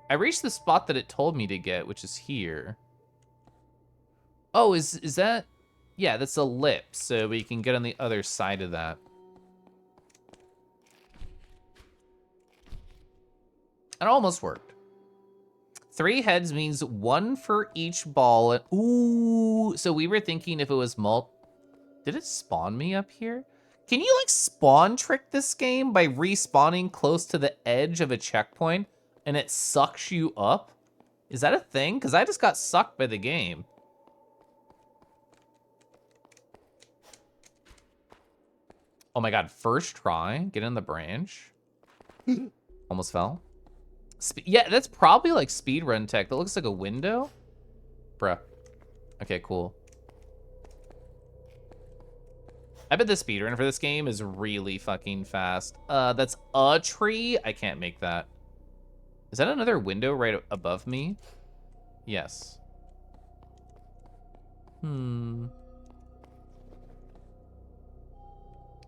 I reached the spot that it told me to get, which is here. Oh, is that? Yeah, that's a lip, so we can get on the other side of that. It almost worked. 3 heads means 1 for each ball. And, ooh, so we were thinking if it was Did it spawn me up here? Can you like spawn trick this game by respawning close to the edge of a checkpoint and it sucks you up? Is that a thing? Because I just got sucked by the game. Oh my god, first try, get in the branch. Almost fell. Yeah, that's probably like speedrun tech. That looks like a window. Bruh. Okay, cool. I bet the speedrun for this game is really fucking fast. That's a tree? I can't make that. Is that another window right above me? Yes.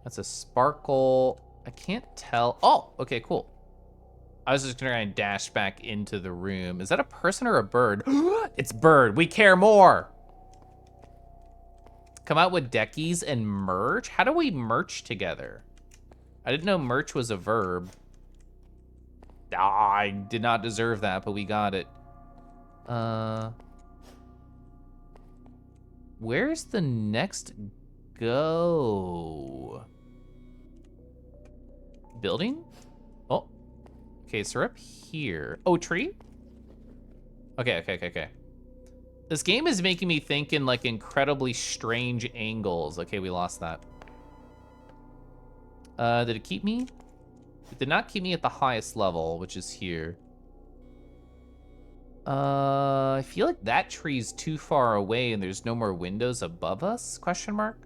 That's a sparkle. I can't tell. Oh, okay, cool. I was just gonna try and dash back into the room. Is that a person or a bird? It's bird. We care more. Come out with deckies and merch? How do we merch together? I didn't know merch was a verb. Ah, I did not deserve that, but we got it. Where's the next go? Building? Oh. Okay, so we're up here. Oh, tree? Okay. This game is making me think in like incredibly strange angles. Okay, we lost that. Did it keep me? It did not keep me at the highest level, which is here. I feel like that tree's too far away and there's no more windows above us, question mark?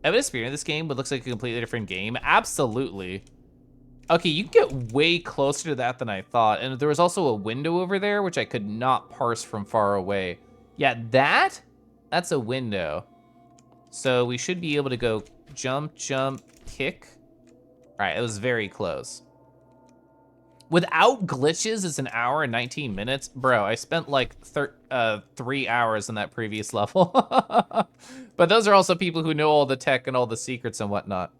I have an experience this game, but looks like a completely different game. Absolutely. Okay, you can get way closer to that than I thought. And there was also a window over there, which I could not parse from far away. Yeah, that's a window. So we should be able to go jump, kick. All right, it was very close. Without glitches, it's an hour and 19 minutes. Bro, I spent like 3 hours in that previous level. But those are also people who know all the tech and all the secrets and whatnot.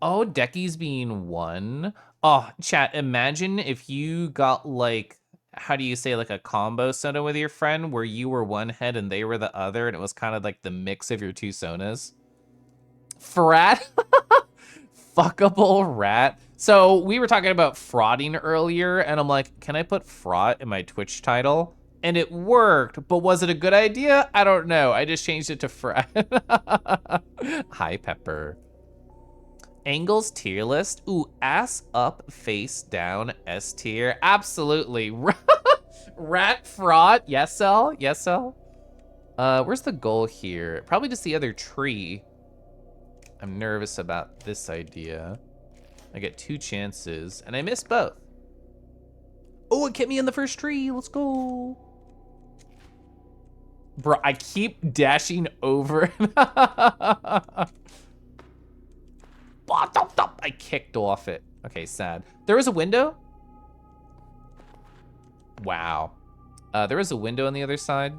Oh, Decky's being 1. Oh, chat, imagine if you got like, how do you say, like a combo Sona with your friend where you were one head and they were the other and it was kind of like the mix of your 2 Sonas. Frat? Fuckable rat. So we were talking about frauding earlier and I'm like, can I put fraud in my Twitch title? And it worked, but was it a good idea? I don't know. I just changed it to frat. Hi, Pepper. Angles tier list. Ooh, ass up, face down, S tier. Absolutely. Rat fraud. Yes, L. Yes, L. Where's the goal here? Probably just the other tree. I'm nervous about this idea. I get 2 chances, and I missed both. Oh, it kept me in the first tree. Let's go. Bro, I keep dashing over. I kicked off it. Okay, sad. There was a window? Wow. There was a window on the other side.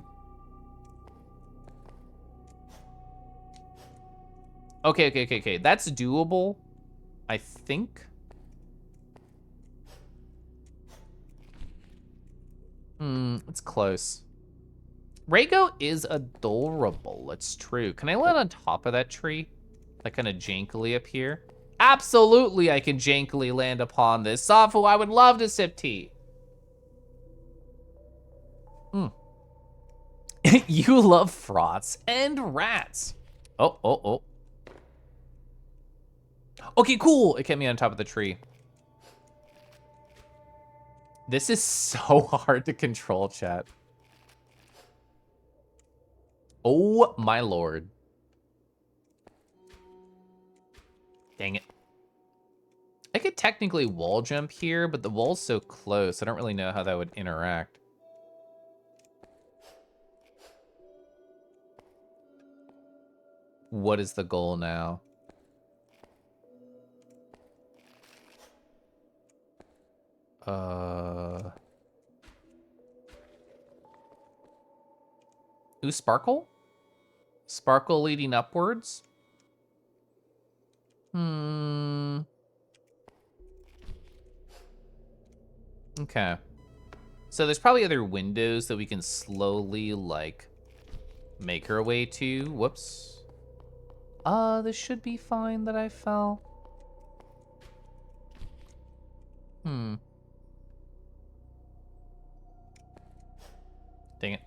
Okay. That's doable, I think. It's close. Rego is adorable. It's true. Can I land on top of that tree? Like kind of jankily up here? Absolutely, I can jankily land upon this. Safu, I would love to sip tea. You love frauds and rats. Oh. Okay, cool. It kept me on top of the tree. This is so hard to control, chat. Oh, my lord. Dang it. I could technically wall jump here, but the wall's so close. I don't really know how that would interact. What is the goal now? Ooh, sparkle? Sparkle leading upwards? Okay. So there's probably other windows that we can slowly, like, make our way to. Whoops. This should be fine that I fell. Dang it.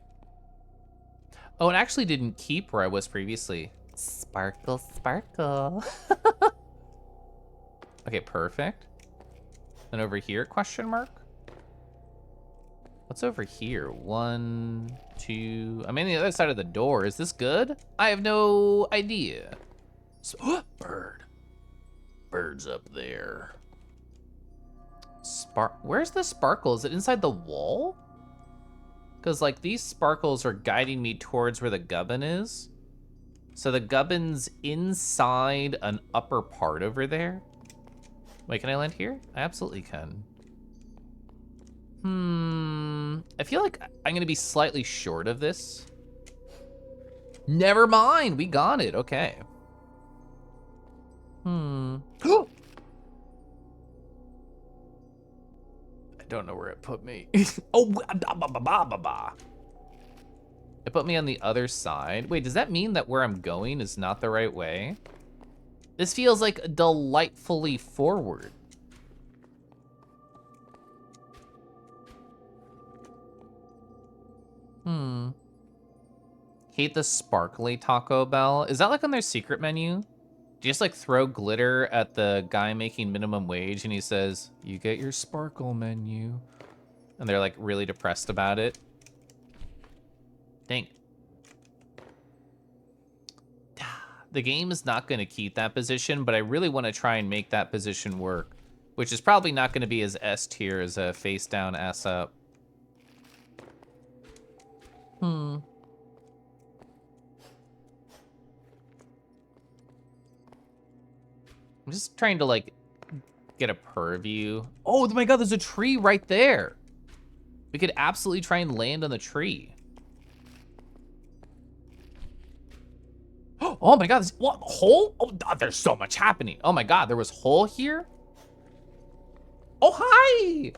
Oh, it actually didn't keep where I was previously. Sparkle, sparkle. Okay, perfect. Then over here, question mark? What's over here? 1, 2... I'm on the other side of the door. Is this good? I have no idea. Bird. Bird's up there. Where's the sparkle? Is it inside the wall? Because, like, these sparkles are guiding me towards where the gubbin is. So the gubbin's inside an upper part over there. Wait, can I land here? I absolutely can. I feel like I'm gonna be slightly short of this. Never mind, we got it, okay. I don't know where it put me. Oh, it put me on the other side. Wait, does that mean that where I'm going is not the right way? This feels like delightfully forward. Hate the sparkly Taco Bell. Is that like on their secret menu? Do you just like throw glitter at the guy making minimum wage and he says, "You get your sparkle menu." And they're like really depressed about it. Dang. The game is not going to keep that position, but I really want to try and make that position work, which is probably not going to be as S tier as a face down, ass up. I'm just trying to like get a purview. Oh my god, there's a tree right there. We could absolutely try and land on the tree. Oh my god, this, what, hole? Oh, there's so much happening. Oh my god, there was hole here? Oh, hi!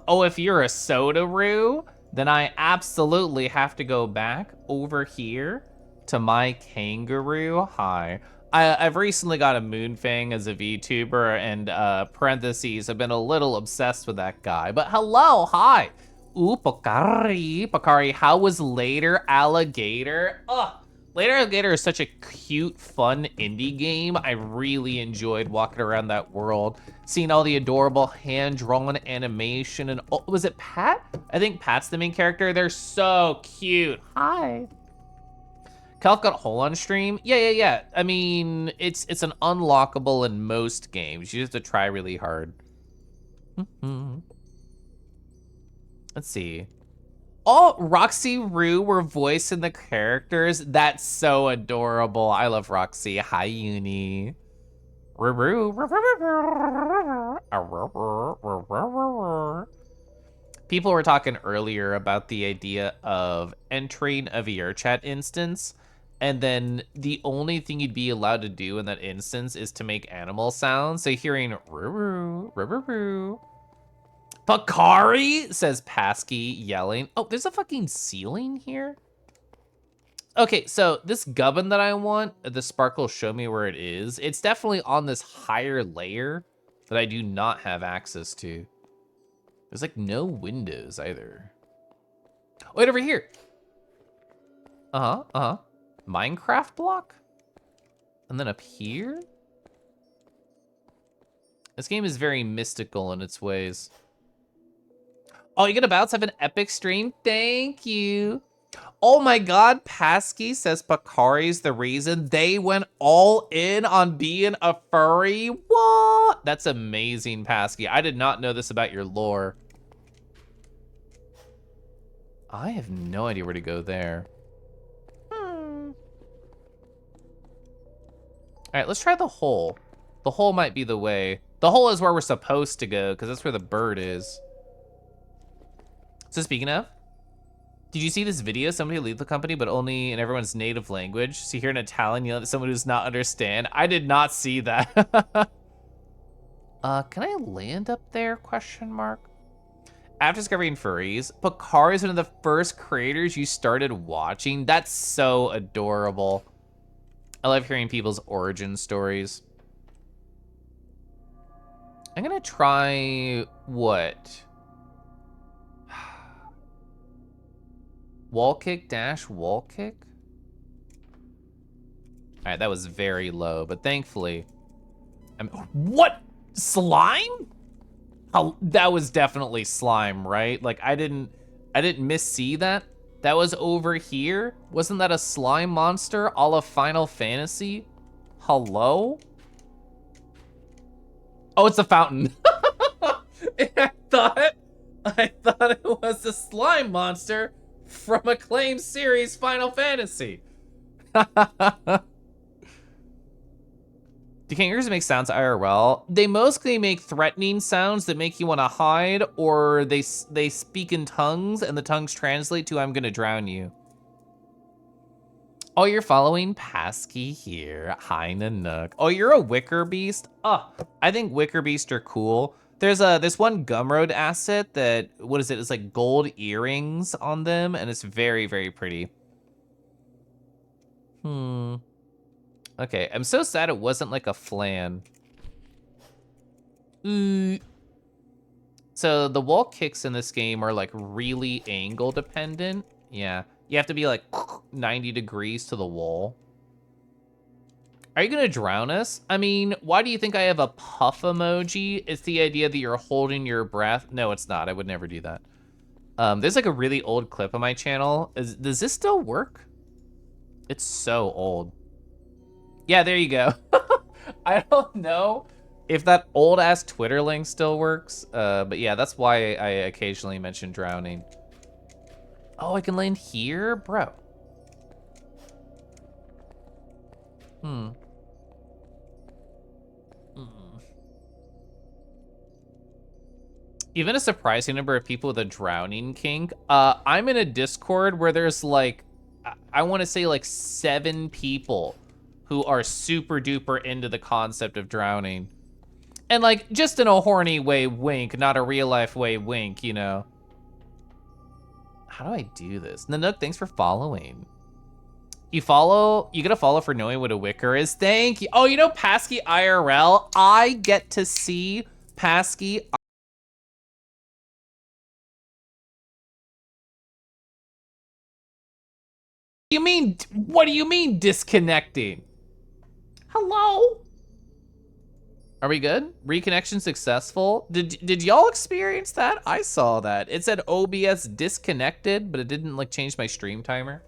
Oh, if you're a soda-roo, then I absolutely have to go back over here to my kangaroo. Hi. I've recently got a Moonfang as a VTuber, and parentheses, I've been a little obsessed with that guy. But hello, hi. Ooh, Pocari. Pocari, how was Later Alligator? Ugh. Later Alligator is such a cute, fun indie game. I really enjoyed walking around that world, seeing all the adorable hand-drawn animation, and oh, was it Pat? I think Pat's the main character. They're so cute. Hi. Calf got hole on stream? Yeah. I mean, it's an unlockable in most games. You just have to try really hard. Let's see. Oh, Roxy Roo were voicing the characters. That's so adorable. I love Roxy. Hi, Uni. People were talking earlier about the idea of entering a VRChat instance, and then the only thing you'd be allowed to do in that instance is to make animal sounds. So hearing Pocari, says Pasky, yelling. Oh, there's a fucking ceiling here? Okay, so this gubbin that I want, the sparkle show me where it is. It's definitely on this higher layer that I do not have access to. There's like no windows either. Wait, over here. Minecraft block? And then up here? This game is very mystical in its ways. Oh, you're about to have an epic stream? Thank you. Oh my god, Pasky says Bakari's the reason they went all in on being a furry. What? That's amazing, Pasky. I did not know this about your lore. I have no idea where to go there. All right, let's try the hole. The hole might be the way. The hole is where we're supposed to go, because that's where the bird is. So speaking of, did you see this video? Somebody leave the company, but only in everyone's native language. So you hear an Italian yell at someone who does not understand. I did not see that. Can I land up there? Question mark. After discovering furries, Bakar is one of the first creators you started watching. That's so adorable. I love hearing people's origin stories. I'm gonna try what? Wall kick dash wall kick? All right, that was very low, but thankfully, what? Slime? How, that was definitely slime, right? Like I didn't miss-see that. That was over here. Wasn't that a slime monster a la Final Fantasy? Hello? Oh, it's a fountain. I thought it was a slime monster from acclaimed series Final Fantasy. Do kangaroos make sounds IRL? They mostly make threatening sounds that make you want to hide, or they speak in tongues and the tongues translate to "I'm gonna drown you." Oh, you're following Pasky here. Hi, Nanook. Oh, you're a Wicker Beast? Oh, I think Wicker Beast are cool. There's this one Gumroad asset that, what is it? It's like gold earrings on them, and it's very, very pretty. Okay, I'm so sad it wasn't like a flan. So the wall kicks in this game are like really angle dependent. Yeah, you have to be like 90 degrees to the wall. Are you gonna drown us? I mean, why do you think I have a puff emoji? It's the idea that you're holding your breath. No, it's not. I would never do that. There's like a really old clip on my channel. Does this still work? It's so old. Yeah, there you go. I don't know if that old ass Twitter link still works, but yeah, that's why I occasionally mention drowning. Oh, I can land here? Bro. Even a surprising number of people with a drowning kink. I'm in a Discord where there's like, I want to say like 7 people who are super duper into the concept of drowning. And like, just in a horny way wink, not a real life way wink, you know? How do I do this? Nanook, thanks for following. You gotta follow for knowing what a wicker is. Thank you. Oh, you know Pasky IRL? I get to see Pasky. What do you mean disconnecting? Hello? Are we good? Reconnection successful? Did y'all experience that? I saw that. It said OBS disconnected, but it didn't like change my stream timer.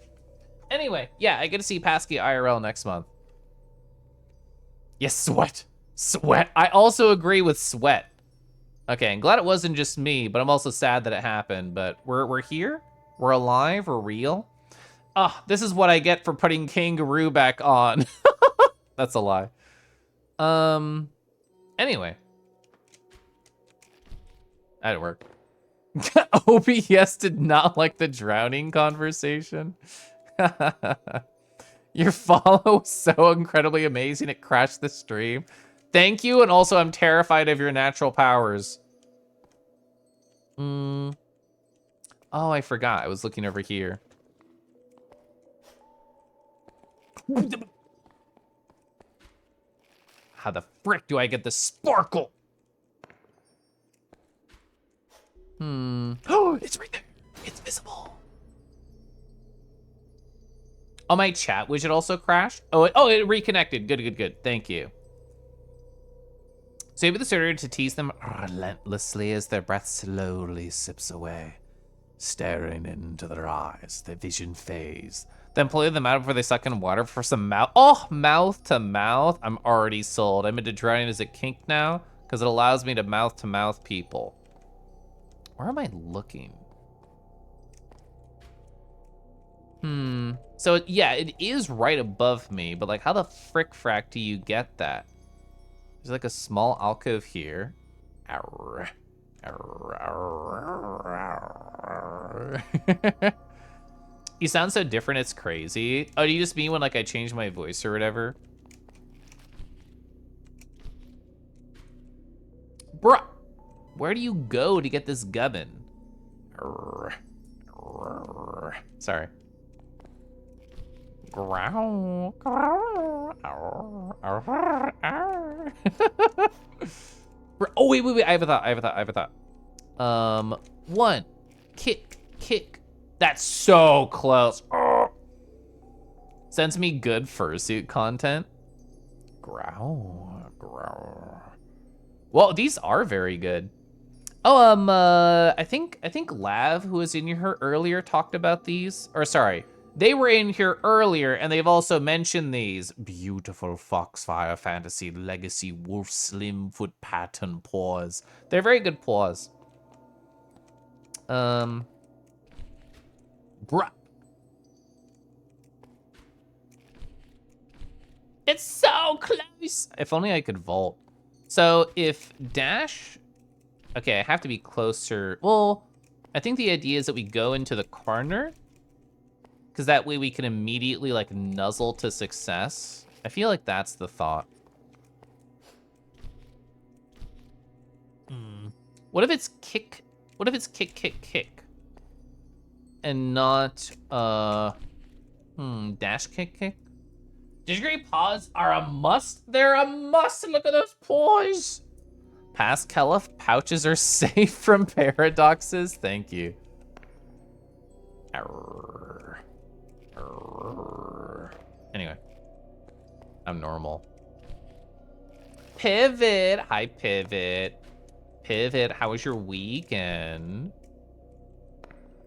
Anyway, yeah, I get to see Pasky IRL next month. Yes, sweat. Sweat. I also agree with sweat. Okay, I'm glad it wasn't just me, but I'm also sad that it happened. But we're here. We're alive. We're real. Ah, this is what I get for putting kangaroo back on. That's a lie. Anyway. That'd work. OBS did not like the drowning conversation. Your follow was so incredibly amazing it crashed the stream. Thank you, and also I'm terrified of your natural powers. Oh, I forgot. I was looking over here. How the frick do I get the sparkle? Oh, it's right there. It's visible. Oh, my chat widget also crashed? Oh, it reconnected. Good, good, good. Thank you. Save with the starter to tease them relentlessly as their breath slowly sips away. Staring into their eyes, their vision fades. Then pull them out before they suck in water for some mouth. Oh, mouth to mouth. I'm already sold. I'm into drowning as a kink now because it allows me to mouth people. Where am I looking? So yeah, it is right above me, but like how the frick frack do you get that? There's like a small alcove here. Arr. Arr, arr, arr. You sound so different, it's crazy. Oh, do you just mean when like I change my voice or whatever? Bruh, where do you go to get this gubbin? Arr, arr. Sorry. Growl, growl, arr, arr, arr. Oh, wait, I have a thought. One, kick. That's so close. Oh. Sends me good fursuit content. Growl. Well, these are very good. Oh, I think Lav, who was in here earlier, talked about these. Or sorry, they were in here earlier, and they've also mentioned these. Beautiful Foxfire Fantasy Legacy Wolf Slim Foot Pattern paws. They're very good paws. Bruh. It's so close. If only I could vault. So if dash, okay, I have to be closer. Well, I think the idea is that we go into the corner because that way we can immediately like nuzzle to success. I feel like that's the thought. What if it's kick? What if it's kick? And not, dash kick? Disagree paws are a must. They're a must. Look at those paws. Past Kelef pouches are safe from paradoxes. Thank you. Arr. Anyway, I'm normal. Pivot. Hi, Pivot. Pivot, how was your weekend?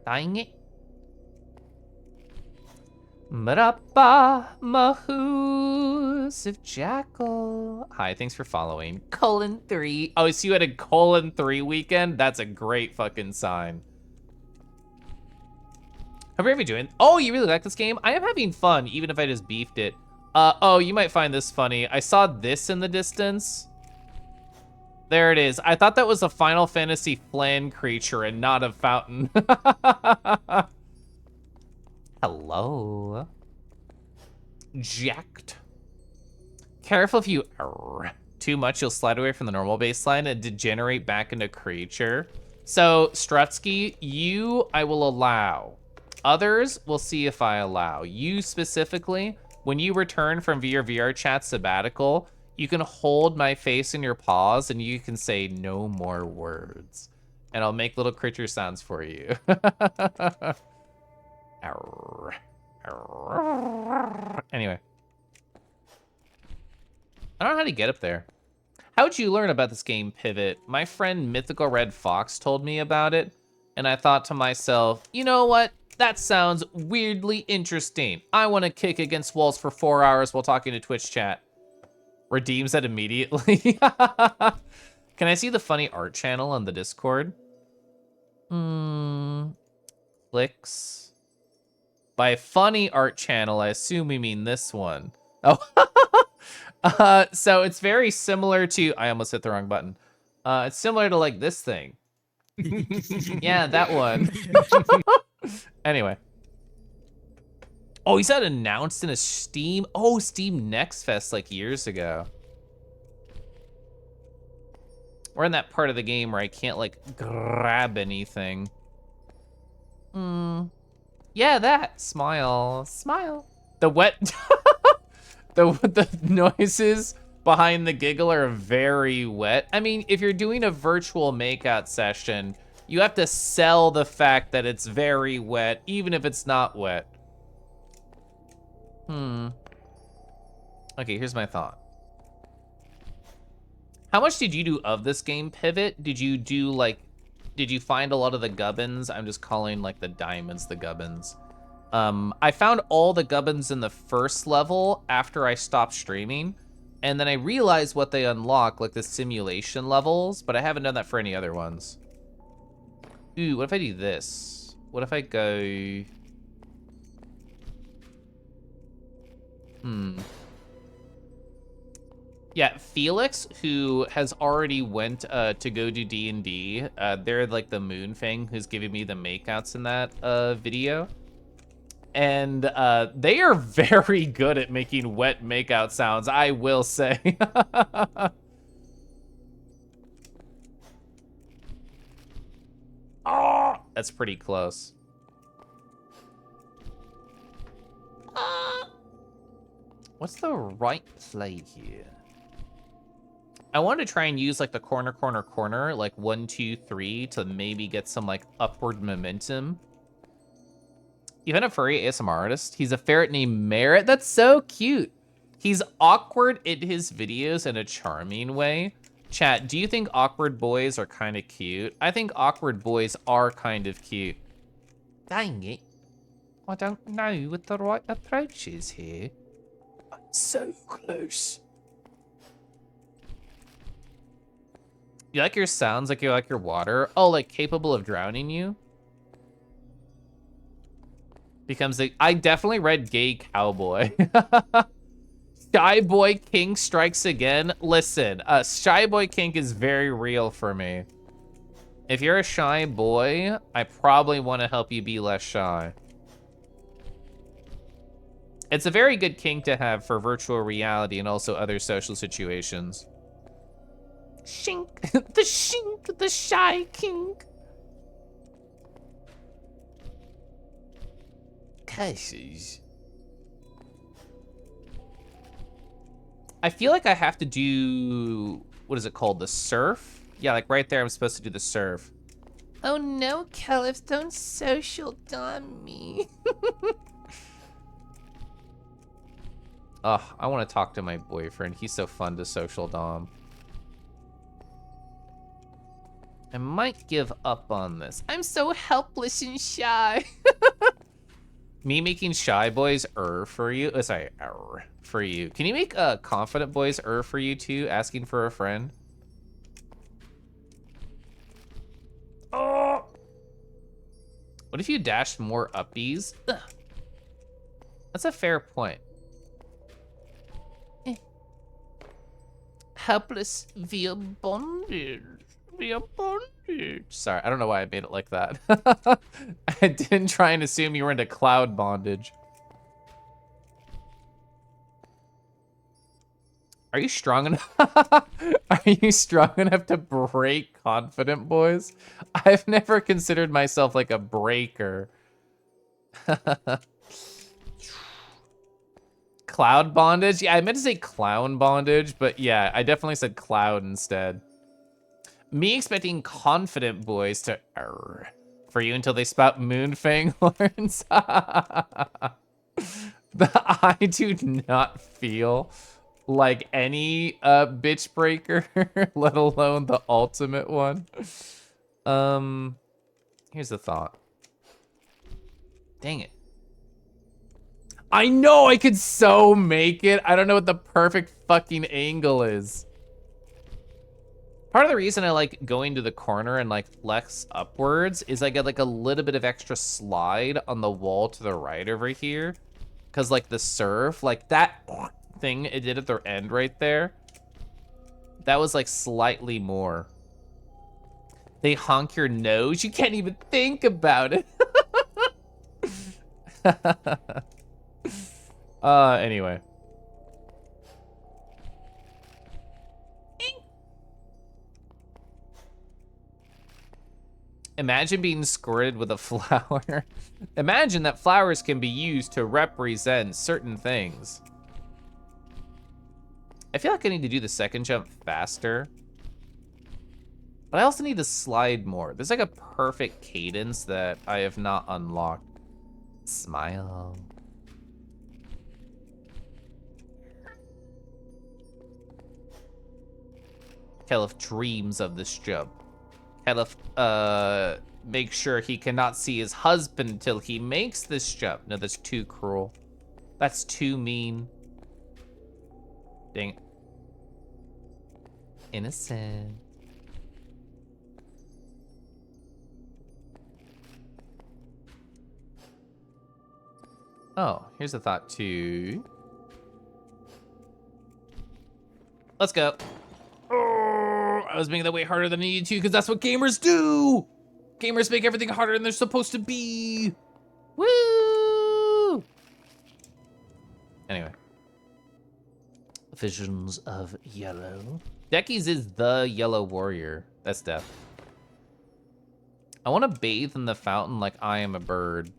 Dang it. Marappa, Mahoos of Jackal. Hi, thanks for following. :3. Oh, so you had a :3 weekend? That's a great fucking sign. How are you doing? Oh, you really like this game? I am having fun, even if I just beefed it. Oh, you might find this funny. I saw this in the distance. There it is. I thought that was a Final Fantasy flan creature and not a fountain. Hello. Jacked. Careful if you too much, you'll slide away from the normal baseline and degenerate back into creature. So, Strutsky, you I will allow. Others, we'll see if I allow. You specifically, when you return from your VR chat sabbatical, you can hold my face in your paws and you can say no more words. And I'll make little creature sounds for you. Anyway. I don't know how to get up there. How'd you learn about this game, Pivot? My friend Mythical Red Fox told me about it, and I thought to myself, you know what? That sounds weirdly interesting. I want to kick against walls for 4 hours while talking to Twitch chat. Redeems that immediately. Can I see the funny art channel on the Discord? Clicks. By funny art channel, I assume we mean this one. Oh. So it's very similar to, I almost hit the wrong button. It's similar to like this thing. Yeah, that one. Anyway. Oh, he's had announced in a Steam. Oh, Steam Next Fest like years ago. We're in that part of the game where I can't like grab anything. Yeah, that. Smile. The wet... the noises behind the giggle are very wet. I mean, if you're doing a virtual makeout session, you have to sell the fact that it's very wet, even if it's not wet. Okay, here's my thought. How much did you do of this game, Pivot? Did you do, like, did you find a lot of the gubbins? I'm just calling, like, the diamonds the gubbins. I found all the gubbins in the first level after I stopped streaming, and then I realized what they unlock, like the simulation levels, but I haven't done that for any other ones. Ooh, what if I do this? What if I go... Yeah, Felix, who has already went to go do D&D, they're like the Moon Fang who's giving me the makeouts in that video. And they are very good at making wet makeout sounds, I will say. Oh, that's pretty close. What's the right play here? I want to try and use like the corner, corner, corner, like 1, 2, 3 to maybe get some like upward momentum. Even a furry ASMR artist. He's a ferret named Merritt. That's so cute. He's awkward in his videos in a charming way. Chat, do you think awkward boys are kind of cute? I think awkward boys are kind of cute. Dang it. I don't know what the right approach is here. I'm so close. You like your sounds like you like your water? Oh, like capable of drowning you? Becomes the... I definitely read Gay Cowboy. Shy Boy King strikes again. Listen, Shy Boy Kink is very real for me. If you're a shy boy, I probably want to help you be less shy. It's a very good kink to have for virtual reality and also other social situations. Shink, the shy kink. Curses. I feel like I have to do, what is it called? The surf? Yeah, like right there, I'm supposed to do the surf. Oh no, Caliph, don't social dom me. Ugh, I want to talk to my boyfriend. He's so fun to social dom. I might give up on this. I'm so helpless and shy. Me making shy boys for you. Oh, sorry, for you. Can you make confident boys for you too? Asking for a friend. Oh. What if you dashed more uppies? Ugh. That's a fair point. Helpless via bondage. Via bondage. Sorry, I don't know why I made it like that. I didn't try and assume you were into cloud bondage. Are you strong enough? Are you strong enough to break confident boys? I've never considered myself like a breaker. Cloud bondage? Yeah, I meant to say clown bondage, but yeah, I definitely said cloud instead. Me expecting confident boys to for you until they spout moonfang horns. I do not feel like any bitch breaker, let alone the ultimate one. Here's the thought. Dang it. I know I could so make it. I don't know what the perfect fucking angle is. Part of the reason I like going to the corner and like flex upwards is I get like a little bit of extra slide on the wall to the right over here. Cause like the surf, like that thing it did at the end right there, that was like slightly more. They honk your nose, you can't even think about it. Anyway. Imagine being squirted with a flower. Imagine that flowers can be used to represent certain things. I feel like I need to do the second jump faster. But I also need to slide more. There's like a perfect cadence that I have not unlocked. Smile. Caliph dreams of this job. Caliph, make sure he cannot see his husband until he makes this jump. No, that's too cruel. That's too mean. Dang it. Innocent. Oh, here's a thought too. Let's go. Oh, I was making that way harder than I needed to because that's what gamers do. Gamers make everything harder than they're supposed to be. Woo! Anyway. Visions of Yellow. Decky's is the Yellow Warrior. That's Def. I want to bathe in the fountain like I am a bird.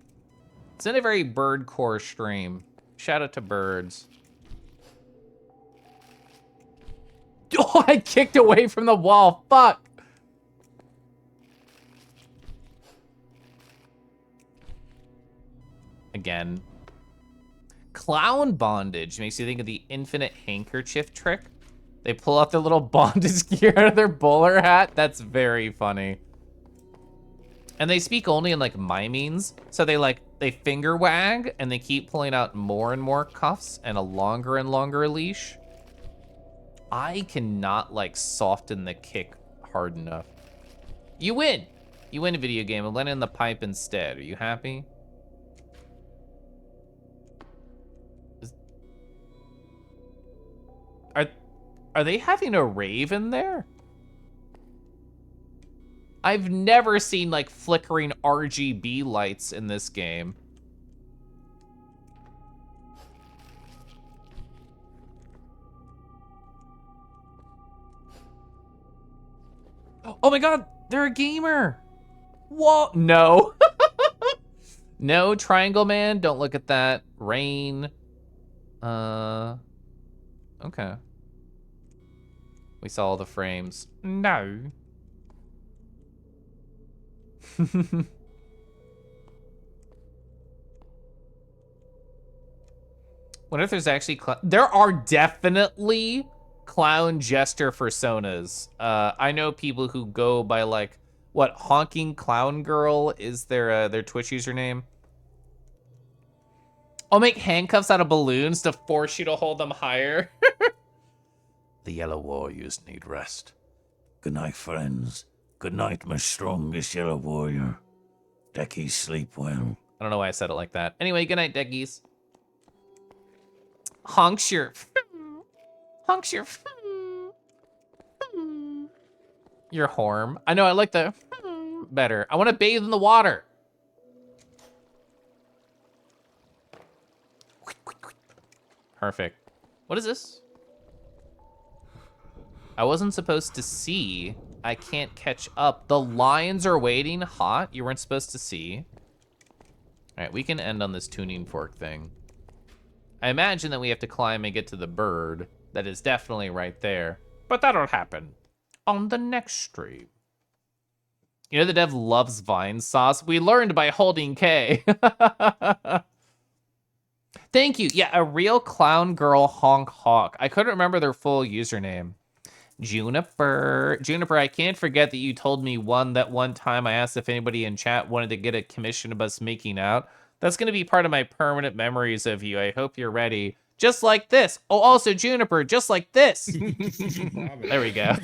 It's in a very bird core stream. Shout out to birds. Oh, I kicked away from the wall. Fuck. Again. Clown bondage makes you think of the infinite handkerchief trick. They pull out their little bondage gear out of their bowler hat. That's very funny. And they speak only in like mimings. So they finger wag and they keep pulling out more and more cuffs and a longer and longer leash. I cannot like soften the kick hard enough. You win. You win a video game and let in the pipe instead. Are you happy? Are they having a rave in there? I've never seen like flickering RGB lights in this game. Oh my god, they're a gamer. Whoa, no. No, Triangle Man, don't look at that. Rain. Okay. We saw all the frames. No. What if there's actually there are definitely clown jester personas. I know people who go by like what honking clown girl is their Twitch username. I'll make handcuffs out of balloons to force you to hold them higher. The Yellow Warriors need rest. Good night, friends. Good night, my strongest Yellow Warrior. Decky, sleep well. I don't know why I said it like that. Anyway, good night, Deckies. Honks your... Honks your... Your horn. I know, I like the... better. I want to bathe in the water. Perfect. What is this? I wasn't supposed to see. I can't catch up. The lions are waiting. Hot. You weren't supposed to see. All right, we can end on this tuning fork thing. I imagine that we have to climb and get to the bird. That is definitely right there. But that'll happen on the next stream. You know the dev loves Vine sauce. We learned by holding K. Thank you. Yeah, a real clown girl honk hawk. I couldn't remember their full username. Juniper. Juniper, I can't forget that you told me that one time I asked if anybody in chat wanted to get a commission of us making out. That's going to be part of my permanent memories of you. I hope you're ready. Just like this. Oh, also Juniper, just like this. There we go.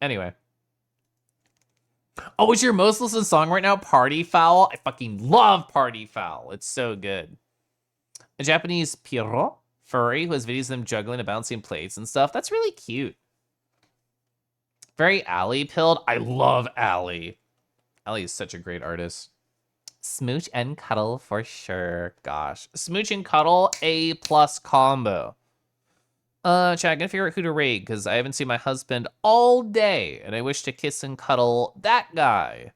Anyway. Oh, is your most listened song right now Party Foul? I fucking love Party Foul. It's so good. A Japanese Pierrot furry who has videos of them juggling and bouncing plates and stuff. That's really cute. Very Allie pilled. I love Allie. Allie is such a great artist. Smooch and cuddle for sure. Gosh. Smooch and cuddle, A+ combo. Chat, gonna figure out who to raid because I haven't seen my husband all day and I wish to kiss and cuddle that guy.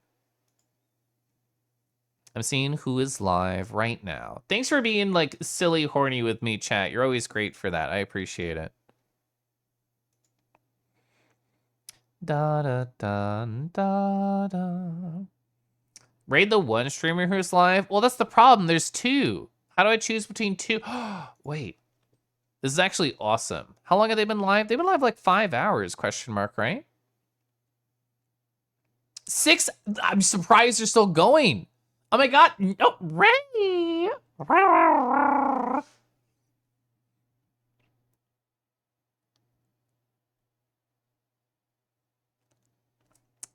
I'm seeing who is live right now. Thanks for being like silly horny with me, chat. You're always great for that. I appreciate it. Da da da da da. Raid the one streamer who's live? Well, that's the problem. There's two. How do I choose between two? Wait, this is actually awesome. How long have they been live? They've been live like 5 hours, question mark, right? 6, I'm surprised they're still going. Oh my God, no, Ray.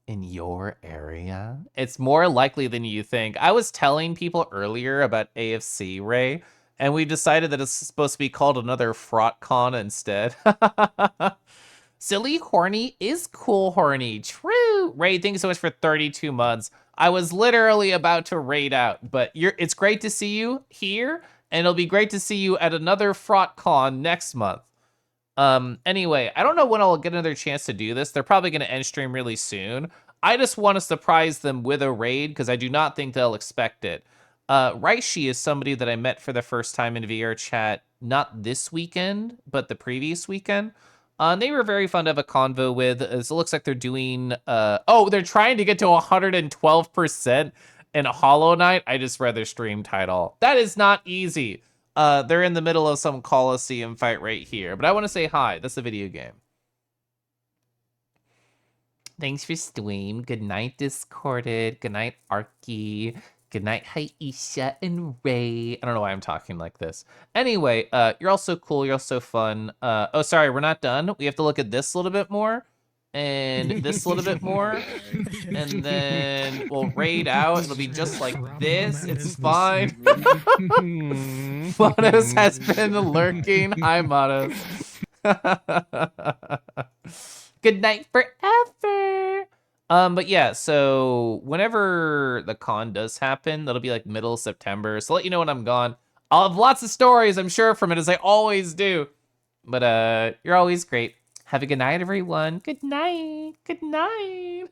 In your area? It's more likely than you think. I was telling people earlier about AFC, Ray, and we decided that it's supposed to be called another FrotCon instead. Silly horny is cool horny. True. Ray, thank you so much for 32 months. I was literally about to raid out, but it's great to see you here, and it'll be great to see you at another FrotCon next month. Anyway, I don't know when I'll get another chance to do this. They're probably going to end stream really soon. I just want to surprise them with a raid because I do not think they'll expect it. Raishi is somebody that I met for the first time in VR chat, not this weekend, but the previous weekend. They were very fun to have a convo with. It looks like they're doing, they're trying to get to 112% in Hollow Knight. I just read their stream title. That is not easy. They're in the middle of some Coliseum fight right here. But I want to say hi. That's a video game. Thanks for stream. Good night, Discorded. Good night, Arky. Good night, Haisha and Ray. I don't know why I'm talking like this. Anyway, you're all so cool. You're all so fun. Oh, sorry, we're not done. We have to look at this a little bit more. And this a little bit more. And then we'll raid out. It'll be just like this. It's fine. Monos has been lurking. Hi, Monos. Good night forever. But yeah, so whenever the con does happen, that'll be like middle of September. So let you know when I'm gone. I'll have lots of stories, I'm sure, from it, as I always do. But you're always great. Have a good night, everyone. Good night. Good night.